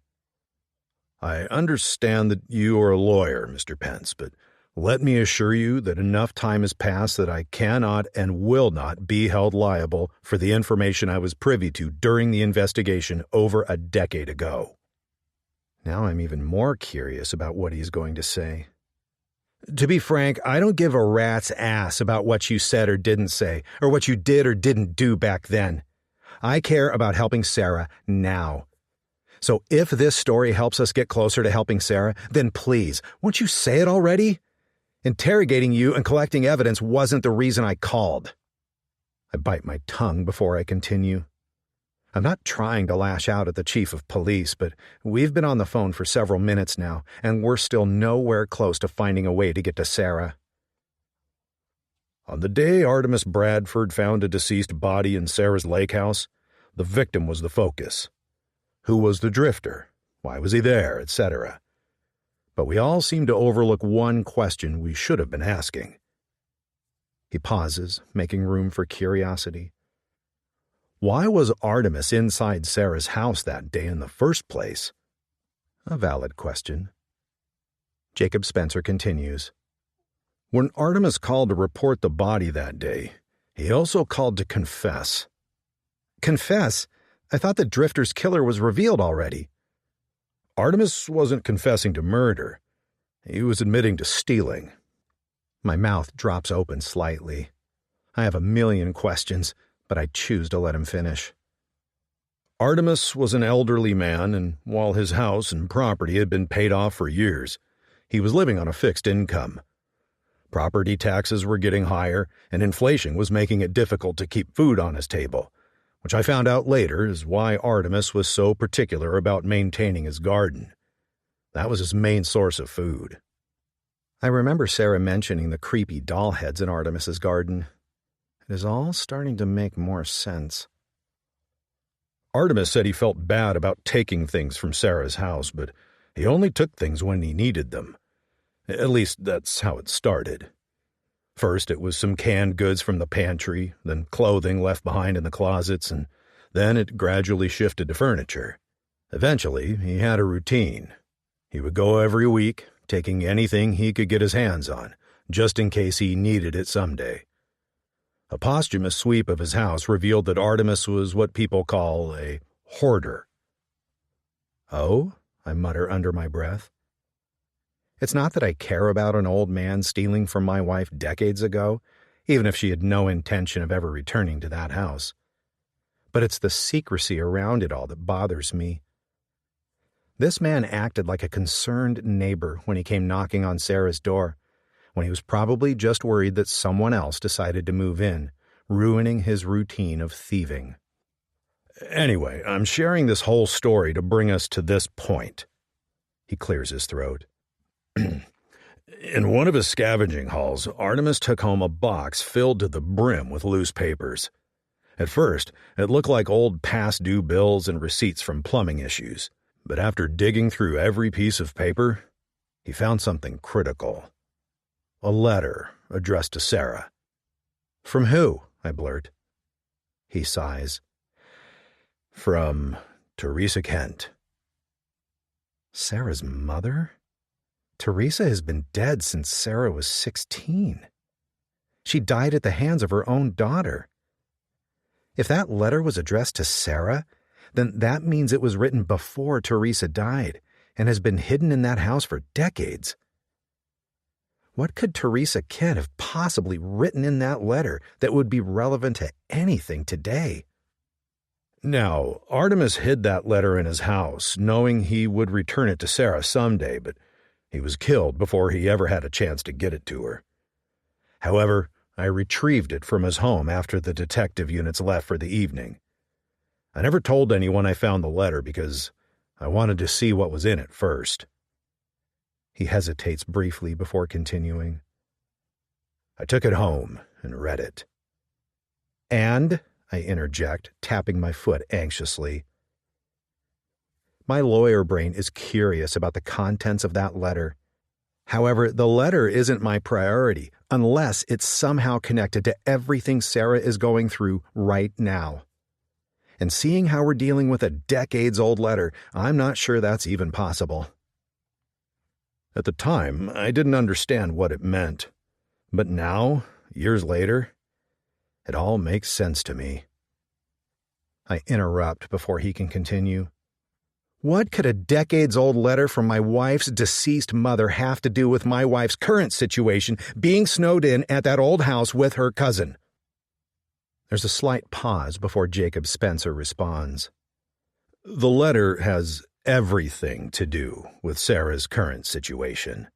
I understand that you are a lawyer, Mr. Pence, but let me assure you that enough time has passed that I cannot and will not be held liable for the information I was privy to during the investigation over a decade ago. Now I'm even more curious about what he's going to say. To be frank, I don't give a rat's ass about what you said or didn't say, or what you did or didn't do back then. I care about helping Sarah now. So if this story helps us get closer to helping Sarah, then please, won't you say it already? Interrogating you and collecting evidence wasn't the reason I called. I bite my tongue before I continue. I'm not trying to lash out at the chief of police, but we've been on the phone for several minutes now, and we're still nowhere close to finding a way to get to Sarah. On the day Artemis Bradford found a deceased body in Sarah's lake house, the victim was the focus. Who was the drifter? Why was he there, etc. But we all seem to overlook one question we should have been asking. He pauses, making room for curiosity. Why was Artemis inside Sarah's house that day in the first place? A valid question. Jacob Spencer continues. When Artemis called to report the body that day, he also called to confess. Confess? I thought the drifter's killer was revealed already. Artemis wasn't confessing to murder. He was admitting to stealing. My mouth drops open slightly. I have a million questions, but I choose to let him finish. Artemis was an elderly man, and while his house and property had been paid off for years, he was living on a fixed income. Property taxes were getting higher, and inflation was making it difficult to keep food on his table, which I found out later is why Artemis was so particular about maintaining his garden. That was his main source of food. I remember Sarah mentioning the creepy doll heads in Artemis's garden. It is all starting to make more sense. Artemis said he felt bad about taking things from Sarah's house, but he only took things when he needed them. At least that's how it started. First, it was some canned goods from the pantry, then clothing left behind in the closets, and then it gradually shifted to furniture. Eventually, he had a routine. He would go every week, taking anything he could get his hands on, just in case he needed it someday. A posthumous sweep of his house revealed that Artemis was what people call a hoarder. Oh? I mutter under my breath. It's not that I care about an old man stealing from my wife decades ago, even if she had no intention of ever returning to that house. But it's the secrecy around it all that bothers me. This man acted like a concerned neighbor when he came knocking on Sarah's door, when he was probably just worried that someone else decided to move in, ruining his routine of thieving. Anyway, I'm sharing this whole story to bring us to this point. He clears his throat. In one of his scavenging hauls, Artemis took home a box filled to the brim with loose papers. At first, it looked like old past due bills and receipts from plumbing issues, but after digging through every piece of paper, he found something critical. A letter addressed to Sarah. "From who?" I blurt. He sighs. "From Teresa Kent." Sarah's mother? Teresa has been dead since Sarah was 16. She died at the hands of her own daughter. If that letter was addressed to Sarah, then that means it was written before Teresa died and has been hidden in that house for decades. What could Teresa Kent have possibly written in that letter that would be relevant to anything today? Now, Artemis hid that letter in his house, knowing he would return it to Sarah someday, but he was killed before he ever had a chance to get it to her. However, I retrieved it from his home after the detective units left for the evening. I never told anyone I found the letter because I wanted to see what was in it first. He hesitates briefly before continuing. I took it home and read it. "And," I interject, tapping my foot anxiously. My lawyer brain is curious about the contents of that letter. However, the letter isn't my priority unless it's somehow connected to everything Sarah is going through right now. And seeing how we're dealing with a decades-old letter, I'm not sure that's even possible. At the time, I didn't understand what it meant. But now, years later, it all makes sense to me. I interrupt before he can continue. What could a decades-old letter from my wife's deceased mother have to do with my wife's current situation, being snowed in at that old house with her cousin? There's a slight pause before Jacob Spencer responds. The letter has everything to do with Sarah's current situation.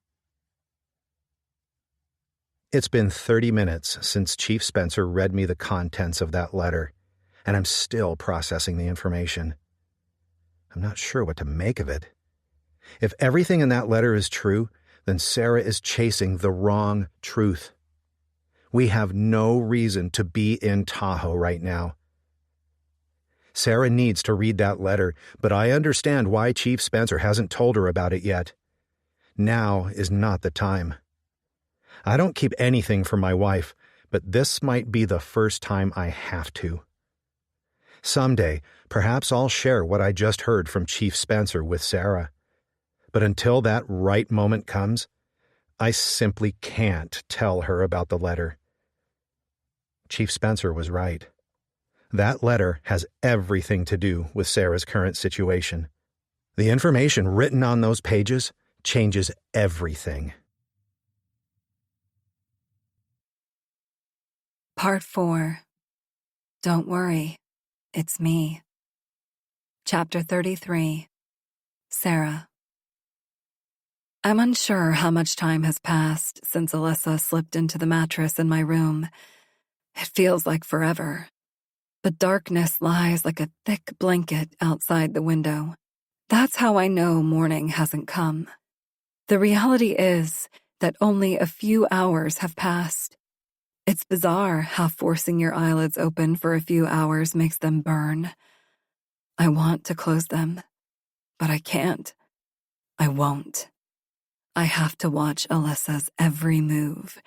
It's been 30 minutes since Chief Spencer read me the contents of that letter, and I'm still processing the information. I'm not sure what to make of it. If everything in that letter is true, then Sarah is chasing the wrong truth. We have no reason to be in Tahoe right now. Sarah needs to read that letter, but I understand why Chief Spencer hasn't told her about it yet. Now is not the time. I don't keep anything from my wife, but this might be the first time I have to. Someday, perhaps I'll share what I just heard from Chief Spencer with Sarah. But until that right moment comes, I simply can't tell her about the letter. Chief Spencer was right. That letter has everything to do with Sarah's current situation. The information written on those pages changes everything. Part 4. Don't worry, it's me. Chapter 33. Sarah. I'm unsure how much time has passed since Alyssa slipped into the mattress in my room. It feels like forever. But darkness lies like a thick blanket outside the window. That's how I know morning hasn't come. The reality is that only a few hours have passed. It's bizarre how forcing your eyelids open for a few hours makes them burn. I want to close them, but I can't. I won't. I have to watch Alyssa's every move.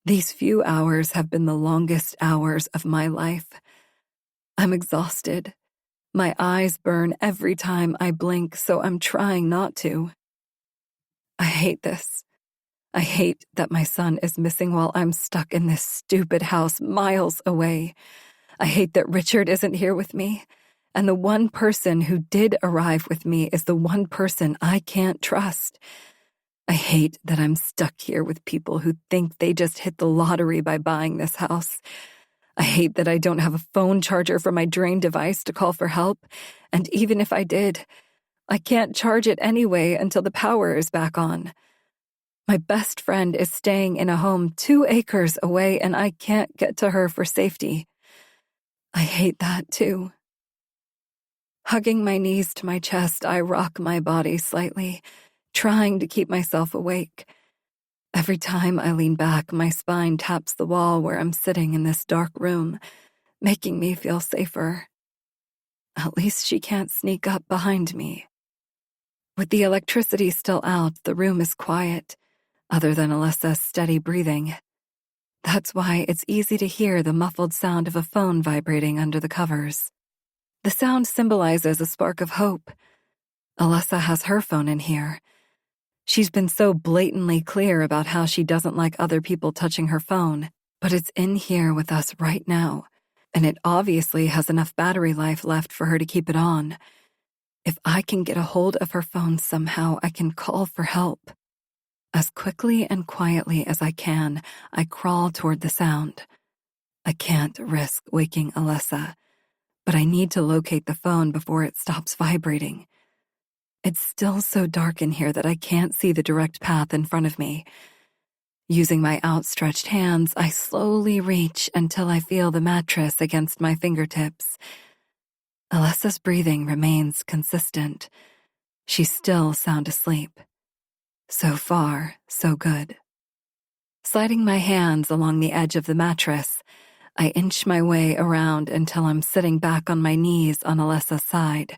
These few hours have been the longest hours of my life. I'm exhausted. My eyes burn every time I blink, so I'm trying not to. I hate this. I hate that my son is missing while I'm stuck in this stupid house miles away. I hate that Richard isn't here with me, and the one person who did arrive with me is the one person I can't trust. I hate that I'm stuck here with people who think they just hit the lottery by buying this house. I hate that I don't have a phone charger for my drain device to call for help, and even if I did, I can't charge it anyway until the power is back on. My best friend is staying in a home 2 acres away, and I can't get to her for safety. I hate that, too. Hugging my knees to my chest, I rock my body slightly, trying to keep myself awake. Every time I lean back, my spine taps the wall where I'm sitting in this dark room, making me feel safer. At least she can't sneak up behind me. With the electricity still out, the room is quiet, other than Alyssa's steady breathing. That's why it's easy to hear the muffled sound of a phone vibrating under the covers. The sound symbolizes a spark of hope. Alyssa has her phone in here. She's been so blatantly clear about how she doesn't like other people touching her phone, but it's in here with us right now, and it obviously has enough battery life left for her to keep it on. If I can get a hold of her phone somehow, I can call for help. As quickly and quietly as I can, I crawl toward the sound. I can't risk waking Alyssa, but I need to locate the phone before it stops vibrating. It's still so dark in here that I can't see the direct path in front of me. Using my outstretched hands, I slowly reach until I feel the mattress against my fingertips. Alyssa's breathing remains consistent. She's still sound asleep. So far, so good. Sliding my hands along the edge of the mattress, I inch my way around until I'm sitting back on my knees on Alyssa's side.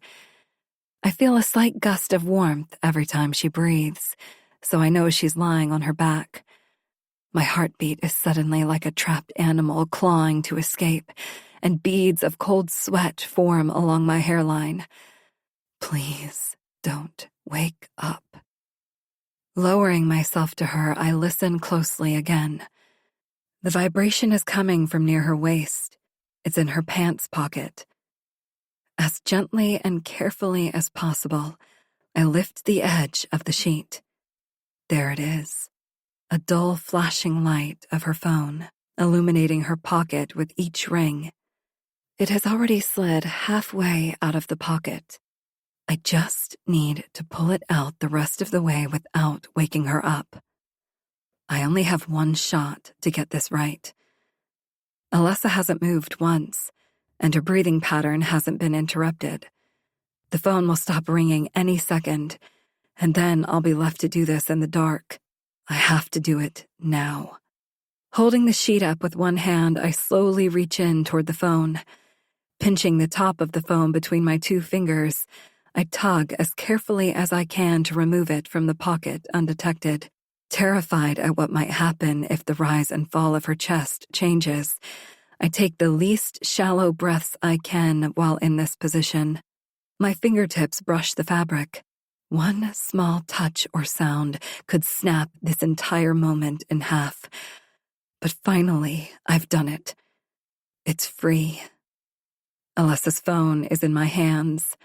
I feel a slight gust of warmth every time she breathes, so I know she's lying on her back. My heartbeat is suddenly like a trapped animal clawing to escape, and beads of cold sweat form along my hairline. Please don't wake up. Lowering myself to her, I listen closely again. The vibration is coming from near her waist. It's in her pants pocket. As gently and carefully as possible, I lift the edge of the sheet. There it is, a dull flashing light of her phone, illuminating her pocket with each ring. It has already slid halfway out of the pocket. I just need to pull it out the rest of the way without waking her up. I only have one shot to get this right. Alyssa hasn't moved once, and her breathing pattern hasn't been interrupted. The phone will stop ringing any second, and then I'll be left to do this in the dark. I have to do it now. Holding the sheet up with one hand, I slowly reach in toward the phone. Pinching the top of the phone between my two fingers, I tug as carefully as I can to remove it from the pocket undetected. Terrified at what might happen if the rise and fall of her chest changes, I take the least shallow breaths I can while in this position. My fingertips brush the fabric. One small touch or sound could snap this entire moment in half. But finally, I've done it. It's free. Alyssa's phone is in my hands.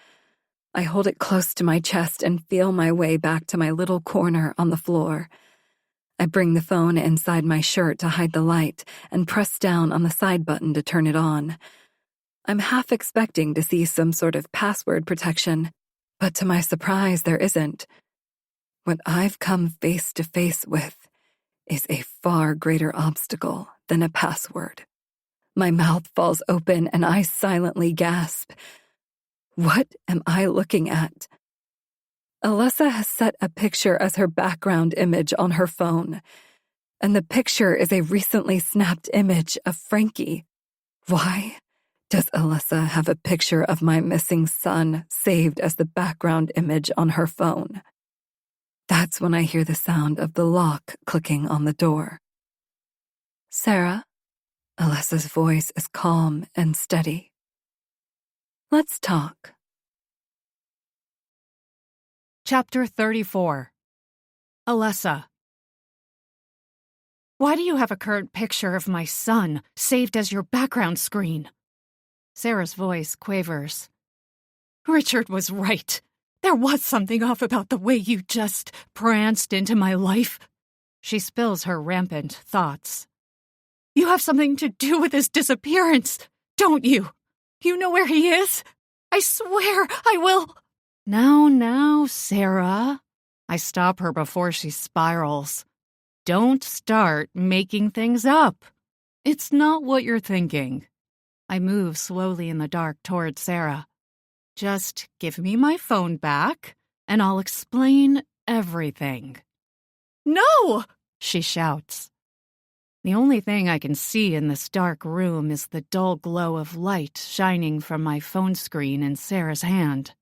I hold it close to my chest and feel my way back to my little corner on the floor. I bring the phone inside my shirt to hide the light and press down on the side button to turn it on. I'm half expecting to see some sort of password protection, but to my surprise, there isn't. What I've come face to face with is a far greater obstacle than a password. My mouth falls open and I silently gasp. What am I looking at? Alyssa has set a picture as her background image on her phone, and the picture is a recently snapped image of Frankie. Why does Alyssa have a picture of my missing son saved as the background image on her phone? That's when I hear the sound of the lock clicking on the door. Sarah? Alyssa's voice is calm and steady. Let's talk. Chapter 34. Alyssa. Why do you have a current picture of my son saved as your background screen? Sarah's voice quavers. Richard was right. There was something off about the way you just pranced into my life. She spills her rampant thoughts. You have something to do with his disappearance, don't you? You know where he is? I swear I will. Now, Sarah. I stop her before she spirals. Don't start making things up. It's not what you're thinking. I move slowly in the dark toward Sarah. Just give me my phone back, and I'll explain everything. No! she shouts. The only thing I can see in this dark room is the dull glow of light shining from my phone screen in Sarah's hand.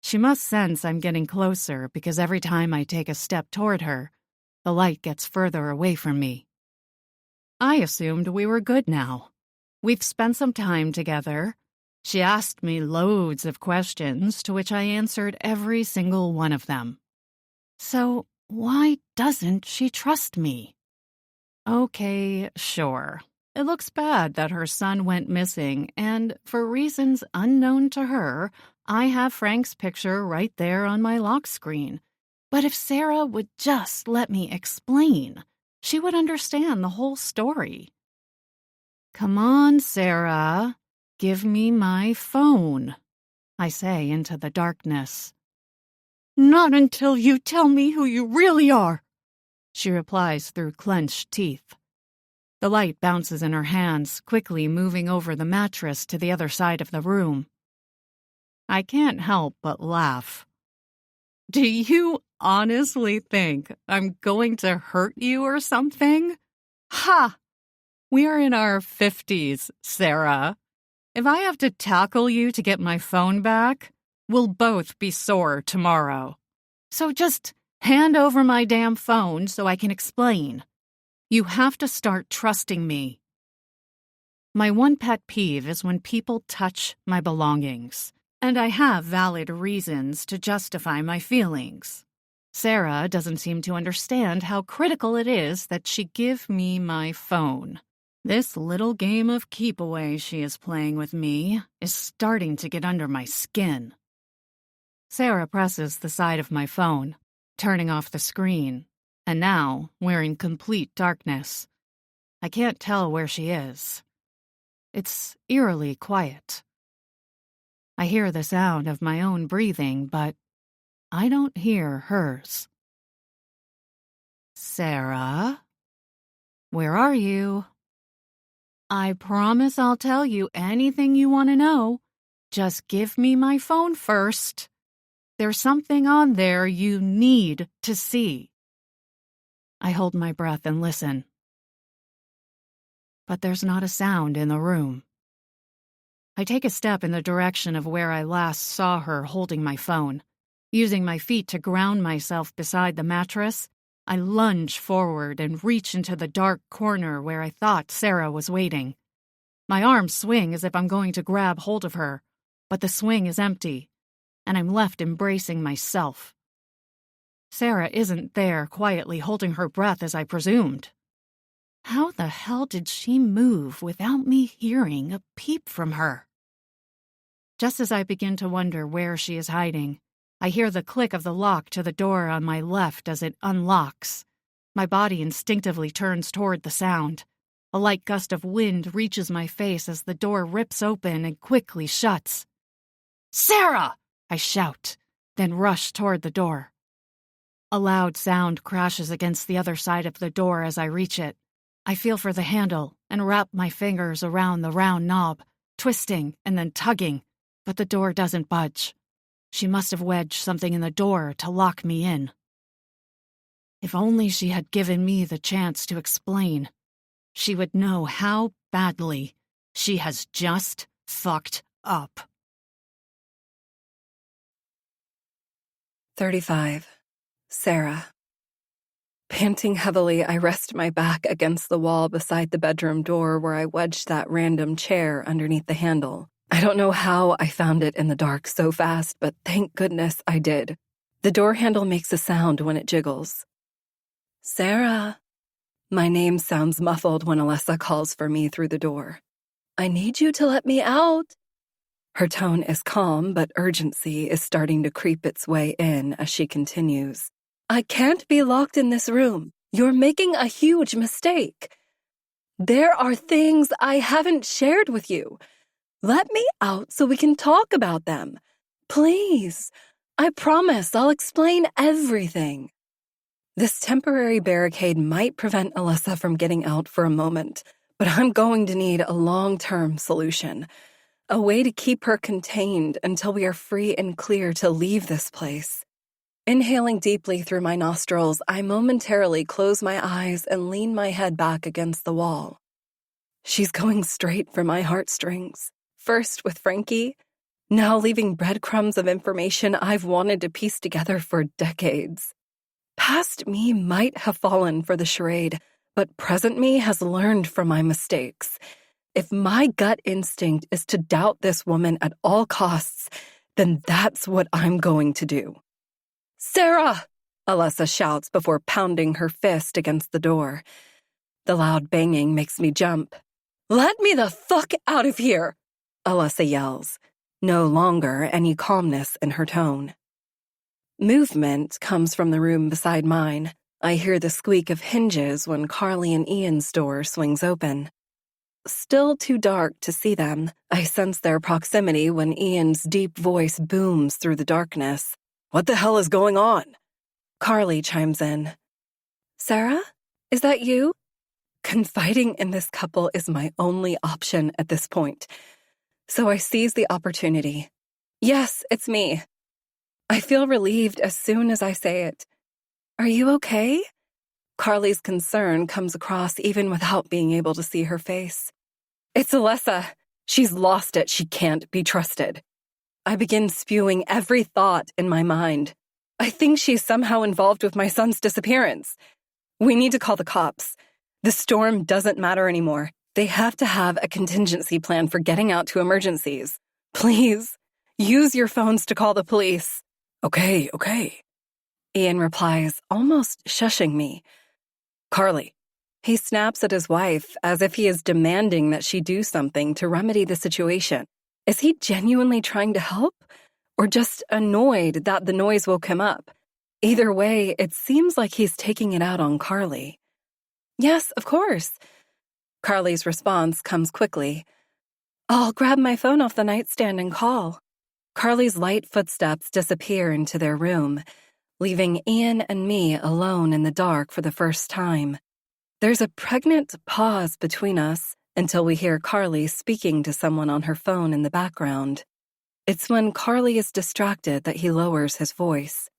She must sense I'm getting closer because every time I take a step toward her, the light gets further away from me. I assumed we were good now. We've spent some time together. She asked me loads of questions, to which I answered every single one of them. So why doesn't she trust me? Okay, sure. It looks bad that her son went missing, and for reasons unknown to her, I have Frank's picture right there on my lock screen. But if Sarah would just let me explain, she would understand the whole story. Come on, Sarah. Give me my phone, I say into the darkness. Not until you tell me who you really are, she replies through clenched teeth. The light bounces in her hands, quickly moving over the mattress to the other side of the room. I can't help but laugh. Do you honestly think I'm going to hurt you or something? Ha! We are in our 50s, Sarah. If I have to tackle you to get my phone back, we'll both be sore tomorrow. So just hand over my damn phone so I can explain. You have to start trusting me. My one pet peeve is when people touch my belongings, and I have valid reasons to justify my feelings. Sarah doesn't seem to understand how critical it is that she give me my phone. This little game of keep-away she is playing with me is starting to get under my skin. Sarah presses the side of my phone, turning off the screen, and now we're in complete darkness. I can't tell where she is. It's eerily quiet. I hear the sound of my own breathing, but I don't hear hers. Sarah? Where are you? I promise I'll tell you anything you want to know. Just give me my phone first. There's something on there you need to see. I hold my breath and listen. But there's not a sound in the room. I take a step in the direction of where I last saw her holding my phone. Using my feet to ground myself beside the mattress, I lunge forward and reach into the dark corner where I thought Sarah was waiting. My arms swing as if I'm going to grab hold of her, but the swing is empty, and I'm left embracing myself. Sarah isn't there quietly holding her breath as I presumed. How the hell did she move without me hearing a peep from her? Just as I begin to wonder where she is hiding, I hear the click of the lock to the door on my left as it unlocks. My body instinctively turns toward the sound. A light gust of wind reaches my face as the door rips open and quickly shuts. "Sarah!" I shout, then rush toward the door. A loud sound crashes against the other side of the door as I reach it. I feel for the handle and wrap my fingers around the round knob, twisting and then tugging, but the door doesn't budge. She must have wedged something in the door to lock me in. If only she had given me the chance to explain, she would know how badly she has just fucked up. 35. Sarah. Panting heavily, I rest my back against the wall beside the bedroom door where I wedged that random chair underneath the handle. I don't know how I found it in the dark so fast, but thank goodness I did. The door handle makes a sound when it jiggles. Sarah. My name sounds muffled when Alessa calls for me through the door. I need you to let me out. Her tone is calm, but urgency is starting to creep its way in as she continues. I can't be locked in this room. You're making a huge mistake. There are things I haven't shared with you. Let me out so we can talk about them. Please. I promise I'll explain everything. This temporary barricade might prevent Alessa from getting out for a moment, but I'm going to need a long-term solution. A way to keep her contained until we are free and clear to leave this place. Inhaling deeply through my nostrils, I momentarily close my eyes and lean my head back against the wall. She's going straight for my heartstrings. First with Frankie, now leaving breadcrumbs of information I've wanted to piece together for decades. Past me might have fallen for the charade, but present me has learned from my mistakes. If my gut instinct is to doubt this woman at all costs, then that's what I'm going to do. "Sarah!" Alessa shouts before pounding her fist against the door. The loud banging makes me jump. "Let me the fuck out of here!" Alessa yells, no longer any calmness in her tone. Movement comes from the room beside mine. I hear the squeak of hinges when Carly and Ian's door swings open. Still too dark to see them, I sense their proximity when Ian's deep voice booms through the darkness. "What the hell is going on?" Carly chimes in. "Sarah? Is that you?" Confiding in this couple is my only option at this point, so I seize the opportunity. "Yes, it's me." I feel relieved as soon as I say it. "Are you okay?" Carly's concern comes across even without being able to see her face. "It's Alessa. She's lost it. She can't be trusted." I begin spewing every thought in my mind. I think she's somehow involved with my son's disappearance. We need to call the cops. The storm doesn't matter anymore. They have to have a contingency plan for getting out to emergencies. Please, use your phones to call the police. Okay. Ian replies, almost shushing me. "Carly." He snaps at his wife as if he is demanding that she do something to remedy the situation. Is he genuinely trying to help? Or just annoyed that the noise woke him up? Either way, it seems like he's taking it out on Carly. "Yes, of course." Carly's response comes quickly. "I'll grab my phone off the nightstand and call." Carly's light footsteps disappear into their room, leaving Ian and me alone in the dark for the first time. There's a pregnant pause between us until we hear Carly speaking to someone on her phone in the background. It's when Carly is distracted that he lowers his voice.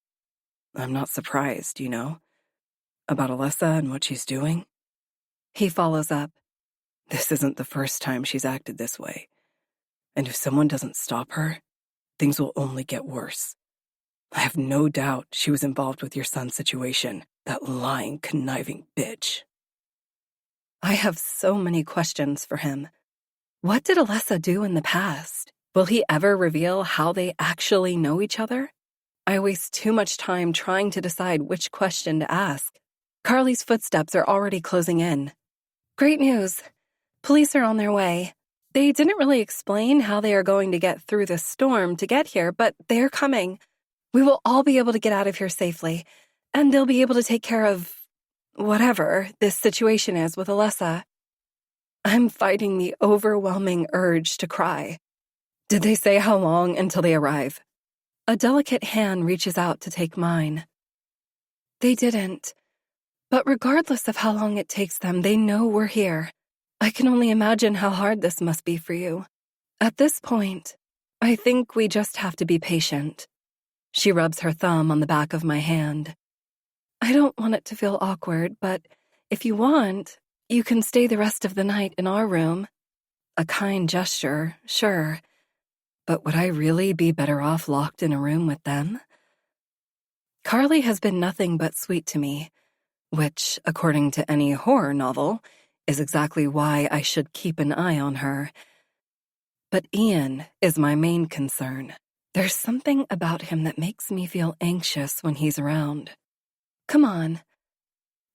"I'm not surprised, about Alessa and what she's doing." He follows up. "This isn't the first time she's acted this way. And if someone doesn't stop her, things will only get worse. I have no doubt she was involved with your son's situation, that lying, conniving bitch." I have so many questions for him. What did Alessa do in the past? Will he ever reveal how they actually know each other? I waste too much time trying to decide which question to ask. Carly's footsteps are already closing in. "Great news. Police are on their way. They didn't really explain how they are going to get through this storm to get here, but they're coming. We will all be able to get out of here safely, and they'll be able to take care of whatever this situation is with Alessa." I'm fighting the overwhelming urge to cry. "Did they say how long until they arrive?" A delicate hand reaches out to take mine. "They didn't. But regardless of how long it takes them, they know we're here. I can only imagine how hard this must be for you. At this point, I think we just have to be patient." She rubs her thumb on the back of my hand. "I don't want it to feel awkward, but if you want, you can stay the rest of the night in our room." A kind gesture, sure. But would I really be better off locked in a room with them? Carly has been nothing but sweet to me, which, according to any horror novel, is exactly why I should keep an eye on her. But Ian is my main concern. There's something about him that makes me feel anxious when he's around. "Come on."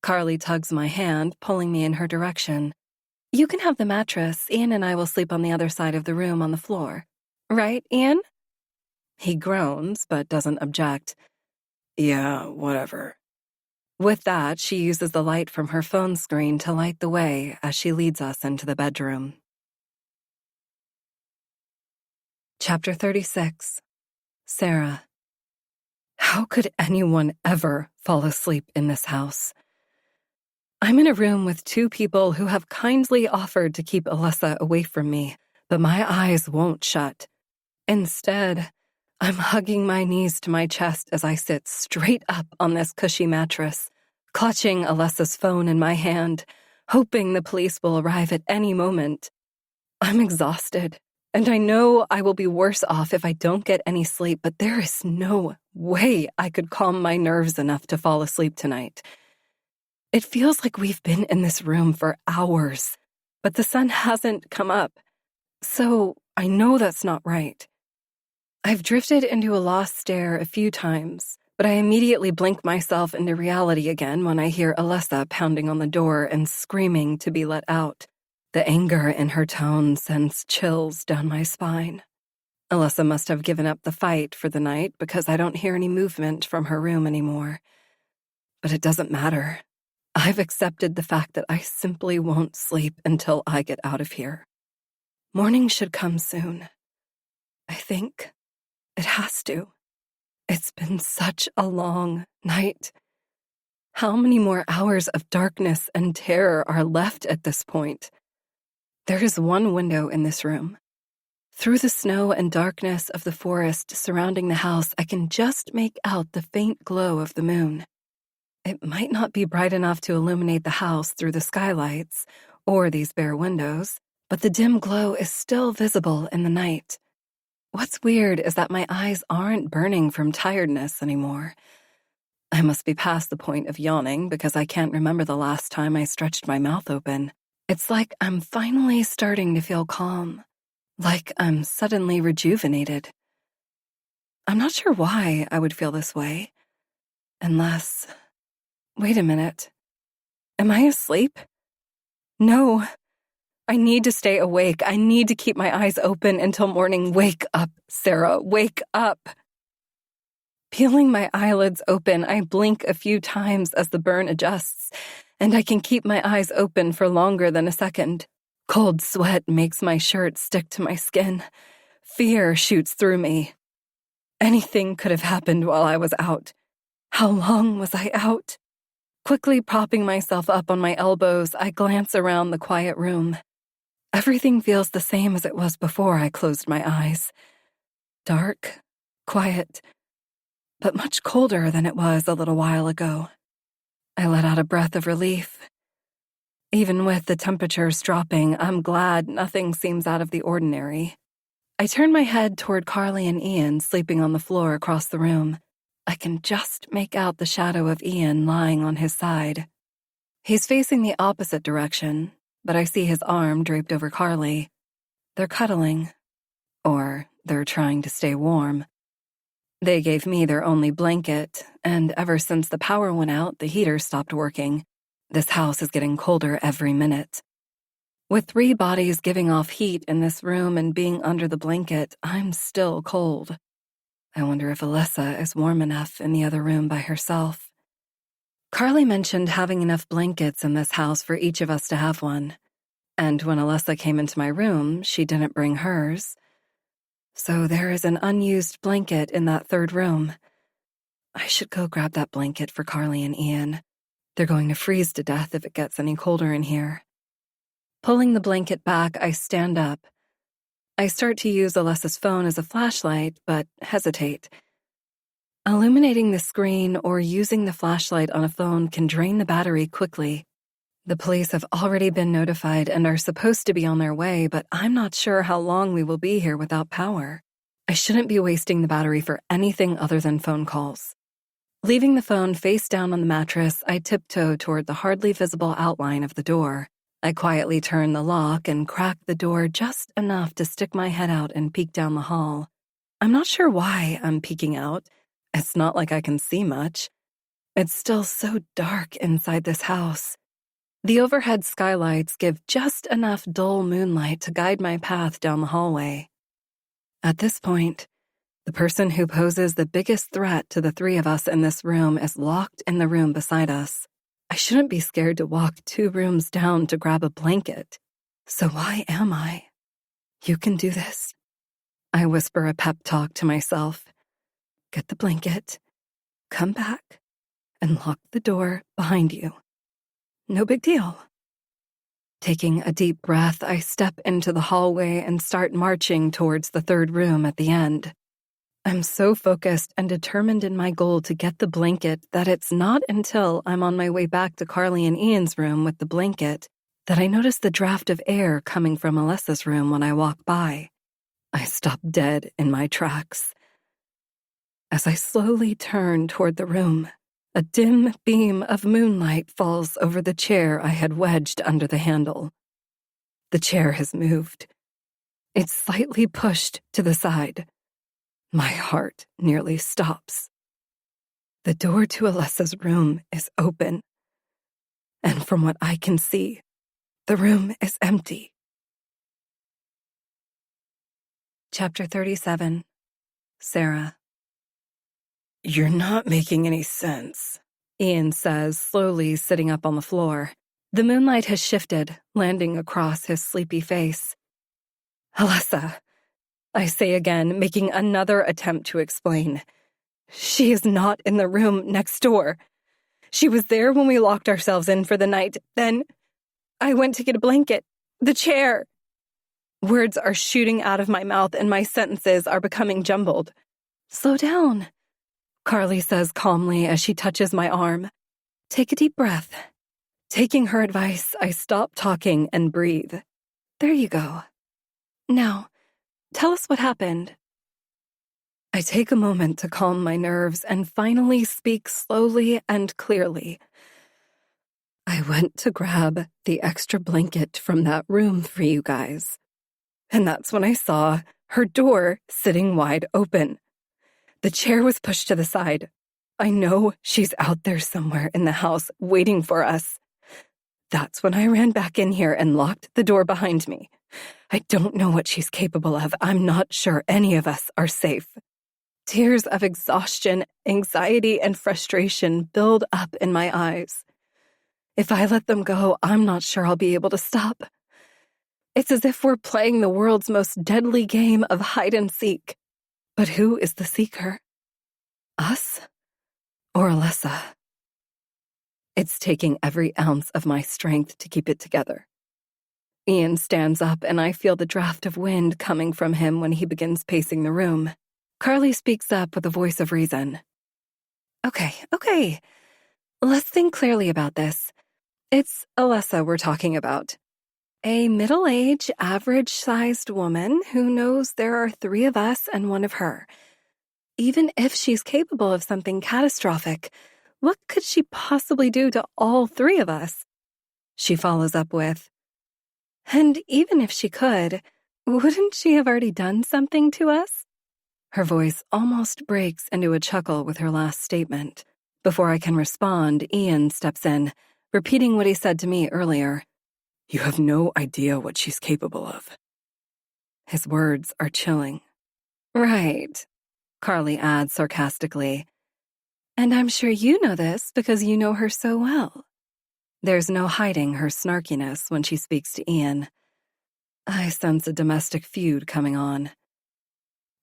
Carly tugs my hand, pulling me in her direction. "You can have the mattress. Ian and I will sleep on the other side of the room on the floor. Right, Ian?" He groans, but doesn't object. "Yeah, whatever." With that, she uses the light from her phone screen to light the way as she leads us into the bedroom. Chapter 36. Sarah. How could anyone ever fall asleep in this house? I'm in a room with two people who have kindly offered to keep Alessa away from me, but my eyes won't shut. Instead, I'm hugging my knees to my chest as I sit straight up on this cushy mattress, clutching Alessa's phone in my hand, hoping the police will arrive at any moment. I'm exhausted, and I know I will be worse off if I don't get any sleep, but there is no way I could calm my nerves enough to fall asleep tonight. It feels like we've been in this room for hours, but the sun hasn't come up, so I know that's not right. I've drifted into a lost stare a few times, but I immediately blink myself into reality again when I hear Alessa pounding on the door and screaming to be let out. The anger in her tone sends chills down my spine. Alessa must have given up the fight for the night because I don't hear any movement from her room anymore. But it doesn't matter. I've accepted the fact that I simply won't sleep until I get out of here. Morning should come soon. I think it has to. It's been such a long night. How many more hours of darkness and terror are left at this point? There is one window in this room. Through the snow and darkness of the forest surrounding the house, I can just make out the faint glow of the moon. It might not be bright enough to illuminate the house through the skylights or these bare windows, but the dim glow is still visible in the night. What's weird is that my eyes aren't burning from tiredness anymore. I must be past the point of yawning because I can't remember the last time I stretched my mouth open. It's like I'm finally starting to feel calm, like I'm suddenly rejuvenated. I'm not sure why I would feel this way, unless... Wait a minute. Am I asleep? No. I need to stay awake. I need to keep my eyes open until morning. Wake up, Sarah. Wake up. Peeling my eyelids open, I blink a few times as the burn adjusts, and I can keep my eyes open for longer than a second. Cold sweat makes my shirt stick to my skin. Fear shoots through me. Anything could have happened while I was out. How long was I out? Quickly propping myself up on my elbows, I glance around the quiet room. Everything feels the same as it was before I closed my eyes. Dark, quiet, but much colder than it was a little while ago. I let out a breath of relief. Even with the temperatures dropping, I'm glad nothing seems out of the ordinary. I turn my head toward Carly and Ian sleeping on the floor across the room. I can just make out the shadow of Ian lying on his side. He's facing the opposite direction, but I see his arm draped over Carly. They're cuddling. Or they're trying to stay warm. They gave me their only blanket, and ever since the power went out, the heater stopped working. This house is getting colder every minute. With 3 bodies giving off heat in this room and being under the blanket, I'm still cold. I wonder if Alessa is warm enough in the other room by herself. Carly mentioned having enough blankets in this house for each of us to have one. And when Alessa came into my room, she didn't bring hers. So there is an unused blanket in that 3rd room. I should go grab that blanket for Carly and Ian. They're going to freeze to death if it gets any colder in here. Pulling the blanket back, I stand up. I start to use Alessa's phone as a flashlight, but hesitate. Illuminating the screen or using the flashlight on a phone can drain the battery quickly. The police have already been notified and are supposed to be on their way, but I'm not sure how long we will be here without power. I shouldn't be wasting the battery for anything other than phone calls. Leaving the phone face down on the mattress, I tiptoe toward the hardly visible outline of the door. I quietly turn the lock and crack the door just enough to stick my head out and peek down the hall. I'm not sure why I'm peeking out. It's not like I can see much. It's still so dark inside this house. The overhead skylights give just enough dull moonlight to guide my path down the hallway. At this point, the person who poses the biggest threat to the 3 of us in this room is locked in the room beside us. I shouldn't be scared to walk 2 rooms down to grab a blanket. So why am I? You can do this. I whisper a pep talk to myself. Get the blanket, come back, and lock the door behind you. No big deal. Taking a deep breath, I step into the hallway and start marching towards the 3rd room at the end. I'm so focused and determined in my goal to get the blanket that it's not until I'm on my way back to Carly and Ian's room with the blanket that I notice the draft of air coming from Alessa's room when I walk by. I stop dead in my tracks. As I slowly turn toward the room, a dim beam of moonlight falls over the chair I had wedged under the handle. The chair has moved. It's slightly pushed to the side. My heart nearly stops. The door to Alessa's room is open, and from what I can see, the room is empty. Chapter 37. Sarah. "You're not making any sense," Ian says, slowly sitting up on the floor. The moonlight has shifted, landing across his sleepy face. "Alessa," I say again, making another attempt to explain. "She is not in the room next door. She was there when we locked ourselves in for the night. Then I went to get a blanket. The chair." Words are shooting out of my mouth and my sentences are becoming jumbled. "Slow down," Carly says calmly as she touches my arm. "Take a deep breath." Taking her advice, I stop talking and breathe. "There you go. Now, tell us what happened." I take a moment to calm my nerves and finally speak slowly and clearly. "I went to grab the extra blanket from that room for you guys. And that's when I saw her door sitting wide open. The chair was pushed to the side. I know she's out there somewhere in the house waiting for us. That's when I ran back in here and locked the door behind me. I don't know what she's capable of. I'm not sure any of us are safe." Tears of exhaustion, anxiety, and frustration build up in my eyes. If I let them go, I'm not sure I'll be able to stop. It's as if we're playing the world's most deadly game of hide and seek. But who is the seeker? Us? Or Alessa? It's taking every ounce of my strength to keep it together. Ian stands up and I feel the draft of wind coming from him when he begins pacing the room. Carly speaks up with a voice of reason. Okay. Let's think clearly about this. It's Alessa we're talking about. A middle-aged, average-sized woman who knows there are 3 of us and 1 of her. Even if she's capable of something catastrophic, what could she possibly do to all 3 of us? She follows up with, "And even if she could, wouldn't she have already done something to us?" Her voice almost breaks into a chuckle with her last statement. Before I can respond, Ian steps in, repeating what he said to me earlier. "You have no idea what she's capable of." His words are chilling. "Right," Carly adds sarcastically. "And I'm sure you know this because you know her so well." There's no hiding her snarkiness when she speaks to Ian. I sense a domestic feud coming on.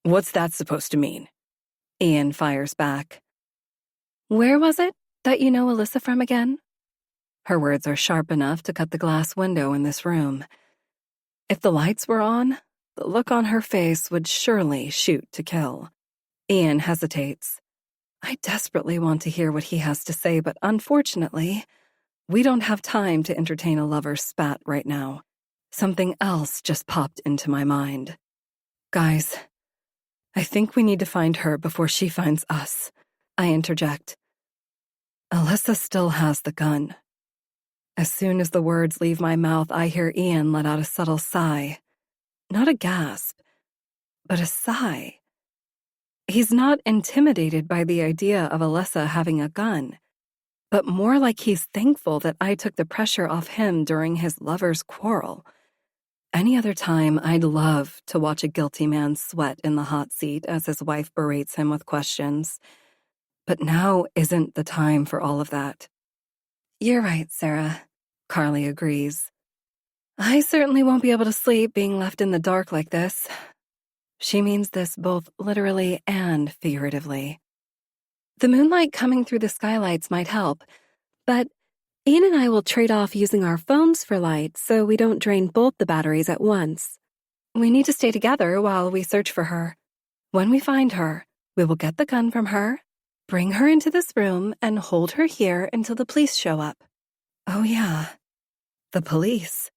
"What's that supposed to mean?" Ian fires back. "Where was it that you know Alessa from again?" Her words are sharp enough to cut the glass window in this room. If the lights were on, the look on her face would surely shoot to kill. Ian hesitates. I desperately want to hear what he has to say, but unfortunately, we don't have time to entertain a lover's spat right now. Something else just popped into my mind. "Guys, I think we need to find her before she finds us," I interject. "Alessa still has the gun." As soon as the words leave my mouth, I hear Ian let out a subtle sigh. Not a gasp, but a sigh. He's not intimidated by the idea of Alessa having a gun, but more like he's thankful that I took the pressure off him during his lover's quarrel. Any other time, I'd love to watch a guilty man sweat in the hot seat as his wife berates him with questions. But now isn't the time for all of that. "You're right, Sarah," Carly agrees. "I certainly won't be able to sleep being left in the dark like this." She means this both literally and figuratively. The moonlight coming through the skylights might help, but Ian and I will trade off using our phones for light so we don't drain both the batteries at once. We need to stay together while we search for her. When we find her, We will get the gun from her, bring her into this room, and hold her here until the police show up. Oh yeah, the police.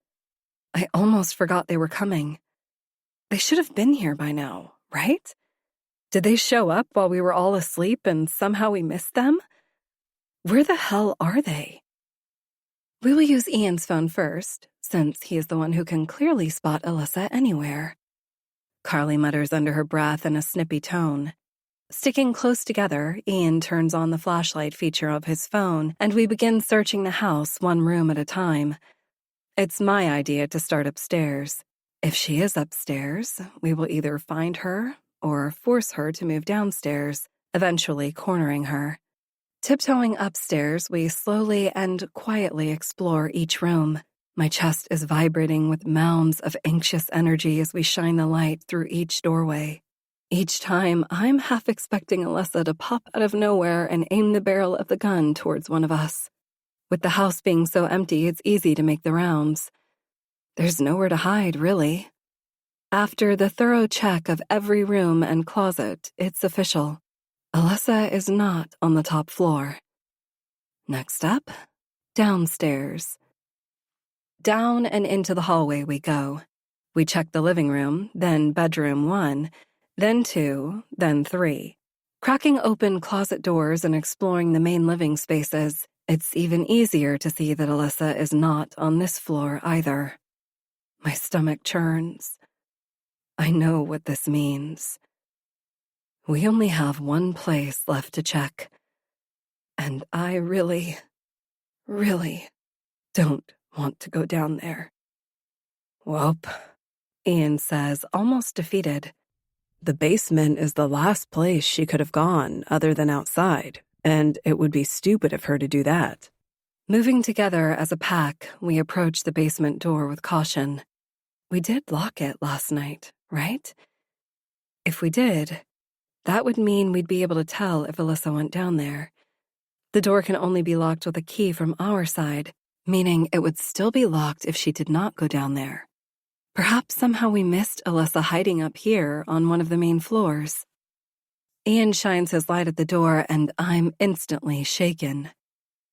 I almost forgot they were coming. They should have been here by now, right? Did they show up while we were all asleep and somehow we missed them? Where the hell are they? We will use Ian's phone first, since he is the one who can clearly spot Alyssa anywhere. Carly mutters under her breath in a snippy tone. Sticking close together, Ian turns on the flashlight feature of his phone, and we begin searching the house one room at a time. It's my idea to start upstairs. If she is upstairs, we will either find her or force her to move downstairs, eventually cornering her. Tiptoeing upstairs, we slowly and quietly explore each room. My chest is vibrating with mounds of anxious energy as we shine the light through each doorway. Each time, I'm half expecting Alyssa to pop out of nowhere and aim the barrel of the gun towards one of us. With the house being so empty, it's easy to make the rounds. There's nowhere to hide, really. After the thorough check of every room and closet, it's official. Alyssa is not on the top floor. Next up, downstairs. Down and into the hallway we go. We check the living room, then bedroom 1, then 2, then 3. Cracking open closet doors and exploring the main living spaces, it's even easier to see that Alyssa is not on this floor either. My stomach churns. I know what this means. We only have one place left to check. And I really don't want to go down there. Welp, Ian says, almost defeated. The basement is the last place she could have gone other than outside, and it would be stupid of her to do that. Moving together as a pack, we approach the basement door with caution. We did lock it last night, right? If we did, that would mean we'd be able to tell if Alyssa went down there. The door can only be locked with a key from our side, meaning it would still be locked if she did not go down there. Perhaps somehow we missed Alyssa hiding up here on one of the main floors. Ian shines his light at the door, and I'm instantly shaken.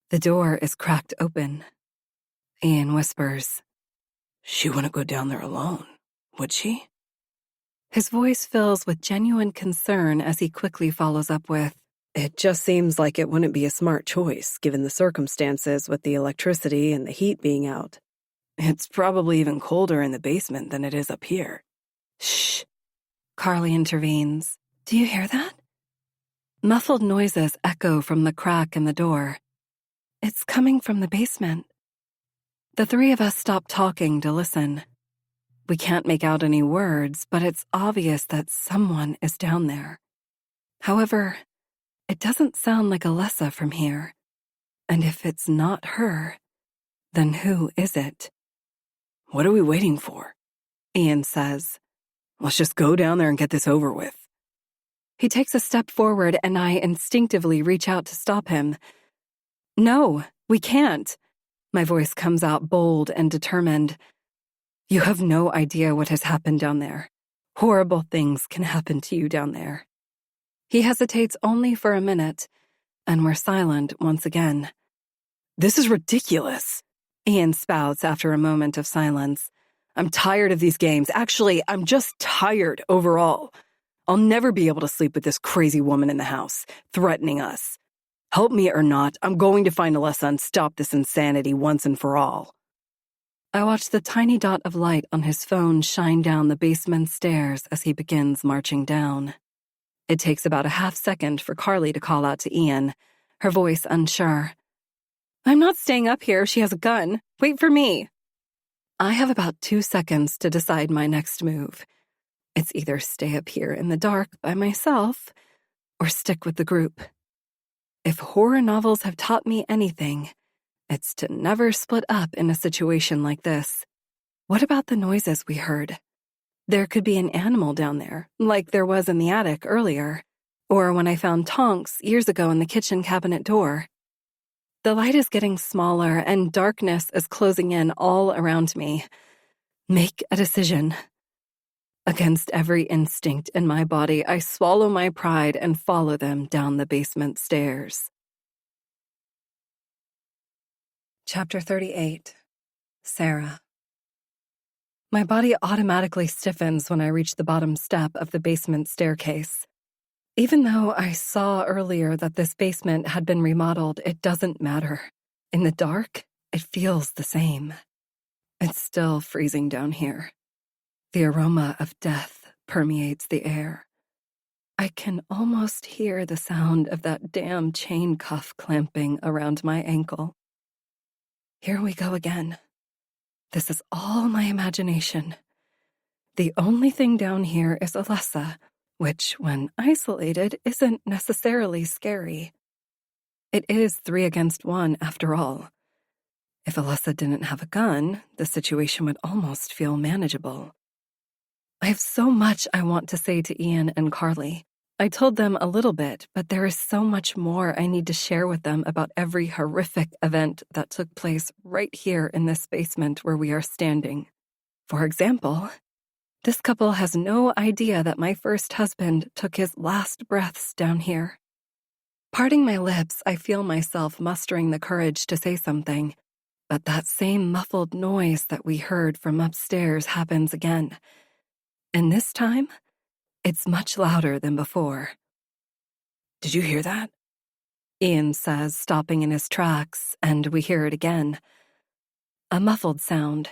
The door is cracked open. Ian whispers, "She wouldn't go down there alone, would she?" His voice fills with genuine concern as he quickly follows up with, "It just seems like it wouldn't be a smart choice, given the circumstances with the electricity and the heat being out. It's probably even colder in the basement than it is up here." "Shh," Carly intervenes. "Do you hear that?" Muffled noises echo from the crack in the door. It's coming from the basement. The three of us stop talking to listen. We can't make out any words, but it's obvious that someone is down there. However, it doesn't sound like Alyssa from here. And if it's not her, then who is it? "What are we waiting for?" Ian says. "Let's just go down there and get this over with." He takes a step forward, and I instinctively reach out to stop him. "No, we can't." My voice comes out bold and determined. "You have no idea what has happened down there. Horrible things can happen to you down there." He hesitates only for a minute, and we're silent once again. "This is ridiculous," Ian spouts after a moment of silence. "I'm tired of these games. Actually, I'm just tired overall. I'll never be able to sleep with this crazy woman in the house, threatening us. Help me or not, I'm going to find Alyssa and stop this insanity once and for all." I watch the tiny dot of light on his phone shine down the basement stairs as he begins marching down. It takes about a half second for Carly to call out to Ian, her voice unsure. "I'm not staying up here if she has a gun. Wait for me." I have about 2 seconds to decide my next move. It's either stay up here in the dark by myself or stick with the group. If horror novels have taught me anything, it's to never split up in a situation like this. What about the noises we heard? There could be an animal down there, like there was in the attic earlier, or when I found Tonks years ago in the kitchen cabinet door. The light is getting smaller and darkness is closing in all around me. Make a decision. Against every instinct in my body, I swallow my pride and follow them down the basement stairs. Chapter 38. Sarah. My body automatically stiffens when I reach the bottom step of the basement staircase. Even though I saw earlier that this basement had been remodeled, it doesn't matter. In the dark, it feels the same. It's still freezing down here. The aroma of death permeates the air. I can almost hear the sound of that damn chain cuff clamping around my ankle. Here we go again. This is all my imagination. The only thing down here is Alessa, which, when isolated, isn't necessarily scary. It is 3 against 1, after all. If Alessa didn't have a gun, the situation would almost feel manageable. I have so much I want to say to Ian and Carly. I told them a little bit, but there is so much more I need to share with them about every horrific event that took place right here in this basement where we are standing. For example, this couple has no idea that my first husband took his last breaths down here. Parting my lips, I feel myself mustering the courage to say something, but that same muffled noise that we heard from upstairs happens again. And this time, it's much louder than before. "Did you hear that?" Ian says, stopping in his tracks, and we hear it again. A muffled sound,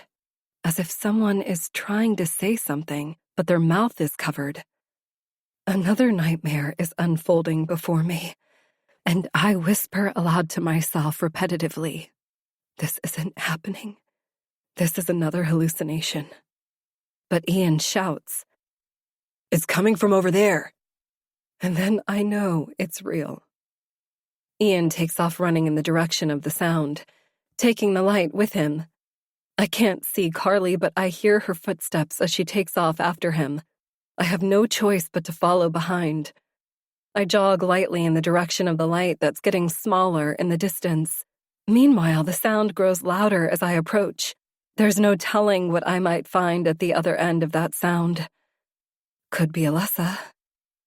as if someone is trying to say something, but their mouth is covered. Another nightmare is unfolding before me, and I whisper aloud to myself repetitively, "This isn't happening. This is another hallucination." But Ian shouts, "It's coming from over there." And then I know it's real. Ian takes off running in the direction of the sound, taking the light with him. I can't see Carly, but I hear her footsteps as she takes off after him. I have no choice but to follow behind. I jog lightly in the direction of the light that's getting smaller in the distance. Meanwhile, the sound grows louder as I approach. There's no telling what I might find at the other end of that sound. Could be Alessa.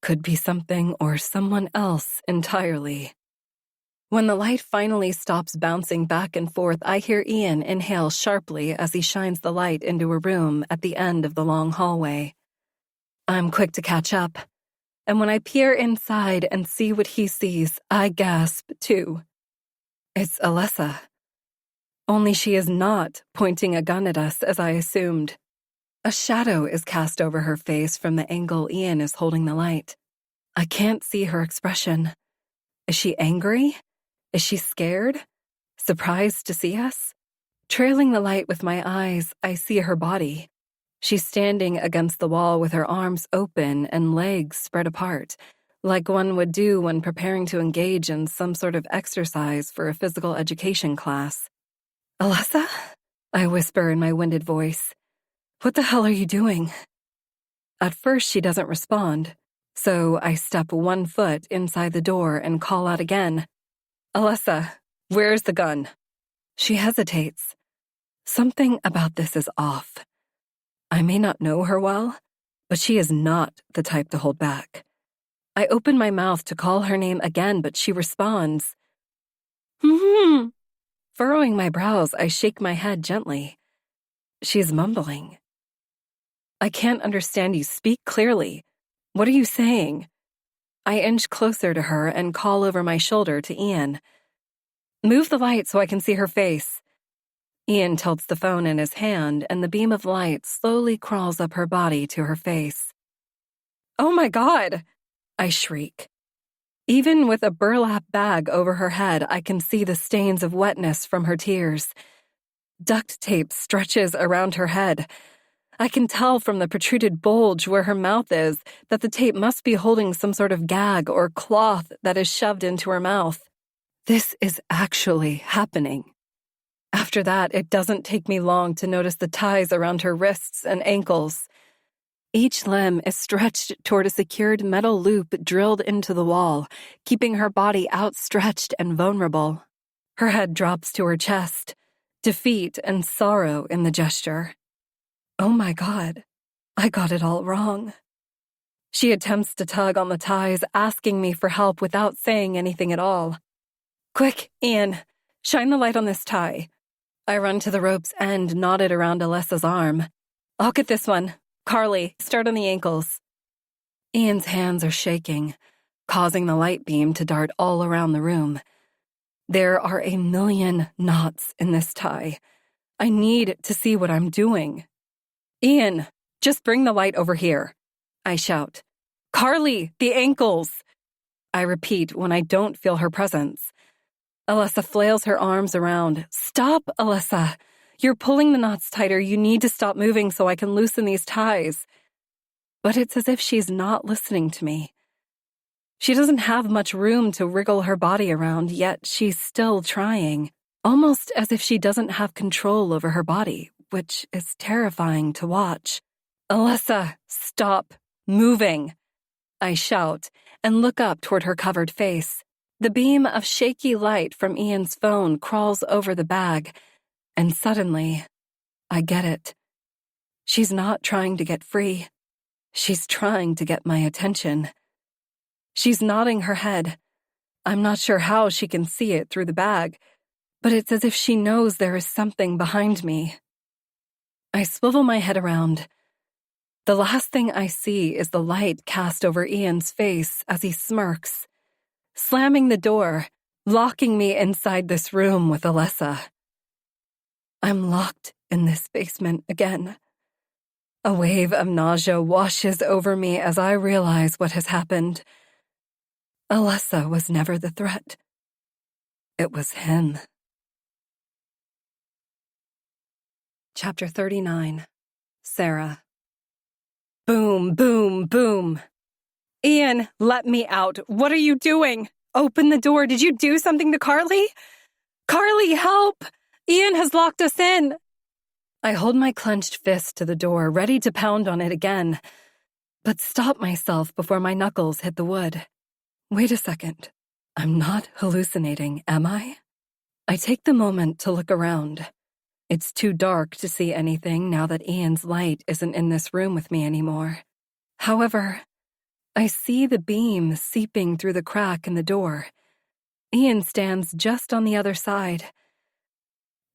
Could be something or someone else entirely. When the light finally stops bouncing back and forth, I hear Ian inhale sharply as he shines the light into a room at the end of the long hallway. I'm quick to catch up, and when I peer inside and see what he sees, I gasp too. It's Alessa. Only she is not pointing a gun at us as I assumed. A shadow is cast over her face from the angle Ian is holding the light. I can't see her expression. Is she angry? Is she scared? Surprised to see us? Trailing the light with my eyes, I see her body. She's standing against the wall with her arms open and legs spread apart, like one would do when preparing to engage in some sort of exercise for a physical education class. "Alessa?" I whisper in my winded voice. "What the hell are you doing?" At first, she doesn't respond, so I step 1 foot inside the door and call out again, "Alessa, where's the gun?" She hesitates. Something about this is off. I may not know her well, but she is not the type to hold back. I open my mouth to call her name again, but she responds, "Hmm." Furrowing my brows, I shake my head gently. She's mumbling. "I can't understand you. Speak clearly. What are you saying?" I inch closer to her and call over my shoulder to Ian. "Move the light so I can see her face." Ian tilts the phone in his hand, and the beam of light slowly crawls up her body to her face. "Oh my God!" I shriek. Even with a burlap bag over her head, I can see the stains of wetness from her tears. Duct tape stretches around her head. I can tell from the protruded bulge where her mouth is that the tape must be holding some sort of gag or cloth that is shoved into her mouth. This is actually happening. After that, it doesn't take me long to notice the ties around her wrists and ankles. Each limb is stretched toward a secured metal loop drilled into the wall, keeping her body outstretched and vulnerable. Her head drops to her chest, defeat and sorrow in the gesture. Oh my God, I got it all wrong. She attempts to tug on the ties, asking me for help without saying anything at all. Quick, Ian, shine the light on this tie. I run to the rope's end, knotted around Alessa's arm. I'll get this one. Carly, start on the ankles. Ian's hands are shaking, causing the light beam to dart all around the room. There are a million knots in this tie. I need to see what I'm doing. Ian, just bring the light over here, I shout. Carly, the ankles! I repeat when I don't feel her presence. Alessa flails her arms around. Stop, Alessa! You're pulling the knots tighter. You need to stop moving so I can loosen these ties. But it's as if she's not listening to me. She doesn't have much room to wriggle her body around, yet she's still trying, almost as if she doesn't have control over her body, which is terrifying to watch. Alessa, stop moving, I shout, and look up toward her covered face. The beam of shaky light from Ian's phone crawls over the bag, and suddenly, I get it. She's not trying to get free. She's trying to get my attention. She's nodding her head. I'm not sure how she can see it through the bag, but it's as if she knows there is something behind me. I swivel my head around. The last thing I see is the light cast over Ian's face as he smirks, slamming the door, locking me inside this room with Alessa. I'm locked in this basement again. A wave of nausea washes over me as I realize what has happened. Alessa was never the threat. It was him. Chapter 39. Sarah. Boom, boom, boom. Ian, let me out. What are you doing? Open the door. Did you do something to Carly? Carly, help! Ian has locked us in. I hold my clenched fist to the door, ready to pound on it again, but stop myself before my knuckles hit the wood. Wait a second. I'm not hallucinating, am I? I take the moment to look around. It's too dark to see anything now that Ian's light isn't in this room with me anymore. However, I see the beam seeping through the crack in the door. Ian stands just on the other side.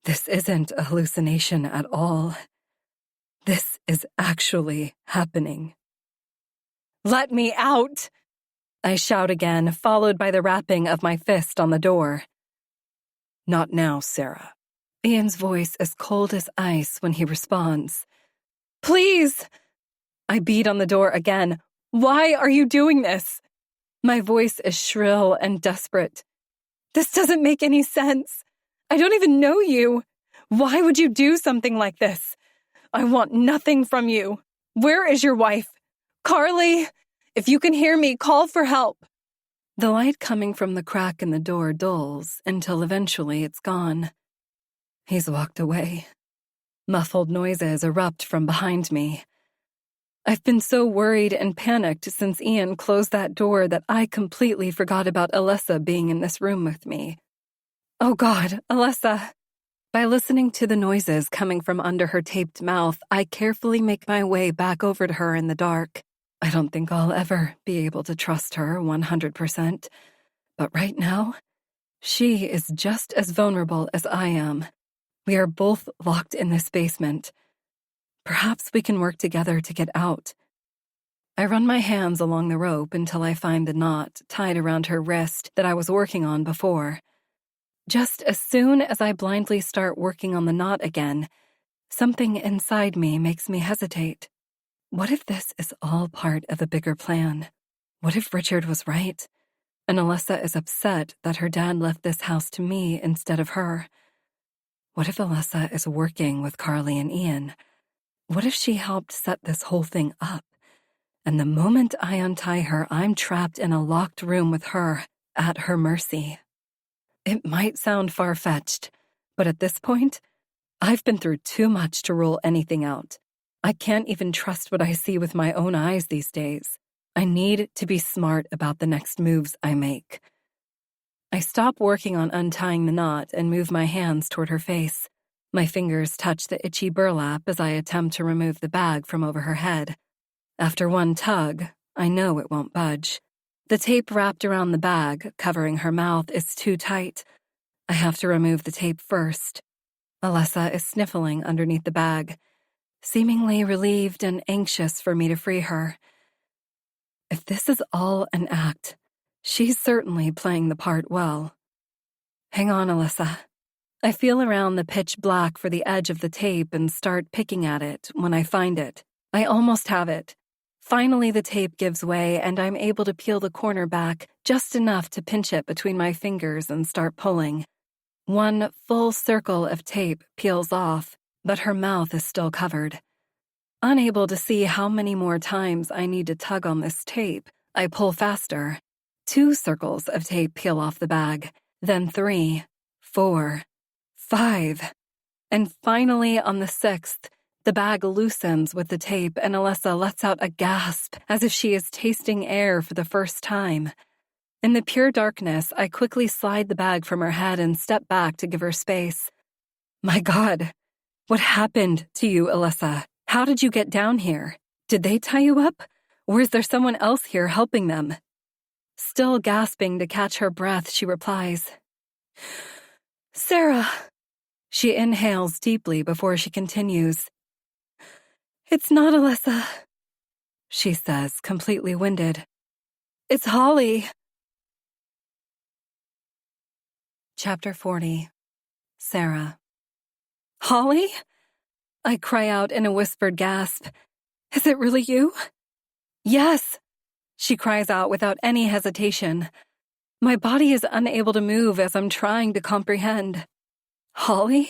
This isn't a hallucination at all. This is actually happening. Let me out! I shout again, followed by the rapping of my fist on the door. Not now, Sarah. Ian's voice is cold as ice when he responds. Please! I beat on the door again. Why are you doing this? My voice is shrill and desperate. This doesn't make any sense. I don't even know you. Why would you do something like this? I want nothing from you. Where is your wife? Carly, if you can hear me, call for help. The light coming from the crack in the door dulls until eventually it's gone. He's walked away. Muffled noises erupt from behind me. I've been so worried and panicked since Ian closed that door that I completely forgot about Alessa being in this room with me. Oh God, Alessa. By listening to the noises coming from under her taped mouth, I carefully make my way back over to her in the dark. I don't think I'll ever be able to trust her 100%. But right now, she is just as vulnerable as I am. We are both locked in this basement. Perhaps we can work together to get out. I run my hands along the rope until I find the knot tied around her wrist that I was working on before. Just as soon as I blindly start working on the knot again, something inside me makes me hesitate. What if this is all part of a bigger plan? What if Richard was right, and Alessa is upset that her dad left this house to me instead of her? What if Alessa is working with Carly and Ian? What if she helped set this whole thing up? And the moment I untie her, I'm trapped in a locked room with her, at her mercy. It might sound far-fetched, but at this point, I've been through too much to rule anything out. I can't even trust what I see with my own eyes these days. I need to be smart about the next moves I make. I stop working on untying the knot and move my hands toward her face. My fingers touch the itchy burlap as I attempt to remove the bag from over her head. After one tug, I know it won't budge. The tape wrapped around the bag, covering her mouth, is too tight. I have to remove the tape first. Alessa is sniffling underneath the bag, seemingly relieved and anxious for me to free her. If this is all an act, she's certainly playing the part well. Hang on, Alessa. I feel around the pitch black for the edge of the tape and start picking at it when I find it. I almost have it. Finally, the tape gives way and I'm able to peel the corner back just enough to pinch it between my fingers and start pulling. One full circle of tape peels off, but her mouth is still covered. Unable to see how many more times I need to tug on this tape, I pull faster. 2 circles of tape peel off the bag, then 3, 4, 5. And finally, on the 6th, the bag loosens with the tape and Alessa lets out a gasp as if she is tasting air for the first time. In the pure darkness, I quickly slide the bag from her head and step back to give her space. My God, what happened to you, Alessa? How did you get down here? Did they tie you up? Or is there someone else here helping them? Still gasping to catch her breath, she replies, Sarah. She inhales deeply before she continues. It's not Alessa, she says, completely winded. It's Holly. Chapter 40. Sarah. Holly? I cry out in a whispered gasp. Is it really you? Yes, she cries out without any hesitation. My body is unable to move as I'm trying to comprehend. Holly?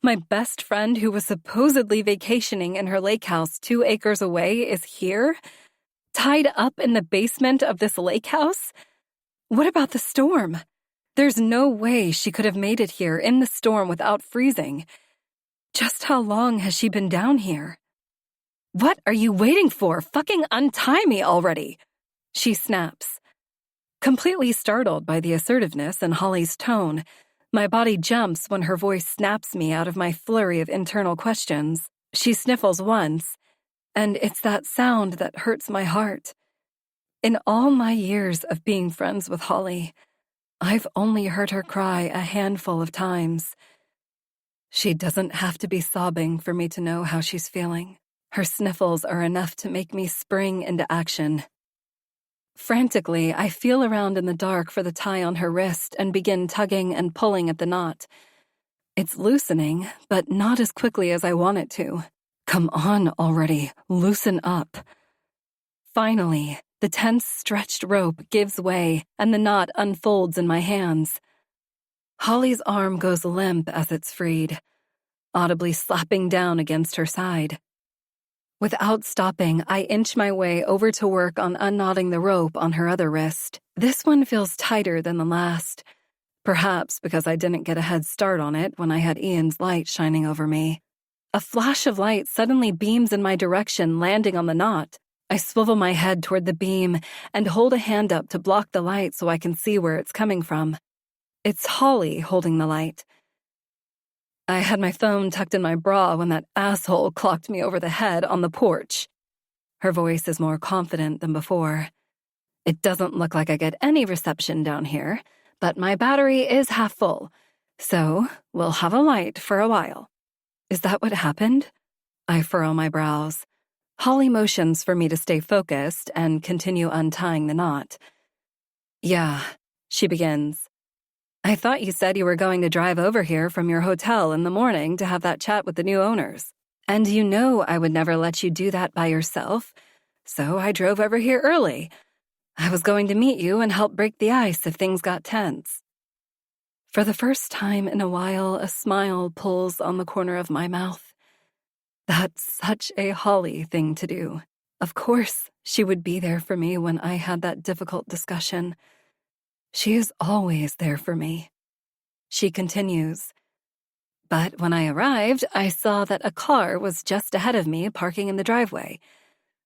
My best friend who was supposedly vacationing in her lake house 2 acres away is here? Tied up in the basement of this lake house? What about the storm? There's no way she could have made it here in the storm without freezing. Just how long has she been down here? What are you waiting for? Fucking untie me already! She snaps. Completely startled by the assertiveness in Holly's tone, my body jumps when her voice snaps me out of my flurry of internal questions. She sniffles once, and it's that sound that hurts my heart. In all my years of being friends with Holly, I've only heard her cry a handful of times. She doesn't have to be sobbing for me to know how she's feeling. Her sniffles are enough to make me spring into action. Frantically, I feel around in the dark for the tie on her wrist and begin tugging and pulling at the knot. It's loosening, but not as quickly as I want it to. Come on already, loosen up. Finally, the tense stretched rope gives way and the knot unfolds in my hands. Holly's arm goes limp as it's freed, audibly slapping down against her side. Without stopping, I inch my way over to work on unknotting the rope on her other wrist. This one feels tighter than the last, perhaps because I didn't get a head start on it when I had Ian's light shining over me. A flash of light suddenly beams in my direction, landing on the knot. I swivel my head toward the beam and hold a hand up to block the light so I can see where it's coming from. It's Holly holding the light. I had my phone tucked in my bra when that asshole clocked me over the head on the porch. Her voice is more confident than before. It doesn't look like I get any reception down here, but my battery is half full, so we'll have a light for a while. Is that what happened? I furrow my brows. Holly motions for me to stay focused and continue untying the knot. Yeah, she begins. I thought you said you were going to drive over here from your hotel in the morning to have that chat with the new owners. And you know I would never let you do that by yourself, so I drove over here early. I was going to meet you and help break the ice if things got tense. For the first time in a while, a smile pulls on the corner of my mouth. That's such a Holly thing to do. Of course, she would be there for me when I had that difficult discussion. She is always there for me. She continues. But when I arrived, I saw that a car was just ahead of me parking in the driveway.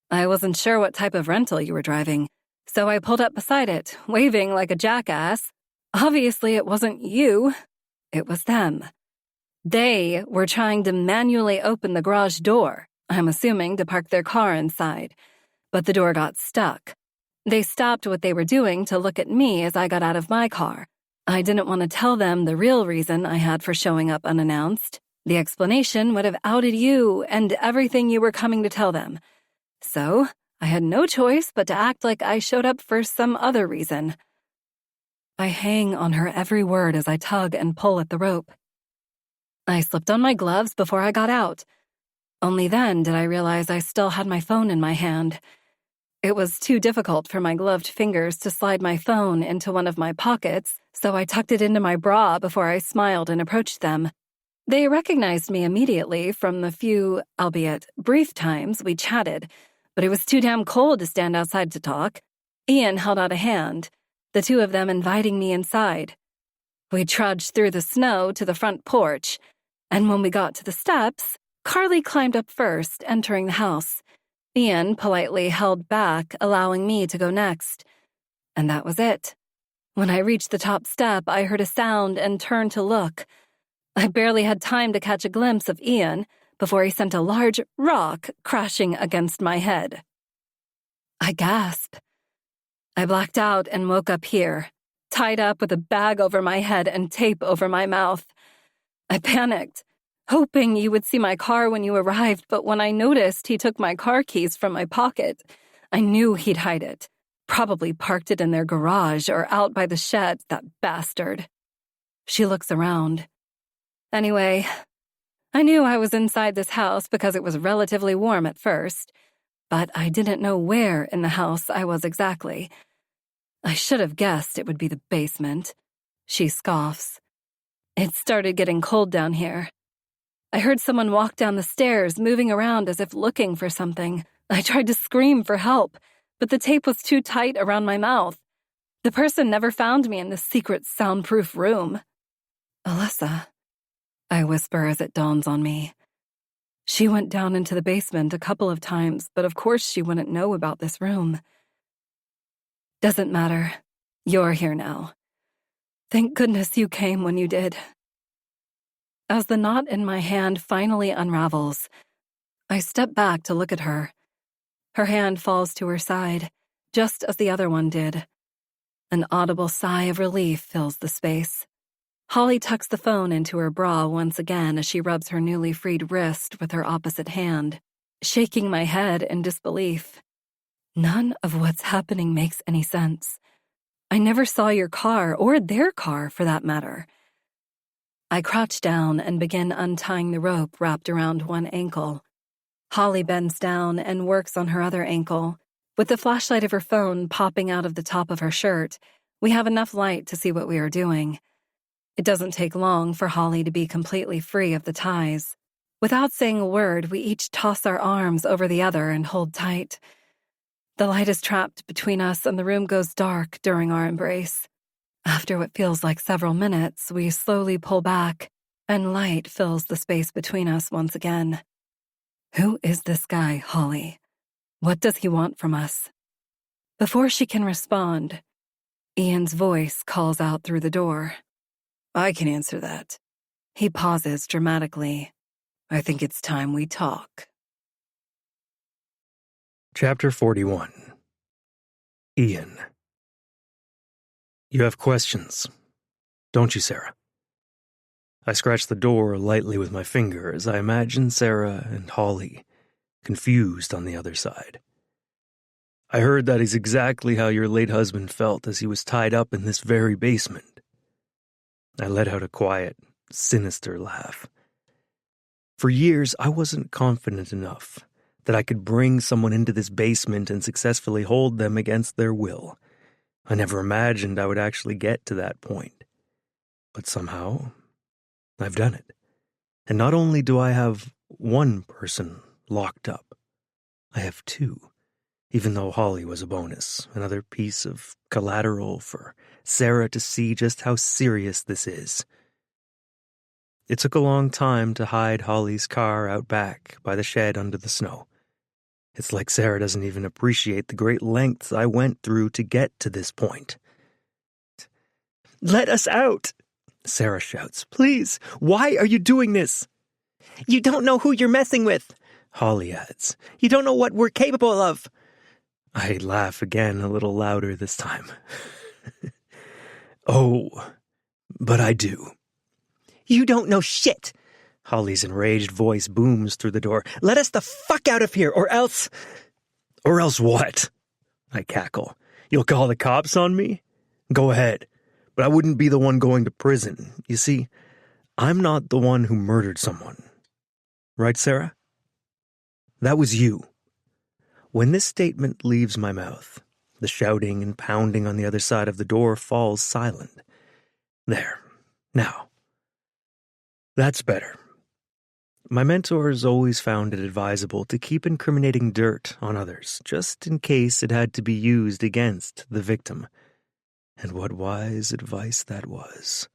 I wasn't sure what type of rental you were driving, so I pulled up beside it, waving like a jackass. Obviously, it wasn't you. It was them. They were trying to manually open the garage door, I'm assuming to park their car inside, but the door got stuck. They stopped what they were doing to look at me as I got out of my car. I didn't want to tell them the real reason I had for showing up unannounced. The explanation would have outed you and everything you were coming to tell them. So, I had no choice but to act like I showed up for some other reason. I hang on her every word as I tug and pull at the rope. I slipped on my gloves before I got out. Only then did I realize I still had my phone in my hand. It was too difficult for my gloved fingers to slide my phone into one of my pockets, so I tucked it into my bra before I smiled and approached them. They recognized me immediately from the few, albeit brief times we chatted, but it was too damn cold to stand outside to talk. Ian held out a hand, the two of them inviting me inside. We trudged through the snow to the front porch, and when we got to the steps, Carly climbed up first, entering the house. Ian politely held back, allowing me to go next. And that was it. When I reached the top step, I heard a sound and turned to look. I barely had time to catch a glimpse of Ian before he sent a large rock crashing against my head. I gasped. I blacked out and woke up here, tied up with a bag over my head and tape over my mouth. I panicked, hoping you would see my car when you arrived, but when I noticed he took my car keys from my pocket, I knew he'd hide it. Probably parked it in their garage or out by the shed, that bastard. She looks around. Anyway, I knew I was inside this house because it was relatively warm at first, but I didn't know where in the house I was exactly. I should have guessed it would be the basement. She scoffs. It started getting cold down here. I heard someone walk down the stairs, moving around as if looking for something. I tried to scream for help, but the tape was too tight around my mouth. The person never found me in this secret soundproof room. Alyssa, I whisper as it dawns on me. She went down into the basement a couple of times, but of course she wouldn't know about this room. Doesn't matter. You're here now. Thank goodness you came when you did. As the knot in my hand finally unravels, I step back to look at her. Her hand falls to her side, just as the other one did. An audible sigh of relief fills the space. Holly tucks the phone into her bra once again as she rubs her newly freed wrist with her opposite hand, shaking my head in disbelief. None of what's happening makes any sense. I never saw your car, or their car for that matter. I crouch down and begin untying the rope wrapped around one ankle. Holly bends down and works on her other ankle. With the flashlight of her phone popping out of the top of her shirt, we have enough light to see what we are doing. It doesn't take long for Holly to be completely free of the ties. Without saying a word, we each toss our arms over the other and hold tight. The light is trapped between us and the room goes dark during our embrace. After what feels like several minutes, we slowly pull back, and light fills the space between us once again. Who is this guy, Holly? What does he want from us? Before she can respond, Ian's voice calls out through the door. I can answer that. He pauses dramatically. I think it's time we talk. Chapter 41. Ian. You have questions, don't you, Sarah? I scratch the door lightly with my finger as I imagine Sarah and Holly, confused on the other side. I heard that is exactly how your late husband felt as he was tied up in this very basement. I let out a quiet, sinister laugh. For years, I wasn't confident enough that I could bring someone into this basement and successfully hold them against their will. I never imagined I would actually get to that point. But somehow, I've done it. And not only do I have one person locked up, I have two, even though Holly was a bonus, another piece of collateral for Sarah to see just how serious this is. It took a long time to hide Holly's car out back by the shed under the snow. It's like Sarah doesn't even appreciate the great lengths I went through to get to this point. Let us out! Sarah shouts. Please, why are you doing this? You don't know who you're messing with, Holly adds. You don't know what we're capable of. I laugh again, a little louder this time. Oh, but I do. You don't know shit. Holly's enraged voice booms through the door. Let us the fuck out of here, or else... Or else what? I cackle. You'll call the cops on me? Go ahead. But I wouldn't be the one going to prison. You see, I'm not the one who murdered someone. Right, Sarah? That was you. When this statement leaves my mouth, the shouting and pounding on the other side of the door falls silent. There. Now. That's better. My mentors always found it advisable to keep incriminating dirt on others, just in case it had to be used against the victim. And what wise advice that was.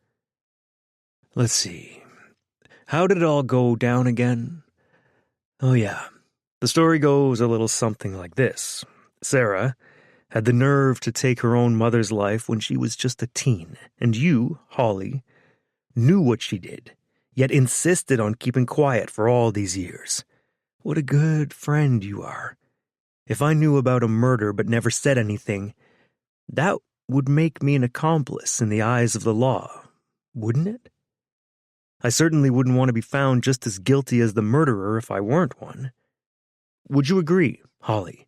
Let's see. How did it all go down again? Oh yeah. The story goes a little something like this. Sarah had the nerve to take her own mother's life when she was just a teen, and you, Holly, knew what she did, yet insisted on keeping quiet for all these years. What a good friend you are. If I knew about a murder but never said anything, that would make me an accomplice in the eyes of the law, wouldn't it? I certainly wouldn't want to be found just as guilty as the murderer if I weren't one. Would you agree, Holly?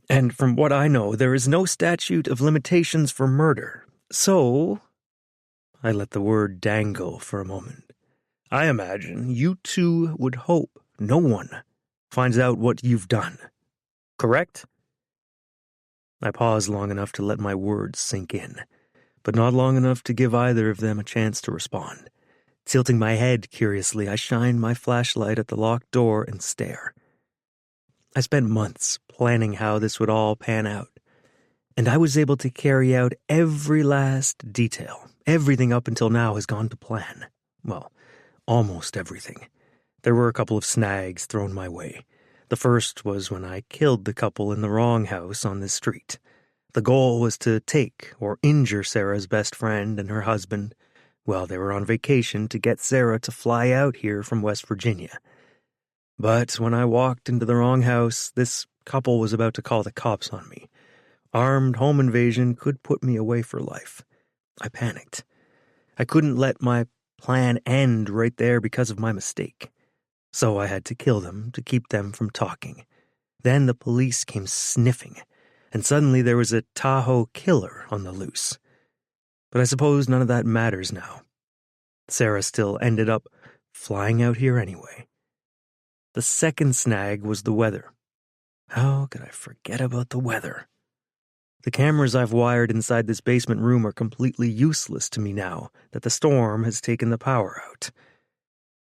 And from what I know, there is no statute of limitations for murder. So, I let the word dangle for a moment. I imagine you two would hope no one finds out what you've done. Correct? I pause long enough to let my words sink in, but not long enough to give either of them a chance to respond. Tilting my head curiously, I shine my flashlight at the locked door and stare. I spent months planning how this would all pan out, and I was able to carry out every last detail. Everything up until now has gone to plan. Well, almost everything. There were a couple of snags thrown my way. The first was when I killed the couple in the wrong house on this street. The goal was to take or injure Sarah's best friend and her husband while they were on vacation to get Sarah to fly out here from West Virginia. But when I walked into the wrong house, this couple was about to call the cops on me. Armed home invasion could put me away for life. I panicked. I couldn't let my plan end right there because of my mistake. So I had to kill them to keep them from talking. Then the police came sniffing, and suddenly there was a Tahoe killer on the loose. But I suppose none of that matters now. Sarah still ended up flying out here anyway. The second snag was the weather. How could I forget about the weather? The cameras I've wired inside this basement room are completely useless to me now that the storm has taken the power out.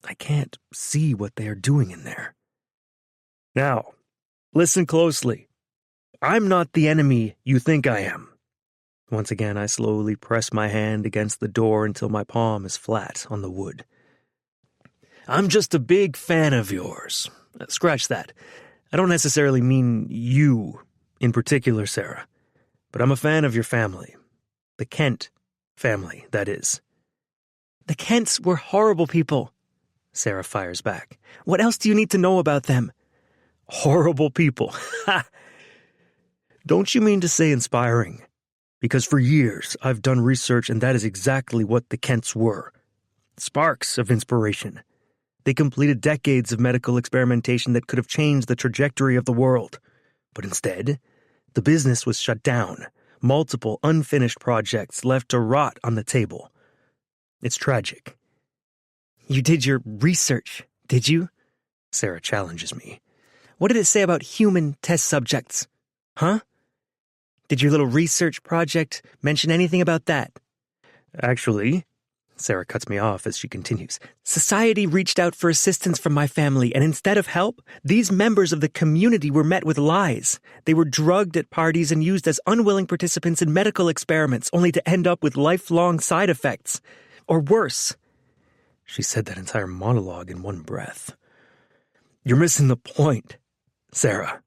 I can't see what they are doing in there. Now, listen closely. I'm not the enemy you think I am. Once again, I slowly press my hand against the door until my palm is flat on the wood. I'm just a big fan of yours. Scratch that. I don't necessarily mean you in particular, Sarah, but I'm a fan of your family. The Kent family, that is. The Kents were horrible people, Sarah fires back. What else do you need to know about them? Horrible people. Ha! Don't you mean to say inspiring? Because for years I've done research and that is exactly what the Kents were. Sparks of inspiration. They completed decades of medical experimentation that could have changed the trajectory of the world. But instead, the business was shut down. Multiple unfinished projects left to rot on the table. It's tragic. You did your research, did you? Sarah challenges me. What did it say about human test subjects? Huh? Did your little research project mention anything about that? Actually, Sarah cuts me off as she continues. Society reached out for assistance from my family, and instead of help, these members of the community were met with lies. They were drugged at parties and used as unwilling participants in medical experiments, only to end up with lifelong side effects. Or worse. She said that entire monologue in one breath. You're missing the point, Sarah.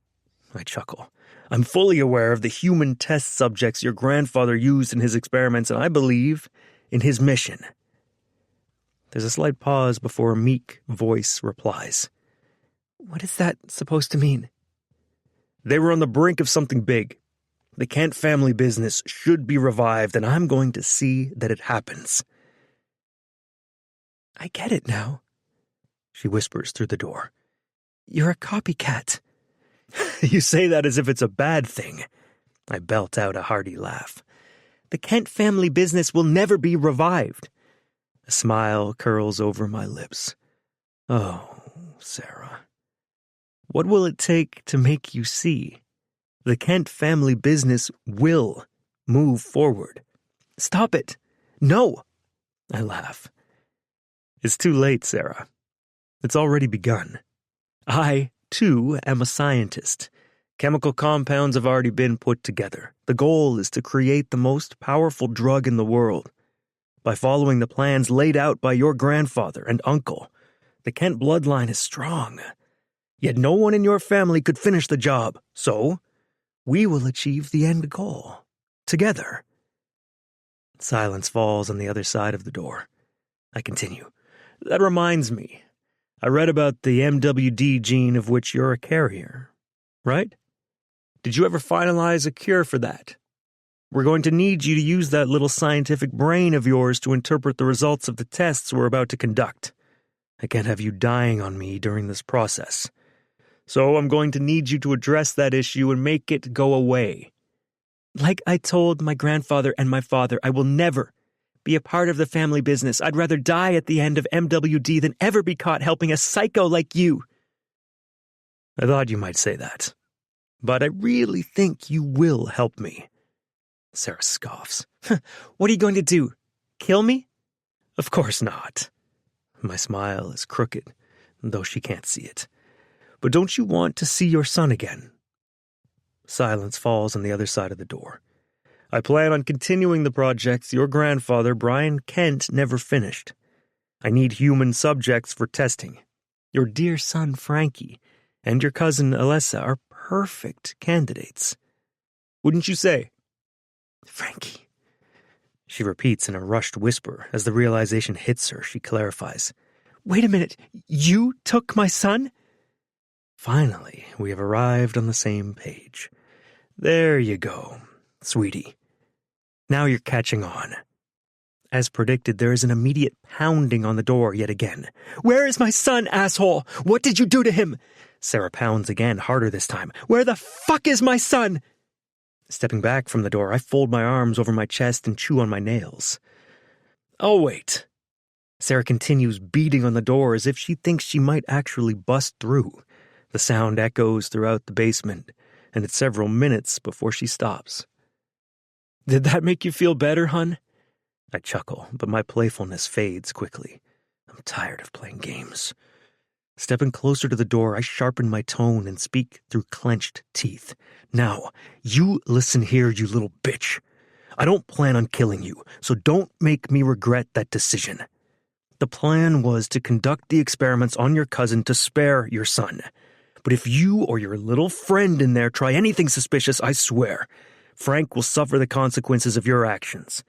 I chuckle. I'm fully aware of the human test subjects your grandfather used in his experiments, and I believe in his mission. There's a slight pause before a meek voice replies. What is that supposed to mean? They were on the brink of something big. The Kent family business should be revived, and I'm going to see that it happens. I get it now, she whispers through the door. You're a copycat. You say that as if it's a bad thing. I belt out a hearty laugh. The Kent family business will never be revived. A smile curls over my lips. Oh, Sarah. What will it take to make you see? The Kent family business will move forward. Stop it. No. I laugh. It's too late, Sarah. It's already begun. I, too, am a scientist. Chemical compounds have already been put together. The goal is to create the most powerful drug in the world. By following the plans laid out by your grandfather and uncle, the Kent bloodline is strong. Yet no one in your family could finish the job, so we will achieve the end goal. Together. Silence falls on the other side of the door. I continue. That reminds me. I read about the MWD gene of which you're a carrier, right? Did you ever finalize a cure for that? We're going to need you to use that little scientific brain of yours to interpret the results of the tests we're about to conduct. I can't have you dying on me during this process. So I'm going to need you to address that issue and make it go away. Like I told my grandfather and my father, I will never be a part of the family business. I'd rather die at the end of MWD than ever be caught helping a psycho like you. I thought you might say that. But I really think you will help me. Sarah scoffs. What are you going to do? Kill me? Of course not. My smile is crooked, though she can't see it. But don't you want to see your son again? Silence falls on the other side of the door. I plan on continuing the projects your grandfather, Brian Kent, never finished. I need human subjects for testing. Your dear son, Frankie, and your cousin, Alessa, are perfect candidates. Wouldn't you say? Frankie, she repeats in a rushed whisper. As the realization hits her, she clarifies. Wait a minute, you took my son? Finally, we have arrived on the same page. There you go, sweetie. Now you're catching on. As predicted, there is an immediate pounding on the door yet again. Where is my son, asshole? What did you do to him? Sarah pounds again, harder this time. Where the fuck is my son? Stepping back from the door, I fold my arms over my chest and chew on my nails. Oh, wait. Sarah continues beating on the door as if she thinks she might actually bust through. The sound echoes throughout the basement, and it's several minutes before she stops. Did that make you feel better, hun? I chuckle, but my playfulness fades quickly. I'm tired of playing games. Stepping closer to the door, I sharpen my tone and speak through clenched teeth. Now, you listen here, you little bitch. I don't plan on killing you, so don't make me regret that decision. The plan was to conduct the experiments on your cousin to spare your son. But if you or your little friend in there try anything suspicious, I swear, Frank will suffer the consequences of your actions.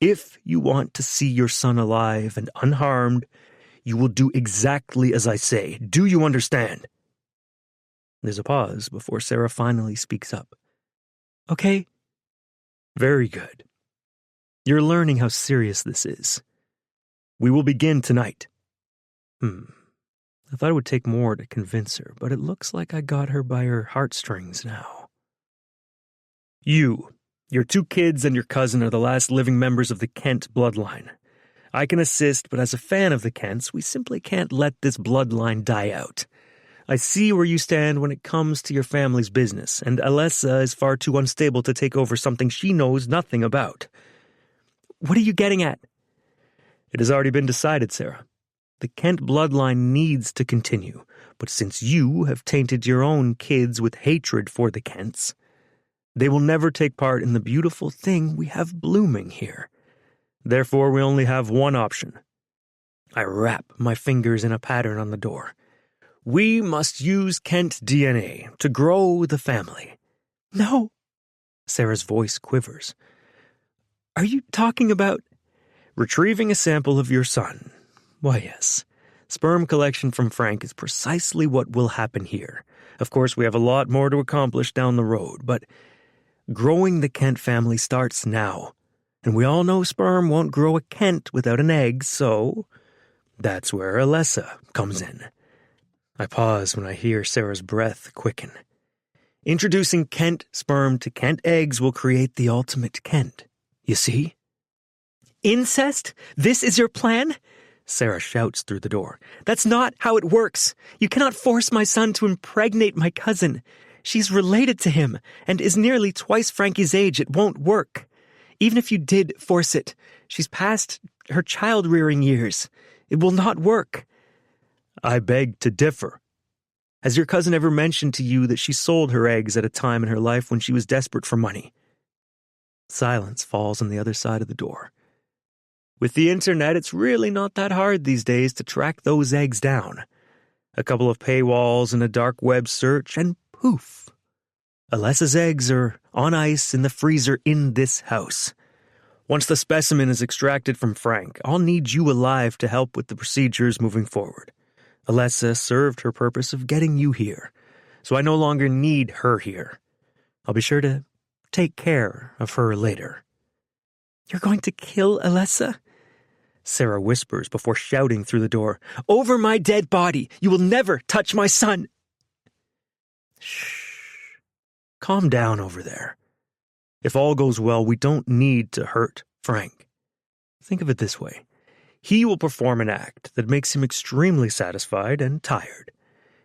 If you want to see your son alive and unharmed, you will do exactly as I say. Do you understand? There's a pause before Sarah finally speaks up. Okay. Very good. You're learning how serious this is. We will begin tonight. I thought it would take more to convince her, but it looks like I got her by her heartstrings now. You, your 2 kids, and your cousin are the last living members of the Kent bloodline. I can assist, but as a fan of the Kents, we simply can't let this bloodline die out. I see where you stand when it comes to your family's business, and Alessa is far too unstable to take over something she knows nothing about. What are you getting at? It has already been decided, Sarah. The Kent bloodline needs to continue, but since you have tainted your own kids with hatred for the Kents, they will never take part in the beautiful thing we have blooming here. Therefore, we only have one option. I wrap my fingers in a pattern on the door. We must use Kent DNA to grow the family. No. Sarah's voice quivers. Are you talking about retrieving a sample of your son, Why, yes. Sperm collection from Frank is precisely what will happen here. Of course, we have a lot more to accomplish down the road, but growing the Kent family starts now. And we all know sperm won't grow a Kent without an egg, so that's where Alessa comes in. I pause when I hear Sarah's breath quicken. Introducing Kent sperm to Kent eggs will create the ultimate Kent. You see? Incest? This is your plan? Sarah shouts through the door. That's not how it works. You cannot force my son to impregnate my cousin. She's related to him and is nearly twice Frankie's age. It won't work. Even if you did force it, she's past her child-rearing years. It will not work. I beg to differ. Has your cousin ever mentioned to you that she sold her eggs at a time in her life when she was desperate for money? Silence falls on the other side of the door. With the internet, it's really not that hard these days to track those eggs down. A couple of paywalls and a dark web search, and poof. Alessa's eggs are on ice in the freezer in this house. Once the specimen is extracted from Frank, I'll need you alive to help with the procedures moving forward. Alessa served her purpose of getting you here, so I no longer need her here. I'll be sure to take care of her later. You're going to kill Alessa? Sarah whispers before shouting through the door. Over my dead body! You will never touch my son! Shh. Calm down over there. If all goes well, we don't need to hurt Frank. Think of it this way. He will perform an act that makes him extremely satisfied and tired.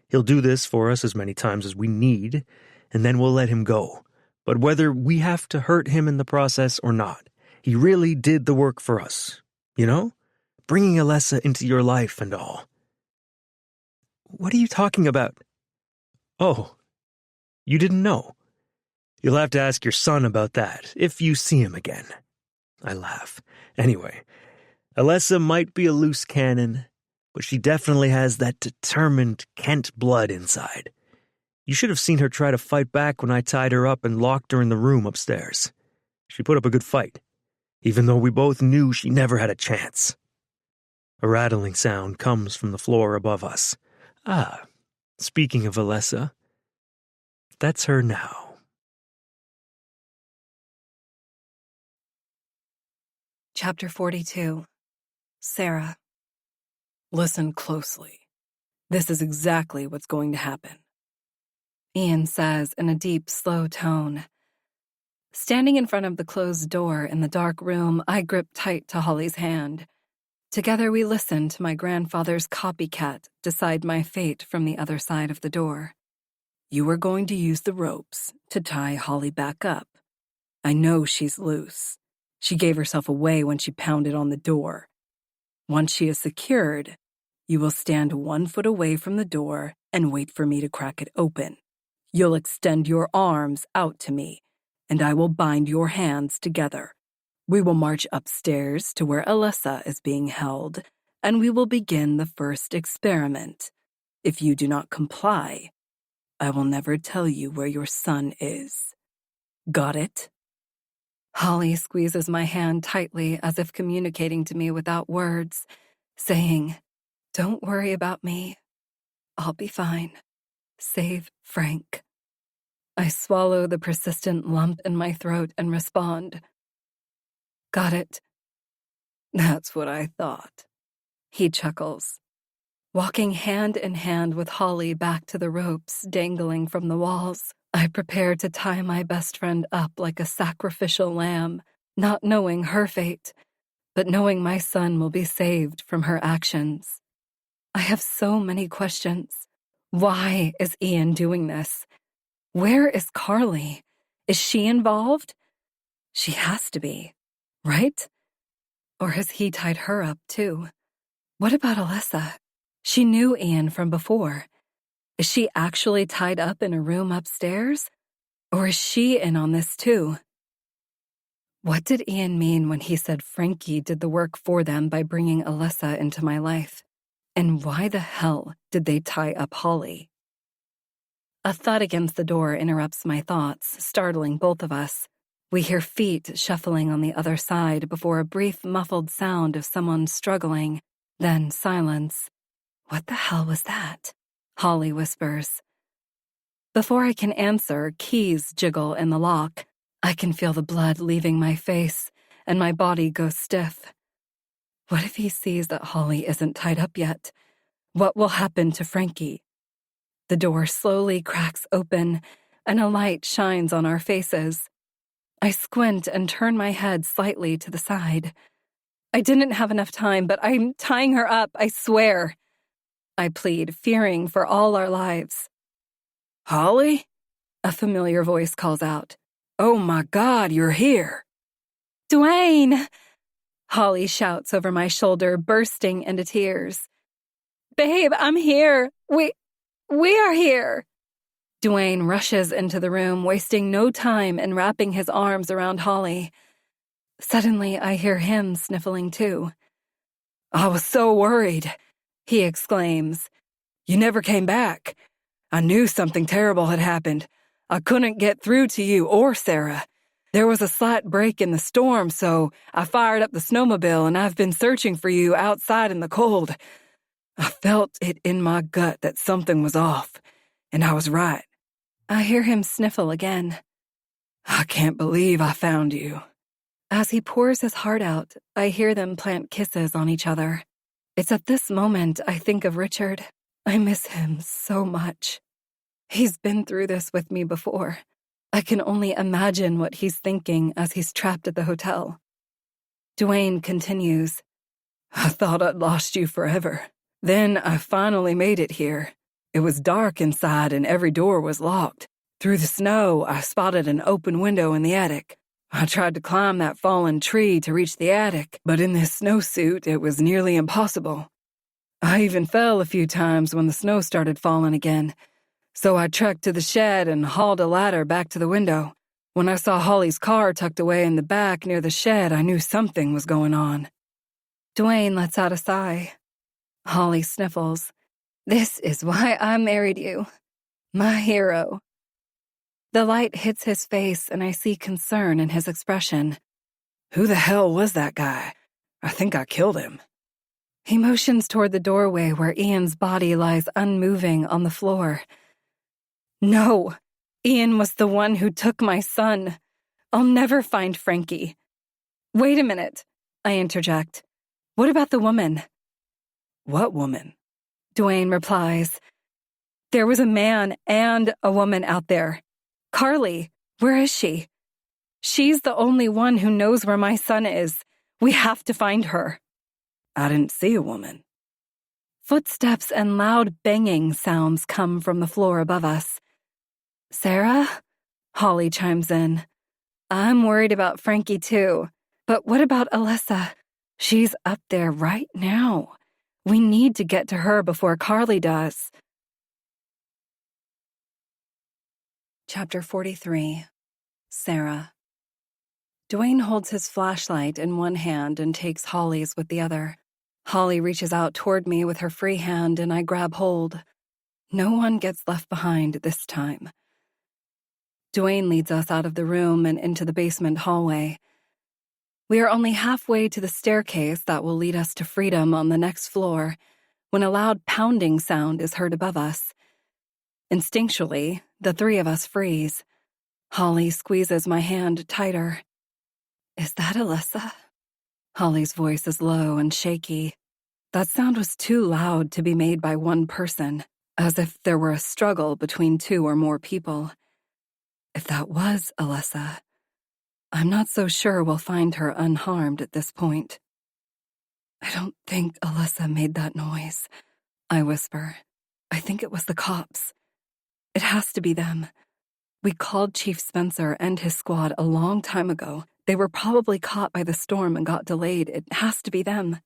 He'll do this for us as many times as we need, and then we'll let him go. But whether we have to hurt him in the process or not, he really did the work for us. You know? Bringing Alessa into your life and all. What are you talking about? Oh, you didn't know? You'll have to ask your son about that, if you see him again. I laugh. Anyway, Alessa might be a loose cannon, but she definitely has that determined Kent blood inside. You should have seen her try to fight back when I tied her up and locked her in the room upstairs. She put up a good fight, even though we both knew she never had a chance. A rattling sound comes from the floor above us. Ah, speaking of Alessa, that's her now. Chapter 42. Sarah. Listen closely. This is exactly what's going to happen. Ian says in a deep, slow tone. Standing in front of the closed door in the dark room, I grip tight to Holly's hand. Together we listen to my grandfather's copycat decide my fate from the other side of the door. You are going to use the ropes to tie Holly back up. I know she's loose. She gave herself away when she pounded on the door. Once she is secured, you will stand 1 foot away from the door and wait for me to crack it open. You'll extend your arms out to me, and I will bind your hands together. We will march upstairs to where Alessa is being held, and we will begin the first experiment. If you do not comply, I will never tell you where your son is. Got it? Holly squeezes my hand tightly as if communicating to me without words, saying, "Don't worry about me. I'll be fine. Save Frank." I swallow the persistent lump in my throat and respond, "Got it." That's what I thought. He chuckles. Walking hand in hand with Holly back to the ropes dangling from the walls, I prepare to tie my best friend up like a sacrificial lamb, not knowing her fate, but knowing my son will be saved from her actions. I have so many questions. Why is Ian doing this? Where is Carly? Is she involved? She has to be, right? Or has he tied her up too? What about Alessa? She knew Ian from before. Is she actually tied up in a room upstairs? Or is she in on this too? What did Ian mean when he said Frankie did the work for them by bringing Alessa into my life? And why the hell did they tie up Holly? A thud against the door interrupts my thoughts, startling both of us. We hear feet shuffling on the other side before a brief muffled sound of someone struggling, Then silence. What the hell was that? Holly whispers. Before I can answer, keys jiggle in the lock. I can feel the blood leaving my face, and my body goes stiff. What if he sees that Holly isn't tied up yet? What will happen to Frankie? The door slowly cracks open, and a light shines on our faces. I squint and turn my head slightly to the side. I didn't have enough time, but I'm tying her up, I swear. I plead, fearing for all our lives. Holly? A familiar voice calls out. Oh my God, you're here. Dwayne! Holly shouts over my shoulder, bursting into tears. Babe, I'm here. We are here. Dwayne rushes into the room, wasting no time in wrapping his arms around Holly. Suddenly, I hear him sniffling too. I was so worried, he exclaims. You never came back. I knew something terrible had happened. I couldn't get through to you or Sarah. There was a slight break in the storm, so I fired up the snowmobile and I've been searching for you outside in the cold. I felt it in my gut that something was off, and I was right. I hear him sniffle again. I can't believe I found you. As he pours his heart out, I hear them plant kisses on each other. It's at this moment I think of Richard. I miss him so much. He's been through this with me before. I can only imagine what he's thinking as he's trapped at the hotel. Dwayne continues. I thought I'd lost you forever. Then I finally made it here. It was dark inside and every door was locked. Through the snow, I spotted an open window in the attic. I tried to climb that fallen tree to reach the attic, but in this snowsuit, it was nearly impossible. I even fell a few times when the snow started falling again. So I trekked to the shed and hauled a ladder back to the window. When I saw Holly's car tucked away in the back near the shed, I knew something was going on. Dwayne lets out a sigh. Holly sniffles. This is why I married you. My hero. The light hits his face and I see concern in his expression. Who the hell was that guy? I think I killed him. He motions toward the doorway where Ian's body lies unmoving on the floor. No, Ian was the one who took my son. I'll never find Frankie. Wait a minute, I interject. What about the woman? What woman? Dwayne replies. There was a man and a woman out there. Carly, where is she? She's the only one who knows where my son is. We have to find her. I didn't see a woman. Footsteps and loud banging sounds come from the floor above us. Sarah? Holly chimes in. I'm worried about Frankie too. But what about Alyssa? She's up there right now. We need to get to her before Carly does. Chapter 43. Sarah. Dwayne holds his flashlight in one hand and takes Holly's with the other. Holly reaches out toward me with her free hand and I grab hold. No one gets left behind this time. Dwayne leads us out of the room and into the basement hallway. We are only halfway to the staircase that will lead us to freedom on the next floor when a loud pounding sound is heard above us. Instinctually, the three of us freeze. Holly squeezes my hand tighter. Is that Alyssa? Holly's voice is low and shaky. That sound was too loud to be made by one person, as if there were a struggle between two or more people. If that was Alyssa, I'm not so sure we'll find her unharmed at this point. I don't think Alyssa made that noise, I whisper. I think it was the cops. It has to be them. We called Chief Spencer and his squad a long time ago. They were probably caught by the storm and got delayed. It has to be them.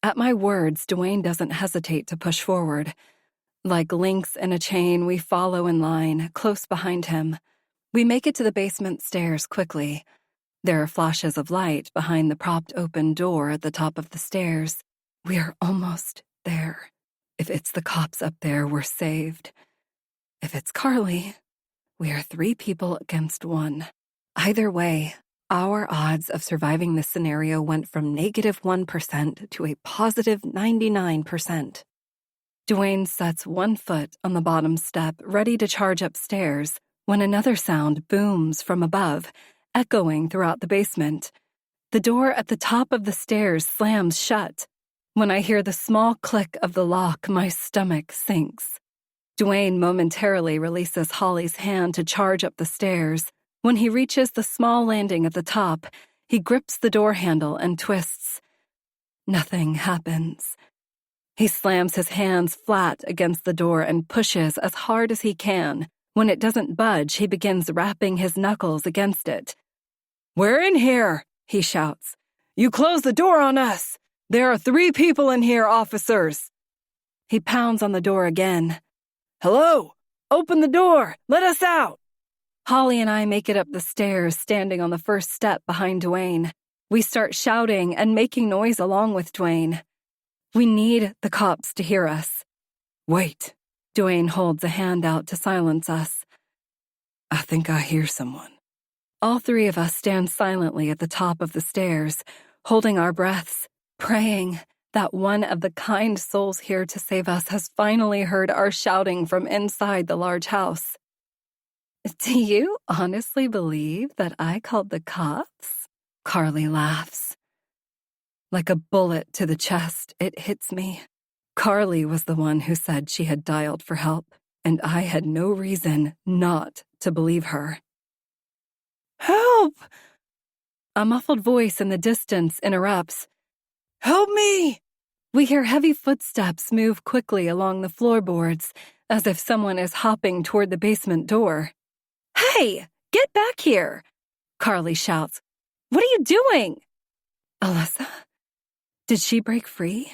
At my words, Dwayne doesn't hesitate to push forward. Like links in a chain, we follow in line, close behind him. We make it to the basement stairs quickly. There are flashes of light behind the propped open door at the top of the stairs. We are almost there. If it's the cops up there, we're saved. If it's Carly, we are 3 people against 1. Either way, Our odds of surviving this scenario went from -1% to a positive 99%. Dwayne sets one foot on the bottom step, ready to charge upstairs, when another sound booms from above, echoing throughout the basement. The door at the top of the stairs slams shut. When I hear the small click of the lock, my stomach sinks. Dwayne momentarily releases Holly's hand to charge up the stairs. When he reaches the small landing at the top, he grips the door handle and twists. Nothing happens. He slams his hands flat against the door and pushes as hard as he can. When it doesn't budge, he begins rapping his knuckles against it. "We're in here," he shouts. "You closed the door on us. There are 3 people in here, officers." He pounds on the door again. "Hello? Open the door. Let us out." Holly and I make it up the stairs, standing on the first step behind Dwayne. We start shouting and making noise along with Dwayne. We need the cops to hear us. "Wait." Dwayne holds a hand out to silence us. "I think I hear someone." All 3 of us stand silently at the top of the stairs, holding our breaths, praying that one of the kind souls here to save us has finally heard our shouting from inside the large house. "Do you honestly believe that I called the cops?" Carly laughs. Like a bullet to the chest, it hits me. Carly was the one who said she had dialed for help, and I had no reason not to believe her. "Help!" A muffled voice in the distance interrupts. "Help me!" We hear heavy footsteps move quickly along the floorboards, as if someone is hopping toward the basement door. "Hey, get back here!" Carly shouts. "What are you doing?" Alyssa? Did she break free?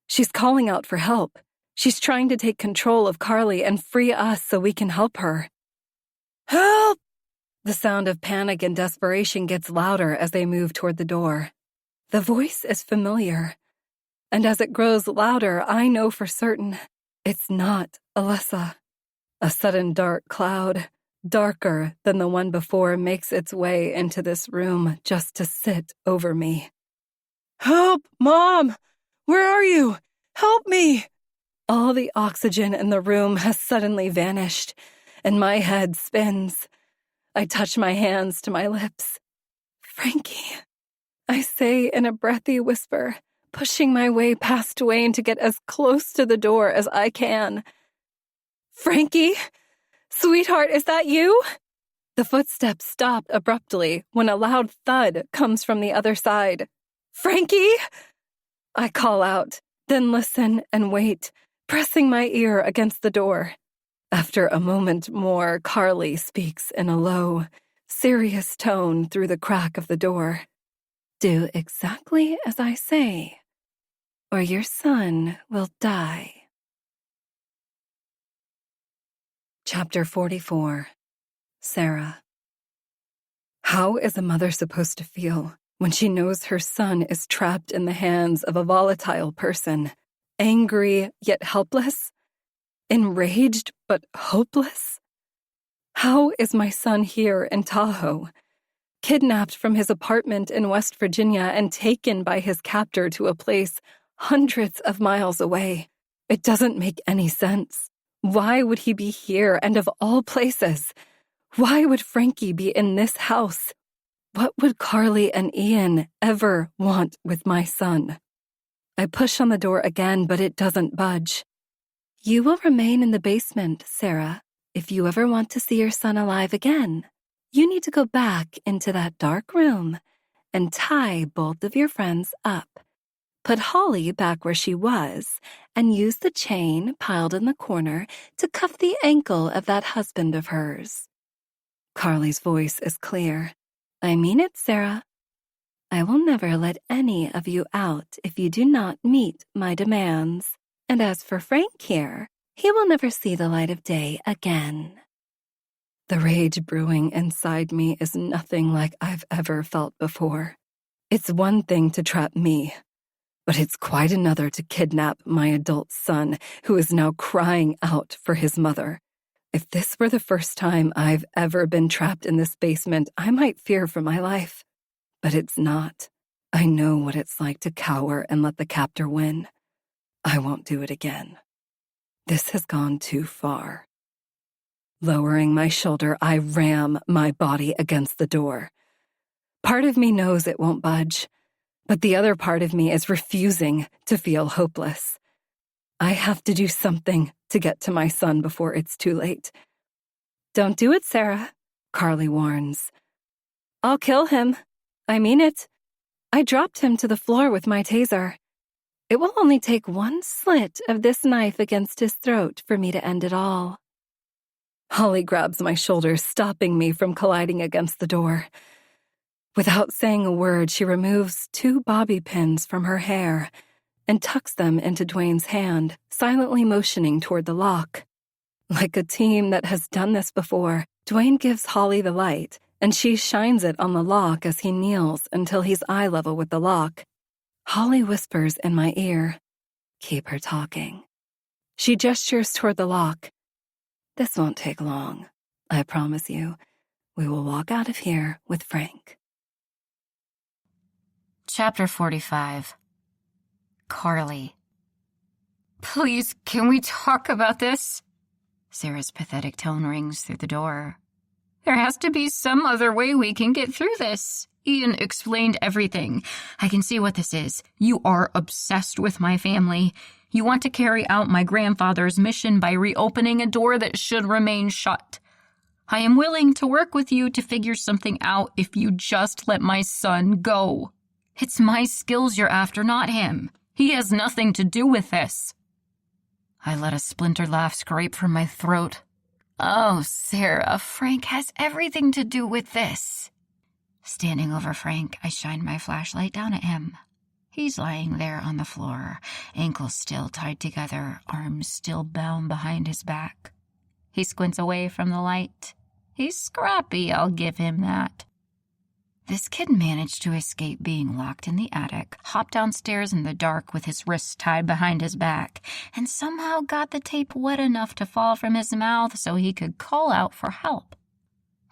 She's calling out for help. She's trying to take control of Carly and free us so we can help her. "Help!" The sound of panic and desperation gets louder as they move toward the door. The voice is familiar, and as it grows louder, I know for certain it's not Alyssa. A sudden dark cloud, darker than the one before, makes its way into this room just to sit over me. "Help, Mom! Where are you? Help me!" All the oxygen in the room has suddenly vanished, and my head spins. I touch my hands to my lips. "Frankie," I say in a breathy whisper, pushing my way past Dwayne to get as close to the door as I can. "Frankie? Sweetheart, is that you?" The footsteps stop abruptly when a loud thud comes from the other side. "Frankie?" I call out, then listen and wait, pressing my ear against the door. After a moment more, Carly speaks in a low, serious tone through the crack of the door. "Do exactly as I say, or your son will die." Chapter 44. Sarah. How is a mother supposed to feel when she knows her son is trapped in the hands of a volatile person, angry yet helpless, enraged but hopeless? How is my son here in Tahoe, kidnapped from his apartment in West Virginia and taken by his captor to a place hundreds of miles away? It doesn't make any sense. Why would he be here, and of all places? Why would Frankie be in this house? What would Carly and Ian ever want with my son? I push on the door again, but it doesn't budge. "You will remain in the basement, Sarah. If you ever want to see your son alive again, you need to go back into that dark room and tie both of your friends up. Put Holly back where she was and use the chain piled in the corner to cuff the ankle of that husband of hers." Carly's voice is clear. "I mean it, Sarah. I will never let any of you out if you do not meet my demands. And as for Frank here, he will never see the light of day again." The rage brewing inside me is nothing like I've ever felt before. It's one thing to trap me, but it's quite another to kidnap my adult son, who is now crying out for his mother. If this were the first time I've ever been trapped in this basement, I might fear for my life. But it's not. I know what it's like to cower and let the captor win. I won't do it again. This has gone too far. Lowering my shoulder, I ram my body against the door. Part of me knows it won't budge, but the other part of me is refusing to feel hopeless. I have to do something to get to my son before it's too late. Don't do it, Sarah, Carly warns. I'll kill him. I mean it. I dropped him to the floor with my taser. It will only take one slit of this knife against his throat for me to end it all. Holly grabs my shoulder, stopping me from colliding against the door. Without saying a word, she removes 2 bobby pins from her hair and tucks them into Dwayne's hand, silently motioning toward the lock. Like a team that has done this before, Dwayne gives Holly the light, and she shines it on the lock as he kneels until he's eye level with the lock. Holly whispers in my ear, "Keep her talking." She gestures toward the lock. This won't take long. I promise you. We will walk out of here with Frank. Chapter 45. Carly. Please, can we talk about this? Sarah's pathetic tone rings through the door. There has to be some other way we can get through this. Ian explained everything. I can see what this is. You are obsessed with my family. You want to carry out my grandfather's mission by reopening a door that should remain shut. I am willing to work with you to figure something out if you just let my son go. It's my skills you're after, not him. He has nothing to do with this. I let a splintered laugh scrape from my throat. Oh, Sarah, Frank has everything to do with this. Standing over Frank, I shine my flashlight down at him. He's lying there on the floor, ankles still tied together, arms still bound behind his back. He squints away from the light. He's scrappy, I'll give him that. This kid managed to escape being locked in the attic, hop downstairs in the dark with his wrists tied behind his back, and somehow got the tape wet enough to fall from his mouth so he could call out for help.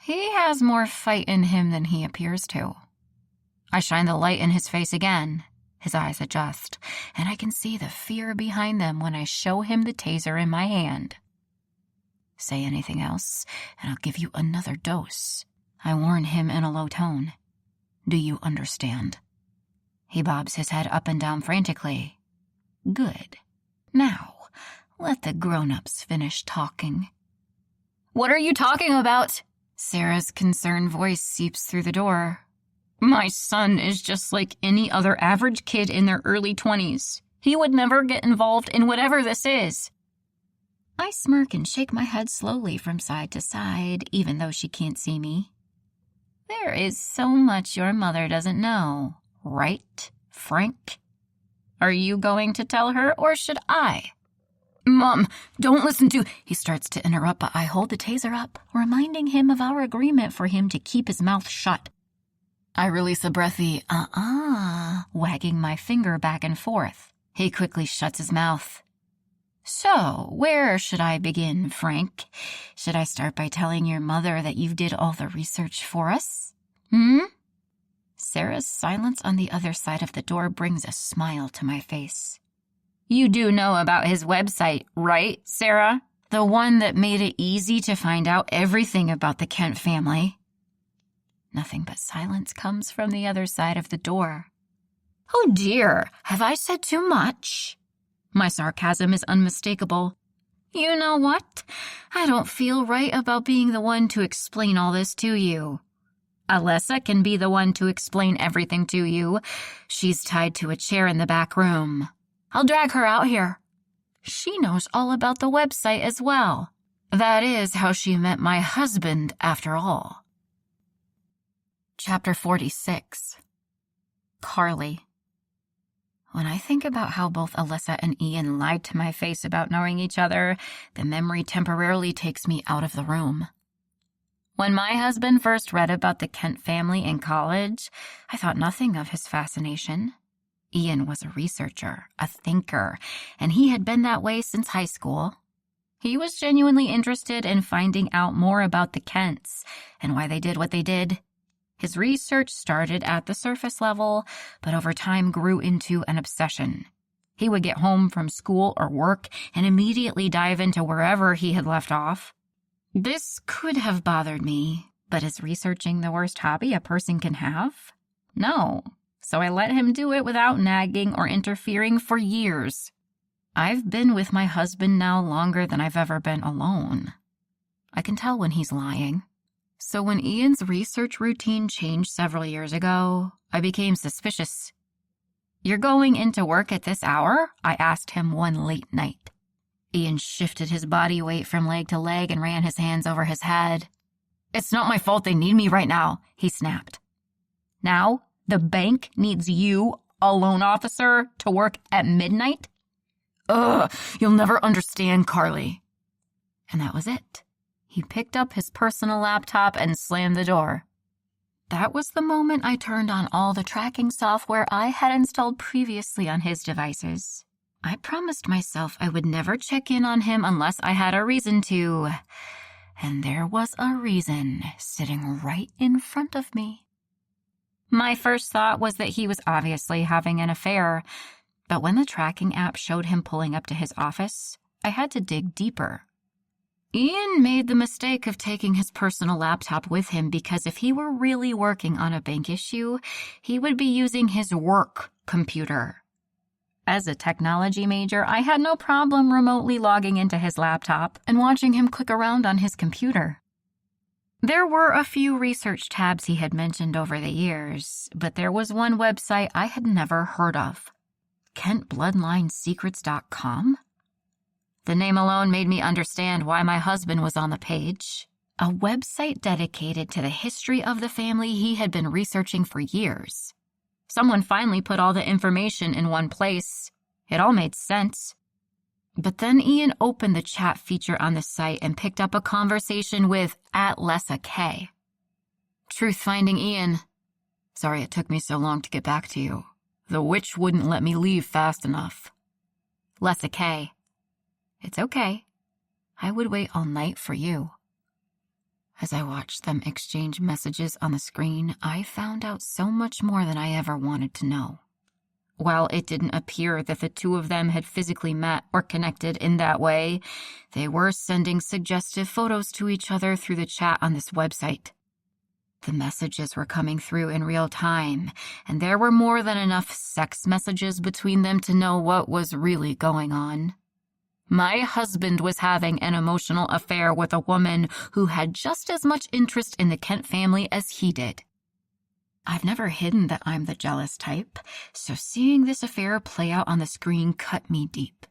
He has more fight in him than he appears to. I shine the light in his face again. His eyes adjust, and I can see the fear behind them when I show him the taser in my hand. Say anything else, and I'll give you another dose. I warn him in a low tone. Do you understand? He bobs his head up and down frantically. Good. Now, let the grown-ups finish talking. What are you talking about? Sarah's concerned voice seeps through the door. My son is just like any other average kid in their early 20s. He would never get involved in whatever this is. I smirk and shake my head slowly from side to side, even though she can't see me. There is so much your mother doesn't know, right, Frank? Are you going to tell her, or should I? Mom, don't listen to... He starts to interrupt, but I hold the taser up, reminding him of our agreement for him to keep his mouth shut. I release a breathy, wagging my finger back and forth. He quickly shuts his mouth. So, where should I begin, Frank? Should I start by telling your mother that you did all the research for us? Sarah's silence on the other side of the door brings a smile to my face. You do know about his website, right, Sarah? The one that made it easy to find out everything about the Kent family. Nothing but silence comes from the other side of the door. Oh dear, have I said too much? My sarcasm is unmistakable. You know what? I don't feel right about being the one to explain all this to you. Alyssa can be the one to explain everything to you. She's tied to a chair in the back room. I'll drag her out here. She knows all about the website as well. That is how she met my husband, after all. Chapter 46. Carly. When I think about how both Alyssa and Ian lied to my face about knowing each other, the memory temporarily takes me out of the room. When my husband first read about the Kent family in college, I thought nothing of his fascination. Ian was a researcher, a thinker, and he had been that way since high school. He was genuinely interested in finding out more about the Kents and why they did what they did. His research started at the surface level, but over time grew into an obsession. He would get home from school or work and immediately dive into wherever he had left off. This could have bothered me, but is researching the worst hobby a person can have? No. So I let him do it without nagging or interfering for years. I've been with my husband now longer than I've ever been alone. I can tell when he's lying. So when Ian's research routine changed several years ago, I became suspicious. "You're going into work at this hour?" I asked him one late night. Ian shifted his body weight from leg to leg and ran his hands over his head. "It's not my fault they need me right now," he snapped. "Now, the bank needs you, a loan officer, to work at midnight? Ugh, you'll never understand, Carly." And that was it. He picked up his personal laptop and slammed the door. That was the moment I turned on all the tracking software I had installed previously on his devices. I promised myself I would never check in on him unless I had a reason to. And there was a reason sitting right in front of me. My first thought was that he was obviously having an affair, but when the tracking app showed him pulling up to his office, I had to dig deeper. Ian made the mistake of taking his personal laptop with him because if he were really working on a bank issue, he would be using his work computer. As a technology major, I had no problem remotely logging into his laptop and watching him click around on his computer. There were a few research tabs he had mentioned over the years, but there was one website I had never heard of. KentBloodlineSecrets.com? The name alone made me understand why my husband was on the page. A website dedicated to the history of the family he had been researching for years. Someone finally put all the information in one place. It all made sense. But then Ian opened the chat feature on the site and picked up a conversation with @LessaK. Truth-finding Ian. "Sorry it took me so long to get back to you. The witch wouldn't let me leave fast enough." "LessaK. It's okay. I would wait all night for you." As I watched them exchange messages on the screen, I found out so much more than I ever wanted to know. While it didn't appear that the two of them had physically met or connected in that way, they were sending suggestive photos to each other through the chat on this website. The messages were coming through in real time, and there were more than enough sex messages between them to know what was really going on. My husband was having an emotional affair with a woman who had just as much interest in the Kent family as he did. I've never hidden that I'm the jealous type, so seeing this affair play out on the screen cut me deep.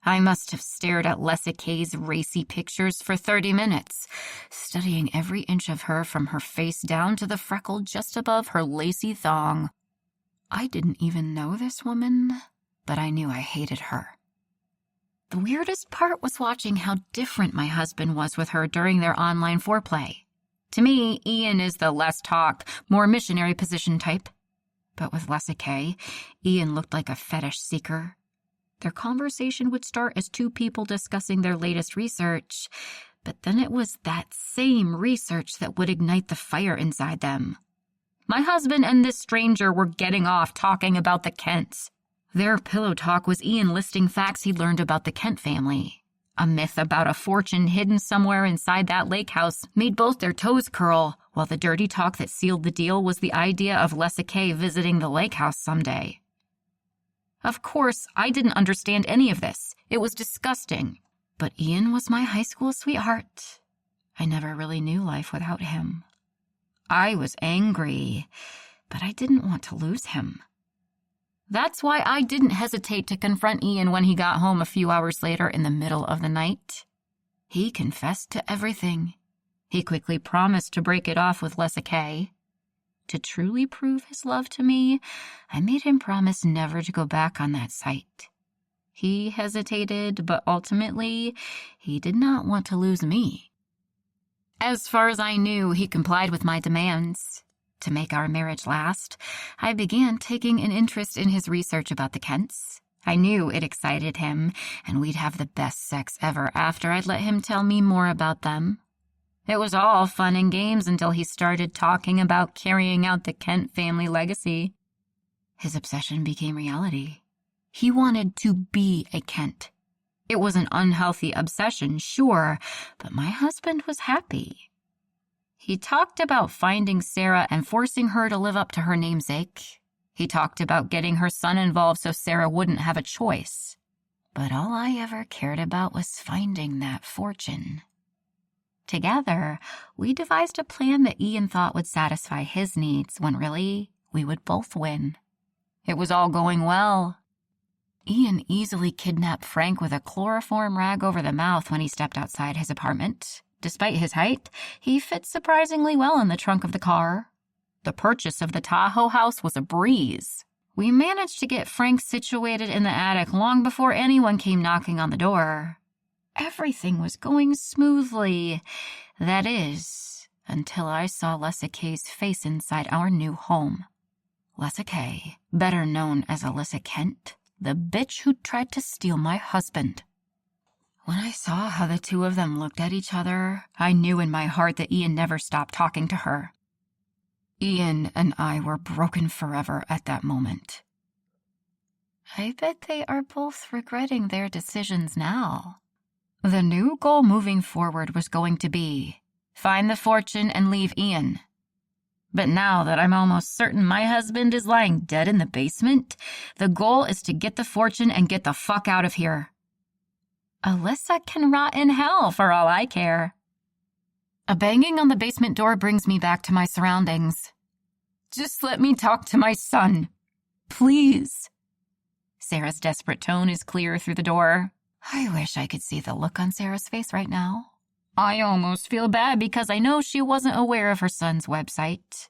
I must have stared at LessaK's racy pictures for 30 minutes, studying every inch of her from her face down to the freckle just above her lacy thong. I didn't even know this woman, but I knew I hated her. The weirdest part was watching how different my husband was with her during their online foreplay. To me, Ian is the less talk, more missionary position type. But with LessaK, Ian looked like a fetish seeker. Their conversation would start as two people discussing their latest research, but then it was that same research that would ignite the fire inside them. My husband and this stranger were getting off talking about the Kents. Their pillow talk was Ian listing facts he'd learned about the Kent family. A myth about a fortune hidden somewhere inside that lake house made both their toes curl, while the dirty talk that sealed the deal was the idea of LessaK visiting the lake house someday. Of course, I didn't understand any of this. It was disgusting. But Ian was my high school sweetheart. I never really knew life without him. I was angry, but I didn't want to lose him. That's why I didn't hesitate to confront Ian when he got home a few hours later in the middle of the night. He confessed to everything. He quickly promised to break it off with LessaK. To truly prove his love to me, I made him promise never to go back on that site. He hesitated, but ultimately, he did not want to lose me. As far as I knew, he complied with my demands. To make our marriage last, I began taking an interest in his research about the Kents. I knew it excited him, and we'd have the best sex ever after I'd let him tell me more about them. It was all fun and games until he started talking about carrying out the Kent family legacy. His obsession became reality. He wanted to be a Kent. It was an unhealthy obsession, sure, but my husband was happy. He talked about finding Sarah and forcing her to live up to her namesake. He talked about getting her son involved so Sarah wouldn't have a choice. But all I ever cared about was finding that fortune. Together, we devised a plan that Ian thought would satisfy his needs when really we would both win. It was all going well. Ian easily kidnapped Frank with a chloroform rag over the mouth when he stepped outside his apartment. Despite his height, he fit surprisingly well in the trunk of the car. The purchase of the Tahoe house was a breeze. We managed to get Frank situated in the attic long before anyone came knocking on the door. Everything was going smoothly. That is, until I saw Lessa Kay's face inside our new home. Lessa Kay, better known as Alyssa Kent, the bitch who tried to steal my husband. When I saw how the two of them looked at each other, I knew in my heart that Ian never stopped talking to her. Ian and I were broken forever at that moment. I bet they are both regretting their decisions now. The new goal moving forward was going to be find the fortune and leave Ian. But now that I'm almost certain my husband is lying dead in the basement, the goal is to get the fortune and get the fuck out of here. Alyssa can rot in hell for all I care. A banging on the basement door brings me back to my surroundings. Just let me talk to my son. Please. Sarah's desperate tone is clear through the door. I wish I could see the look on Sarah's face right now. I almost feel bad because I know she wasn't aware of her son's website.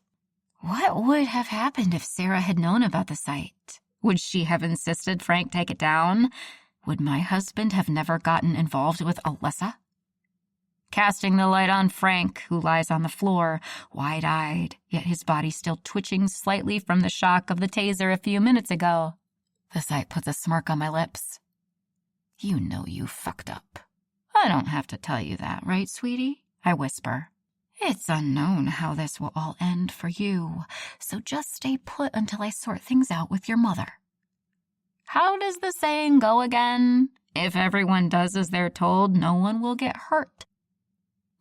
What would have happened if Sarah had known about the site? Would she have insisted Frank take it down? Would my husband have never gotten involved with Alyssa? Casting the light on Frank, who lies on the floor, wide-eyed, yet his body still twitching slightly from the shock of the taser a few minutes ago. The sight puts a smirk on my lips. You know you fucked up. I don't have to tell you that, right, sweetie? I whisper. It's unknown how this will all end for you, so just stay put until I sort things out with your mother. How does the saying go again? If everyone does as they're told, no one will get hurt.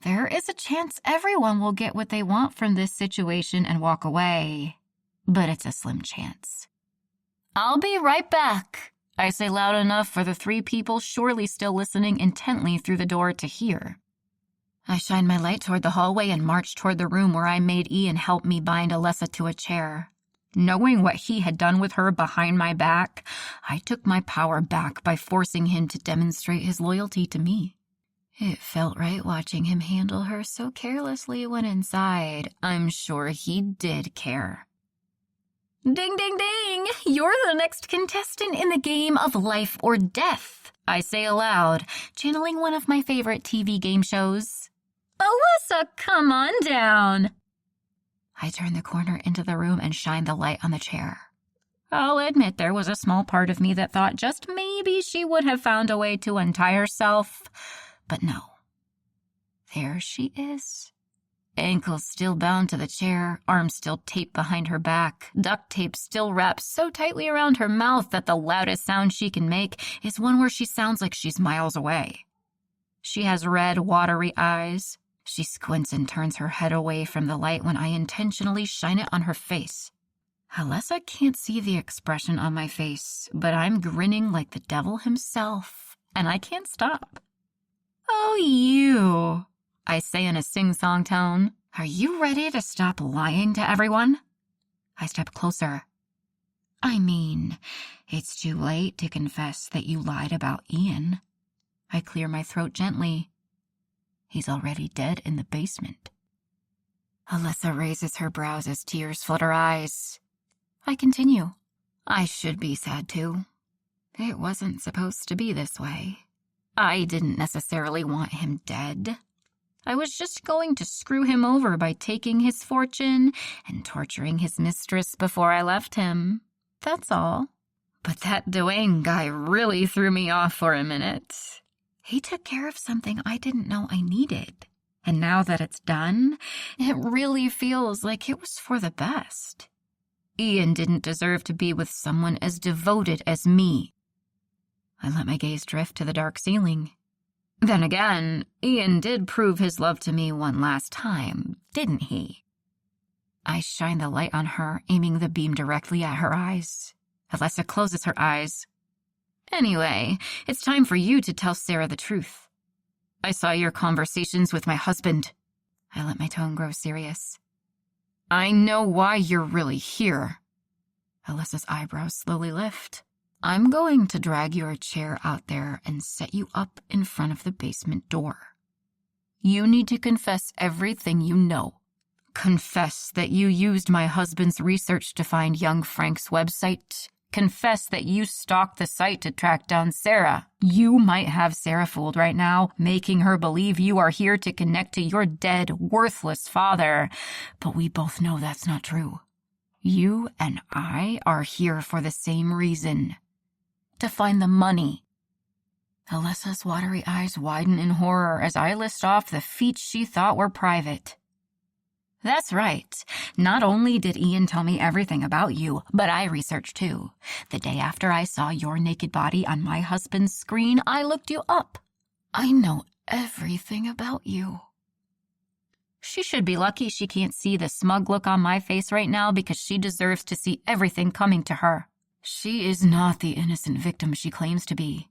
There is a chance everyone will get what they want from this situation and walk away, but it's a slim chance. I'll be right back, I say loud enough for the three people surely still listening intently through the door to hear. I shine my light toward the hallway and march toward the room where I made Ian help me bind Alyssa to a chair. Knowing what he had done with her behind my back, I took my power back by forcing him to demonstrate his loyalty to me. It felt right watching him handle her so carelessly when inside. I'm sure he did care. Ding, ding, ding! You're the next contestant in the game of life or death, I say aloud, channeling one of my favorite TV game shows. Alyssa, come on down! I turn the corner into the room and shine the light on the chair. I'll admit there was a small part of me that thought just maybe she would have found a way to untie herself, but no. There she is. Ankles still bound to the chair, arms still taped behind her back, duct tape still wrapped so tightly around her mouth that the loudest sound she can make is one where she sounds like she's miles away. She has red, watery eyes. She squints and turns her head away from the light when I intentionally shine it on her face. Alyssa can't see the expression on my face, but I'm grinning like the devil himself, and I can't stop. Oh, you, I say in a sing-song tone. Are you ready to stop lying to everyone? I step closer. I mean, it's too late to confess that you lied about Ian. I clear my throat gently. He's already dead in the basement. Alyssa raises her brows as tears flood her eyes. I continue. I should be sad too. It wasn't supposed to be this way. I didn't necessarily want him dead. I was just going to screw him over by taking his fortune and torturing his mistress before I left him. That's all. But that Dwayne guy really threw me off for a minute. He took care of something I didn't know I needed. And now that it's done, it really feels like it was for the best. Ian didn't deserve to be with someone as devoted as me. I let my gaze drift to the dark ceiling. Then again, Ian did prove his love to me one last time, didn't he? I shine the light on her, aiming the beam directly at her eyes. Alessa closes her eyes. Anyway, it's time for you to tell Sarah the truth. I saw your conversations with my husband. I let my tone grow serious. I know why you're really here. Alessa's eyebrows slowly lift. I'm going to drag your chair out there and set you up in front of the basement door. You need to confess everything you know. Confess that you used my husband's research to find young Frank's website. Confess that you stalked the site to track down Sarah. You might have Sarah fooled right now, making her believe you are here to connect to your dead, worthless father. But we both know that's not true. You and I are here for the same reason. To find the money. Alessa's watery eyes widen in horror as I list off the feats she thought were private. That's right. Not only did Ian tell me everything about you, but I researched too. The day after I saw your naked body on my husband's screen, I looked you up. I know everything about you. She should be lucky she can't see the smug look on my face right now because she deserves to see everything coming to her. She is not the innocent victim she claims to be.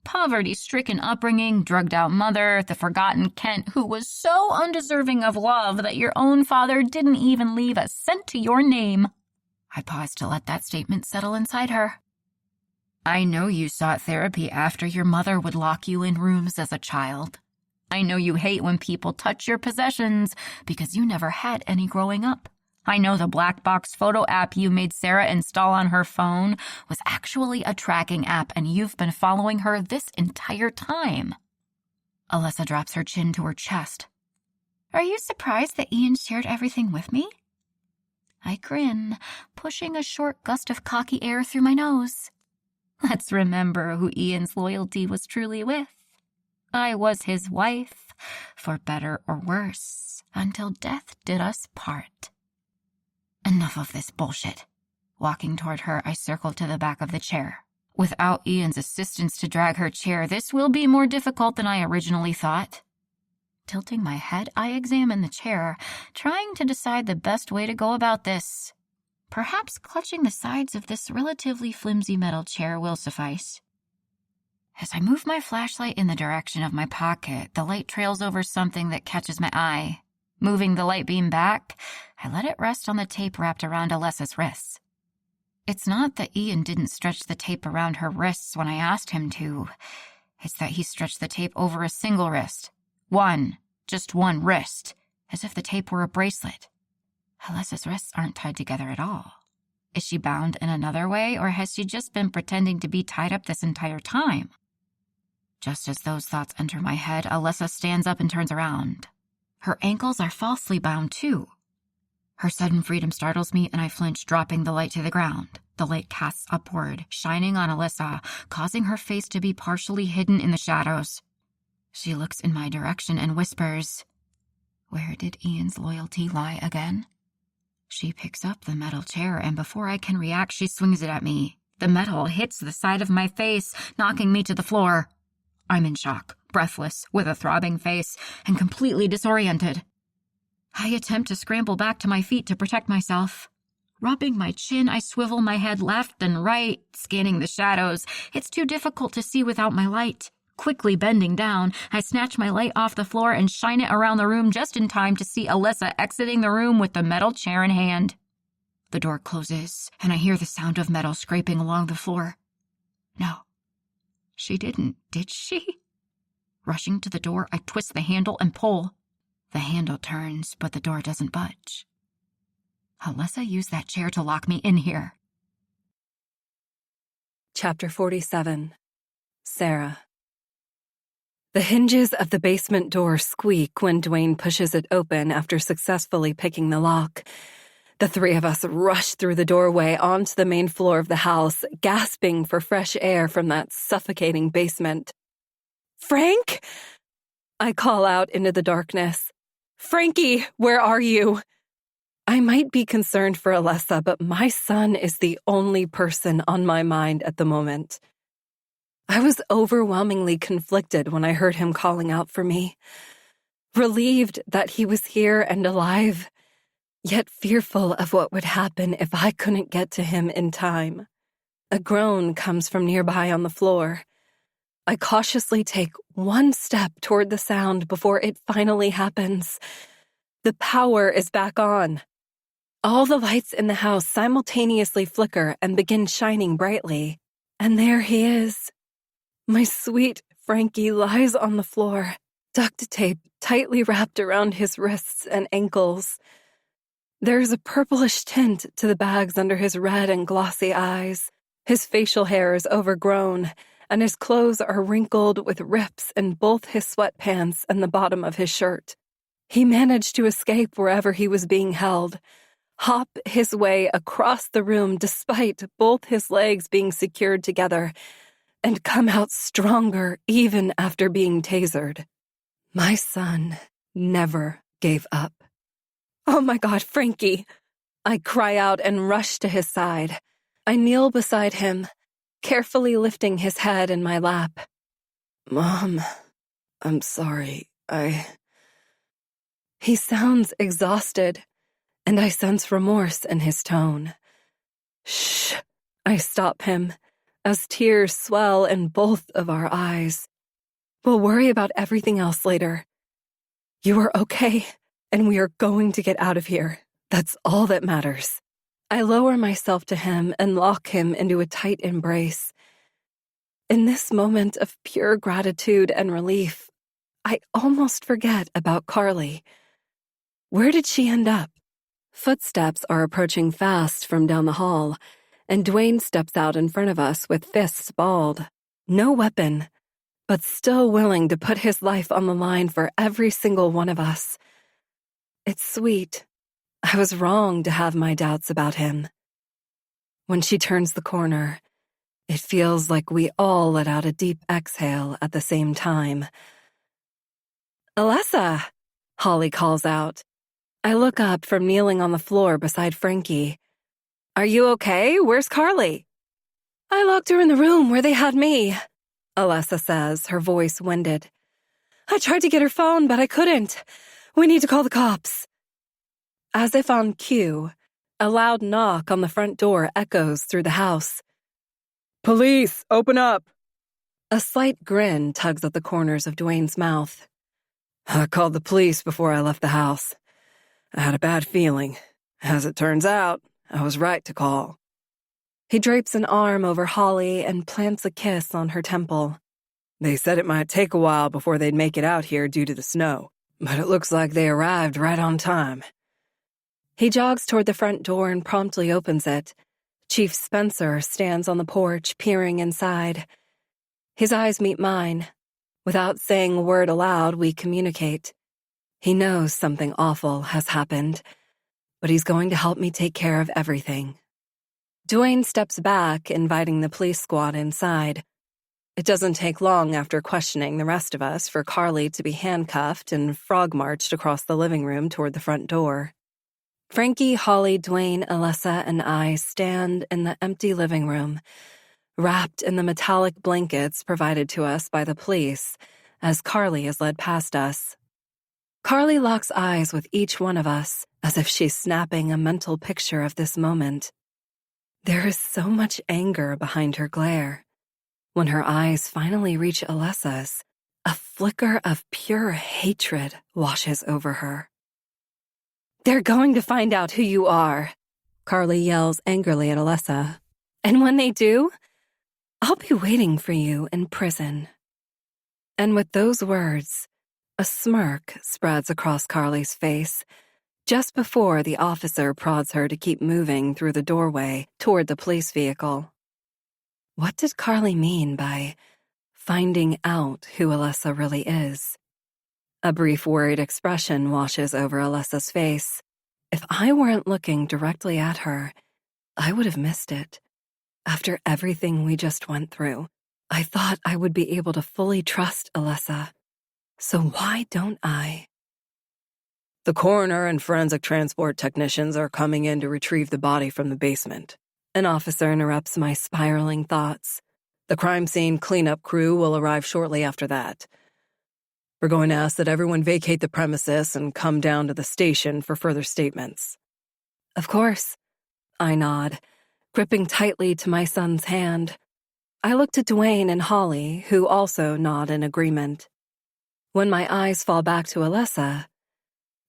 Poverty-stricken upbringing, drugged-out mother, the forgotten Kent who was so undeserving of love that your own father didn't even leave a cent to your name. I paused to let that statement settle inside her. I know you sought therapy after your mother would lock you in rooms as a child. I know you hate when people touch your possessions because you never had any growing up. I know the black box photo app you made Sarah install on her phone was actually a tracking app, and you've been following her this entire time. Alessa drops her chin to her chest. Are you surprised that Ian shared everything with me? I grin, pushing a short gust of cocky air through my nose. Let's remember who Ian's loyalty was truly with. I was his wife, for better or worse, until death did us part. Enough of this bullshit. Walking toward her, I circled to the back of the chair. Without Ian's assistance to drag her chair, this will be more difficult than I originally thought. Tilting my head, I examined the chair, trying to decide the best way to go about this. Perhaps clutching the sides of this relatively flimsy metal chair will suffice. As I move my flashlight in the direction of my pocket, the light trails over something that catches my eye. Moving the light beam back, I let it rest on the tape wrapped around Alessa's wrists. It's not that Ian didn't stretch the tape around her wrists when I asked him to. It's that he stretched the tape over a single wrist. Just one wrist, as if the tape were a bracelet. Alessa's wrists aren't tied together at all. Is she bound in another way, or has she just been pretending to be tied up this entire time? Just as those thoughts enter my head, Alessa stands up and turns around. Her ankles are falsely bound, too. Her sudden freedom startles me, and I flinch, dropping the light to the ground. The light casts upward, shining on Alessa, causing her face to be partially hidden in the shadows. She looks in my direction and whispers, "Where did Ian's loyalty lie again?" She picks up the metal chair, and before I can react, she swings it at me. The metal hits the side of my face, knocking me to the floor. I'm in shock, breathless, with a throbbing face, and completely disoriented. I attempt to scramble back to my feet to protect myself. Rubbing my chin, I swivel my head left and right, scanning the shadows. It's too difficult to see without my light. Quickly bending down, I snatch my light off the floor and shine it around the room just in time to see Alessa exiting the room with the metal chair in hand. The door closes, and I hear the sound of metal scraping along the floor. No. She didn't, did she? Rushing to the door, I twist the handle and pull. The handle turns, but the door doesn't budge. Alessa used that chair to lock me in here. Chapter 47. Sarah. The hinges of the basement door squeak when Dwayne pushes it open after successfully picking the lock. The three of us rush through the doorway onto the main floor of the house, gasping for fresh air from that suffocating basement. "Frank?" I call out into the darkness. "Frankie, where are you?" I might be concerned for Alessa, but my son is the only person on my mind at the moment. I was overwhelmingly conflicted when I heard him calling out for me. Relieved that he was here and alive, yet fearful of what would happen if I couldn't get to him in time. A groan comes from nearby on the floor. I cautiously take one step toward the sound before it finally happens. The power is back on. All the lights in the house simultaneously flicker and begin shining brightly. And there he is. My sweet Frankie lies on the floor, duct tape tightly wrapped around his wrists and ankles. There's a purplish tint to the bags under his red and glossy eyes. His facial hair is overgrown, and his clothes are wrinkled with rips in both his sweatpants and the bottom of his shirt. He managed to escape wherever he was being held, hop his way across the room despite both his legs being secured together, and come out stronger even after being tasered. My son never gave up. "Oh my God, Frankie!" I cry out and rush to his side. I kneel beside him, carefully lifting his head in my lap. "Mom, I'm sorry, He sounds exhausted, and I sense remorse in his tone. "Shh," I stop him, as tears swell in both of our eyes. "We'll worry about everything else later. You are okay, and we are going to get out of here. That's all that matters." I lower myself to him and lock him into a tight embrace. In this moment of pure gratitude and relief, I almost forget about Carly. Where did she end up? Footsteps are approaching fast from down the hall, and Dwayne steps out in front of us with fists balled. No weapon, but still willing to put his life on the line for every single one of us. It's sweet. I was wrong to have my doubts about him. When she turns the corner, it feels like we all let out a deep exhale at the same time. "Alessa!" Holly calls out. I look up from kneeling on the floor beside Frankie. "Are you okay? Where's Carly?" "I locked her in the room where they had me," Alessa says, her voice winded. "I tried to get her phone, but I couldn't. We need to call the cops." As if on cue, a loud knock on the front door echoes through the house. "Police, open up!" A slight grin tugs at the corners of Dwayne's mouth. "I called the police before I left the house. I had a bad feeling. As it turns out, I was right to call." He drapes an arm over Holly and plants a kiss on her temple. "They said it might take a while before they'd make it out here due to the snow, but it looks like they arrived right on time." He jogs toward the front door and promptly opens it. Chief Spencer stands on the porch, peering inside. His eyes meet mine. Without saying a word aloud, we communicate. He knows something awful has happened, but he's going to help me take care of everything. Dwayne steps back, inviting the police squad inside. It doesn't take long after questioning the rest of us for Carly to be handcuffed and frog-marched across the living room toward the front door. Frankie, Holly, Dwayne, Alessa, and I stand in the empty living room, wrapped in the metallic blankets provided to us by the police, as Carly is led past us. Carly locks eyes with each one of us, as if she's snapping a mental picture of this moment. There is so much anger behind her glare. When her eyes finally reach Alessa's, a flicker of pure hatred washes over her. "They're going to find out who you are," Carly yells angrily at Alessa. "And when they do, I'll be waiting for you in prison." And with those words, a smirk spreads across Carly's face, just before the officer prods her to keep moving through the doorway toward the police vehicle. What did Carly mean by finding out who Alessa really is? A brief worried expression washes over Alessa's face. If I weren't looking directly at her, I would have missed it. After everything we just went through, I thought I would be able to fully trust Alyssa. So why don't I? The coroner and forensic transport technicians are coming in to retrieve the body from the basement. An officer interrupts my spiraling thoughts. The crime scene cleanup crew will arrive shortly after that. We're going to ask that everyone vacate the premises and come down to the station for further statements. Of course. I nod, gripping tightly to my son's hand. I look to Dwayne and Holly, who also nod in agreement. When my eyes fall back to Alyssa,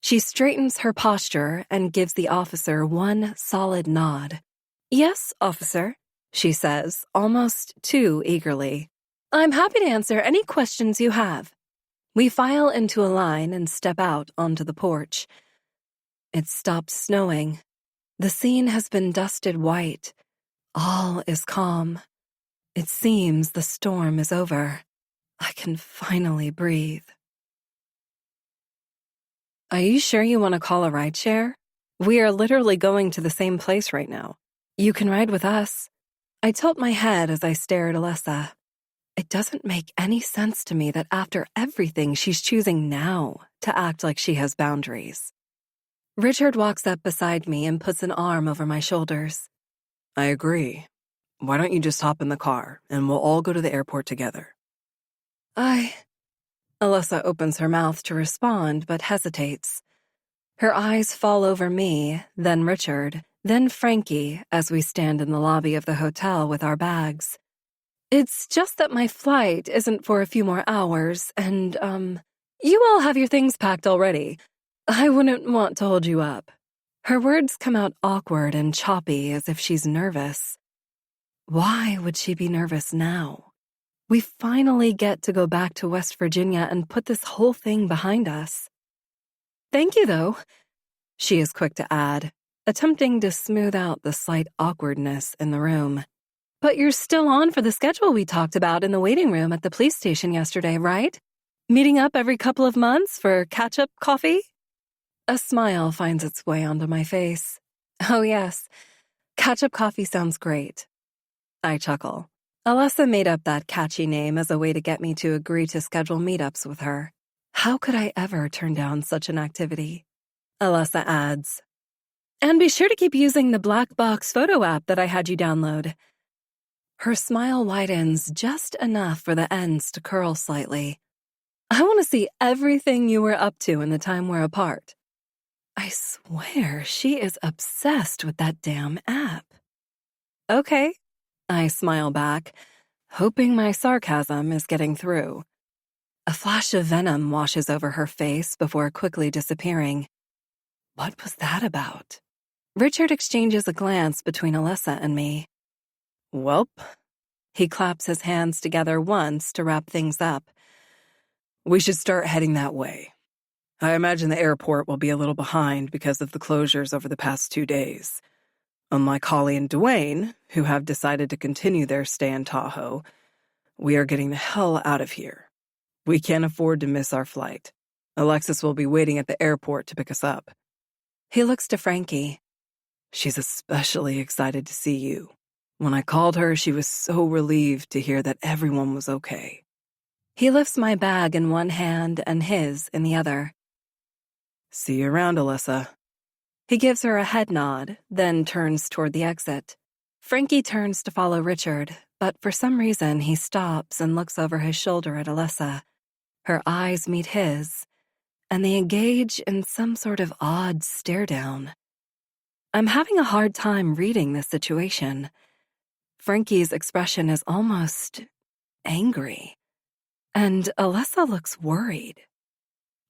she straightens her posture and gives the officer one solid nod. "Yes, officer," she says, almost too eagerly. "I'm happy to answer any questions you have." We file into a line and step out onto the porch. It's stopped snowing. The scene has been dusted white. All is calm. It seems the storm is over. I can finally breathe. "Are you sure you want to call a rideshare? We are literally going to the same place right now. You can ride with us." I tilt my head as I stare at Alyssa. It doesn't make any sense to me that after everything she's choosing now to act like she has boundaries. Richard walks up beside me and puts an arm over my shoulders. I agree. Why don't you just hop in the car and we'll all go to the airport together? Alyssa opens her mouth to respond but hesitates. Her eyes fall over me, then Richard, then Frankie as we stand in the lobby of the hotel with our bags. "It's just that my flight isn't for a few more hours, and, you all have your things packed already. I wouldn't want to hold you up." Her words come out awkward and choppy as if she's nervous. Why would she be nervous now? We finally get to go back to West Virginia and put this whole thing behind us. "Thank you, though," she is quick to add, attempting to smooth out the slight awkwardness in the room. "But you're still on for the schedule we talked about in the waiting room at the police station yesterday, right? Meeting up every couple of months for catch-up coffee?" A smile finds its way onto my face. "Oh, yes. Catch-up coffee sounds great." I chuckle. Alyssa made up that catchy name as a way to get me to agree to schedule meetups with her. How could I ever turn down such an activity? Alyssa adds, "And be sure to keep using the black box photo app that I had you download." Her smile widens just enough for the ends to curl slightly. "I want to see everything you were up to in the time we're apart." I swear she is obsessed with that damn app. "Okay," I smile back, hoping my sarcasm is getting through. A flash of venom washes over her face before quickly disappearing. What was that about? Richard exchanges a glance between Alyssa and me. Welp. He claps his hands together once to wrap things up. We should start heading that way. I imagine the airport will be a little behind because of the closures over the past 2 days. Unlike Holly and Dwayne, who have decided to continue their stay in Tahoe, we are getting the hell out of here. We can't afford to miss our flight. Alexis will be waiting at the airport to pick us up. He looks to Frankie. She's especially excited to see you. When I called her, she was so relieved to hear that everyone was okay. He lifts my bag in one hand and his in the other. See you around, Alyssa. He gives her a head nod, then turns toward the exit. Frankie turns to follow Richard, but for some reason he stops and looks over his shoulder at Alyssa. Her eyes meet his, and they engage in some sort of odd stare-down. I'm having a hard time reading this situation. Frankie's expression is almost angry, and Alyssa looks worried.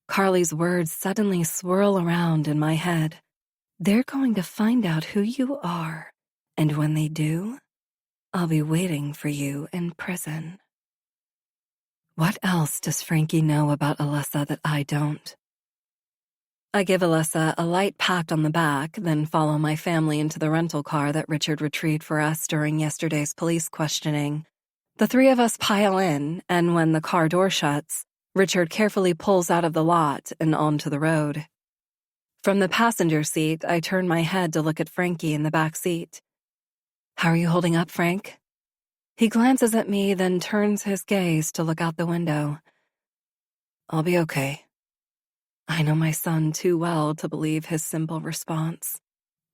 Carly's words suddenly swirl around in my head. They're going to find out who you are, and when they do, I'll be waiting for you in prison. What else does Frankie know about Alyssa that I don't? I give Alyssa a light pat on the back, then follow my family into the rental car that Richard retrieved for us during yesterday's police questioning. The three of us pile in, and when the car door shuts, Richard carefully pulls out of the lot and onto the road. From the passenger seat, I turn my head to look at Frankie in the back seat. How are you holding up, Frank? He glances at me, then turns his gaze to look out the window. I'll be okay. I know my son too well to believe his simple response.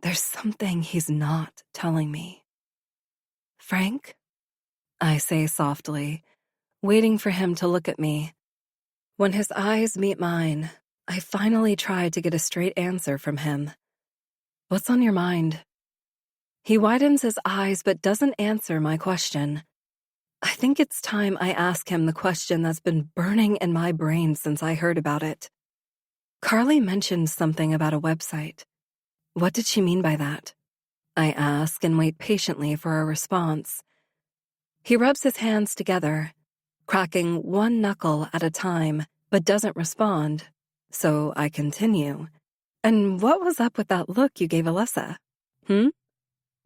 There's something he's not telling me. Frank? I say softly, waiting for him to look at me. When his eyes meet mine, I finally try to get a straight answer from him. What's on your mind? He widens his eyes but doesn't answer my question. I think it's time I ask him the question that's been burning in my brain since I heard about it. Carly mentioned something about a website. What did she mean by that? I ask and wait patiently for a response. He rubs his hands together, cracking one knuckle at a time, but doesn't respond, so I continue. And what was up with that look you gave Alyssa?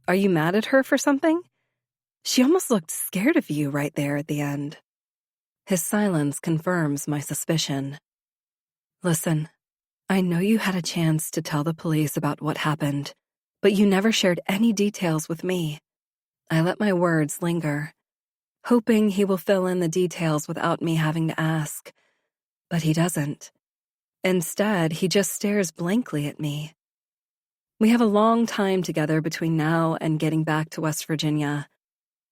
Are you mad at her for something? She almost looked scared of you right there at the end. His silence confirms my suspicion. Listen, I know you had a chance to tell the police about what happened, but you never shared any details with me. I let my words linger, hoping he will fill in the details without me having to ask. But he doesn't. Instead, he just stares blankly at me. We have a long time together between now and getting back to West Virginia.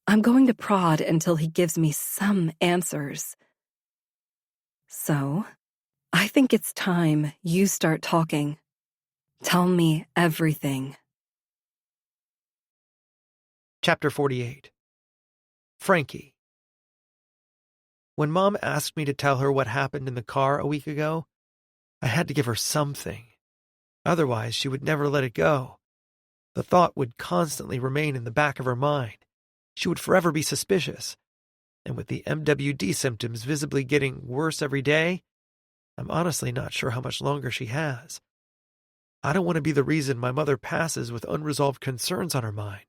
I'm going to prod until he gives me some answers. So, I think it's time you start talking. Tell me everything. Chapter 48. Frankie. When Mom asked me to tell her what happened in the car a week ago, I had to give her something. Otherwise, she would never let it go. The thought would constantly remain in the back of her mind. She would forever be suspicious. And with the MWD symptoms visibly getting worse every day, I'm honestly not sure how much longer she has. I don't want to be the reason my mother passes with unresolved concerns on her mind.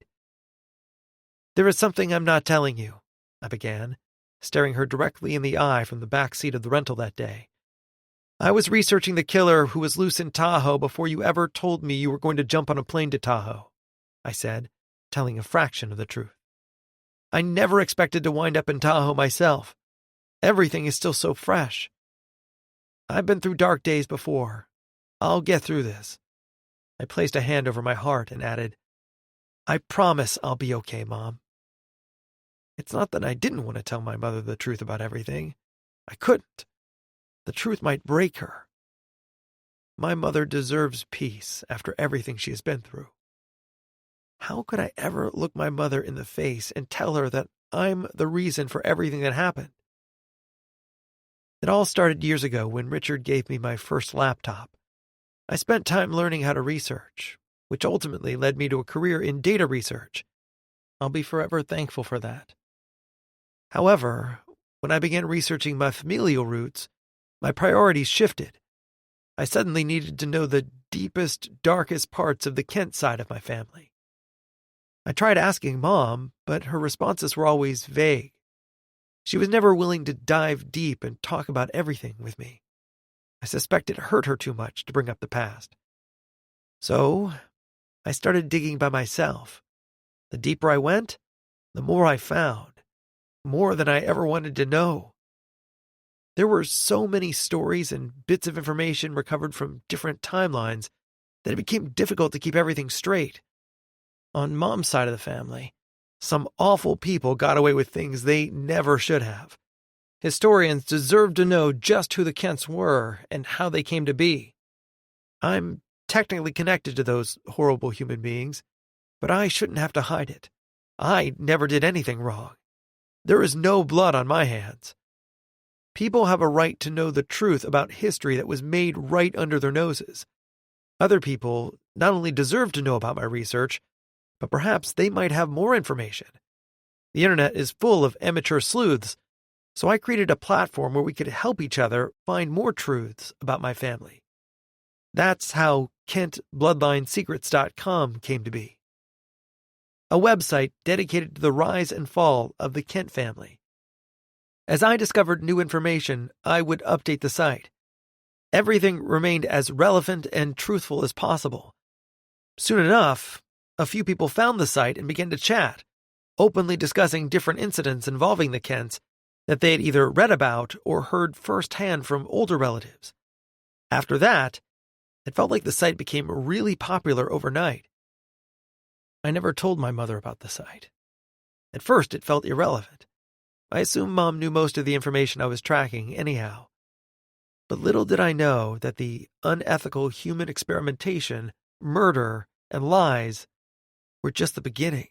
There is something I'm not telling you, I began, staring her directly in the eye from the back seat of the rental that day. I was researching the killer who was loose in Tahoe before you ever told me you were going to jump on a plane to Tahoe, I said, telling a fraction of the truth. I never expected to wind up in Tahoe myself. Everything is still so fresh. I've been through dark days before. I'll get through this. I placed a hand over my heart and added, I promise I'll be okay, Mom. It's not that I didn't want to tell my mother the truth about everything. I couldn't. The truth might break her. My mother deserves peace after everything she has been through. How could I ever look my mother in the face and tell her that I'm the reason for everything that happened? It all started years ago when Richard gave me my first laptop. I spent time learning how to research, which ultimately led me to a career in data research. I'll be forever thankful for that. However, when I began researching my familial roots, my priorities shifted. I suddenly needed to know the deepest, darkest parts of the Kent side of my family. I tried asking Mom, but her responses were always vague. She was never willing to dive deep and talk about everything with me. I suspect it hurt her too much to bring up the past. So, I started digging by myself. The deeper I went, the more I found. More than I ever wanted to know. There were so many stories and bits of information recovered from different timelines that it became difficult to keep everything straight. On Mom's side of the family, some awful people got away with things they never should have. Historians deserve to know just who the Kents were and how they came to be. I'm technically connected to those horrible human beings, but I shouldn't have to hide it. I never did anything wrong. There is no blood on my hands. People have a right to know the truth about history that was made right under their noses. Other people not only deserve to know about my research, but perhaps they might have more information. The internet is full of amateur sleuths, so I created a platform where we could help each other find more truths about my family. That's how KentBloodlineSecrets.com came to be. A website dedicated to the rise and fall of the Kent family. As I discovered new information, I would update the site. Everything remained as relevant and truthful as possible. Soon enough, a few people found the site and began to chat, openly discussing different incidents involving the Kents that they had either read about or heard firsthand from older relatives. After that, it felt like the site became really popular overnight. I never told my mother about the site. At first, it felt irrelevant. I assumed Mom knew most of the information I was tracking anyhow. But little did I know that the unethical human experimentation, murder, and lies were just the beginning.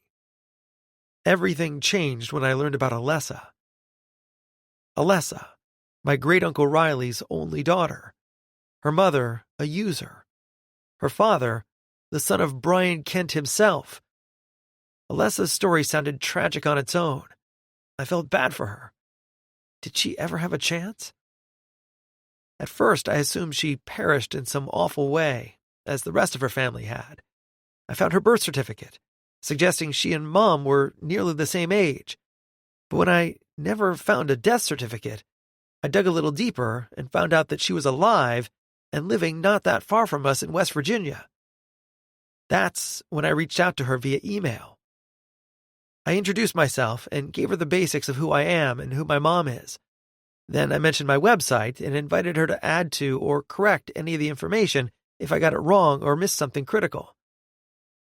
Everything changed when I learned about Alessa. Alessa, my great-uncle Riley's only daughter. Her mother, a user. Her father, the son of Brian Kent himself. Alessa's story sounded tragic on its own. I felt bad for her. Did she ever have a chance? At first, I assumed she perished in some awful way, as the rest of her family had. I found her birth certificate, suggesting she and Mom were nearly the same age. But when I never found a death certificate, I dug a little deeper and found out that she was alive and living not that far from us in West Virginia. That's when I reached out to her via email. I introduced myself and gave her the basics of who I am and who my mom is. Then I mentioned my website and invited her to add to or correct any of the information if I got it wrong or missed something critical.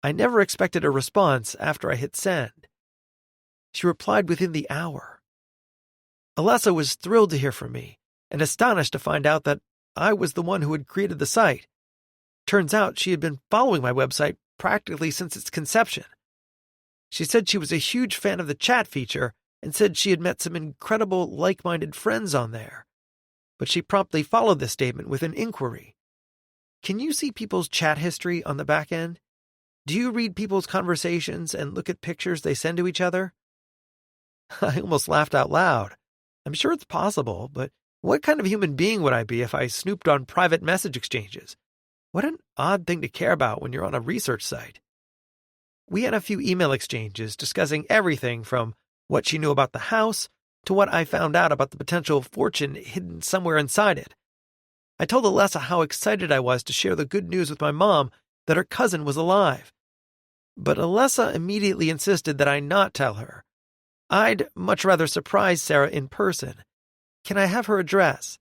I never expected a response after I hit send. She replied within the hour. Alessa was thrilled to hear from me and astonished to find out that I was the one who had created the site. Turns out she had been following my website practically since its conception. She said she was a huge fan of the chat feature and said she had met some incredible like-minded friends on there. But she promptly followed this statement with an inquiry. Can you see people's chat history on the back end? Do you read people's conversations and look at pictures they send to each other? I almost laughed out loud. I'm sure it's possible, but what kind of human being would I be if I snooped on private message exchanges? What an odd thing to care about when you're on a research site. We had a few email exchanges discussing everything from what she knew about the house to what I found out about the potential fortune hidden somewhere inside it. I told Alessa how excited I was to share the good news with my mom that her cousin was alive. But Alessa immediately insisted that I not tell her. I'd much rather surprise Sarah in person. Can I have her address?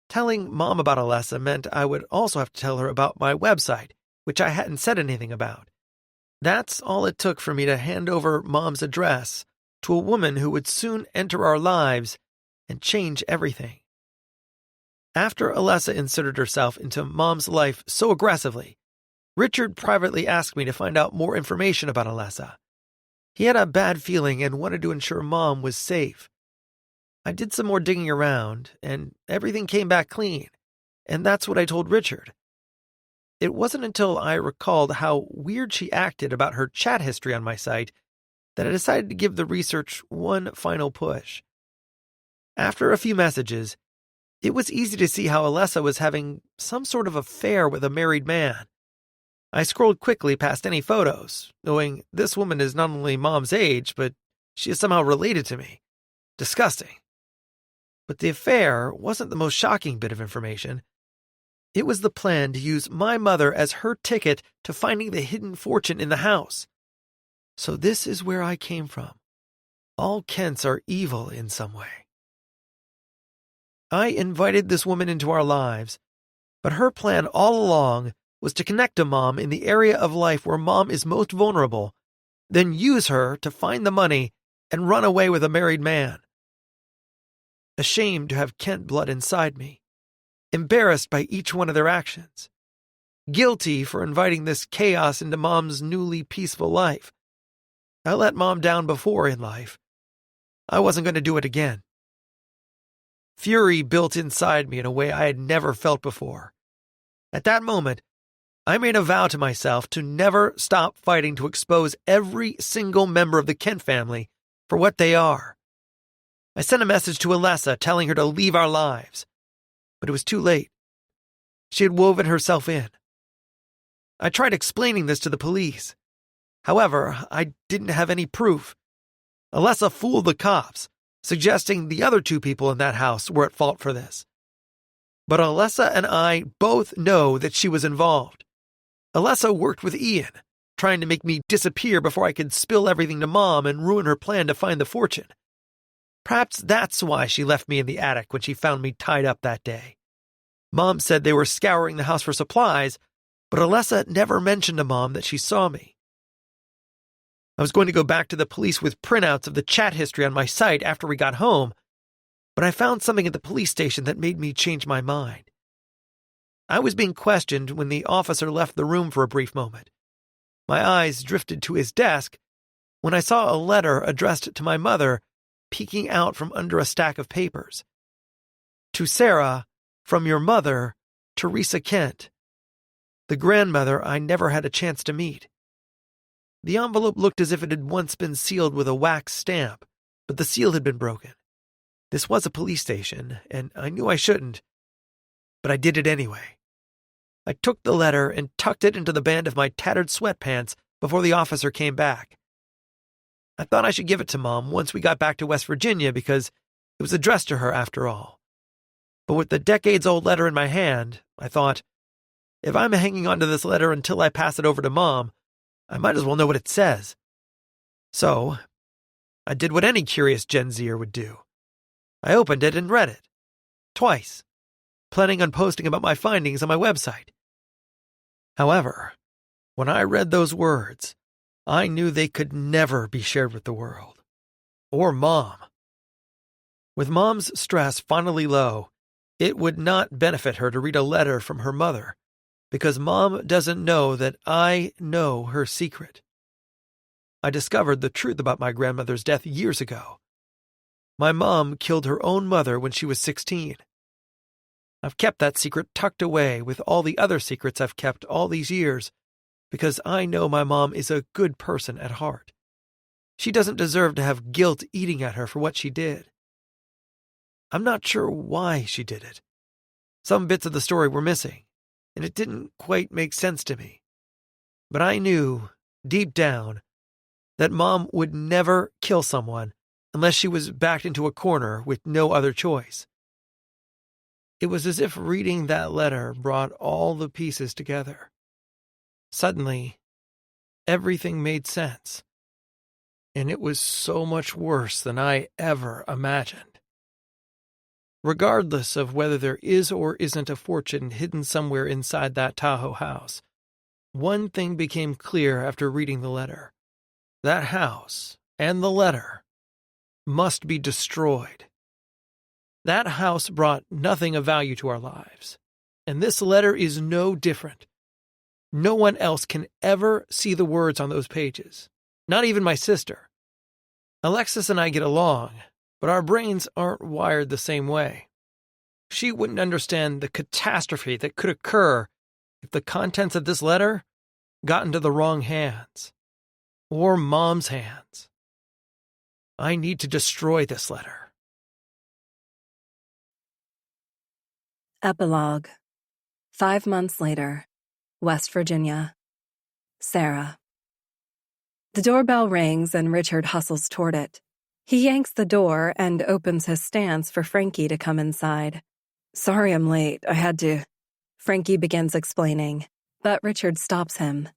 Telling Mom about Alessa meant I would also have to tell her about my website, which I hadn't said anything about. That's all it took for me to hand over Mom's address to a woman who would soon enter our lives and change everything. After Alessa inserted herself into Mom's life so aggressively, Richard privately asked me to find out more information about Alessa. He had a bad feeling and wanted to ensure Mom was safe. I did some more digging around, and everything came back clean, and that's what I told Richard. It wasn't until I recalled how weird she acted about her chat history on my site that I decided to give the research one final push. After a few messages, it was easy to see how Alessa was having some sort of affair with a married man. I scrolled quickly past any photos, knowing this woman is not only Mom's age, but she is somehow related to me. Disgusting. But the affair wasn't the most shocking bit of information. It was the plan to use my mother as her ticket to finding the hidden fortune in the house. So this is where I came from. All Kents are evil in some way. I invited this woman into our lives, but her plan all along was to connect to Mom in the area of life where Mom is most vulnerable, then use her to find the money and run away with a married man. Ashamed to have Kent blood inside me, embarrassed by each one of their actions, guilty for inviting this chaos into Mom's newly peaceful life. I let Mom down before in life. I wasn't going to do it again. Fury built inside me in a way I had never felt before. At that moment, I made a vow to myself to never stop fighting to expose every single member of the Kent family for what they are. I sent a message to Alessa telling her to leave our lives, but it was too late. She had woven herself in. I tried explaining this to the police. However, I didn't have any proof. Alessa fooled the cops, suggesting the other two people in that house were at fault for this. but Alessa and I both know that she was involved. Alessa worked with Ian, trying to make me disappear before I could spill everything to Mom and ruin her plan to find the fortune. Perhaps that's why she left me in the attic when she found me tied up that day. Mom said they were scouring the house for supplies, but Alessa never mentioned to Mom that she saw me. I was going to go back to the police with printouts of the chat history on my site after we got home, but I found something at the police station that made me change my mind. I was being questioned when the officer left the room for a brief moment. My eyes drifted to his desk when I saw a letter addressed to my mother peeking out from under a stack of papers. To Sarah, from your mother, Teresa Kent, the grandmother I never had a chance to meet. The envelope looked as if it had once been sealed with a wax stamp, but the seal had been broken. This was a police station, and I knew I shouldn't, but I did it anyway. I took the letter and tucked it into the band of my tattered sweatpants before the officer came back. I thought I should give it to Mom once we got back to West Virginia because it was addressed to her after all. But with the decades-old letter in my hand, I thought, if I'm hanging on to this letter until I pass it over to Mom, I might as well know what it says. So, I did what any curious Gen Zer would do. I opened it and read it. Twice, planning on posting about my findings on my website. However, when I read those words, I knew they could never be shared with the world. Or Mom. With Mom's stress finally low, it would not benefit her to read a letter from her mother, because Mom doesn't know that I know her secret. I discovered the truth about my grandmother's death years ago. My mom killed her own mother when she was 16. I've kept that secret tucked away with all the other secrets I've kept all these years, because I know my mom is a good person at heart. She doesn't deserve to have guilt eating at her for what she did. I'm not sure why she did it. Some bits of the story were missing, and it didn't quite make sense to me. But I knew, deep down, that Mom would never kill someone unless she was backed into a corner with no other choice. It was as if reading that letter brought all the pieces together. Suddenly, everything made sense, and it was so much worse than I ever imagined. Regardless of whether there is or isn't a fortune hidden somewhere inside that Tahoe house, one thing became clear after reading the letter. That house, and the letter, must be destroyed. That house brought nothing of value to our lives, and this letter is no different. No one else can ever see the words on those pages, not even my sister. Alexis and I get along, but our brains aren't wired the same way. She wouldn't understand the catastrophe that could occur if the contents of this letter got into the wrong hands, or Mom's hands. I need to destroy this letter. Epilogue. 5 months later, West Virginia. Sarah. The doorbell rings and Richard hustles toward it. He yanks the door and opens his stance for Frankie to come inside. Sorry I'm late. I had to. Frankie begins explaining, but Richard stops him.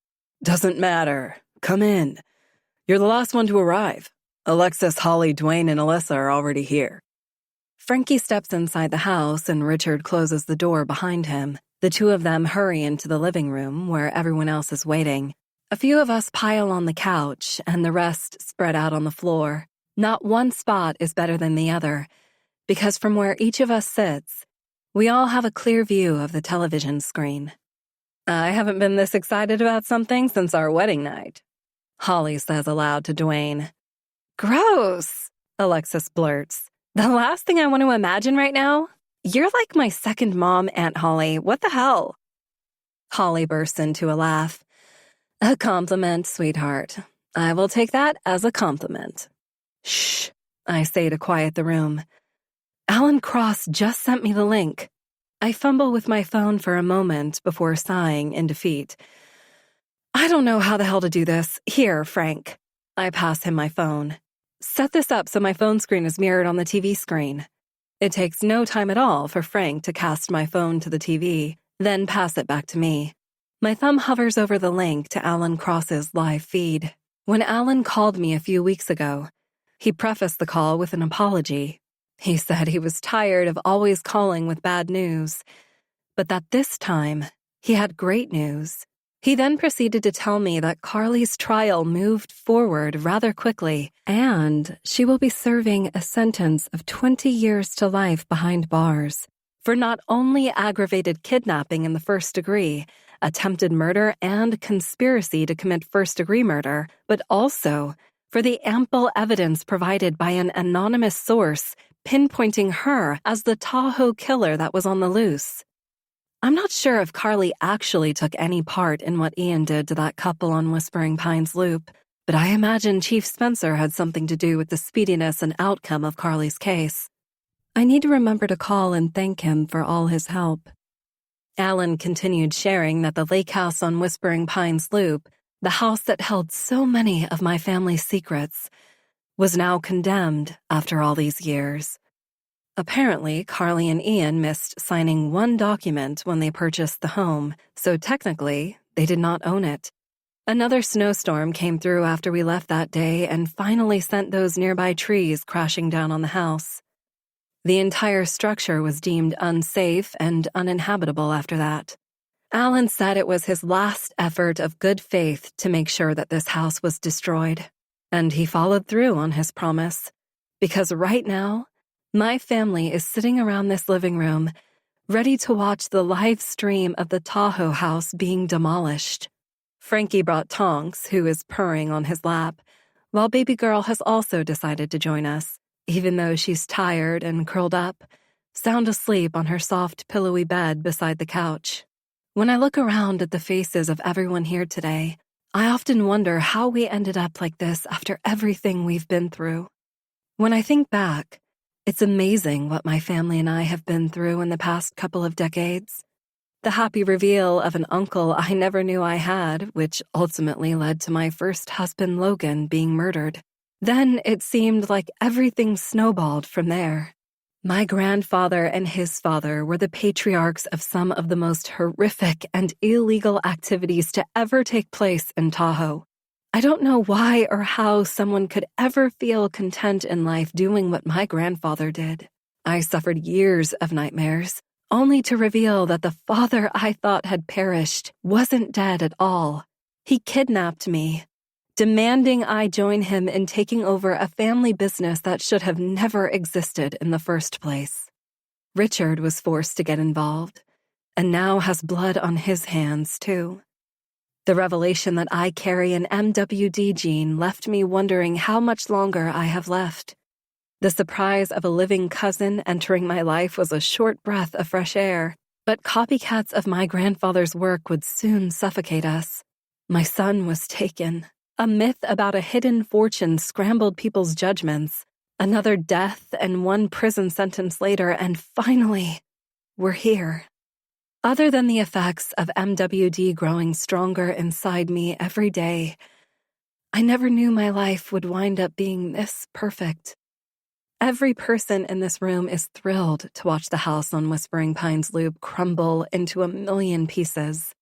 Doesn't matter. Come in. You're the last one to arrive. Alexis, Holly, Dwayne, and Alyssa are already here. Frankie steps inside the house and Richard closes the door behind him. The two of them hurry into the living room where everyone else is waiting. A few of us pile on the couch and the rest spread out on the floor. Not one spot is better than the other, because from where each of us sits, we all have a clear view of the television screen. I haven't been this excited about something since our wedding night, Holly says aloud to Dwayne. Gross, Alexis blurts. The last thing I want to imagine right now? You're like my second mom, Aunt Holly. What the hell? Holly bursts into a laugh. A compliment, sweetheart. I will take that as a compliment. Shh, I say to quiet the room. Alan Cross just sent me the link. I fumble with my phone for a moment before sighing in defeat. I don't know how the hell to do this. Here, Frank. I pass him my phone. Set this up so my phone screen is mirrored on the TV screen. It takes no time at all for Frank to cast my phone to the TV, then pass it back to me. My thumb hovers over the link to Alan Cross's live feed. When Alan called me a few weeks ago, he prefaced the call with an apology. He said he was tired of always calling with bad news, but that this time he had great news. He then proceeded to tell me that Carly's trial moved forward rather quickly, and she will be serving a sentence of 20 years to life behind bars for not only aggravated kidnapping in the first degree, attempted murder, and conspiracy to commit first-degree murder, but also for the ample evidence provided by an anonymous source pinpointing her as the Tahoe killer that was on the loose. I'm not sure if Carly actually took any part in what Ian did to that couple on Whispering Pines Loop, but I imagine Chief Spencer had something to do with the speediness and outcome of Carly's case. I need to remember to call and thank him for all his help. Alan continued sharing that the lake house on Whispering Pines Loop, the house that held so many of my family's secrets, was now condemned after all these years. Apparently, Carly and Ian missed signing one document when they purchased the home, so technically, they did not own it. Another snowstorm came through after we left that day and finally sent those nearby trees crashing down on the house. The entire structure was deemed unsafe and uninhabitable after that. Alan said it was his last effort of good faith to make sure that this house was destroyed, and he followed through on his promise, because right now, my family is sitting around this living room, ready to watch the live stream of the Tahoe house being demolished. Frankie brought Tonks, who is purring on his lap, while baby girl has also decided to join us, even though she's tired and curled up, sound asleep on her soft, pillowy bed beside the couch. When I look around at the faces of everyone here today, I often wonder how we ended up like this after everything we've been through. When I think back, it's amazing what my family and I have been through in the past couple of decades. The happy reveal of an uncle I never knew I had, which ultimately led to my first husband, Logan, being murdered. Then it seemed like everything snowballed from there. My grandfather and his father were the patriarchs of some of the most horrific and illegal activities to ever take place in Tahoe. I don't know why or how someone could ever feel content in life doing what my grandfather did. I suffered years of nightmares, only to reveal that the father I thought had perished wasn't dead at all. He kidnapped me, demanding I join him in taking over a family business that should have never existed in the first place. Richard was forced to get involved, and now has blood on his hands, too. The revelation that I carry an MWD gene left me wondering how much longer I have left. The surprise of a living cousin entering my life was a short breath of fresh air, but copycats of my grandfather's work would soon suffocate us. My son was taken. A myth about a hidden fortune scrambled people's judgments. Another death and one prison sentence later, and finally, we're here. Other than the effects of MWD growing stronger inside me every day, I never knew my life would wind up being this perfect. Every person in this room is thrilled to watch the house on Whispering Pines Loop crumble into a million pieces.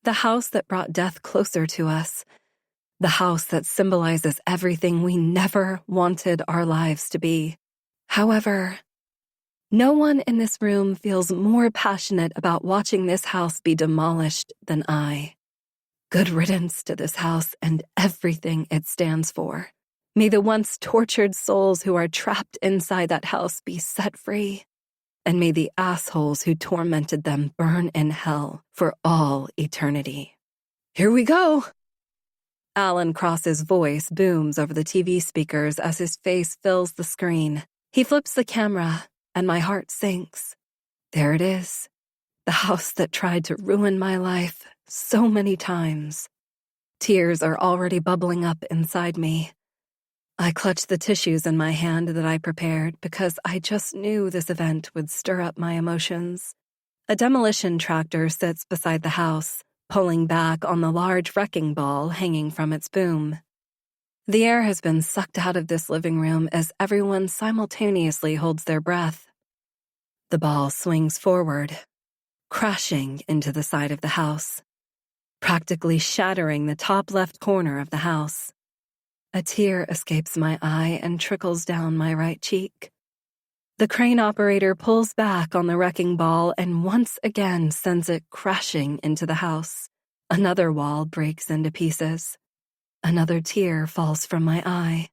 The house that brought death closer to us. The house that symbolizes everything we never wanted our lives to be. However, no one in this room feels more passionate about watching this house be demolished than I. Good riddance to this house and everything it stands for. May the once tortured souls who are trapped inside that house be set free. And may the assholes who tormented them burn in hell for all eternity. Here we go! Alan Cross's voice booms over the TV speakers as his face fills the screen. He flips the camera, and my heart sinks. There it is. The house that tried to ruin my life so many times. Tears are already bubbling up inside me. I clutch the tissues in my hand that I prepared because I just knew this event would stir up my emotions. A demolition tractor sits beside the house, pulling back on the large wrecking ball hanging from its boom. The air has been sucked out of this living room as everyone simultaneously holds their breath. The ball swings forward, crashing into the side of the house, practically shattering the top left corner of the house. A tear escapes my eye and trickles down my right cheek. The crane operator pulls back on the wrecking ball and once again sends it crashing into the house. Another wall breaks into pieces. Another tear falls from my eye.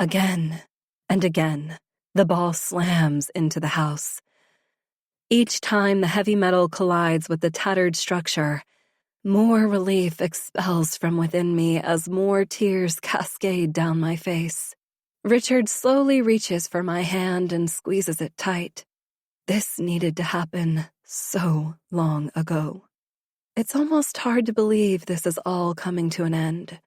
Again and again, the ball slams into the house. Each time the heavy metal collides with the tattered structure, more relief expels from within me as more tears cascade down my face. Richard slowly reaches for my hand and squeezes it tight. This needed to happen so long ago. It's almost hard to believe this is all coming to an end.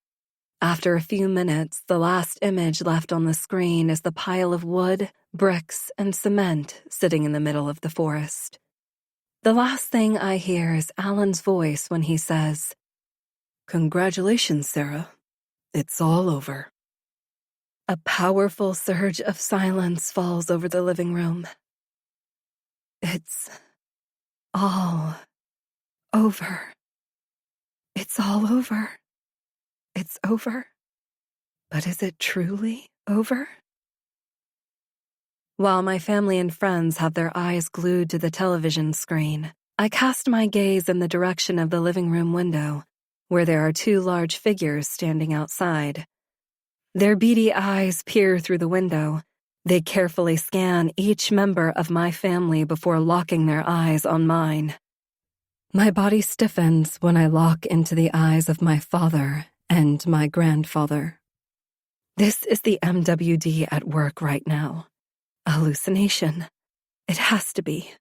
After a few minutes, the last image left on the screen is the pile of wood, bricks, and cement sitting in the middle of the forest. The last thing I hear is Alan's voice when he says, "Congratulations, Sarah. It's all over." A powerful surge of silence falls over the living room. It's all over. It's all over. It's over. But is it truly over? While my family and friends have their eyes glued to the television screen, I cast my gaze in the direction of the living room window, where there are two large figures standing outside. Their beady eyes peer through the window. They carefully scan each member of my family before locking their eyes on mine. My body stiffens when I lock into the eyes of my father and my grandfather. This is the MWD at work right now. A hallucination. It has to be.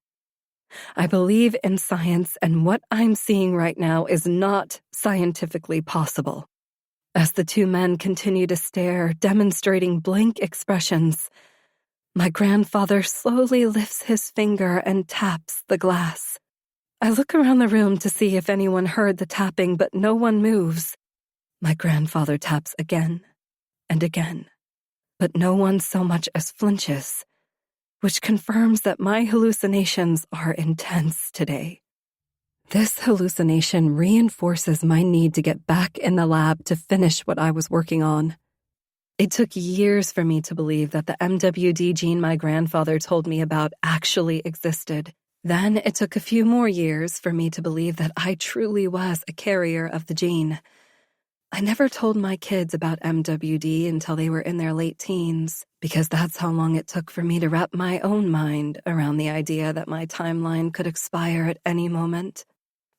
I believe in science, and what I'm seeing right now is not scientifically possible. As the two men continue to stare, demonstrating blank expressions, my grandfather slowly lifts his finger and taps the glass. I look around the room to see if anyone heard the tapping, but no one moves. My grandfather taps again and again, but no one so much as flinches, which confirms that my hallucinations are intense today. This hallucination reinforces my need to get back in the lab to finish what I was working on. It took years for me to believe that the MWD gene my grandfather told me about actually existed. Then it took a few more years for me to believe that I truly was a carrier of the gene. I never told my kids about MWD until they were in their late teens, because that's how long it took for me to wrap my own mind around the idea that my timeline could expire at any moment.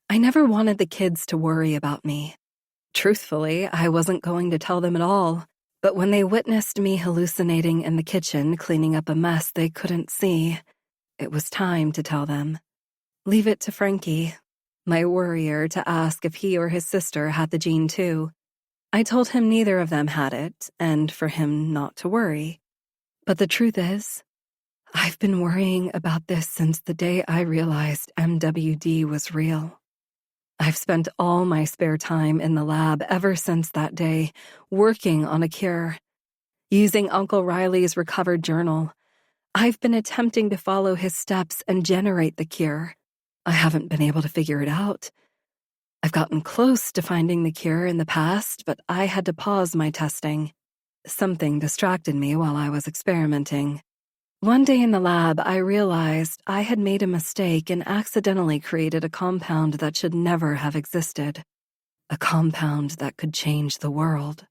I never wanted the kids to worry about me. Truthfully, I wasn't going to tell them at all, but when they witnessed me hallucinating in the kitchen cleaning up a mess they couldn't see, it was time to tell them. Leave it to Frankie, my worrier, to ask if he or his sister had the gene too. I told him neither of them had it, and for him not to worry. But the truth is, I've been worrying about this since the day I realized MWD was real. I've spent all my spare time in the lab ever since that day, working on a cure. Using Uncle Riley's recovered journal, I've been attempting to follow his steps and generate the cure. I haven't been able to figure it out. I've gotten close to finding the cure in the past, but I had to pause my testing. Something distracted me while I was experimenting. One day in the lab, I realized I had made a mistake and accidentally created a compound that should never have existed. A compound that could change the world.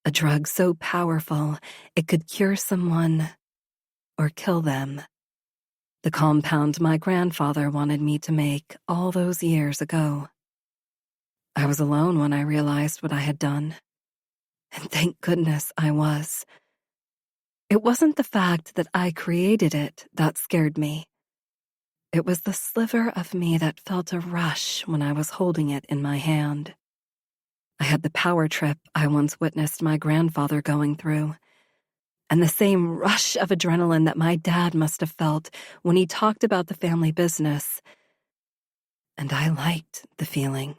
A drug so powerful it could cure someone or kill them. The compound my grandfather wanted me to make all those years ago. I was alone when I realized what I had done. And thank goodness I was. It wasn't the fact that I created it that scared me. It was the sliver of me that felt a rush when I was holding it in my hand. I had the power trip I once witnessed my grandfather going through, and the same rush of adrenaline that my dad must have felt when he talked about the family business. And I liked the feeling.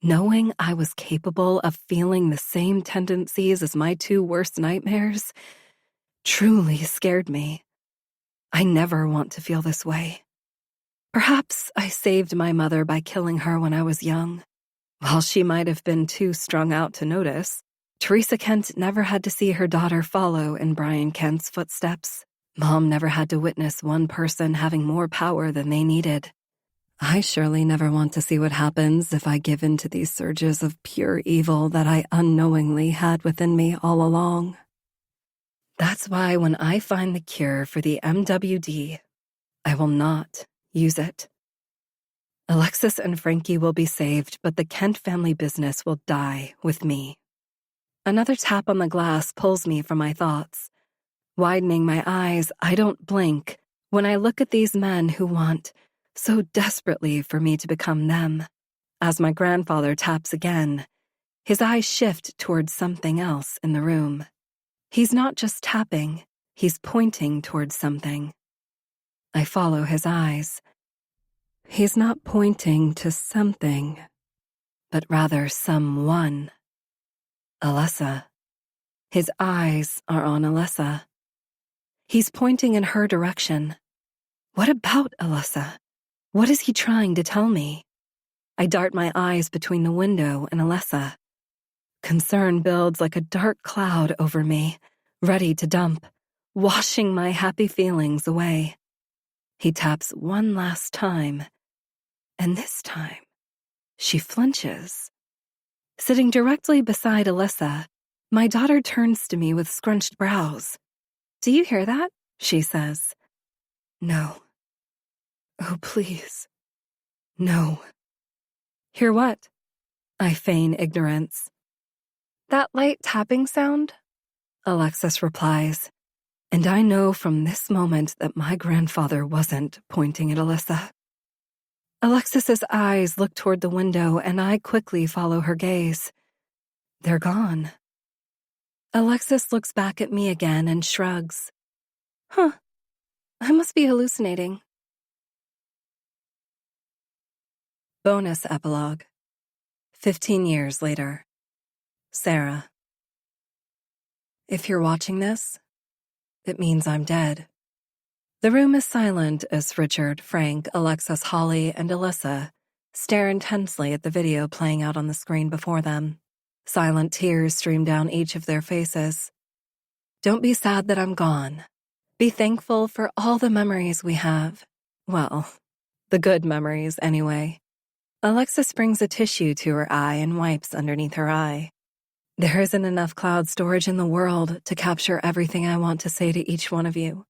Knowing I was capable of feeling the same tendencies as my two worst nightmares truly scared me. I never want to feel this way. Perhaps I saved my mother by killing her when I was young. While she might have been too strung out to notice, Teresa Kent never had to see her daughter follow in Brian Kent's footsteps. Mom never had to witness one person having more power than they needed. I surely never want to see what happens if I give in to these surges of pure evil that I unknowingly had within me all along. That's why when I find the cure for the MWD, I will not use it. Alexis and Frankie will be saved, but the Kent family business will die with me. Another tap on the glass pulls me from my thoughts. Widening my eyes, I don't blink when I look at these men who want so desperately for me to become them. As my grandfather taps again, his eyes shift towards something else in the room. He's not just tapping, he's pointing towards something. I follow his eyes. He's not pointing to something, but rather someone. Alessa. His eyes are on Alessa. He's pointing in her direction. What about Alessa? What is he trying to tell me? I dart my eyes between the window and Alessa. Concern builds like a dark cloud over me, ready to dump, washing my happy feelings away. He taps one last time, and this time, she flinches. Sitting directly beside Alessa, my daughter turns to me with scrunched brows. "Do you hear that?" she says. "No." "Oh, please. No." "Hear what?" I feign ignorance. "That light tapping sound?" Alexis replies, and I know from this moment that my grandfather wasn't pointing at Alessa. Alexis's eyes look toward the window, and I quickly follow her gaze. They're gone. Alexis looks back at me again and shrugs. I must be hallucinating. Bonus epilogue. 15 years later. Sarah. If you're watching this, it means I'm dead. The room is silent as Richard, Frank, Alexis, Holly, and Alyssa stare intensely at the video playing out on the screen before them. Silent tears stream down each of their faces. Don't be sad that I'm gone. Be thankful for all the memories we have. Well, the good memories, anyway. Alexis brings a tissue to her eye and wipes underneath her eye. There isn't enough cloud storage in the world to capture everything I want to say to each one of you.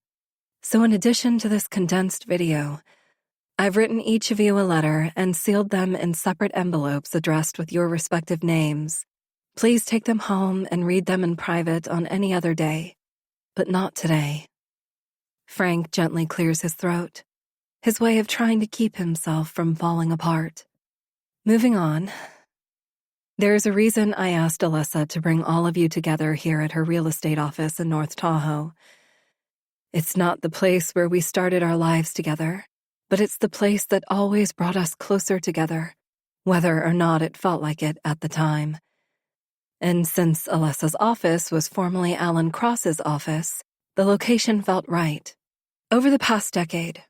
So in addition to this condensed video, I've written each of you a letter and sealed them in separate envelopes addressed with your respective names. Please take them home and read them in private on any other day, but not today. Frank gently clears his throat, his way of trying to keep himself from falling apart. Moving on. There's a reason I asked Alessa to bring all of you together here at her real estate office in North Tahoe. It's not the place where we started our lives together, but it's the place that always brought us closer together, whether or not it felt like it at the time. And since Alessa's office was formerly Alan Cross's office, the location felt right. Over the past decade,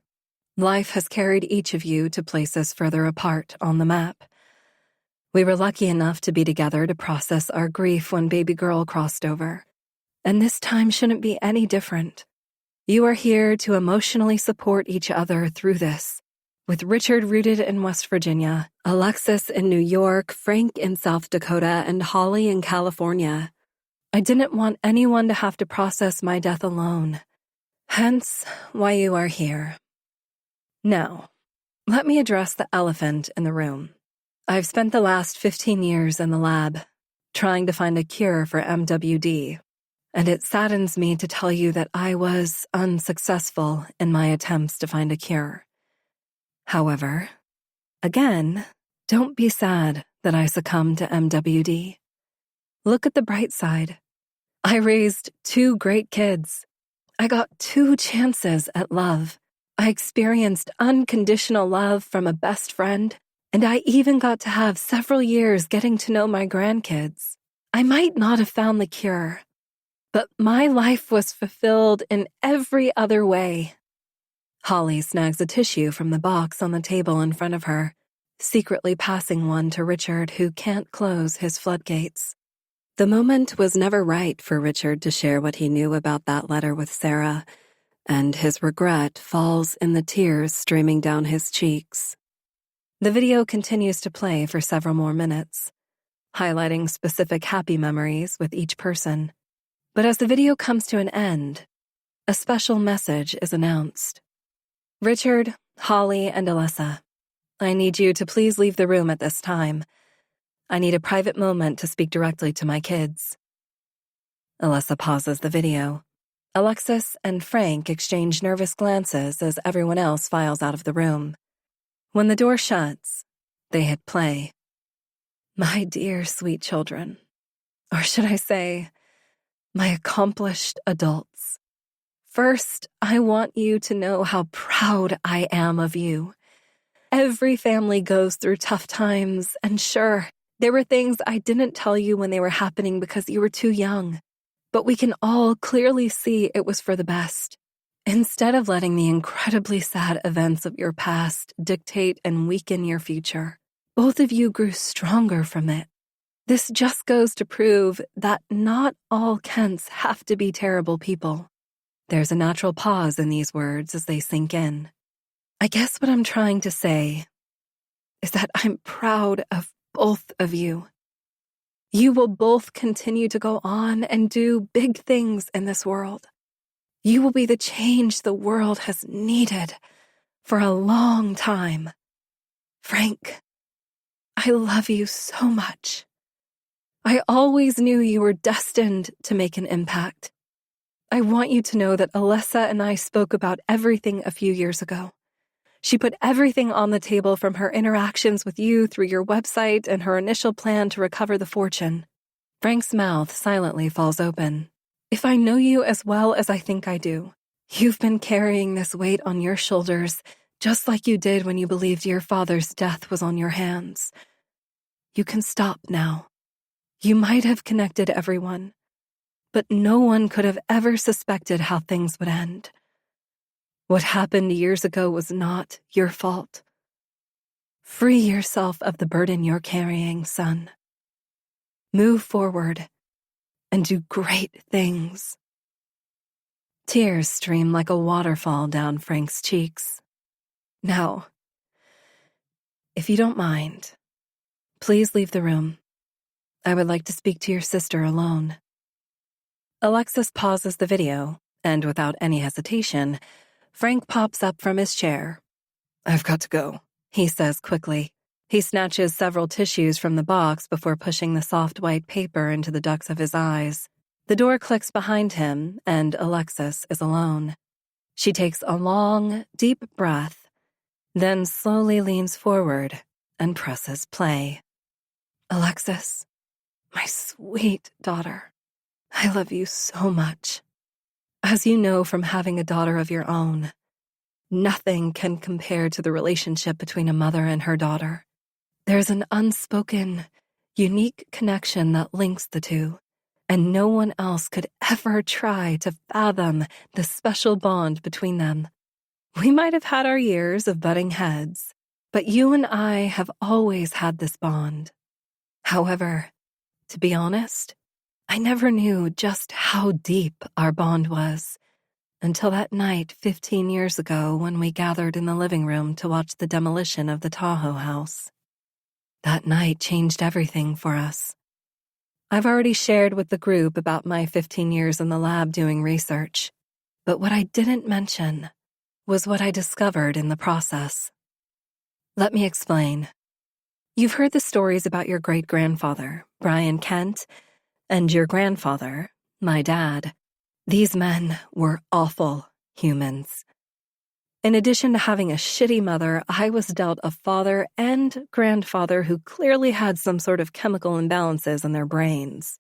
life has carried each of you to places further apart on the map. We were lucky enough to be together to process our grief when baby girl crossed over, and this time shouldn't be any different. You are here to emotionally support each other through this, with Richard rooted in West Virginia, Alexis in New York, Frank in South Dakota, and Holly in California. I didn't want anyone to have to process my death alone, hence why you are here. Now, let me address the elephant in the room. I've spent the last 15 years in the lab, trying to find a cure for MWD. And it saddens me to tell you that I was unsuccessful in my attempts to find a cure. However, again, don't be sad that I succumbed to MWD. Look at the bright side. I raised 2 great kids. I got 2 chances at love. I experienced unconditional love from a best friend, and I even got to have several years getting to know my grandkids. I might not have found the cure, but my life was fulfilled in every other way. Holly snags a tissue from the box on the table in front of her, secretly passing one to Richard, who can't close his floodgates. The moment was never right for Richard to share what he knew about that letter with Sarah, and his regret falls in the tears streaming down his cheeks. The video continues to play for several more minutes, highlighting specific happy memories with each person. But as the video comes to an end, a special message is announced. Richard, Holly, and Alyssa, I need you to please leave the room at this time. I need a private moment to speak directly to my kids. Alyssa pauses the video. Alexis and Frank exchange nervous glances as everyone else files out of the room. When the door shuts, they hit play. My dear sweet children, or should I say, my accomplished adults. First, I want you to know how proud I am of you. Every family goes through tough times, and sure, there were things I didn't tell you when they were happening because you were too young. But we can all clearly see it was for the best. Instead of letting the incredibly sad events of your past dictate and weaken your future, both of you grew stronger from it. This just goes to prove that not all Kents have to be terrible people. There's a natural pause in these words as they sink in. I guess what I'm trying to say is that I'm proud of both of you. You will both continue to go on and do big things in this world. You will be the change the world has needed for a long time. Frank, I love you so much. I always knew you were destined to make an impact. I want you to know that Alyssa and I spoke about everything a few years ago. She put everything on the table, from her interactions with you through your website and her initial plan to recover the fortune. Frank's mouth silently falls open. If I know you as well as I think I do, you've been carrying this weight on your shoulders just like you did when you believed your father's death was on your hands. You can stop now. You might have connected everyone, but no one could have ever suspected how things would end. What happened years ago was not your fault. Free yourself of the burden you're carrying, son. Move forward and do great things. Tears stream like a waterfall down Frank's cheeks. Now, if you don't mind, please leave the room. I would like to speak to your sister alone. Alexis pauses the video, and without any hesitation, Frank pops up from his chair. I've got to go, he says quickly. He snatches several tissues from the box before pushing the soft white paper into the ducts of his eyes. The door clicks behind him, and Alexis is alone. She takes a long, deep breath, then slowly leans forward and presses play. Alexis, my sweet daughter, I love you so much. As you know from having a daughter of your own, nothing can compare to the relationship between a mother and her daughter. There's an unspoken, unique connection that links the two, and no one else could ever try to fathom the special bond between them. We might have had our years of butting heads, but you and I have always had this bond. However, to be honest, I never knew just how deep our bond was until that night 15 years ago when we gathered in the living room to watch the demolition of the Tahoe house. That night changed everything for us. I've already shared with the group about my 15 years in the lab doing research, but what I didn't mention was what I discovered in the process. Let me explain. You've heard the stories about your great-grandfather, Brian Kent, and your grandfather, my dad. These men were awful humans. In addition to having a shitty mother, I was dealt a father and grandfather who clearly had some sort of chemical imbalances in their brains.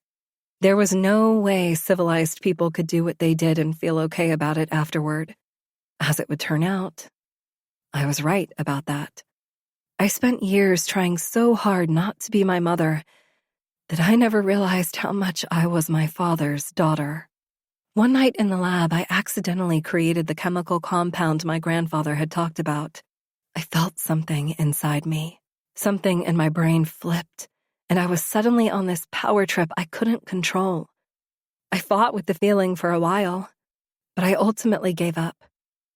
There was no way civilized people could do what they did and feel okay about it afterward. As it would turn out, I was right about that. I spent years trying so hard not to be my mother that I never realized how much I was my father's daughter. One night in the lab, I accidentally created the chemical compound my grandfather had talked about. I felt something inside me. Something in my brain flipped, and I was suddenly on this power trip I couldn't control. I fought with the feeling for a while, but I ultimately gave up.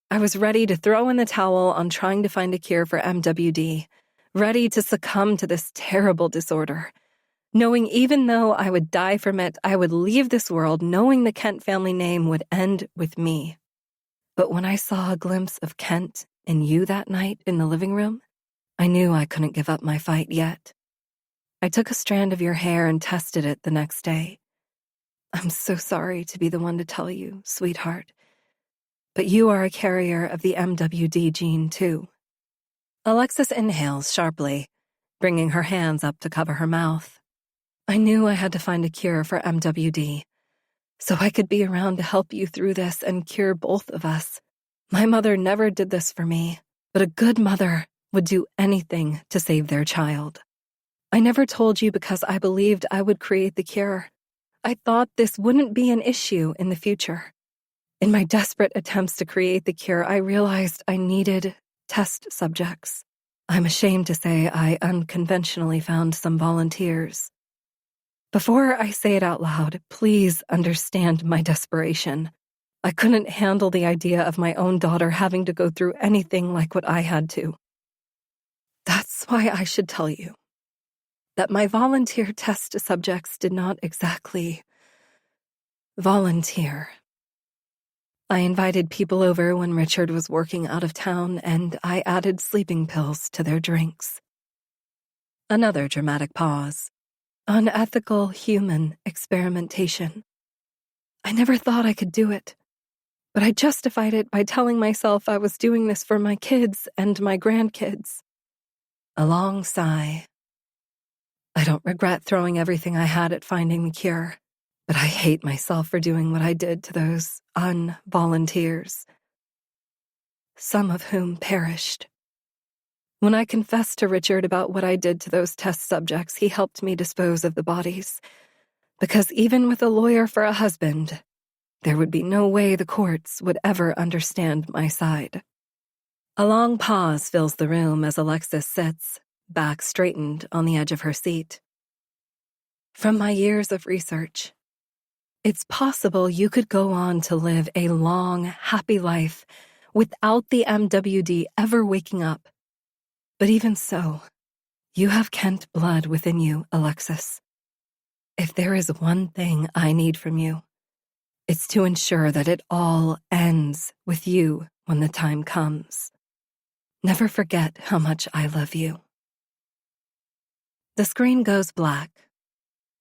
I was ready to throw in the towel on trying to find a cure for MWD, ready to succumb to this terrible disorder, knowing even though I would die from it, I would leave this world knowing the Kent family name would end with me. But when I saw a glimpse of Kent and you that night in the living room, I knew I couldn't give up my fight yet. I took a strand of your hair and tested it the next day. I'm so sorry to be the one to tell you, sweetheart, but you are a carrier of the MWD gene, too. Alexis inhales sharply, bringing her hands up to cover her mouth. I knew I had to find a cure for MWD, so I could be around to help you through this and cure both of us. My mother never did this for me, but a good mother would do anything to save their child. I never told you because I believed I would create the cure. I thought this wouldn't be an issue in the future. In my desperate attempts to create the cure, I realized I needed test subjects. I'm ashamed to say I unconventionally found some volunteers. Before I say it out loud, please understand my desperation. I couldn't handle the idea of my own daughter having to go through anything like what I had to. That's why I should tell you that my volunteer test subjects did not exactly volunteer. I invited people over when Richard was working out of town, and I added sleeping pills to their drinks. Another dramatic pause. Unethical human experimentation. I never thought I could do it, but I justified it by telling myself I was doing this for my kids and my grandkids. A long sigh. I don't regret throwing everything I had at finding the cure, but I hate myself for doing what I did to those unvolunteers, some of whom perished. When I confessed to Richard about what I did to those test subjects, he helped me dispose of the bodies, because even with a lawyer for a husband, there would be no way the courts would ever understand my side. A long pause fills the room as Alexis sits, back straightened on the edge of her seat. From my years of research, it's possible you could go on to live a long, happy life without the MWD ever waking up. But even so, you have Kent blood within you, Alexis. If there is one thing I need from you, it's to ensure that it all ends with you when the time comes. Never forget how much I love you. The screen goes black.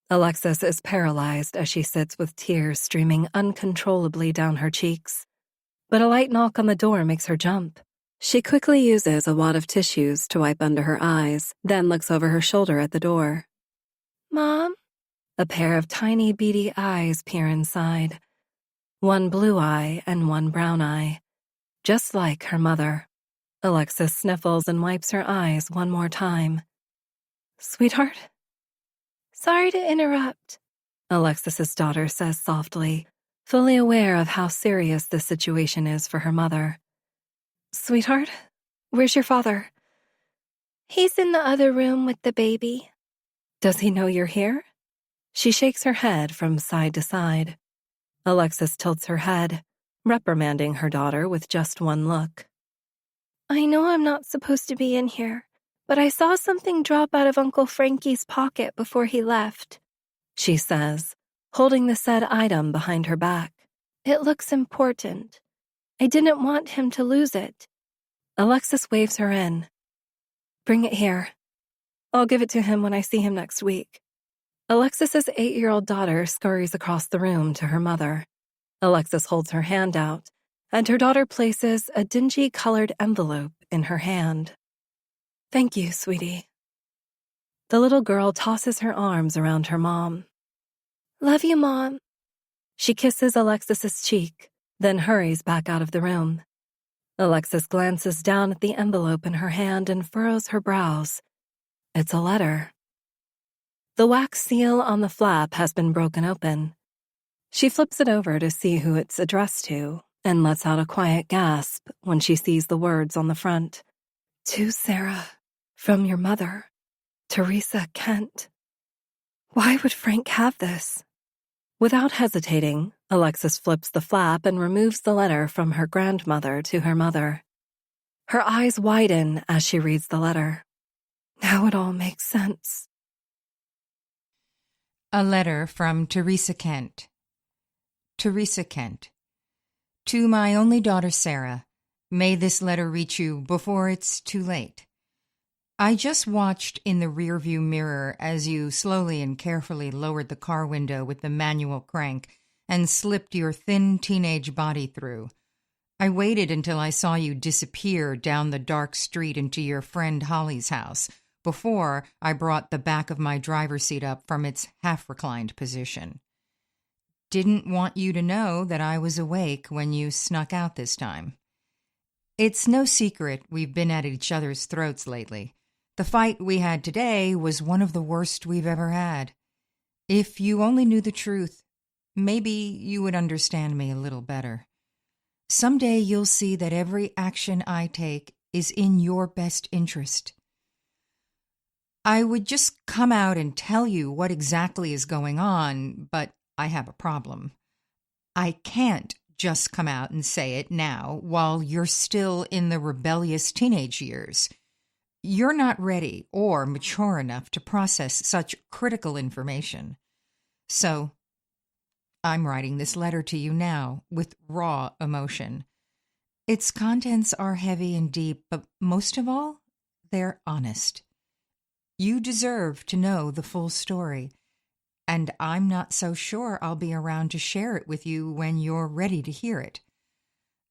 Alexis is paralyzed as she sits with tears streaming uncontrollably down her cheeks. But a light knock on the door makes her jump. She quickly uses a wad of tissues to wipe under her eyes, then looks over her shoulder at the door. Mom? A pair of tiny beady eyes peer inside. One blue eye and one brown eye, just like her mother. Alexis sniffles and wipes her eyes one more time. Sweetheart? Sorry to interrupt, Alexis's daughter says softly, fully aware of how serious this situation is for her mother. Sweetheart, where's your father? He's in the other room with the baby. Does he know you're here? She shakes her head from side to side. Alexis tilts her head, reprimanding her daughter with just one look. I know I'm not supposed to be in here, but I saw something drop out of Uncle Frankie's pocket before he left, she says, holding the said item behind her back. It looks important. I didn't want him to lose it. Alexis waves her in. Bring it here. I'll give it to him when I see him next week. Alexis's 8-year-old daughter scurries across the room to her mother. Alexis holds her hand out, and her daughter places a dingy colored envelope in her hand. Thank you, sweetie. The little girl tosses her arms around her mom. Love you, Mom. She kisses Alexis's cheek, then hurries back out of the room. Alexis glances down at the envelope in her hand and furrows her brows. It's a letter. The wax seal on the flap has been broken open. She flips it over to see who it's addressed to and lets out a quiet gasp when she sees the words on the front. To Sarah, from your mother, Teresa Kent. Why would Frank have this? Without hesitating, Alexis flips the flap and removes the letter from her grandmother to her mother. Her eyes widen as she reads the letter. Now it all makes sense. A letter from Teresa Kent. Teresa Kent. To my only daughter, Sarah, may this letter reach you before it's too late. I just watched in the rearview mirror as you slowly and carefully lowered the car window with the manual crank and slipped your thin teenage body through. I waited until I saw you disappear down the dark street into your friend Holly's house before I brought the back of my driver's seat up from its half-reclined position. Didn't want you to know that I was awake when you snuck out this time. It's no secret we've been at each other's throats lately. The fight we had today was one of the worst we've ever had. If you only knew the truth, maybe you would understand me a little better. Someday you'll see that every action I take is in your best interest. I would just come out and tell you what exactly is going on, but I have a problem. I can't just come out and say it now while you're still in the rebellious teenage years. You're not ready or mature enough to process such critical information. So, I'm writing this letter to you now with raw emotion. Its contents are heavy and deep, but most of all, they're honest. You deserve to know the full story, and I'm not so sure I'll be around to share it with you when you're ready to hear it.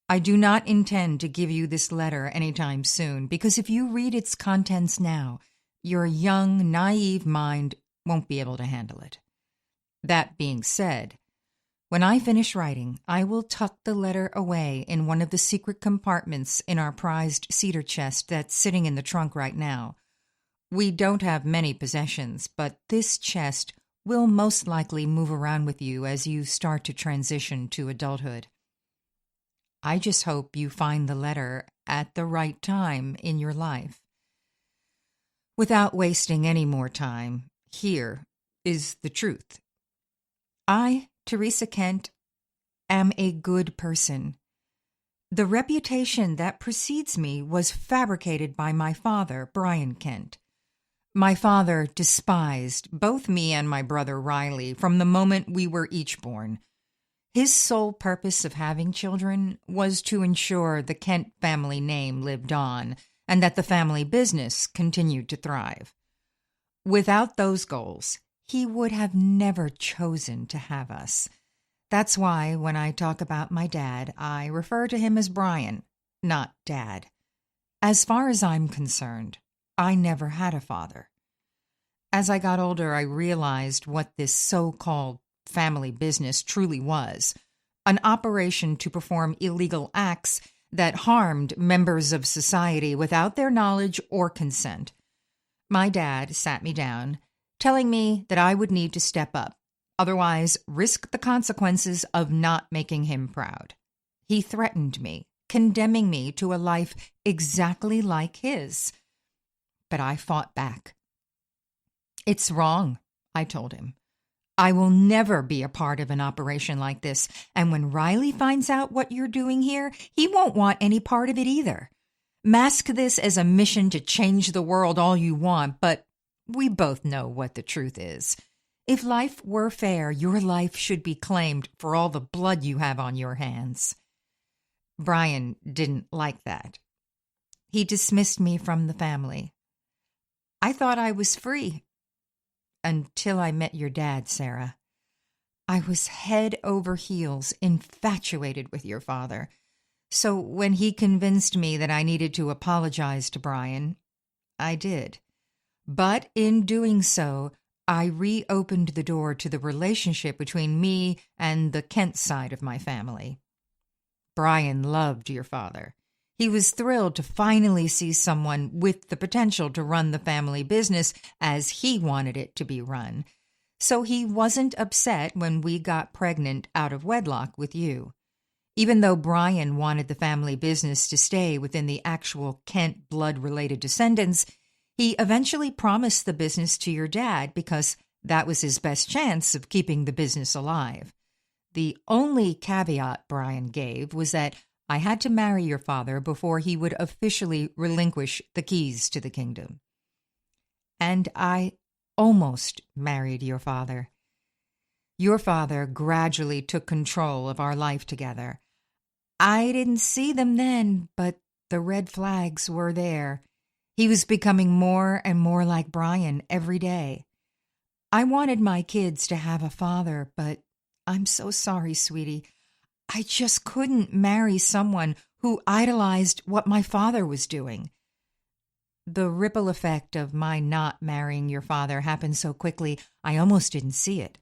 I do not intend to give you this letter anytime soon, because if you read its contents now, your young, naive mind won't be able to handle it. That being said, when I finish writing, I will tuck the letter away in one of the secret compartments in our prized cedar chest that's sitting in the trunk right now. We don't have many possessions, but this chest will most likely move around with you as you start to transition to adulthood. I just hope you find the letter at the right time in your life. Without wasting any more time, here is the truth. I, Teresa Kent, am a good person. The reputation that precedes me was fabricated by my father, Brian Kent. My father despised both me and my brother Riley from the moment we were each born. His sole purpose of having children was to ensure the Kent family name lived on and that the family business continued to thrive. Without those goals, he would have never chosen to have us. That's why when I talk about my dad, I refer to him as Brian, not Dad. As far as I'm concerned, I never had a father. As I got older, I realized what this so-called family business truly was, an operation to perform illegal acts that harmed members of society without their knowledge or consent. My dad sat me down, telling me that I would need to step up, otherwise risk the consequences of not making him proud. He threatened me, condemning me to a life exactly like his. But I fought back. It's wrong, I told him. I will never be a part of an operation like this, and when Riley finds out what you're doing here, he won't want any part of it either. Mask this as a mission to change the world all you want, but we both know what the truth is. If life were fair, your life should be claimed for all the blood you have on your hands. Brian didn't like that. He dismissed me from the family. I thought I was free. Until I met your dad, Sarah. I was head over heels infatuated with your father. So when he convinced me that I needed to apologize to Brian, I did. But in doing so, I reopened the door to the relationship between me and the Kent side of my family. Brian loved your father. He was thrilled to finally see someone with the potential to run the family business as he wanted it to be run. so he wasn't upset when we got pregnant out of wedlock with you. Even though Brian wanted the family business to stay within the actual Kent blood-related descendants, he eventually promised the business to your dad because that was his best chance of keeping the business alive. The only caveat Brian gave was that I had to marry your father before he would officially relinquish the keys to the kingdom. And I almost married your father. Your father gradually took control of our life together. I didn't see them then, but the red flags were there. He was becoming more and more like Brian every day. I wanted my kids to have a father, but I'm so sorry, sweetie. I just couldn't marry someone who idolized what my father was doing. The ripple effect of my not marrying your father happened so quickly, I almost didn't see it.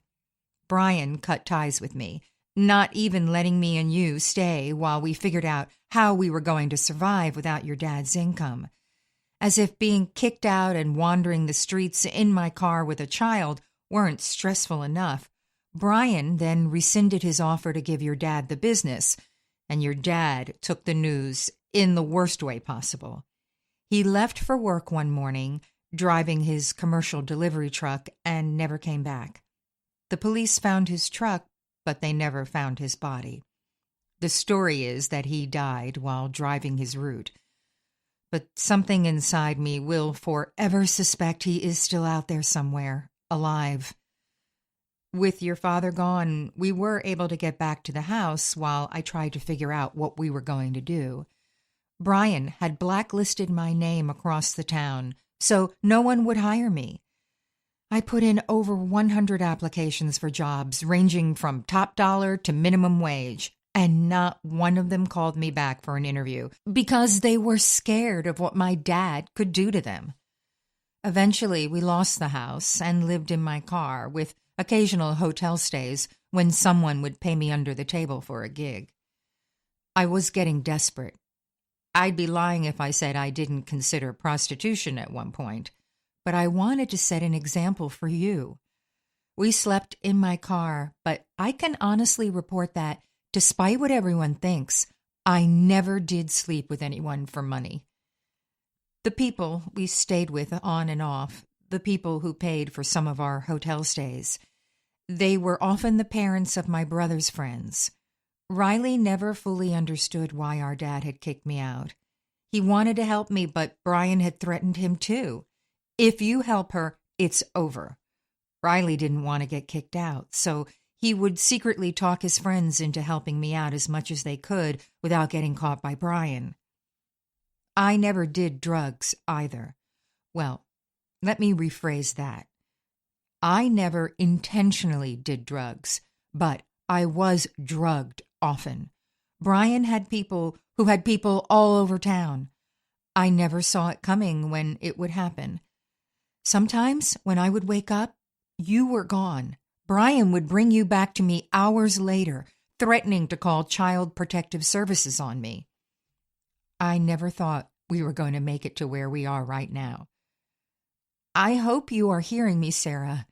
Brian cut ties with me, not even letting me and you stay while we figured out how we were going to survive without your dad's income. As if being kicked out and wandering the streets in my car with a child weren't stressful enough, Brian then rescinded his offer to give your dad the business, and your dad took the news in the worst way possible. He left for work one morning, driving his commercial delivery truck, and never came back. The police found his truck, but they never found his body. The story is that he died while driving his route. But something inside me will forever suspect he is still out there somewhere, alive. With your father gone, we were able to get back to the house while I tried to figure out what we were going to do. Brian had blacklisted my name across the town, so no one would hire me. I put in over 100 applications for jobs ranging from top dollar to minimum wage, and not one of them called me back for an interview because they were scared of what my dad could do to them. Eventually, we lost the house and lived in my car with occasional hotel stays when someone would pay me under the table for a gig. I was getting desperate. I'd be lying if I said I didn't consider prostitution at one point, but I wanted to set an example for you. We slept in my car, but I can honestly report that, despite what everyone thinks, I never did sleep with anyone for money. The people we stayed with on and off, the people who paid for some of our hotel stays, they were often the parents of my brother's friends. Riley never fully understood why our dad had kicked me out. He wanted to help me, but Brian had threatened him too. If you help her, it's over. Riley didn't want to get kicked out, so he would secretly talk his friends into helping me out as much as they could without getting caught by Brian. I never did drugs either. Well, let me rephrase that. I never intentionally did drugs, but I was drugged often. Brian had people who had people all over town. I never saw it coming when it would happen. Sometimes when I would wake up, you were gone. Brian would bring you back to me hours later, threatening to call Child Protective Services on me. I never thought we were going to make it to where we are right now. I hope you are hearing me, Sarah.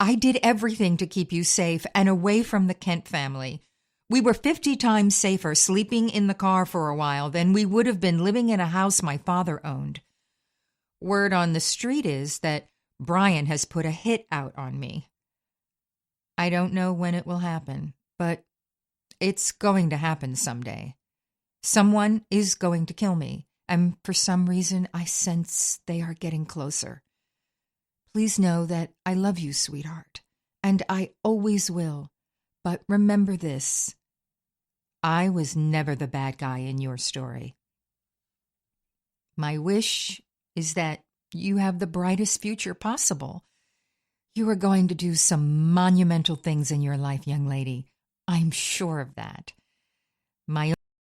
I did everything to keep you safe and away from the Kent family. We were 50 times safer sleeping in the car for a while than we would have been living in a house my father owned. Word on the street is that Brian has put a hit out on me. I don't know when it will happen, but it's going to happen someday. Someone is going to kill me, and for some reason I sense they are getting closer. Please know that I love you, sweetheart, and I always will. But remember this. I was never the bad guy in your story. My wish is that you have the brightest future possible. You are going to do some monumental things in your life, young lady. I'm sure of that. My